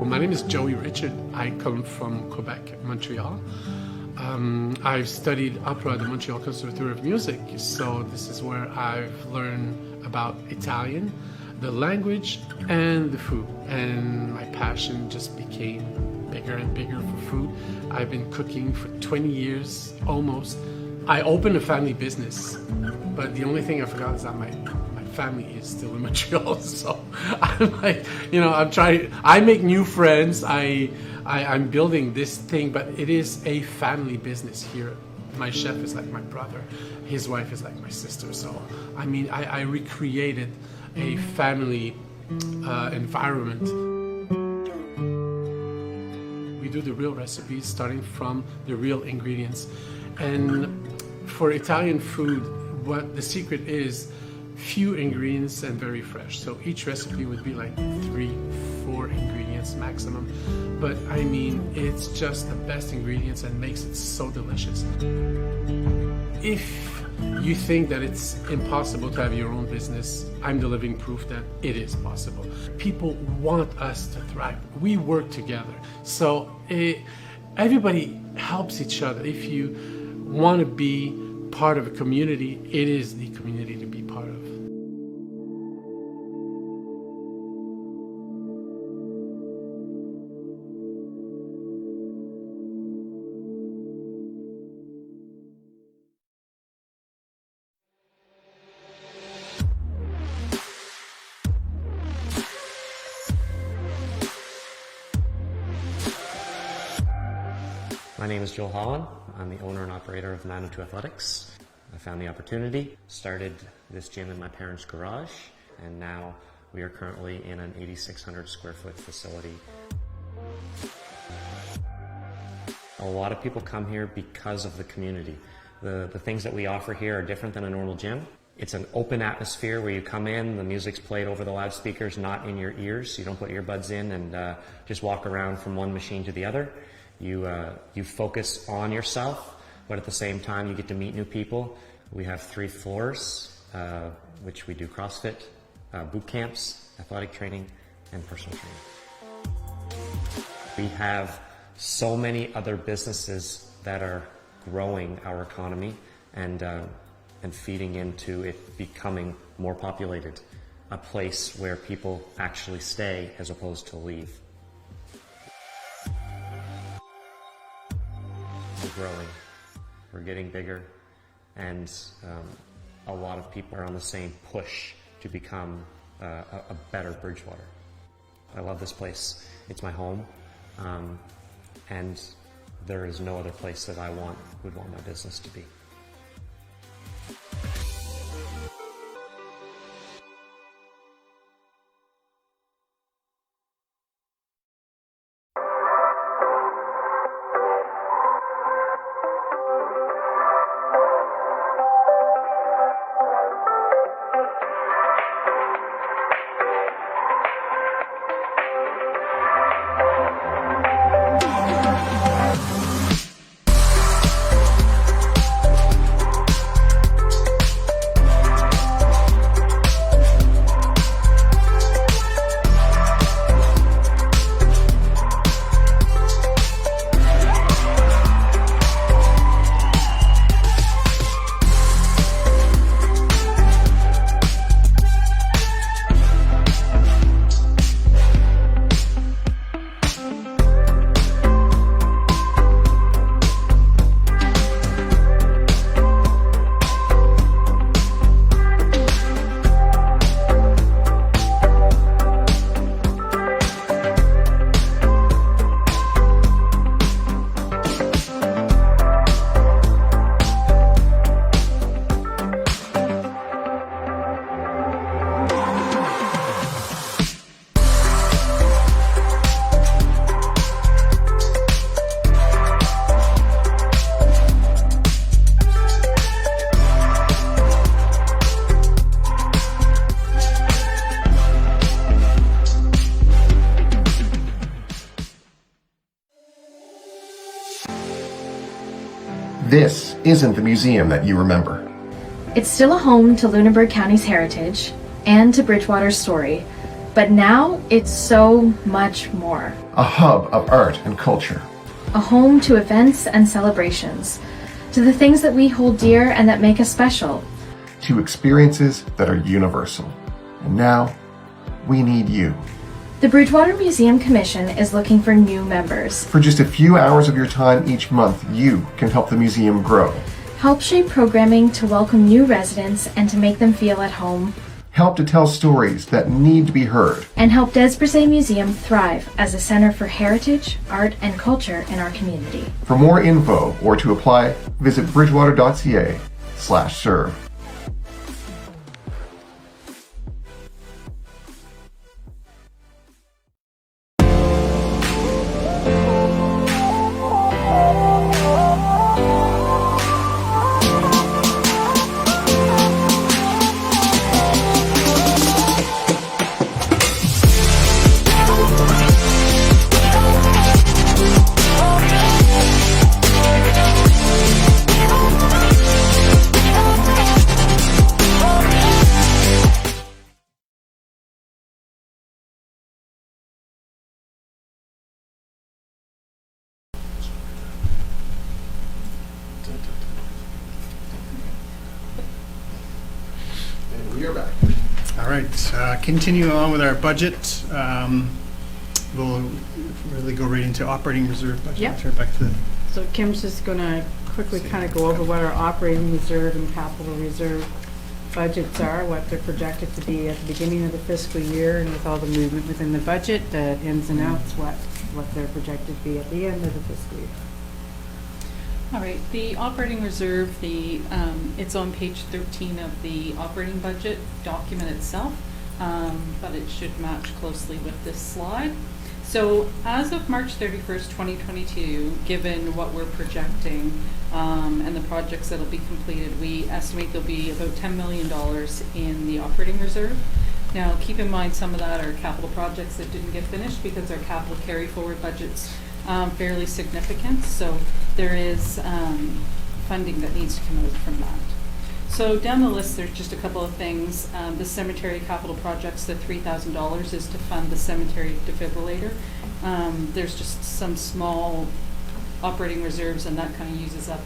My name is Joey Richard. I come from Quebec, Montreal. I've studied opera at the Montreal Conservatoire of Music, so this is where I've learned about Italian, the language, and the food. And my passion just became bigger and bigger for food. I've been cooking for 20 years, almost. I opened a family business, but the only thing I forgot is that my family is still in Montreal, so I'm like, I'm trying, I make new friends, I'm building this thing, but it is a family business here. My chef is like my brother, his wife is like my sister, so I recreated a family environment. We do the real recipes, starting from the real ingredients, and for Italian food, what the secret is, few ingredients and very fresh. So each recipe would be like 3-4 ingredients maximum. But it's just the best ingredients and makes it so delicious. If you think that it's impossible to have your own business, I'm the living proof that it is possible. People want us to thrive. We work together. So everybody helps each other. If you want to be part of a community, it is the community to be part of. My name is Joel Holland. I'm the owner and operator of 902 Athletics. I found the opportunity, started this gym in my parents' garage, and now we are currently in an 8,600 square foot facility. A lot of people come here because of the community. The things that we offer here are different than a normal gym. It's an open atmosphere where you come in, the music's played over the loudspeakers, not in your ears. You don't put earbuds in and just walk around from one machine to the other. You focus on yourself, but at the same time you get to meet new people. We have 3 floors, which we do CrossFit, boot camps, athletic training, and personal training. We have so many other businesses that are growing our economy and feeding into it becoming more populated, a place where people actually stay as opposed to leave. We're growing, we're getting bigger, and a lot of people are on the same push to become a better Bridgewater. I love this place. It's my home, and there is no other place that I would want my business to be. This isn't the museum that you remember. It's still a home to Lunenburg County's heritage and to Bridgewater's story, but now it's so much more. A hub of art and culture. A home to events and celebrations, to the things that we hold dear and that make us special. To experiences that are universal. And now, we need you. The Bridgewater Museum Commission is looking for new members. For just a few hours of your time each month, you can help the museum grow. Help shape programming to welcome new residents and to make them feel at home. Help to tell stories that need to be heard. And help Des Brisset Museum thrive as a center for heritage, art, and culture in our community. For more info or to apply, visit bridgewater.ca/serve. And we are back. All right, continue on with our budget. We'll really go right into operating reserve budget. Yep. Turn back to So Kim's just going to quickly kind of go over what our operating reserve and capital reserve budgets are, what they're projected to be at the beginning of the fiscal year, and with all the movement within the budget, the ins and outs, what they're projected to be at the end of the fiscal year. All right, the operating reserve, it's on page 13 of the operating budget document itself, but it should match closely with this slide. So as of March 31st, 2022, given what we're projecting and the projects that will be completed, we estimate there'll be about $10 million in the operating reserve. Now, keep in mind some of that are capital projects that didn't get finished because our capital carry forward budget's fairly significant. So there is funding that needs to come out from that. So down the list, there's just a couple of things. The cemetery capital projects, the $3,000 is to fund the cemetery defibrillator. There's just some small operating reserves, and that kind of uses up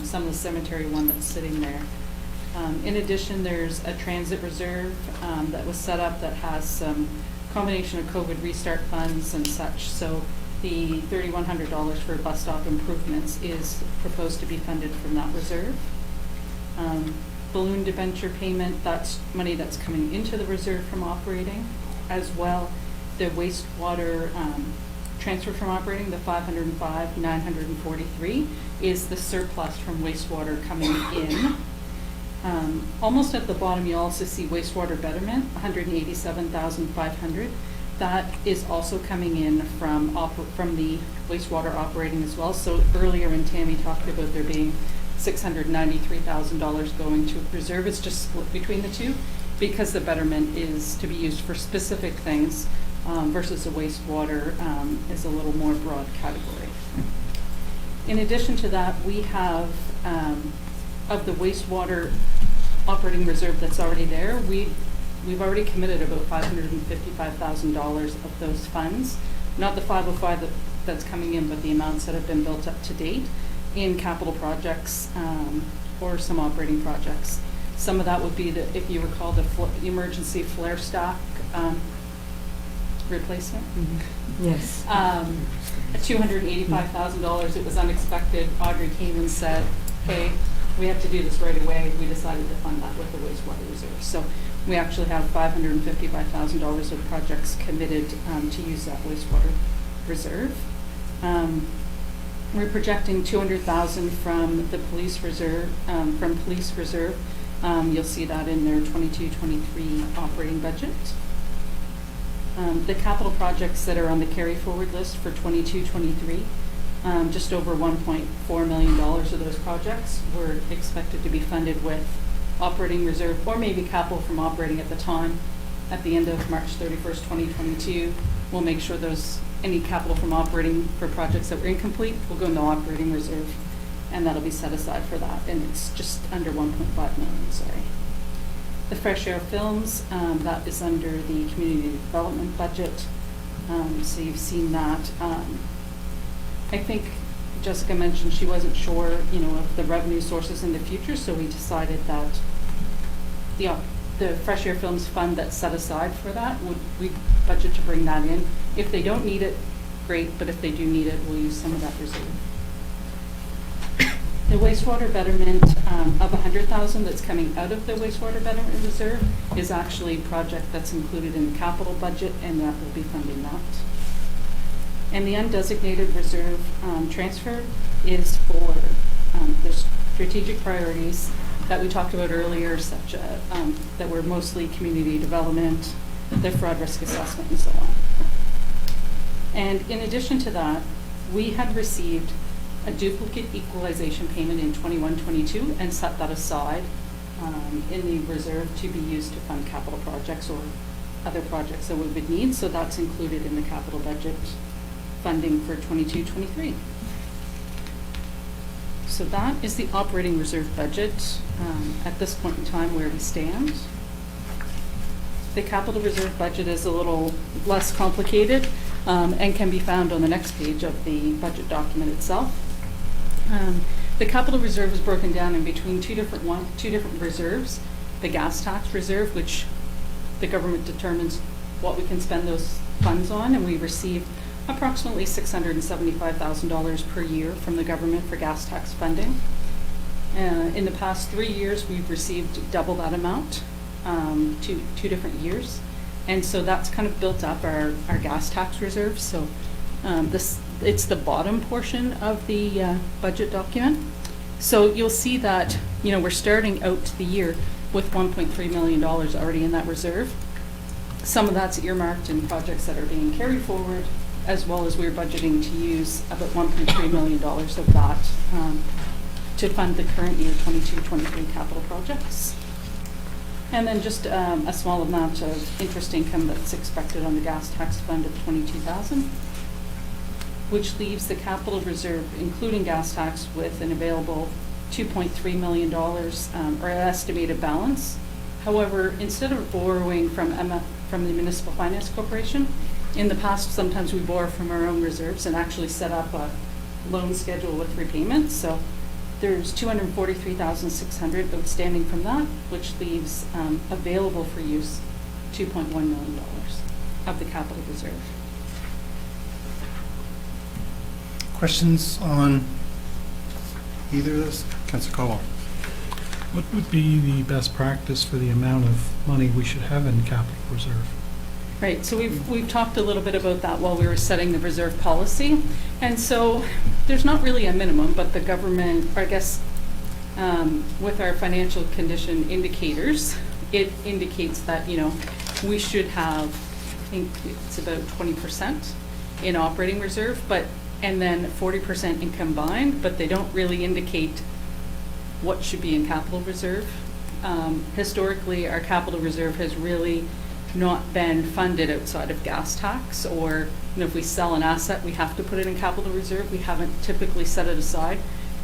some of the cemetery one that's sitting there. In addition, there's a transit reserve that was set up that has some combination of COVID restart funds and such. So the $3,100 for bus stop improvements is proposed to be funded from that reserve. Balloon debenture payment, that's money that's coming into the reserve from operating. As well, the wastewater transfer from operating, the $505,943 is the surplus from wastewater coming in. Almost at the bottom, you also see wastewater betterment, $187,500. That is also coming in from the wastewater operating as well. So earlier when Tammy talked about there being $693,000 going to reserve, it's just split between the two because the betterment is to be used for specific things versus the wastewater is a little more broad category. In addition to that, we have of the wastewater operating reserve that's already there, we've already committed about $555,000 of those funds, not the 505 that's coming in, but the amounts that have been built up to date in capital projects or some operating projects. Some of that would be, if you recall, the emergency flare stock replacement. Mm-hmm. Yes. $285,000. It was unexpected. Audrey came and said, hey, we have to do this right away. We decided to fund that with the wastewater reserve. So we actually have $555,000 of projects committed to use that wastewater reserve. We're projecting $200,000 from the police reserve. You'll see that in their 22-23 operating budget. The capital projects that are on the carry forward list for 22-23, just over $1.4 million of those projects were expected to be funded with operating reserve or maybe capital from operating at the time. At the end of March 31st, 2022, we'll make sure any capital from operating for projects that were incomplete will go into operating reserve. and that'll be set aside for that, and it's just under 1.5 million, sorry. The Fresh Air Films, that is under the community development budget, so you've seen that. I think Jessica mentioned she wasn't sure, of the revenue sources in the future, so we decided that the Fresh Air Films fund that's set aside for that, we budget to bring that in. If they don't need it, great, but if they do need it, we'll use some of that reserve. The wastewater betterment of $100,000 that's coming out of the wastewater betterment reserve is actually a project that's included in the capital budget, and that will be funding that. And the undesignated reserve transfer is for the strategic priorities that we talked about earlier, such that were mostly community development, the fraud risk assessment, and so on. And in addition to that, we had received a duplicate equalization payment in 21-22 and set that aside in the reserve to be used to fund capital projects or other projects that we would need. So that's included in the capital budget funding for 22-23. So that is the operating reserve budget at this point in time where we stand. The capital reserve budget is a little less complicated and can be found on the next page of the budget document itself. The capital reserve is broken down in between two different reserves. The gas tax reserve, which the government determines what we can spend those funds on, and we receive approximately $675,000 per year from the government for gas tax funding. In the past 3 years, we've received double that amount, two different years. And so that's kind of built up our gas tax reserve. So it's the bottom portion of the budget document. So you'll see that, we're starting out the year with $1.3 million already in that reserve. Some of that's earmarked in projects that are being carried forward, as well as we're budgeting to use about $1.3 million of that to fund the current year 22-23 capital projects. And then just a small amount of interest income that's expected on the gas tax fund of $22,000, which leaves the capital reserve, including gas tax, with an available $2.3 million or an estimated balance. However, instead of borrowing from the Municipal Finance Corporation, in the past, sometimes we borrow from our own reserves and actually set up a loan schedule with repayments. So there's $243,600 outstanding from that, which leaves available for use $2.1 million of the capital reserve. Questions on either of those? Councilor Caldwell. What would be the best practice for the amount of money we should have in capital reserve? Right, so we've talked a little bit about that while we were setting the reserve policy. And so there's not really a minimum, but the government, I guess, with our financial condition indicators, it indicates that, we should have, I think it's about 20% in operating reserve, and then 40% in combined, but they don't really indicate what should be in capital reserve. Historically, our capital reserve has really not been funded outside of gas tax, or if we sell an asset, we have to put it in capital reserve. We haven't typically set it aside.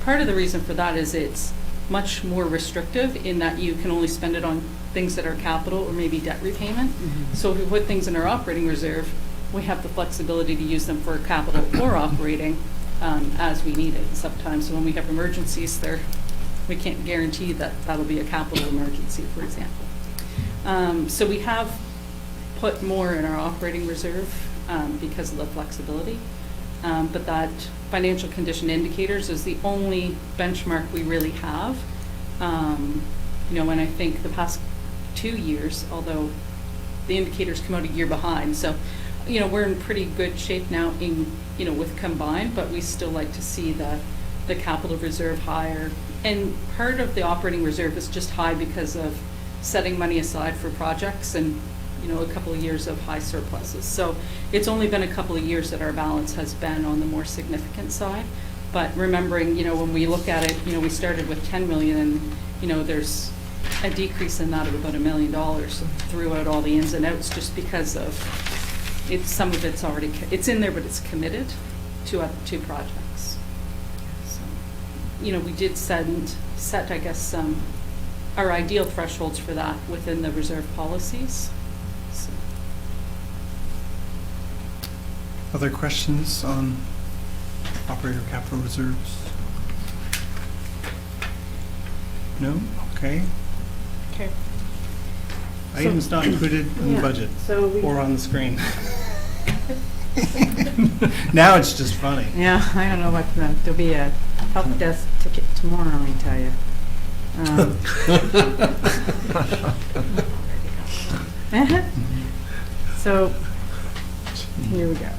Part of the reason for that is it's much more restrictive in that you can only spend it on things that are capital or maybe debt repayment. Mm-hmm. So if we put things in our operating reserve, we have the flexibility to use them for capital or operating as we need it. Sometimes when we have emergencies there, we can't guarantee that that'll be a capital emergency, for example. So we have put more in our operating reserve because of the flexibility. But that financial condition indicators is the only benchmark we really have. And I think the past 2 years, although the indicators come out a year behind, so we're in pretty good shape now with combined, but we still like to see the capital reserve higher. And part of the operating reserve is just high because of setting money aside for projects and a couple of years of high surpluses. So it's only been a couple of years that our balance has been on the more significant side. But remembering, when we look at it, we started with 10 million and, there's a decrease in that of about $1 million throughout all the ins and outs, just because of some of it's already, it's in there, but it's committed to two projects. So. we did set, I guess, our ideal thresholds for that within the reserve policies. So. Other questions on operator capital reserves? No? Okay. Okay. Items not included in the budget or on the screen. Now it's just funny. Yeah, I don't know what, there'll be a help desk ticket tomorrow, let me tell you. So, here we go.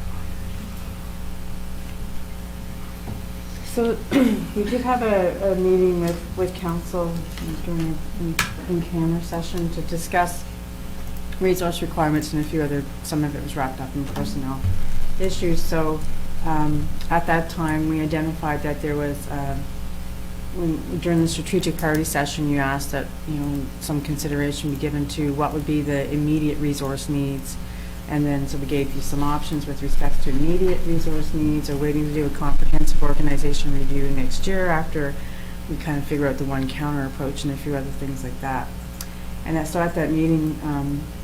So, we did have a meeting with council during an in-camera session to discuss resource requirements and a few other, some of it was wrapped up in personnel issues. So, at that time, we identified that there was, during the strategic priority session, you asked that, some consideration be given to what would be the immediate resource needs. And then, so we gave you some options with respect to immediate resource needs, or waiting to do a comprehensive organization review next year after we kind of figure out the one counter approach and a few other things like that. And so at that meeting,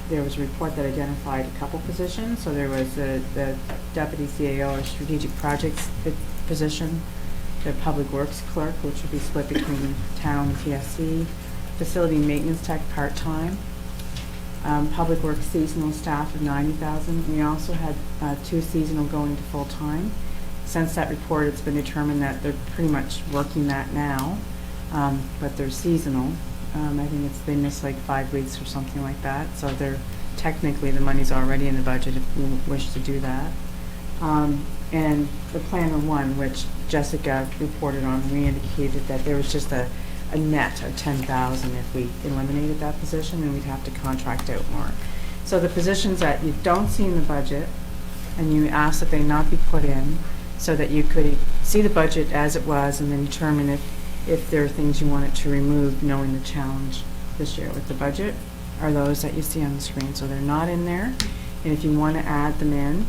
there was a report that identified a couple positions. So there was the deputy CAO or strategic projects position, the public works clerk, which would be split between town and TSC, facility maintenance tech part-time, public works seasonal staff of 90,000. We also had 2 seasonal going to full-time. Since that report, it's been determined that they're pretty much working that now, but they're seasonal. I think they missed like 5 weeks or something like that. So they're technically, the money's already in the budget if we wish to do that. And the planner 1, which Jessica reported on, we indicated that there was just a net of 10,000 if we eliminated that position, and we'd have to contract out more. So the positions that you don't see in the budget, and you ask that they not be put in, so that you could see the budget as it was and then determine if there are things you wanted to remove, knowing the challenge this year with the budget, are those that you see on the screen. So they're not in there, and if you want to add them in,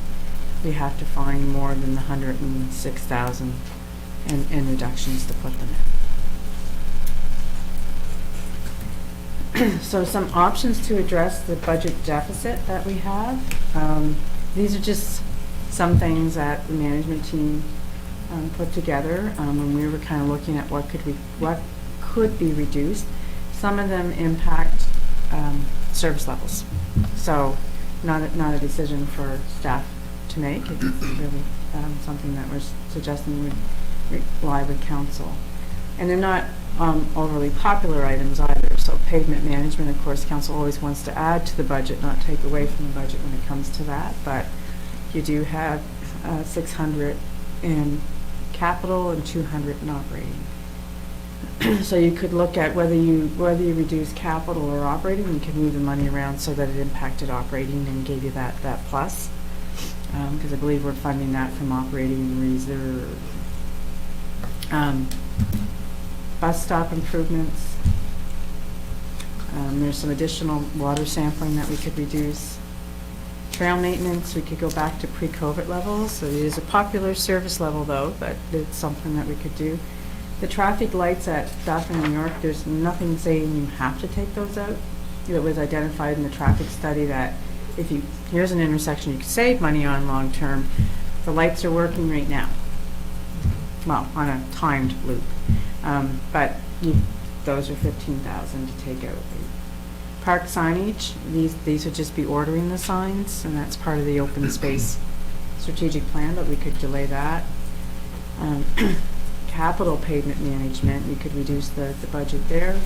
we have to find more than the 106,000 in reductions to put them in. So some options to address the budget deficit that we have. These are just some things that the management team put together when we were kind of looking at what could be reduced. Some of them impact service levels. So not a decision for staff to make. It's really something that we're suggesting would lie with council. And they're not overly popular items either. So pavement management, of course, council always wants to add to the budget, not take away from the budget when it comes to that. But you do have 600 in capital and 200 in operating. So you could look at whether you reduce capital or operating. You could move the money around so that it impacted operating and gave you that plus. Because I believe we're funding that from operating reserve. Bus stop improvements. There's some additional water sampling that we could reduce. Trail maintenance, we could go back to pre-COVID levels. So it is a popular service level though, but it's something that we could do. The traffic lights at Bath and New York, there's nothing saying you have to take those out. It was identified in the traffic study that here's an intersection you could save money on long term. The lights are working right now. Well, on a timed loop. But those are 15,000 to take out. Park signage, these would just be ordering the signs, and that's part of the open space strategic plan, but we could delay that. Capital pavement management, we could reduce the budget there.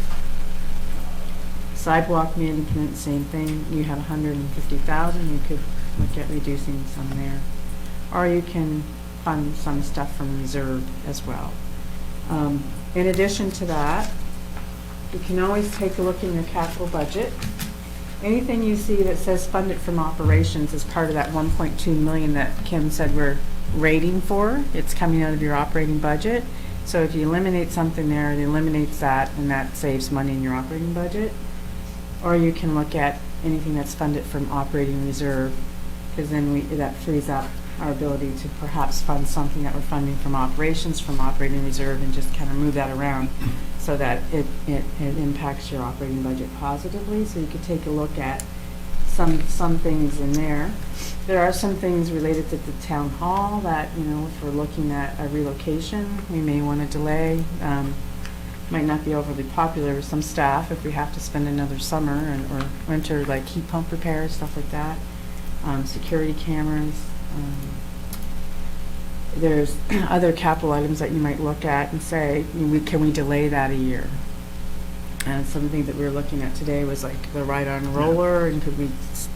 Sidewalk management, same thing. You have 150,000, you could look at reducing some there. Or you can fund some stuff from reserve as well. In addition to that, you can always take a look in your capital budget. Anything you see that says funded from operations is part of that 1.2 million that Kim said we're rating for. It's coming out of your operating budget. So if you eliminate something there, it eliminates that, and that saves money in your operating budget. Or you can look at anything that's funded from operating reserve, because then that frees up our ability to perhaps fund something that we're funding from operations, from operating reserve, and just kind of move that around so that it impacts your operating budget positively. So you could take a look at some things in there. There are some things related to the town hall that, you know, if we're looking at a relocation, we may want to delay. Might not be overly popular with some staff if we have to spend another summer or winter, like heat pump repairs, stuff like that. Security cameras. There's other capital items that you might look at and say, can we delay that a year? And something that we were looking at today was like the ride-on roller, and could we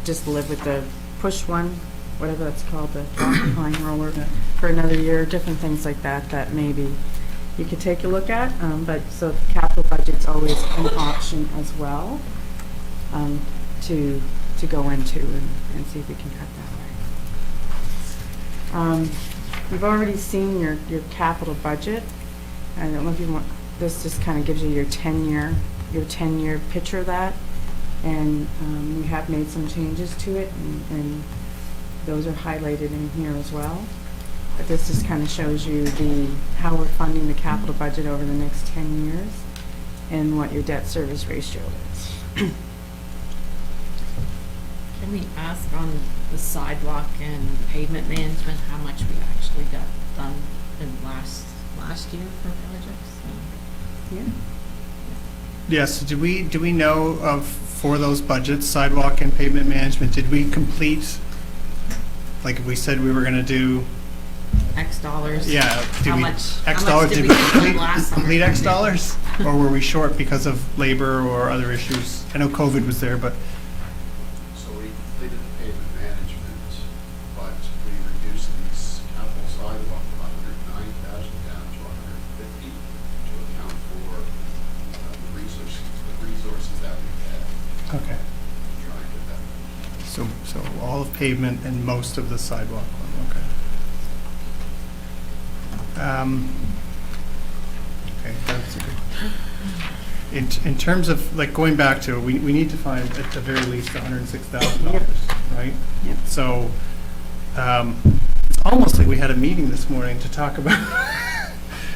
just live with the push one, whatever that's called, the drop-behind roller, for another year, different things like that that maybe you could take a look at. But so the capital budget's always an option as well to go into and see if we can cut that way. You've already seen your capital budget. I don't know if you want, this just kind of gives you your 10-year picture of that. And we have made some changes to it, and those are highlighted in here as well. But this just kind of shows you how we're funding the capital budget over the next 10 years and what your debt service ratio is. Can we ask on the sidewalk and pavement management how much we actually got done in last year for projects? Yeah. Yes, do we know of, for those budgets, sidewalk and pavement management, did we complete, like we said we were going to do? X dollars. Yeah. How much X dollars, did did we we last summer? complete X dollars? Or were we short because of labor or other issues? I know COVID was there, but. So we completed the pavement management, but we reduced these capital sidewalk from 109,000 down to 150 to account for the resources that we had. Okay. Try and get that. So all of pavement and most of the sidewalk one, okay. Okay, that's good. In terms of, like, going back to, we need to find at the very least $106,000, right? Yep. So, it's almost like we had a meeting this morning to talk about,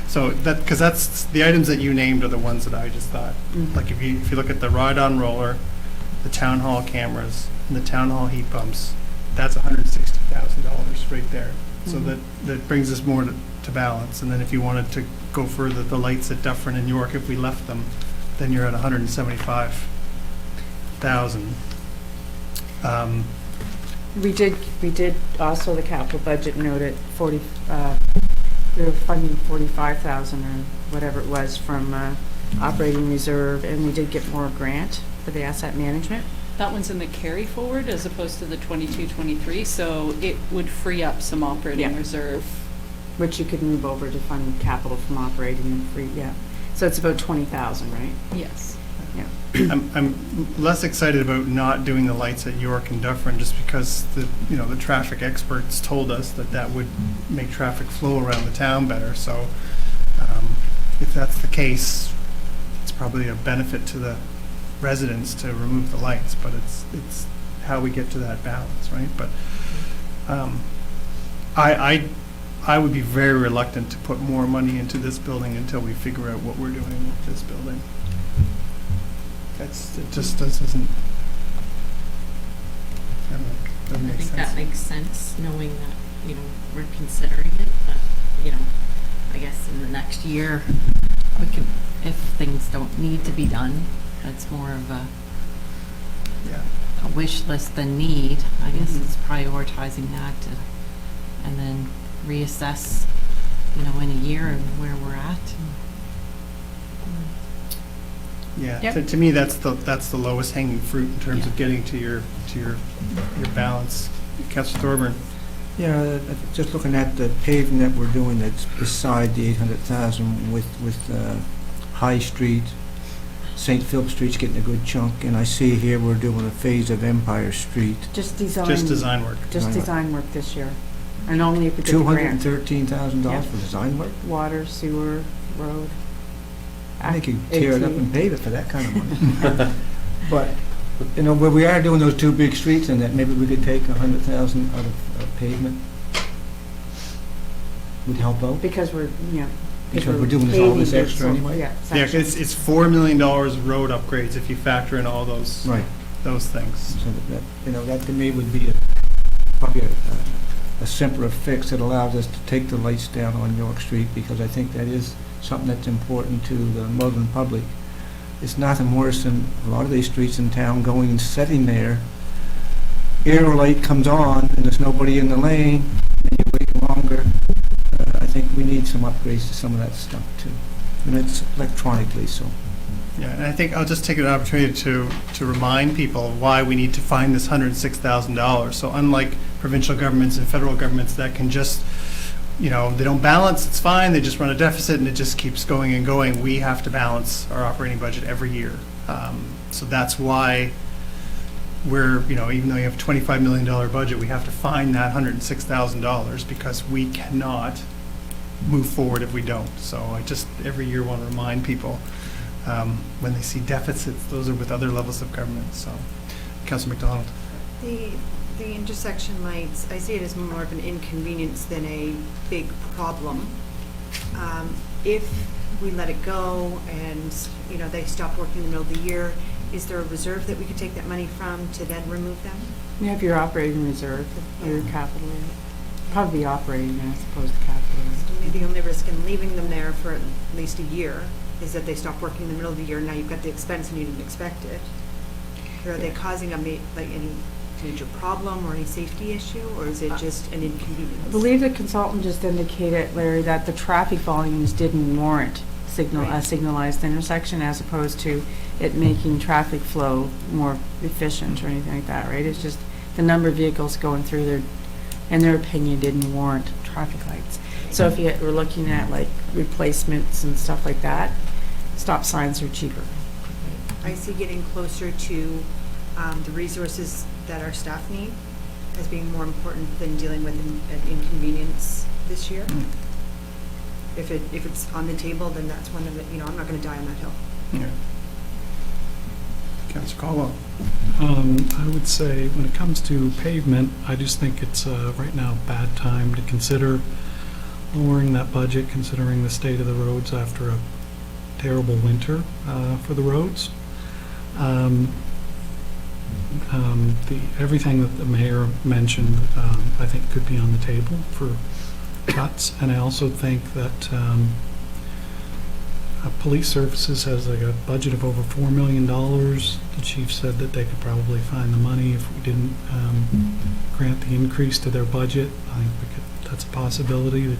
so that, because that's, the items that you named are the ones that I just thought. Mhm. Like, if you look at the ride-on roller, the town hall cameras, and the town hall heat pumps, that's $160,000 right there. So Mhm. that brings us more to balance. And then if you wanted to go further, the lights at Dufferin and York, if we left them, then you're at 175,000. We did also, the capital budget noted we were funding 45,000 or whatever it was from operating reserve, and we did get more grant for the asset management. That one's in the carry forward as opposed to the 22-23, so it would free up some operating reserve. Which you could move over to fund capital from operating and free, yeah. So it's about 20,000, right? Yes. Yeah. I'm less excited about not doing the lights at York and Dufferin just because the traffic experts told us that would make traffic flow around the town better. So if that's the case, it's probably a benefit to the residents to remove the lights, but it's how we get to that balance, right? But I would be very reluctant to put more money into this building until we figure out what we're doing with this building. It just doesn't. I don't know, doesn't I make think sense. that makes sense, knowing that, we're considering it, but, I guess in the next year, we could, if things don't need to be done, it's more of a wish list than need. I guess it's prioritizing that and then reassess, in a year and where we're at. Yeah, Yep. to me, that's the lowest hanging fruit in terms of getting to your balance. Councilor Thorburn. Yeah, just looking at the paving that we're doing that's beside the 800,000 with High Street, St. Philip Street's getting a good chunk, and I see here we're doing a phase of Empire Street. Just design work. Just design work this year. And only if we get the grant. $213,000 for design work? Water, sewer, road. I think you could tear it up and pave it for that kind of money. But, where we are doing those two big streets and that, maybe we could take 100,000 out of pavement would help out? Because we're, you know. Because we're doing all this paving extra so- anyway? Yeah, Yeah, sections. it's $4 million road upgrades if you factor in all those, Right. those things. So that, you know, that to me would be probably a simpler fix that allows us to take the lights down on York Street, because I think that is something that's important to the Muslim public. It's nothing worse than a lot of these streets in town going and sitting there. Arrow light comes on and there's nobody in the lane, and you wait longer. I think we need some upgrades to some of that stuff too. And it's electronically, so. Yeah, and I think I'll just take an opportunity to remind people why we need to find this $106,000. So unlike provincial governments and federal governments that can just, you know, they don't balance, it's fine, they just run a deficit and it just keeps going and going, we have to balance our operating budget every year. So that's why we're, you know, even though you have a $25 million budget, we have to find that $106,000 because we cannot move forward if we don't. So I just every year want to remind people when they see deficits, those are with other levels of government. So, Councilor McDonald. The intersection lights, I see it as more of an inconvenience than a big problem. If we let it go and, you know, they stop working in the middle of the year, is there a reserve that we could take that money from to then remove them? You have your operating reserve, your capital, probably operating as opposed to capital. To me, the only risk in leaving them there for at least a year is that they stop working in the middle of the year, now you've got the expense and you didn't expect it. Or are they causing any major problem or any safety issue, or is it just an inconvenience? I believe the consultant just indicated, Larry, that the traffic volumes didn't warrant a signalized intersection as opposed to it making traffic flow more efficient or anything like that, right? It's just the number of vehicles going through there, in their opinion, didn't warrant traffic lights. So if you were looking at like replacements and stuff like that, stop signs are cheaper. I see getting closer to the resources that our staff need as being more important than dealing with an inconvenience this year. If it's on the table, then that's one of the, you know, I'm not going to die on that hill. Yeah. Councilor Caldwell. I would say when it comes to pavement, I just think it's right now a bad time to consider lowering that budget, considering the state of the roads after a terrible winter for the roads. Everything that the mayor mentioned, I think could be on the table for cuts, and I also think that police services has like a budget of over $4 million. The chief said that they could probably find the money if we didn't grant the increase to their budget. I think that's a possibility. The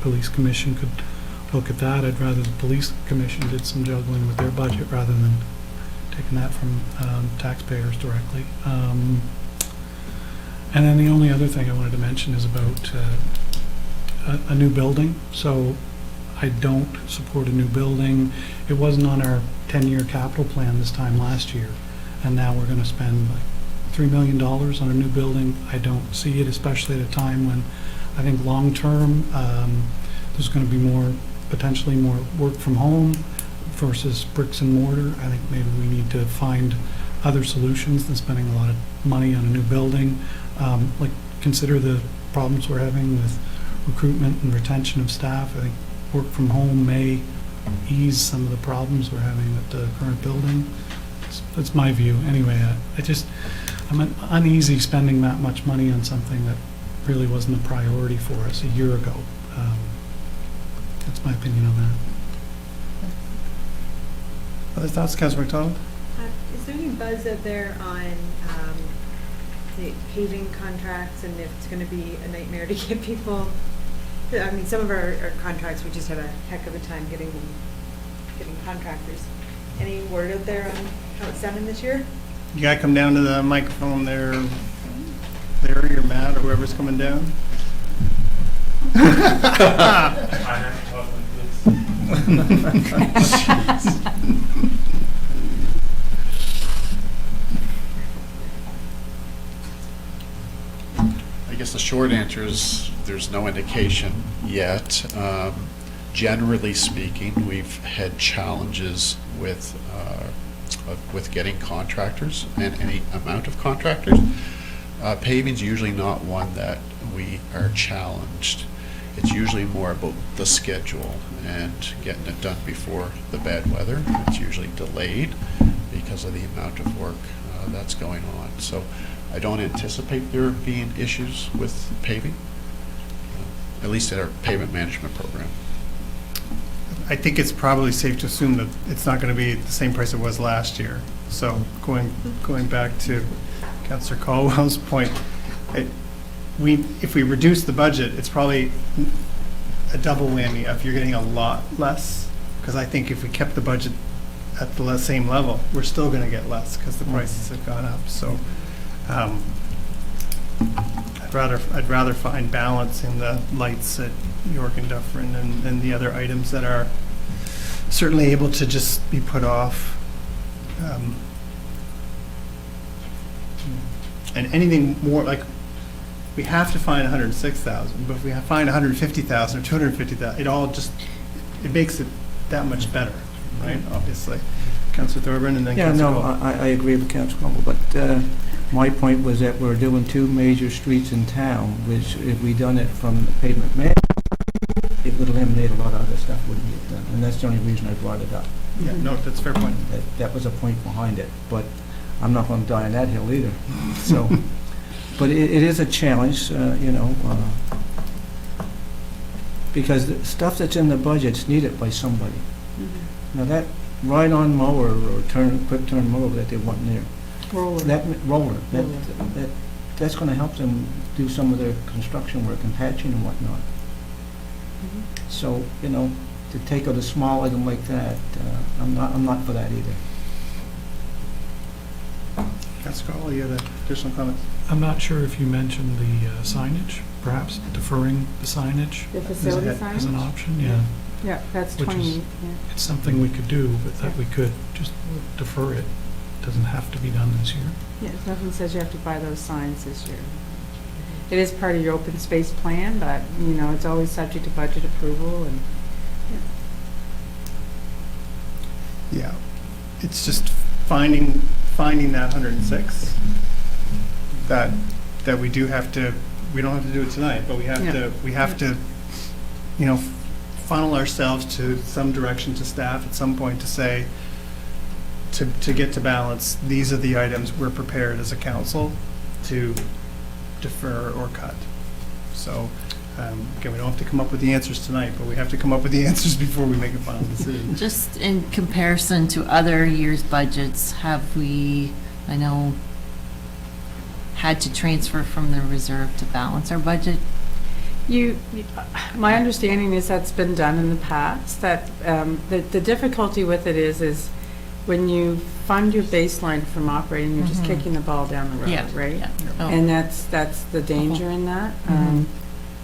police commission could look at that. I'd rather the police commission did some juggling with their budget rather than taking that from taxpayers directly. And then the only other thing I wanted to mention is about a new building. So I don't support a new building. It wasn't on our 10-year capital plan this time last year, and now we're going to spend like $3 million on a new building. I don't see it, especially at a time when I think long-term there's going to be potentially more work from home versus bricks and mortar. I think maybe we need to find other solutions than spending a lot of money on a new building. Like consider the problems we're having with recruitment and retention of staff. I think work from home may ease some of the problems we're having at the current building. That's my view. Anyway, I'm uneasy spending that much money on something that really wasn't a priority for us a year ago. That's my opinion on that. Other thoughts, Councilor McDonald? Is there any buzz out there on the paving contracts and if it's going to be a nightmare to get people? I mean, some of our contracts, we just have a heck of a time getting contractors. Any word out there on how it's sounding this year? You gotta come down to the microphone there, Larry or Matt or whoever's coming down. I guess the short answer is there's no indication yet. Generally speaking, we've had challenges with getting contractors and any amount of contractors. Paving's usually not one that we are challenged. It's usually more about the schedule and getting it done before the bad weather. It's usually delayed because of the amount of work that's going on. So I don't anticipate there being issues with paving, at least at our pavement management program. I think it's probably safe to assume that it's not going to be the same price it was last year. So going back to Councillor Caldwell's point, if we reduce the budget, it's probably a double whammy if you're getting a lot less. Because I think if we kept the budget at the same level, we're still going to get less because the prices have gone up. So I'd rather find balance in the lights at York and Dufferin and the other items that are certainly able to just be put off. And anything more, like, we have to find 106,000, but if we find 150,000 or 250,000, it makes it that much better, right? Obviously. Councillor Thorburn and then Councillor Cole. I agree with Councillor Cole, but my point was that we're doing two major streets in town, which if we done it from the pavement man, it would eliminate a lot of other stuff wouldn't get done, and that's the only reason I brought it up. Yeah, no, that's a fair point. That was a point behind it, but I'm not going to die on that hill either. So, but it is a challenge, because the stuff that's in the budget's needed by somebody. Now that ride-on mower or quick turn mower that they want there, that's going to help them do some of their construction work and patching and whatnot. So, to take out a small item like that, I'm not for that either. Councillor Cole, you had additional comments? I'm not sure if you mentioned the signage, perhaps deferring the signage. The facility As an signage? option, yeah. Yeah, that's Which 20, is- yeah. It's something we could do, but that we could just defer it. Doesn't have to be done this year. Yeah, nothing says you have to buy those signs this year. It is part of your open space plan, but, it's always subject to budget approval and, Yeah. It's just finding that 106 that we don't have to do it tonight, but we have to funnel ourselves to some direction to staff at some point to say, to get to balance, these are the items we're prepared as a council to defer or cut. So, again, we don't have to come up with the answers tonight, but we have to come up with the answers before we make a final decision. Just in comparison to other years' budgets, have we, had to transfer from the reserve to balance our budget? my understanding is that's been done in the past, that the difficulty with it is when you fund your baseline from operating, you're just kicking the ball down the road, right? Yeah. Oh. And that's the danger in that.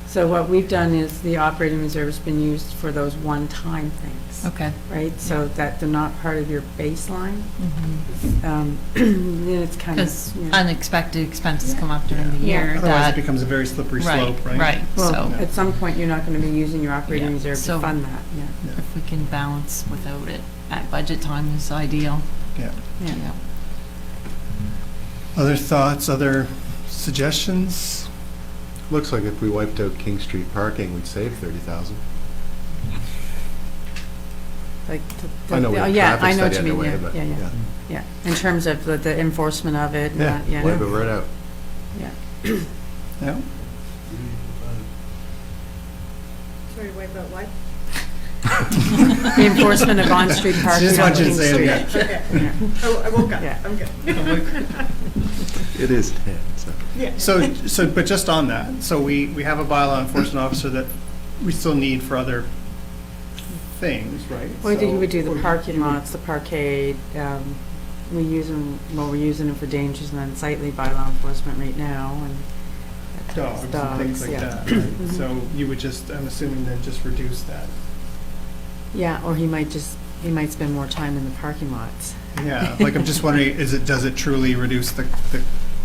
So what we've done is the operating reserve has been used for those one-time things. Okay. Right, so that they're not part of your baseline. Then it's kind of. Because unexpected expenses come up during the year. Otherwise, it becomes a very slippery slope, right? Right, Well, so. at some point, you're not going to be using your operating reserve So to fund that, if we can balance without it at budget time is ideal. Yeah. Yeah. Other thoughts, other suggestions? Looks like if we wiped out King Street parking, we'd save 30,000. Like, I know we have yeah, traffic I know what study you mean, underway, yeah, but, yeah. In terms of the enforcement of it, yeah. Wipe it right out. Yeah. Yeah. Sorry, wipe out what? The enforcement of on-street parking. Just want you to say it again. Okay. Oh, I woke up. I'm good. It is 10, so. Yeah. So, but just on that, so we have a bylaw enforcement officer that we still need for other things, right? Well, I think So- we would do the parking lots, the parkade, we're using them for dangers and unsightly by law enforcement right now, and Dogs and things like yeah. that, right? So you would just, I'm assuming then just reduce that. Yeah, or he might spend more time in the parking lots. Yeah, like I'm just wondering, does it truly reduce the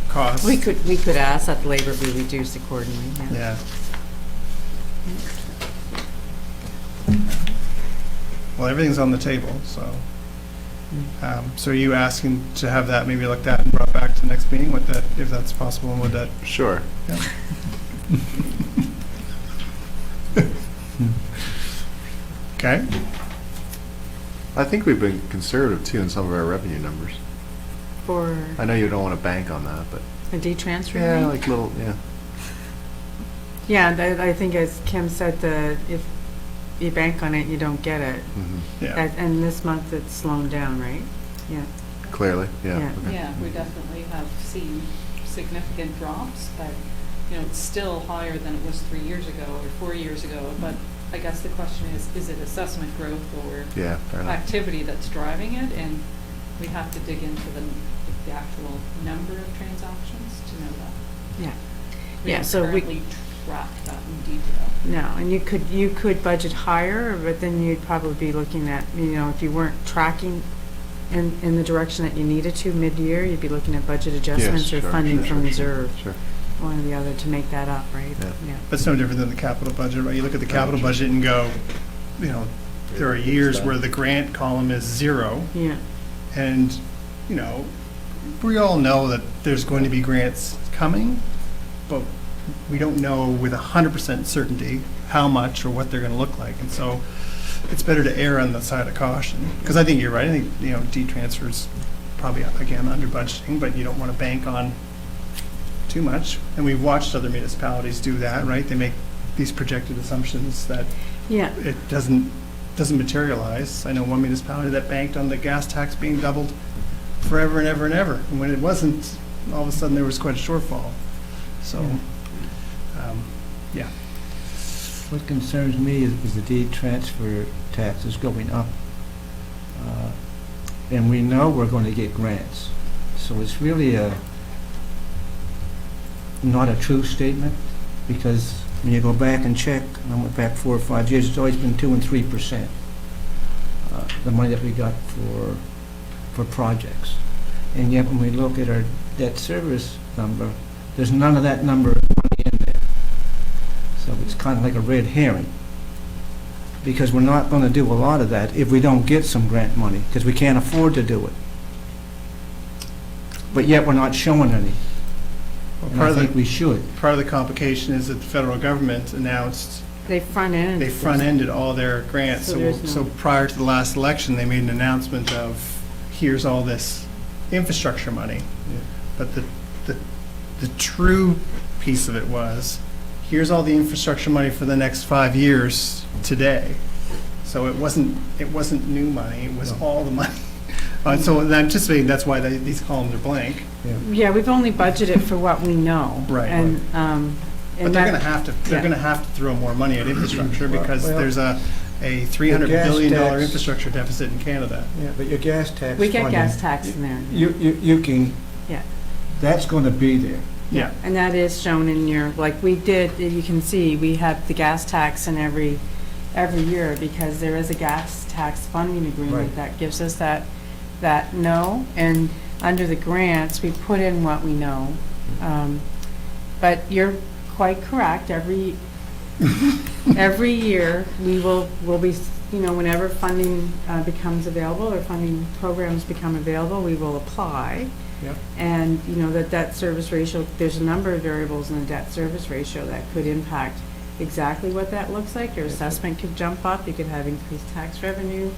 cost? We could ask that the labor be reduced accordingly, Yeah. Well, everything's on the table, so. So are you asking to have that maybe looked at and brought back to the next meeting with that, if that's possible, and would that? Sure. Yeah. Okay? I think we've been conservative too in some of our revenue numbers. For I know you don't want to bank on that, but a D-transfer yeah, rate? like little, yeah. Yeah, I think as Kim said, if you bank on it, you don't get it. Yeah. And this month it's slowed down, right? Yeah. Clearly, yeah. Yeah. Okay. Yeah, we definitely have seen significant drops, but, it's still higher than it was 3 years ago or 4 years ago. But I guess the question is it assessment growth or Yeah, fair enough. activity that's driving it? And we have to dig into the actual number of transactions to know that. Yeah. We Yeah, don't so we- currently track that in detail. No, and you could budget higher, but then you'd probably be looking at, if you weren't tracking in the direction that you needed to mid-year, you'd be looking at budget adjustments or sure, funding sure, from sure, reserve. Sure. One or the other to make that up, right? Yeah. But it's no different than the capital budget, right? You look at the capital budget and go, there are years where the grant column is 0. Yeah. And, we all know that there's going to be grants coming, but we don't know with 100% certainty how much or what they're going to look like. And so it's better to err on the side of caution. Because I think you're right. I think, D-transfer's probably, again, under budgeting, but you don't want to bank on too much. And we've watched other municipalities do that, right? They make these projected assumptions that Yeah. it doesn't materialize. I know one municipality that banked on the gas tax being doubled forever and ever and ever. And when it wasn't, all of a sudden there was quite a shortfall. So, yeah. What concerns me is the deed transfer tax is going up. And we know we're going to get grants. So it's really not a true statement, because when you go back and check, and I went back 4 or 5 years, it's always been 2 and 3%. The money that we got for projects. And yet when we look at our debt service number, there's none of that number money in there. So it's kind of like a red herring, because we're not going to do a lot of that if we don't get some grant money, because we can't afford to do it. But yet we're not showing any. And I think we should. Part of the complication is that the federal government announced They front-ended all their grants. So there's So no- prior to the last election, they made an announcement of, here's all this infrastructure money. But the true piece of it was, here's all the infrastructure money for the next 5 years today. So it wasn't new money, it was all the money. So I'm anticipating that's why these columns are blank. Yeah, we've only budgeted for what we know. Right. And, But they're going to have to, throw more money at infrastructure, because Well, there's a $300 gas billion tax- infrastructure deficit in Canada. Yeah, but your gas tax we get funding, gas tax in there. You can, Yeah. that's going to be there. Yeah. And that is shown in your, like we did, you can see, we have the gas tax in every year, because there is a gas tax funding agreement Right. that gives us that no, and under the grants, we put in what we know. But you're quite correct, every year, we'll be, whenever funding becomes available, or funding programs become available, we will apply. Yep. And, the debt service ratio, there's a number of variables in the debt service ratio that could impact exactly what that looks like. Your assessment could jump up, you could have increased tax revenue,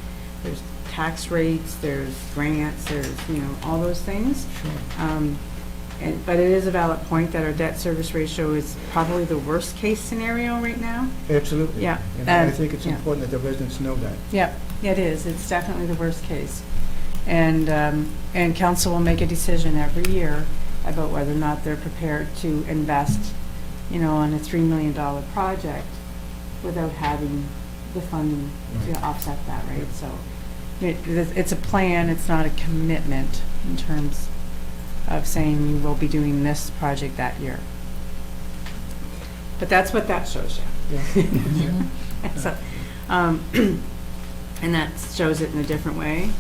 there's tax rates, there's grants, there's, all those things. But it is a valid point that our debt service ratio is probably the worst case scenario right now. Absolutely. Yeah. And I think it's important that the residents know that. Yeah, it is. It's definitely the worst case. And council will make a decision every year about whether or not they're prepared to invest, on a $3 million project without having the funding to offset that, right? So it's a plan, it's not a commitment in terms of saying you will be doing this project that year. But that's what that shows you. Yeah. So, and that shows it in a different way.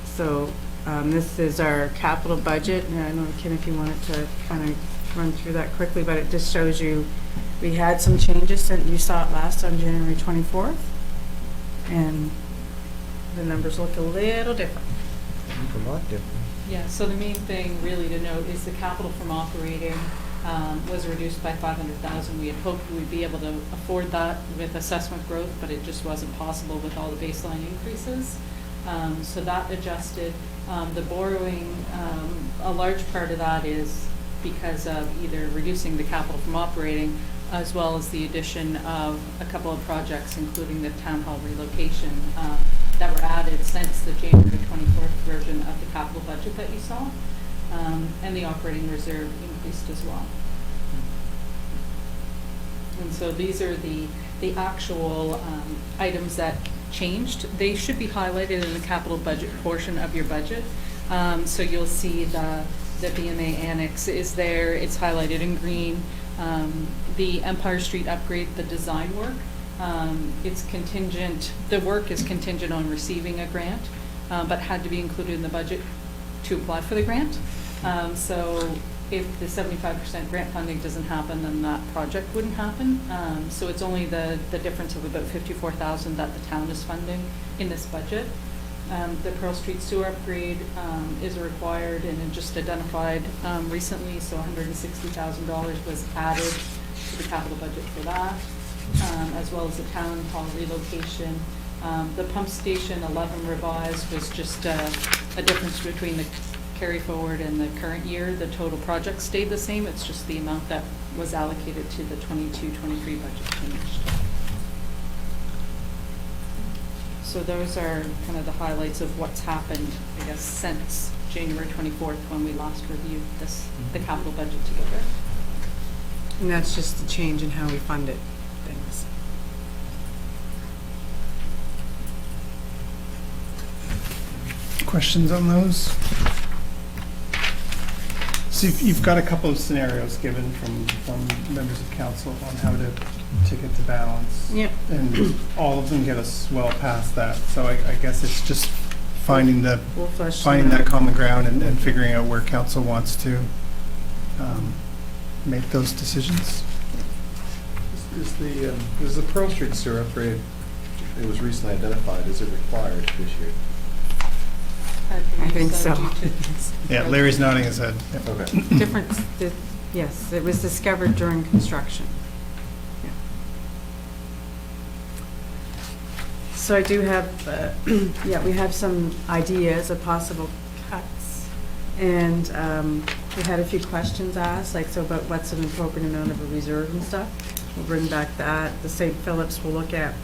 So this is our capital budget, and I don't know, Kim, if you wanted to kind of run through that quickly, but it just shows you, we had some changes, and you saw it last on January 24th, and the numbers look a little different. Look a lot different. Yeah, so the main thing really to note is the capital from operating was reduced by 500,000. We had hoped we'd be able to afford that with assessment growth, but it just wasn't possible with all the baseline increases. So that adjusted. The borrowing, a large part of that is because of either reducing the capital from operating, as well as the addition of a couple of projects, including the town hall relocation, that were added since the January 24th version of the capital budget that you saw. And the operating reserve increased as well. And so these are the actual items that changed. They should be highlighted in the capital budget portion of your budget. So you'll see the BMA annex is there. It's highlighted in green. The Empire Street upgrade, the design work, it's contingent. The work is contingent on receiving a grant, but had to be included in the budget to apply for the grant. So if the 75% grant funding doesn't happen, then that project wouldn't happen. So it's only the difference of about $54,000 that the town is funding in this budget. The Pearl Street sewer upgrade is required and just identified recently, so $160,000 was added to the capital budget for that, as well as the town hall relocation. The pump station 11 revised was just a difference between the carry forward and the current year. The total project stayed the same. It's just the amount that was allocated to the 22-23 budget changed. So those are kind of the highlights of what's happened, I guess, since January 24th when we last reviewed the capital budget together. And that's just the change in how we funded things. Questions on those? So you've got a couple of scenarios given from members of council on how to get to balance. Yep. And all of them get us well past that. So I guess it's just finding that common ground and figuring out where council wants to make those decisions. Is the Pearl Street sewer upgrade, it was recently identified, is it required this year? I think so. Yeah, Larry's nodding his head. Yep. Okay. Yes, it was discovered during construction. Yeah. So I do have, we have some ideas of possible cuts. And we had a few questions asked, like, so about what's an appropriate amount of a reserve and stuff. We'll bring back that. The St. Philip's will look at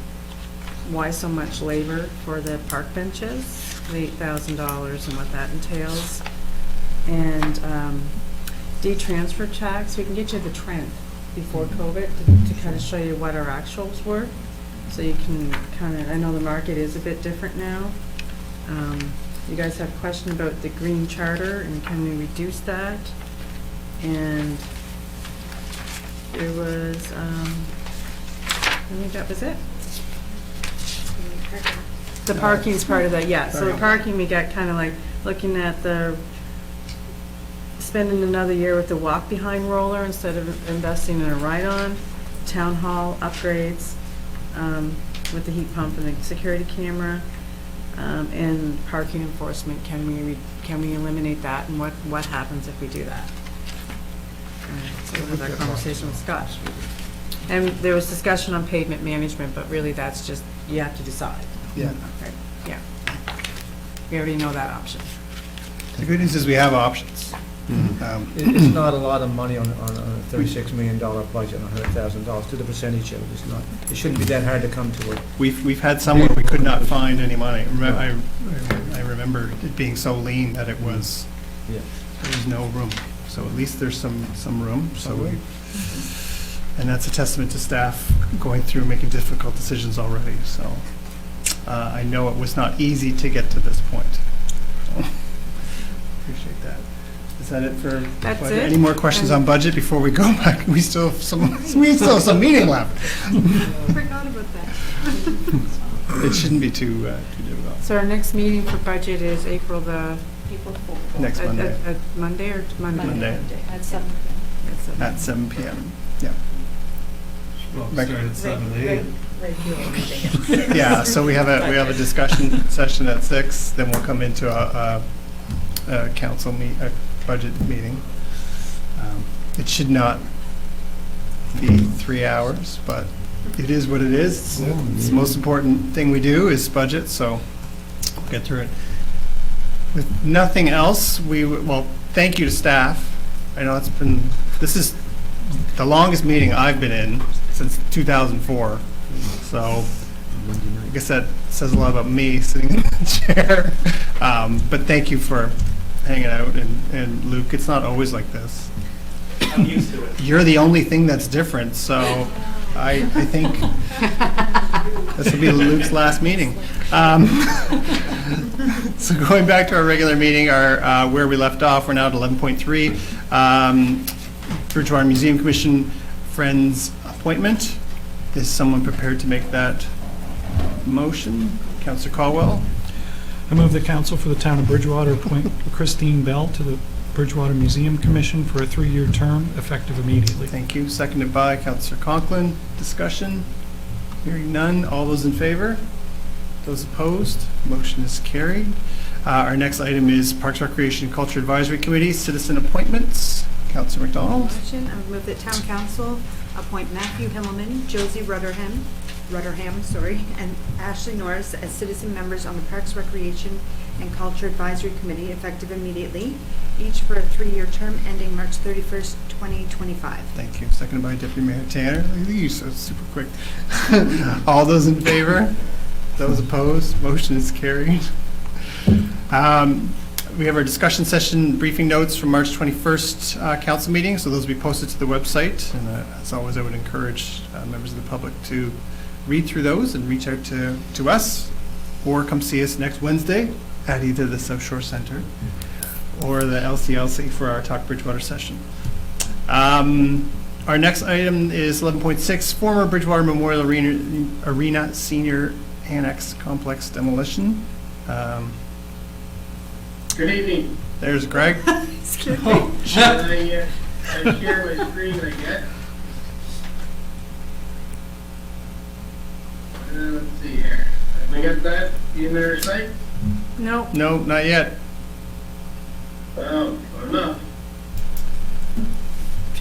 why so much labor for the park benches, the $8,000 and what that entails. And de-transfer checks, we can get you the trend before COVID to kind of show you what our actuals were. So you can kind of, I know the market is a bit different now. You guys have a question about the green charter and can we reduce that? And there was, I think that was it. The parking's part of that, yeah. So the parking, we got kind of like looking at the, spending another year with the walk-behind roller instead of investing in a ride-on, town hall upgrades with the heat pump and the security camera, and parking enforcement. Can we eliminate that, and what happens if we do that? So we'll have that conversation with Scott. And there was discussion on pavement management, but really that's just, you have to decide. Yeah. Right. Yeah. We already know that option. The good news is we have options. It's not a lot of money on a $36 million budget, $100,000 to the percentage of it. It's not. It shouldn't be that hard to come to it. We've had some where we could not find any money. I remember it being so lean that it was there was no room. So at least there's some room. So and that's a testament to staff going through making difficult decisions already. So I know it was not easy to get to this point. So, appreciate that. Is that it for That's budget? it. Any more questions on budget before we go back? We still have some meeting left. Forgot about that. It shouldn't be too difficult. So our next meeting for budget is April 4th. Next Monday. Monday or Monday? Monday. At 7 p.m. At 7 p.m. Yeah. Well, start at 7 a.m. Yeah. So we have a discussion session at 6. Then we'll come into a council budget meeting. It should not be 3 hours, but it is what it is. It's the most important thing we do is budget, so we'll get through it. With nothing else, well, thank you to staff. I know this is the longest meeting I've been in since 2004, so I guess that says a lot about me sitting in the chair. But thank you for hanging out, and Luke, it's not always like this. I'm used to it. You're the only thing that's different, so I think this will be Luke's last meeting. So going back to our regular meeting, where we left off, we're now at 11.3. Bridgewater Museum Commission Friends appointment. Is someone prepared to make that motion? Councillor Caldwell? I move the council for the town of Bridgewater appoint Christine Bell to the Bridgewater Museum Commission for a 3-year term, effective immediately. Thank you. Seconded by Councillor Conklin. Discussion? Hearing none. All those in favor? Those opposed? Motion is carried. Our next item is Parks, Recreation, and Culture Advisory Committee, citizen appointments. Councillor McDonald. Motion, I would move that town council appoint Matthew Himmelman, Josie Rudderham, and Ashley Norris as citizen members on the Parks, Recreation, and Culture Advisory Committee, effective immediately, each for a 3-year term ending March 31st, 2025. Thank you. Seconded by Deputy Mayor Tanner. Look at you, so super quick. All those in favor? Those opposed? Motion is carried. We have our discussion session briefing notes from March 21st council meeting, so those will be posted to the website. And as always, I would encourage members of the public to read through those and reach out to us, or come see us next Wednesday at either the South Shore Center or the LCLC for our Talk Bridgewater session. Our next item is 11.6, former Bridgewater Memorial Arena Senior Annex Complex demolition. Good evening. There's Greg. I share my screen, I guess. Let's see here. Have we got that in their site? No. No, not yet. Oh, enough.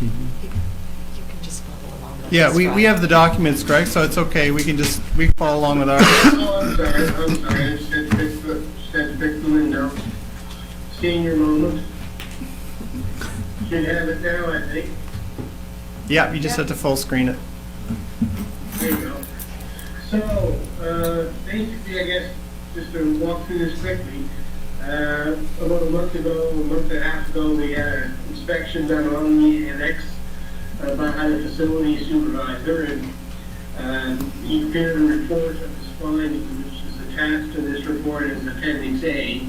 You can just follow along. Yeah, we have the documents, Greg, so it's okay. We can follow along with ours. Oh, I'm sorry. I just had to fix the window. Senior moment. Should have it now, I think. Yeah, you just have to full screen it. There you go. So, basically, I guess, just to walk through this quickly, about a month and a half ago, we had an inspection done on the annex by the facility supervisor, and he prepared a report of his findings, which is attached to this report as Appendix A.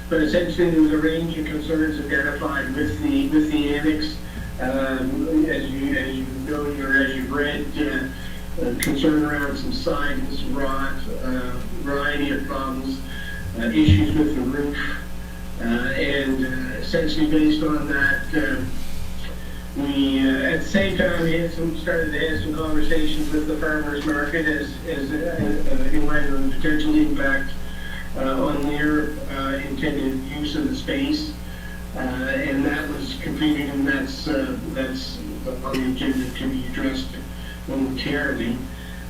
But essentially, there was a range of concerns identified with the annex. As you know, or as you've read, concern around some sidings, rot, variety of problems, issues with the roof, and essentially based on that, we at the same time we started to have some conversations with the farmers market as in light of the potential impact on their intended use of the space. And that was completed, and that's on the agenda to be addressed momentarily.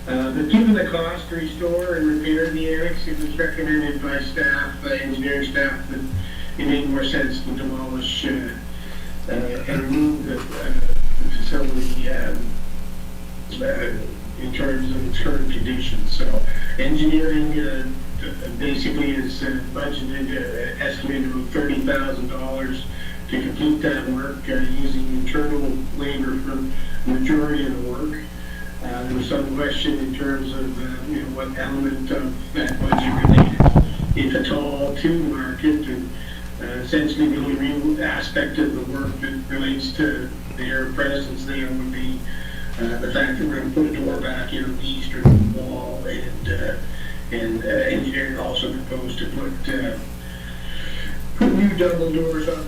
But given the cost to restore and repair the annex, it was recommended by staff, engineering staff, that it made more sense to demolish and remove the facility in terms of its current conditions. So engineering basically is budgeted, estimated about $30,000 to complete that work using internal labor for the majority of the work. There was some question in terms of what element of that budget related, if at all, to market. And essentially, the only real aspect of the work that relates to their presence there would be the fact that we're going to put a door back in the eastern wall, and engineering also proposed to put new double doors on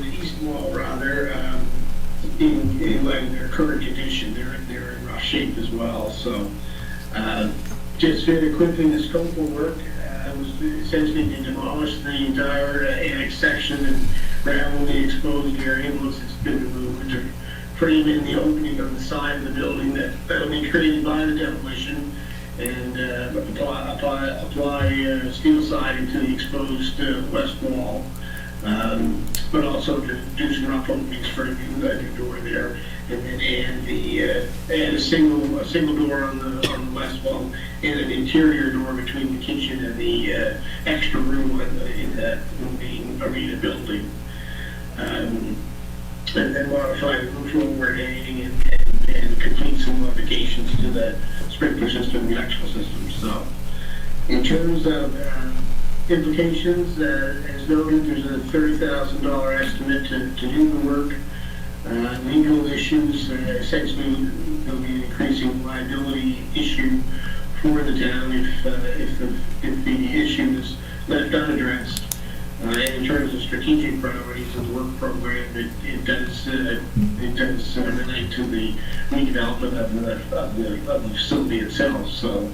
the east wall rather, in their current condition. They're in rough shape as well. So just very quickly, the scope of work was essentially to demolish the entire annex section and gravel the exposed area once it's been removed, or frame in the opening on the side of the building that'll be created by the demolition, and apply steel siding to the exposed west wall, but also to do some rough openings for a new door there, and then add a single door on the west wall and an interior door between the kitchen and the extra room in the main arena building. And then modify the roof overhang and complete some modifications to the sprinkler system and the electrical system. So, in terms of implications, as noted, there's a $30,000 estimate to do the work. Legal issues, essentially, there'll be an increasing liability issue for the town if the issue is left unaddressed. And in terms of strategic priorities of the work program, it does relate to the redevelopment of the facility itself. So,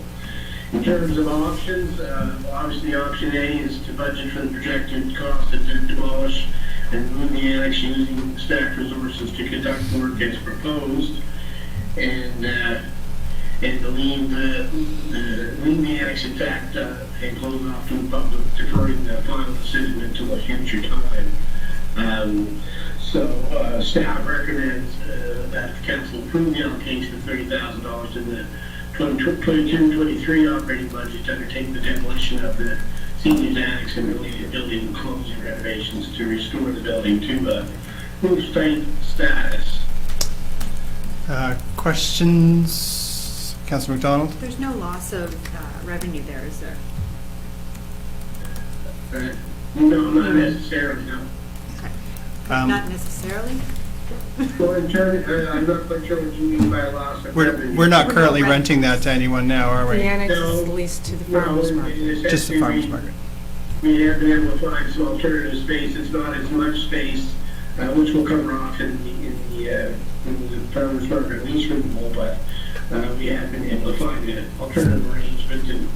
in terms of options, obviously option A is to budget for the projected cost to demolish and move the annex using staff resources to conduct work as proposed, and to leave the annex intact and close off to the public, deferring the final decision until a future time. So staff recommends that the council approve the allocation of $30,000 in the 22-23 operating budget to undertake the demolition of the seniors annex and related building and closing renovations to restore the building to a roof-type status. Questions? Councilor McDonald? There's no loss of revenue there, is there? No, not necessarily, no. Okay. Not necessarily? Well, in terms, I'm not quite sure what you mean by loss of revenue. We're not currently renting that to anyone now, are we? The annex is leased to the farmer's market. Just the farmer's market. We have been able to find some alternative space. It's not as much space, which will cover off in the farmer's market lease renewal, but we have been able to find an alternative arrangement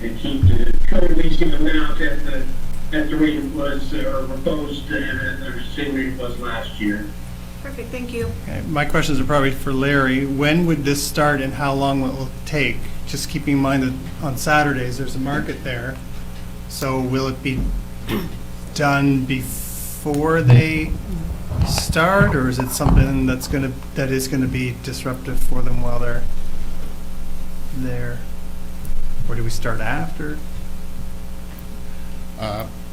and keep the current leasing amount at the rate it was, or proposed to have it at the same rate it was last year. Perfect, thank you. Okay, my questions are probably for Larry. When would this start and how long will it take? Just keeping in mind that on Saturdays there's a market there. So will it be done before they start, or is it something that is gonna be disruptive for them while they're there? Or do we start after?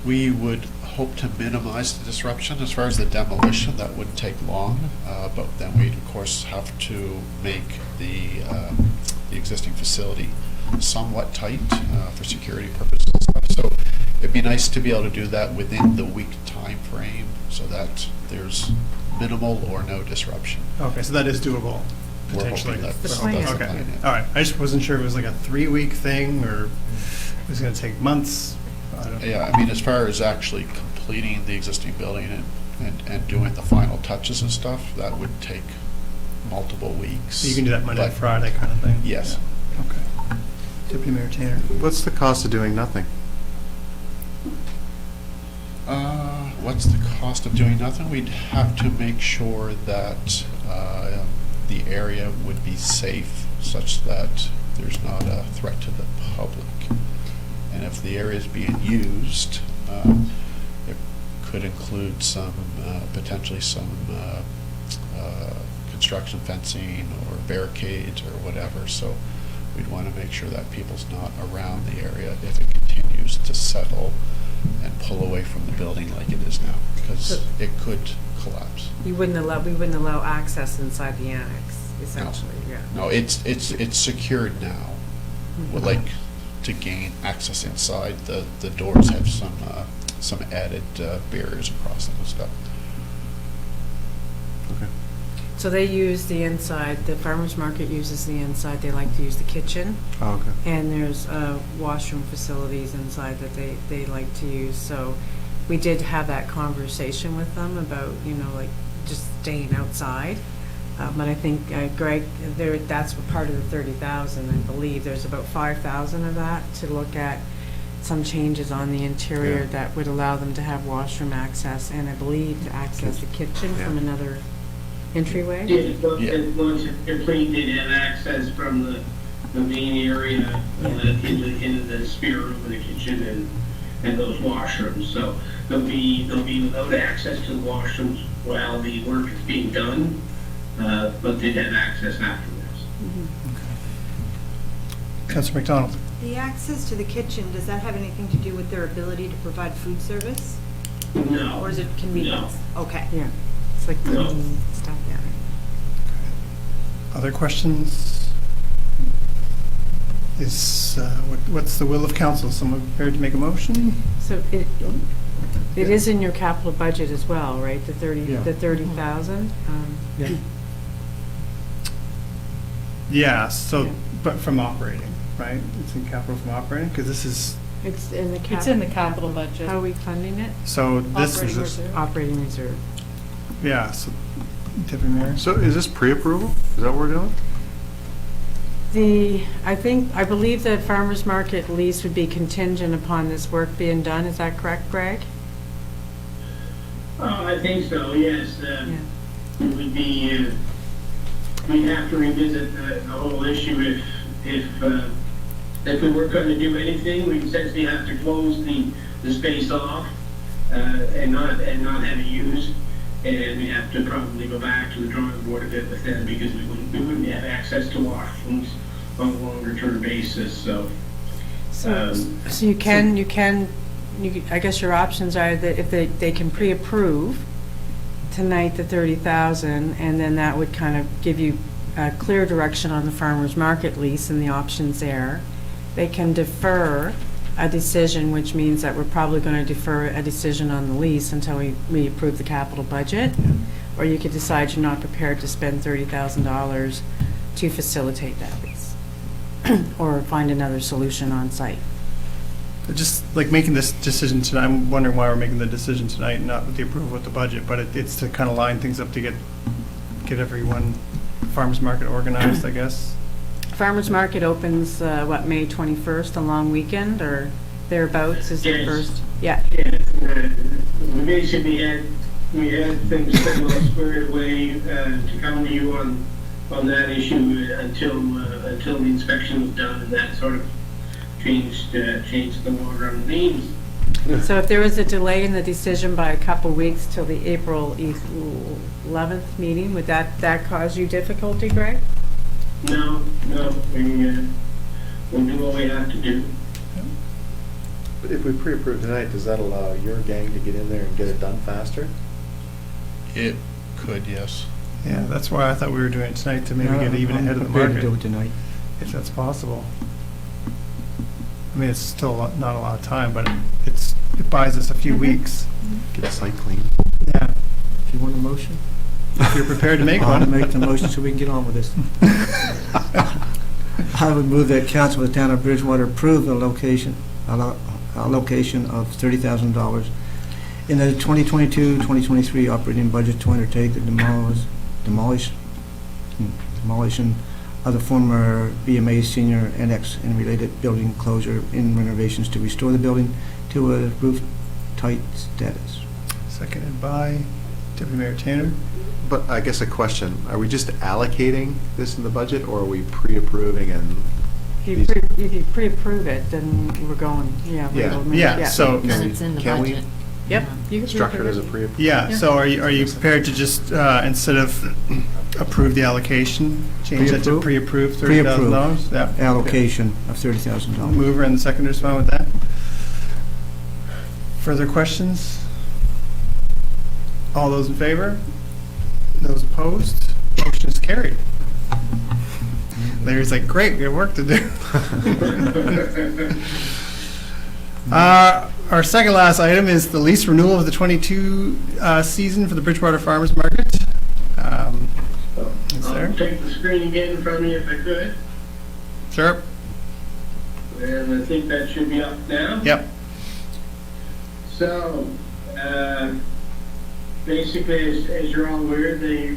We would hope to minimize the disruption. As far as the demolition, that wouldn't take long, but then we'd of course have to make the existing facility somewhat tight for security purposes and stuff. So it'd be nice to be able to do that within the week time frame so that there's minimal or no disruption. Okay, so that is doable, We're potentially. hoping that's Okay, the plan, yeah. all right. I just wasn't sure if it was like a 3-week thing or it was gonna take months. I don't know. Yeah, I mean, as far as actually completing the existing building and doing the final touches and stuff, that would take multiple weeks. So you can do that Monday to But- Friday kind of thing? Yes. Yeah. Okay. Deputy Mayor Tanner. What's the cost of doing nothing? What's the cost of doing nothing? We'd have to make sure that the area would be safe such that there's not a threat to the public. And if the area is being used, it could include potentially some construction fencing or barricades or whatever. So we'd want to make sure that people's not around the area if it continues to settle and pull away from the building like it is now, because it could collapse. We wouldn't allow access inside the annex, essentially, yeah. No, it's secured now. Would like to gain access inside. The doors have some added barriers across them and stuff. Okay. So they use the inside, the farmer's market uses the inside, they like to use the kitchen. Oh, okay. And there's washroom facilities inside that they like to use. So we did have that conversation with them about, like just staying outside. But I think, Greg, that's part of the 30,000, I believe. There's about 5,000 of that to look at some changes on the interior Yeah. that would allow them to have washroom access, and I believe to access the kitchen from another entryway. Once it's complete, they'd have access from the main area into the spare room and the kitchen and those washrooms. So they'll be without access to the washrooms while the work is being done, but they'd have access afterwards. Councillor McDonald. The access to the kitchen, does that have anything to do with their ability to provide food service? No. Or is it convenience? Okay. Yeah, it's like No. cleaning stuff, yeah. Other questions? What's the will of council? Someone prepared to make a motion? So it is in your capital budget as well, right? The 30,000? Yeah. Yeah, so, but from operating, right? It's in capital from operating, because this is, It's in the It's in the capital budget. How are we funding it? so this Operating is, reserve. Operating reserve. yeah, so, Deputy Mayor? So is this pre-approval? Is that what we're doing? I believe that farmer's market lease would be contingent upon this work being done. Is that correct, Greg? I think so, yes. It would be, we'd have to revisit the whole issue if we weren't going to do anything. We'd essentially have to close the space off and not have it used. And we'd have to probably go back to the drawing board a bit with them because we wouldn't have access to washrooms on a longer term basis, so. So you can, I guess your options are that if they can pre-approve tonight the 30,000, and then that would kind of give you a clear direction on the farmer's market lease and the options there. They can defer a decision, which means that we're probably going to defer a decision on the lease until we approve the capital budget. Or you could decide you're not prepared to spend $30,000 to facilitate that lease. Or find another solution on site. Just like making this decision tonight, I'm wondering why we're making the decision tonight, not with the approval of the budget, but it's to kind of line things up to get everyone, farmers market organized, I guess. Farmers market opens, May 21st, a long weekend, or thereabouts is the Yes. first? Yeah. Yes, we basically had things pretty well squared away to come to you on that issue until the inspection was done, and that sort of changed the water on the beans. So if there was a delay in the decision by a couple weeks till the April 11th meeting, would that cause you difficulty, Greg? No, we'll do what we have to do. But if we pre-approve tonight, does that allow your gang to get in there and get it done faster? It could, yes. Yeah, that's why I thought we were doing it tonight, to maybe get even ahead of the I'm prepared market. to do it tonight. If that's possible. I mean, it's still not a lot of time, but it buys us a few weeks. Get the site clean. Yeah. If you want a motion? If you're prepared to make I'll one. make the motion so we can get on with this. I would move that council of the town of Bridgewater approve the allocation of $30,000 in the 2022-2023 operating budget to undertake the demolition of the former BMA senior annex and related building closure in renovations to restore the building to a roof-tight status. Seconded by Deputy Mayor Tanner. But I guess a question, are we just allocating this in the budget, or are we pre-approving and? If you pre-approve it, then we're going, yeah. Yeah, so. Can we Yep. you can structure it as a pre-approve it. pre-approval? Yeah, so are you prepared to just, instead of approve the allocation, change that to pre-approve $30,000? Yeah. Allocation of $30,000. Mover and the seconder's fine with that? Further questions? All those in favor? Those opposed? Motion is carried. Larry's like, great, we have work to do. Our second last item is the lease renewal of the 22 season for the Bridgewater Farmers Market. I'll take the screen again from you if I could. Sure. And I think that should be up now. Yep. So, basically, as you're all aware, the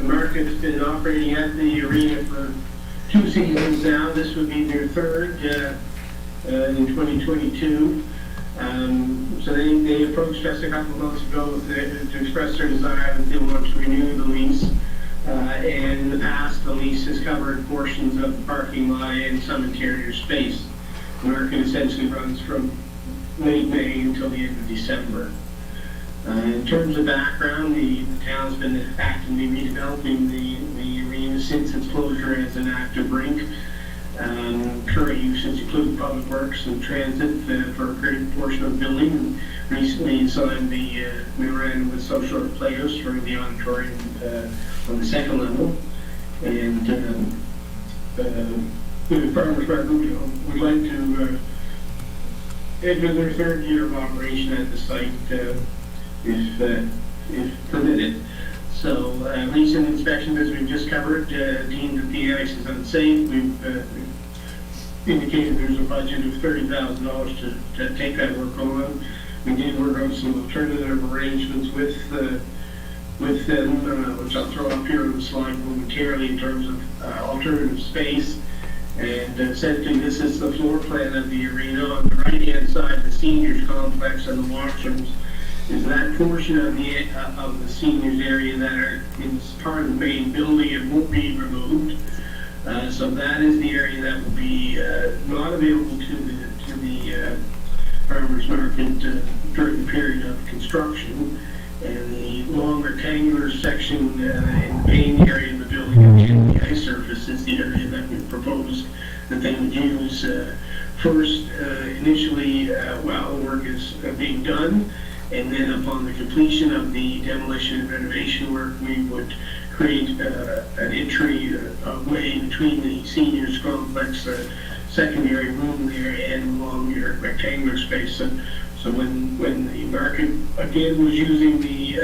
market's been operating at the arena for 2 seasons now. This would be their third in 2022. So they approached us a couple of months ago to express their desire that they want to renew the lease. And in the past, the lease has covered portions of the parking lot and some interior space. The market essentially runs from late May until the end of December. In terms of background, the town's been actively redeveloping the arena since its closure as an active rink. Current uses include public works and transit for a great portion of the building. Recently signed the memorandum with social players for the auditorium on the second level. And the Farmers Market would like to enter their third year of operation at the site if permitted. So recent inspections, as we've just covered, deemed that the annex is unsafe. We've indicated there's a budget of $30,000 to take that work on. We did work on some alternative arrangements with them, which I'll throw up here on the slide momentarily in terms of alternative space. And essentially, this is the floor plan of the arena. On the right-hand side, the seniors complex and the washrooms is that portion of the seniors area that is part of the main building. It won't be removed. So that is the area that will be not available to the farmers market during the period of construction. And the long rectangular section in the main area of the building, which is the ice surface, is the area that we proposed that they would use first initially while the work is being done. And then upon the completion of the demolition and renovation work, we would create an entry way between the seniors complex, secondary room there, and along your rectangular space. So when the market again was using the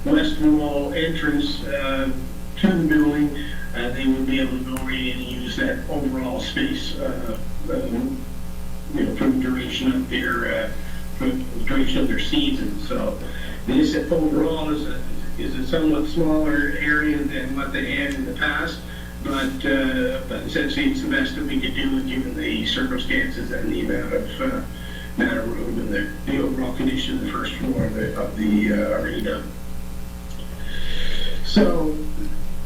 west wall entrance to the building, they would be able to go right in and use that overall space for the duration of their season. So this overall is a somewhat smaller area than what they had in the past, but essentially it's the best that we could do given the circumstances and the amount of room and the overall condition of the first floor of the arena. So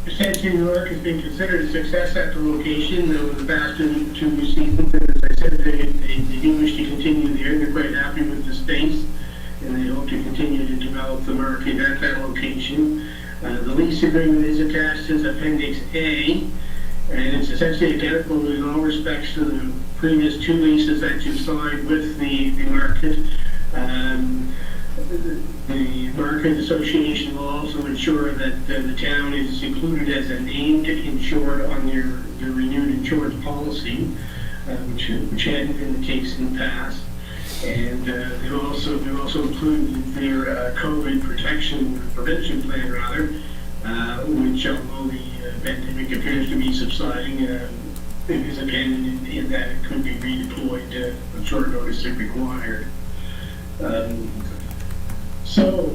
essentially, New York has been considered a success at the location over the past two seasons. And as I said, they do wish to continue there. They're quite happy with the space, and they hope to continue to develop the market at that location. The lease agreement is attached as Appendix A, and it's essentially identical in all respects to the previous two leases that you signed with the market. The Market Association will also ensure that the town is included as a named insured on their renewed insurance policy, which hadn't been the case in the past. And they're also included their COVID prevention plan, which, although the pandemic appears to be subsiding, it is appended in that it could be redeployed on short notice if required. So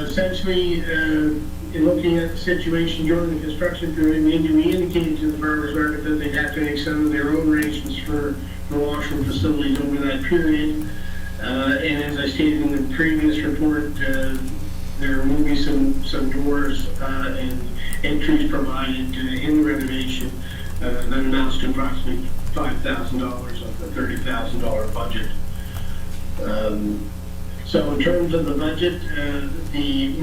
essentially, in looking at the situation during the construction period, we indicated to the farmers market that they'd have to make some of their own arrangements for washroom facilities over that period. And as I stated in the previous report, there will be some doors and entries provided in the renovation that amounts to approximately $5,000 of the $30,000 budget. So in terms of the budget, the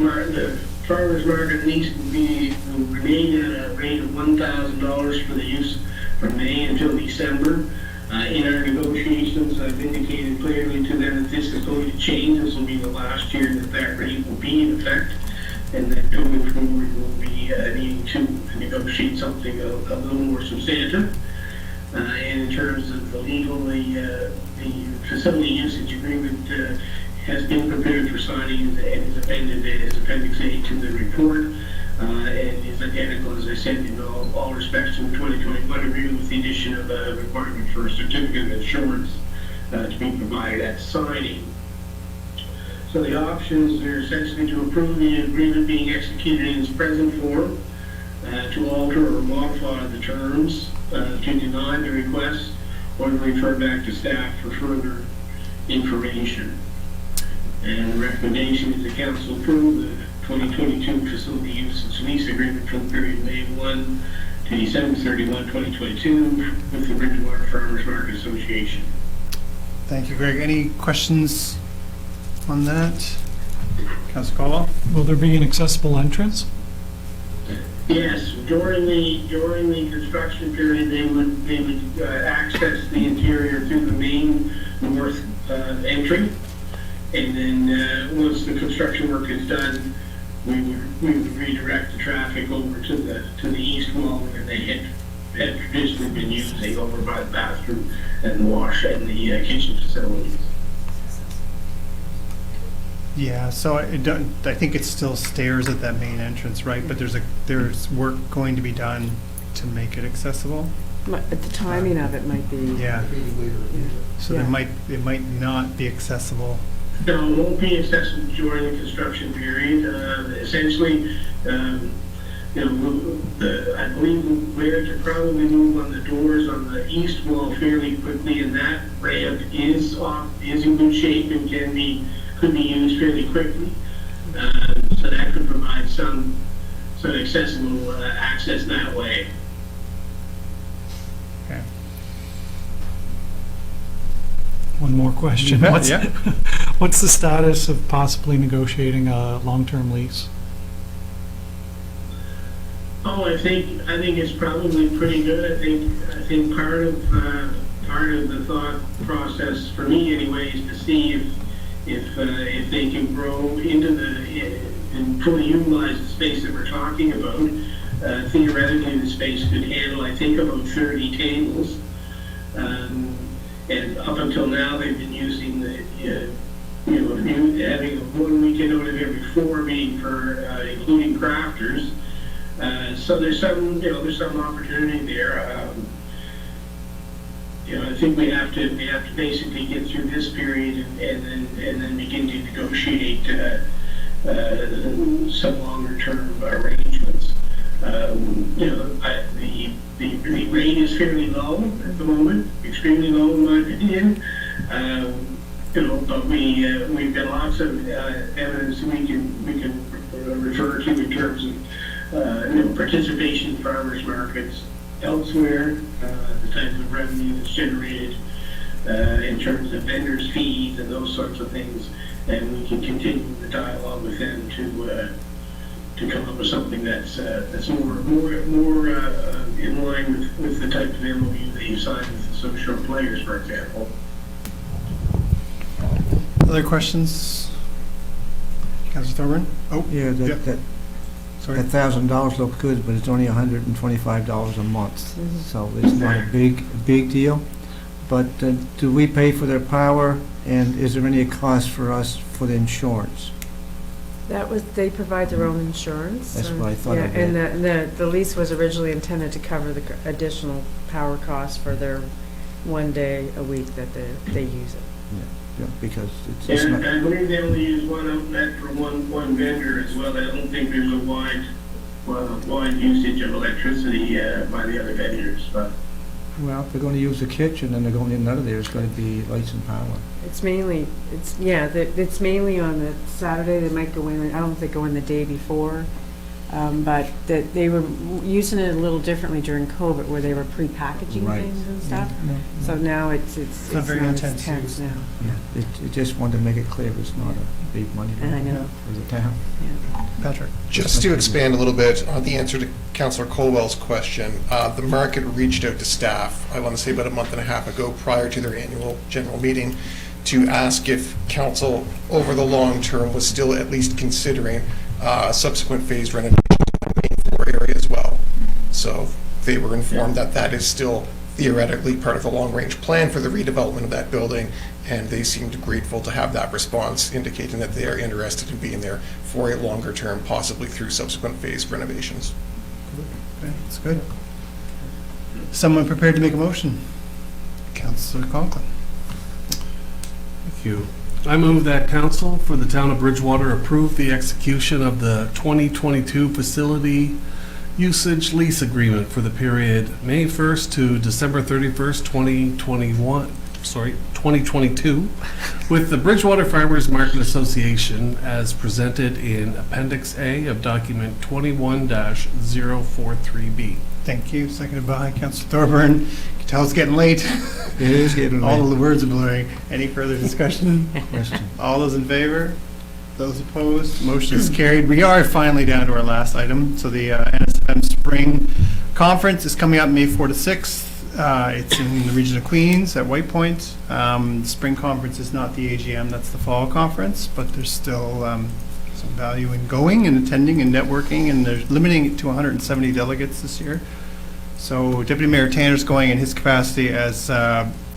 farmers market lease will remain at a rate of $1,000 for the use from May until December. In our negotiations, I've indicated clearly to them that this is going to change. This will be the last year that rate will be in effect, and that going forward we'll be needing to negotiate something a little more substantive. And in terms of the legal, the facility usage agreement has been prepared for signing and is appended as Appendix A to the report, and is identical, as I said, in all respects to the 2021 agreement, with the addition of a requirement for a certificate of insurance to be provided at signing. So the options are essentially to approve the agreement being executed in its present form, to alter or modify the terms, to deny the request, or to refer back to staff for further information. And the recommendation is the council approve the 2022 facility use lease agreement for the period May 1 to December 31, 2022 with the Bridgewater Farmers Market Association. Thank you, Greg. Any questions on that? Councilor Caldwell? Will there be an accessible entrance? Yes, during the construction period, they would access the interior through the main north entry, and then once the construction work is done, we would redirect the traffic over to the east wall where they had traditionally been using, over by the bathroom and the wash and the kitchen facilities. Yeah, so I think it's still stairs at that main entrance, right? But there's work going to be done to make it accessible. But the timing of it might be. Yeah. So Yeah. it might not be accessible. No, it won't be accessible during the construction period. Essentially, I believe we're to probably move on the doors on the east wall fairly quickly, and that ramp is in good shape and could be used fairly quickly. So that could provide some accessible access that way. Okay. One more question. Yeah. What's the status of possibly negotiating a long-term lease? Oh, I think it's probably pretty good. I think part of the thought process for me anyway is to see if they can grow into and fully utilize the space that we're talking about. Theoretically, the space could handle, I think, about 30 tables. And up until now, they've been using having a 1 weekend out of every 4 being for including crafters. So there's some opportunity there. I think we have to basically get through this period and then begin to negotiate some longer term arrangements. The rate is fairly low at the moment, extremely low in my opinion. But we've got lots of evidence we can refer to in terms of participation in farmers markets elsewhere, the type of revenue that's generated in terms of vendors' fees and those sorts of things, and we can continue the dialogue with them to come up with something that's more in line with the type of MOU that you signed with the social players, for example. Other questions? Councilor Thorburn? Oh, Yeah, that $1,000 looks good, but it's only $125 a month, so it's not a big deal. But do we pay for their power, and is there any cost for us for the insurance? They provide their own insurance. That's what I thought Yeah, of it. and the lease was originally intended to cover the additional power costs for their 1 day a week that they use it. Yeah, because it's And not... I believe they only use one outlet for one vendor as well. I don't think there's a wide usage of electricity by the other vendors, but. Well, if they're going to use the kitchen and they're going in and out of there, it's going to be lights and power. It's mainly on the Saturday. They might go in. I don't think they go in the day before, but that they were using it a little differently during COVID, where they were pre-packaging Right. things and stuff. Yeah, So now it's not very not as intense now. Yeah, it just wanted to make it clear it's not a big money I know. for the town. Patrick. Just to expand a little bit on the answer to Councillor Colwell's question, the market reached out to staff, I want to say about a month and a half ago, prior to their annual general meeting, to ask if council, over the long term, was still at least considering subsequent phase renovation on the main floor area as well. So they were informed that that is still theoretically part of the long-range plan for the redevelopment of that building, and they seemed grateful to have that response indicating that they are interested in being there for a longer term, possibly through subsequent phase renovations. Okay, that's good. Someone prepared to make a motion? Councilor Conklin. Thank you. I move that council for the town of Bridgewater approve the execution of the 2022 facility usage lease agreement for the period May 1st to December 31st, 2022, with the Bridgewater Farmers Market Association as presented in Appendix A of document 21-043B. Thank you. Seconded by Councillor Thorburn. You can tell it's getting late. It is getting All late. of the words are blurring. Any further discussion? Question. All those in favor? Those opposed? Motion is carried. We are finally down to our last item. So the NSFM Spring Conference is coming up May 4 to 6th. It's in the region of Queens at White Point. The Spring Conference is not the AGM, that's the fall conference, but there's still some value in going and attending and networking, and they're limiting it to 170 delegates this year. So Deputy Mayor Tanner's going in his capacity as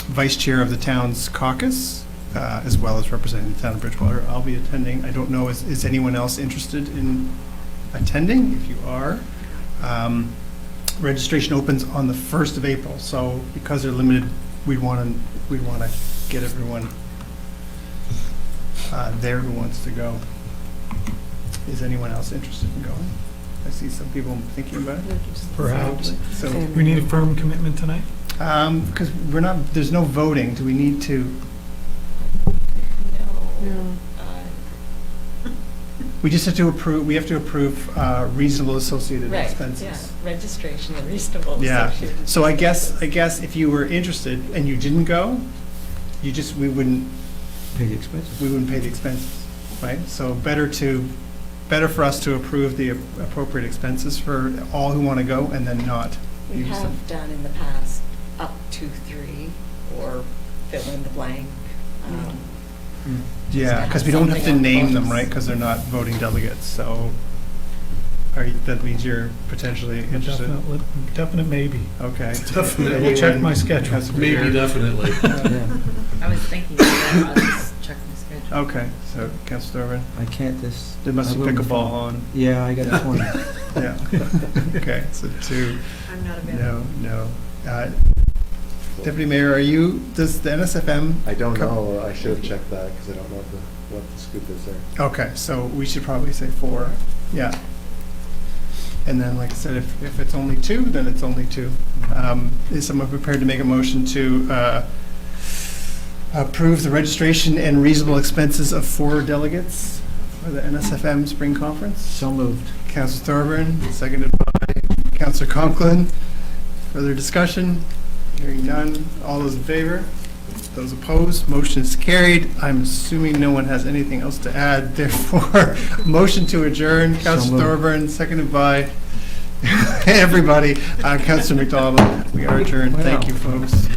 Vice Chair of the town's caucus, as well as representing the town of Bridgewater. I'll be attending. I don't know, is anyone else interested in attending? If you are, registration opens on the 1st of April, so because they're limited, we'd want to get everyone there who wants to go. Is anyone else interested in going? I see some people thinking about it. Perhaps. So We need a firm commitment tonight? because there's no voting. Do we need to? No. We just have to approve, we have to approve reasonable associated expenses. Yeah, registration and reasonable Yeah, associated. so I guess if you were interested and you didn't go, we wouldn't Pay the expenses. we wouldn't pay the expenses, right? So better for us to approve the appropriate expenses for all who want to go and then not We use them. have done in the past up to 3 or fill in the blank. Yeah, because we don't have to something on name them, books. right? Because they're not voting delegates, so that means you're potentially interested? Definite maybe. Okay. Definitely. We'll check my schedule. Maybe, definitely. I was thinking that, I'll just check my schedule. Okay, so Councilor Thorburn? I can't this. There must be I will pickleball phone. on. Yeah, I got a 20. Yeah. Okay, so 2. I'm not available. No. Deputy Mayor, does the NSFM? I don't know. I should have checked that because I don't know what the scoop is there. Okay, so we should probably say 4. Yeah. And then, like I said, if it's only 2, then it's only 2. Is someone prepared to make a motion to approve the registration and reasonable expenses of 4 delegates for the NSFM Spring Conference? So moved. Councilor Thorburn, seconded by Councilor Conklin. Further discussion? Hearing none. All those in favor? Those opposed? Motion is carried. I'm assuming no one has anything else to add. Therefore, motion to adjourn. Councilor moved. Thorburn, seconded by everybody. Councilor McDonald. We are adjourned. Thank you, folks.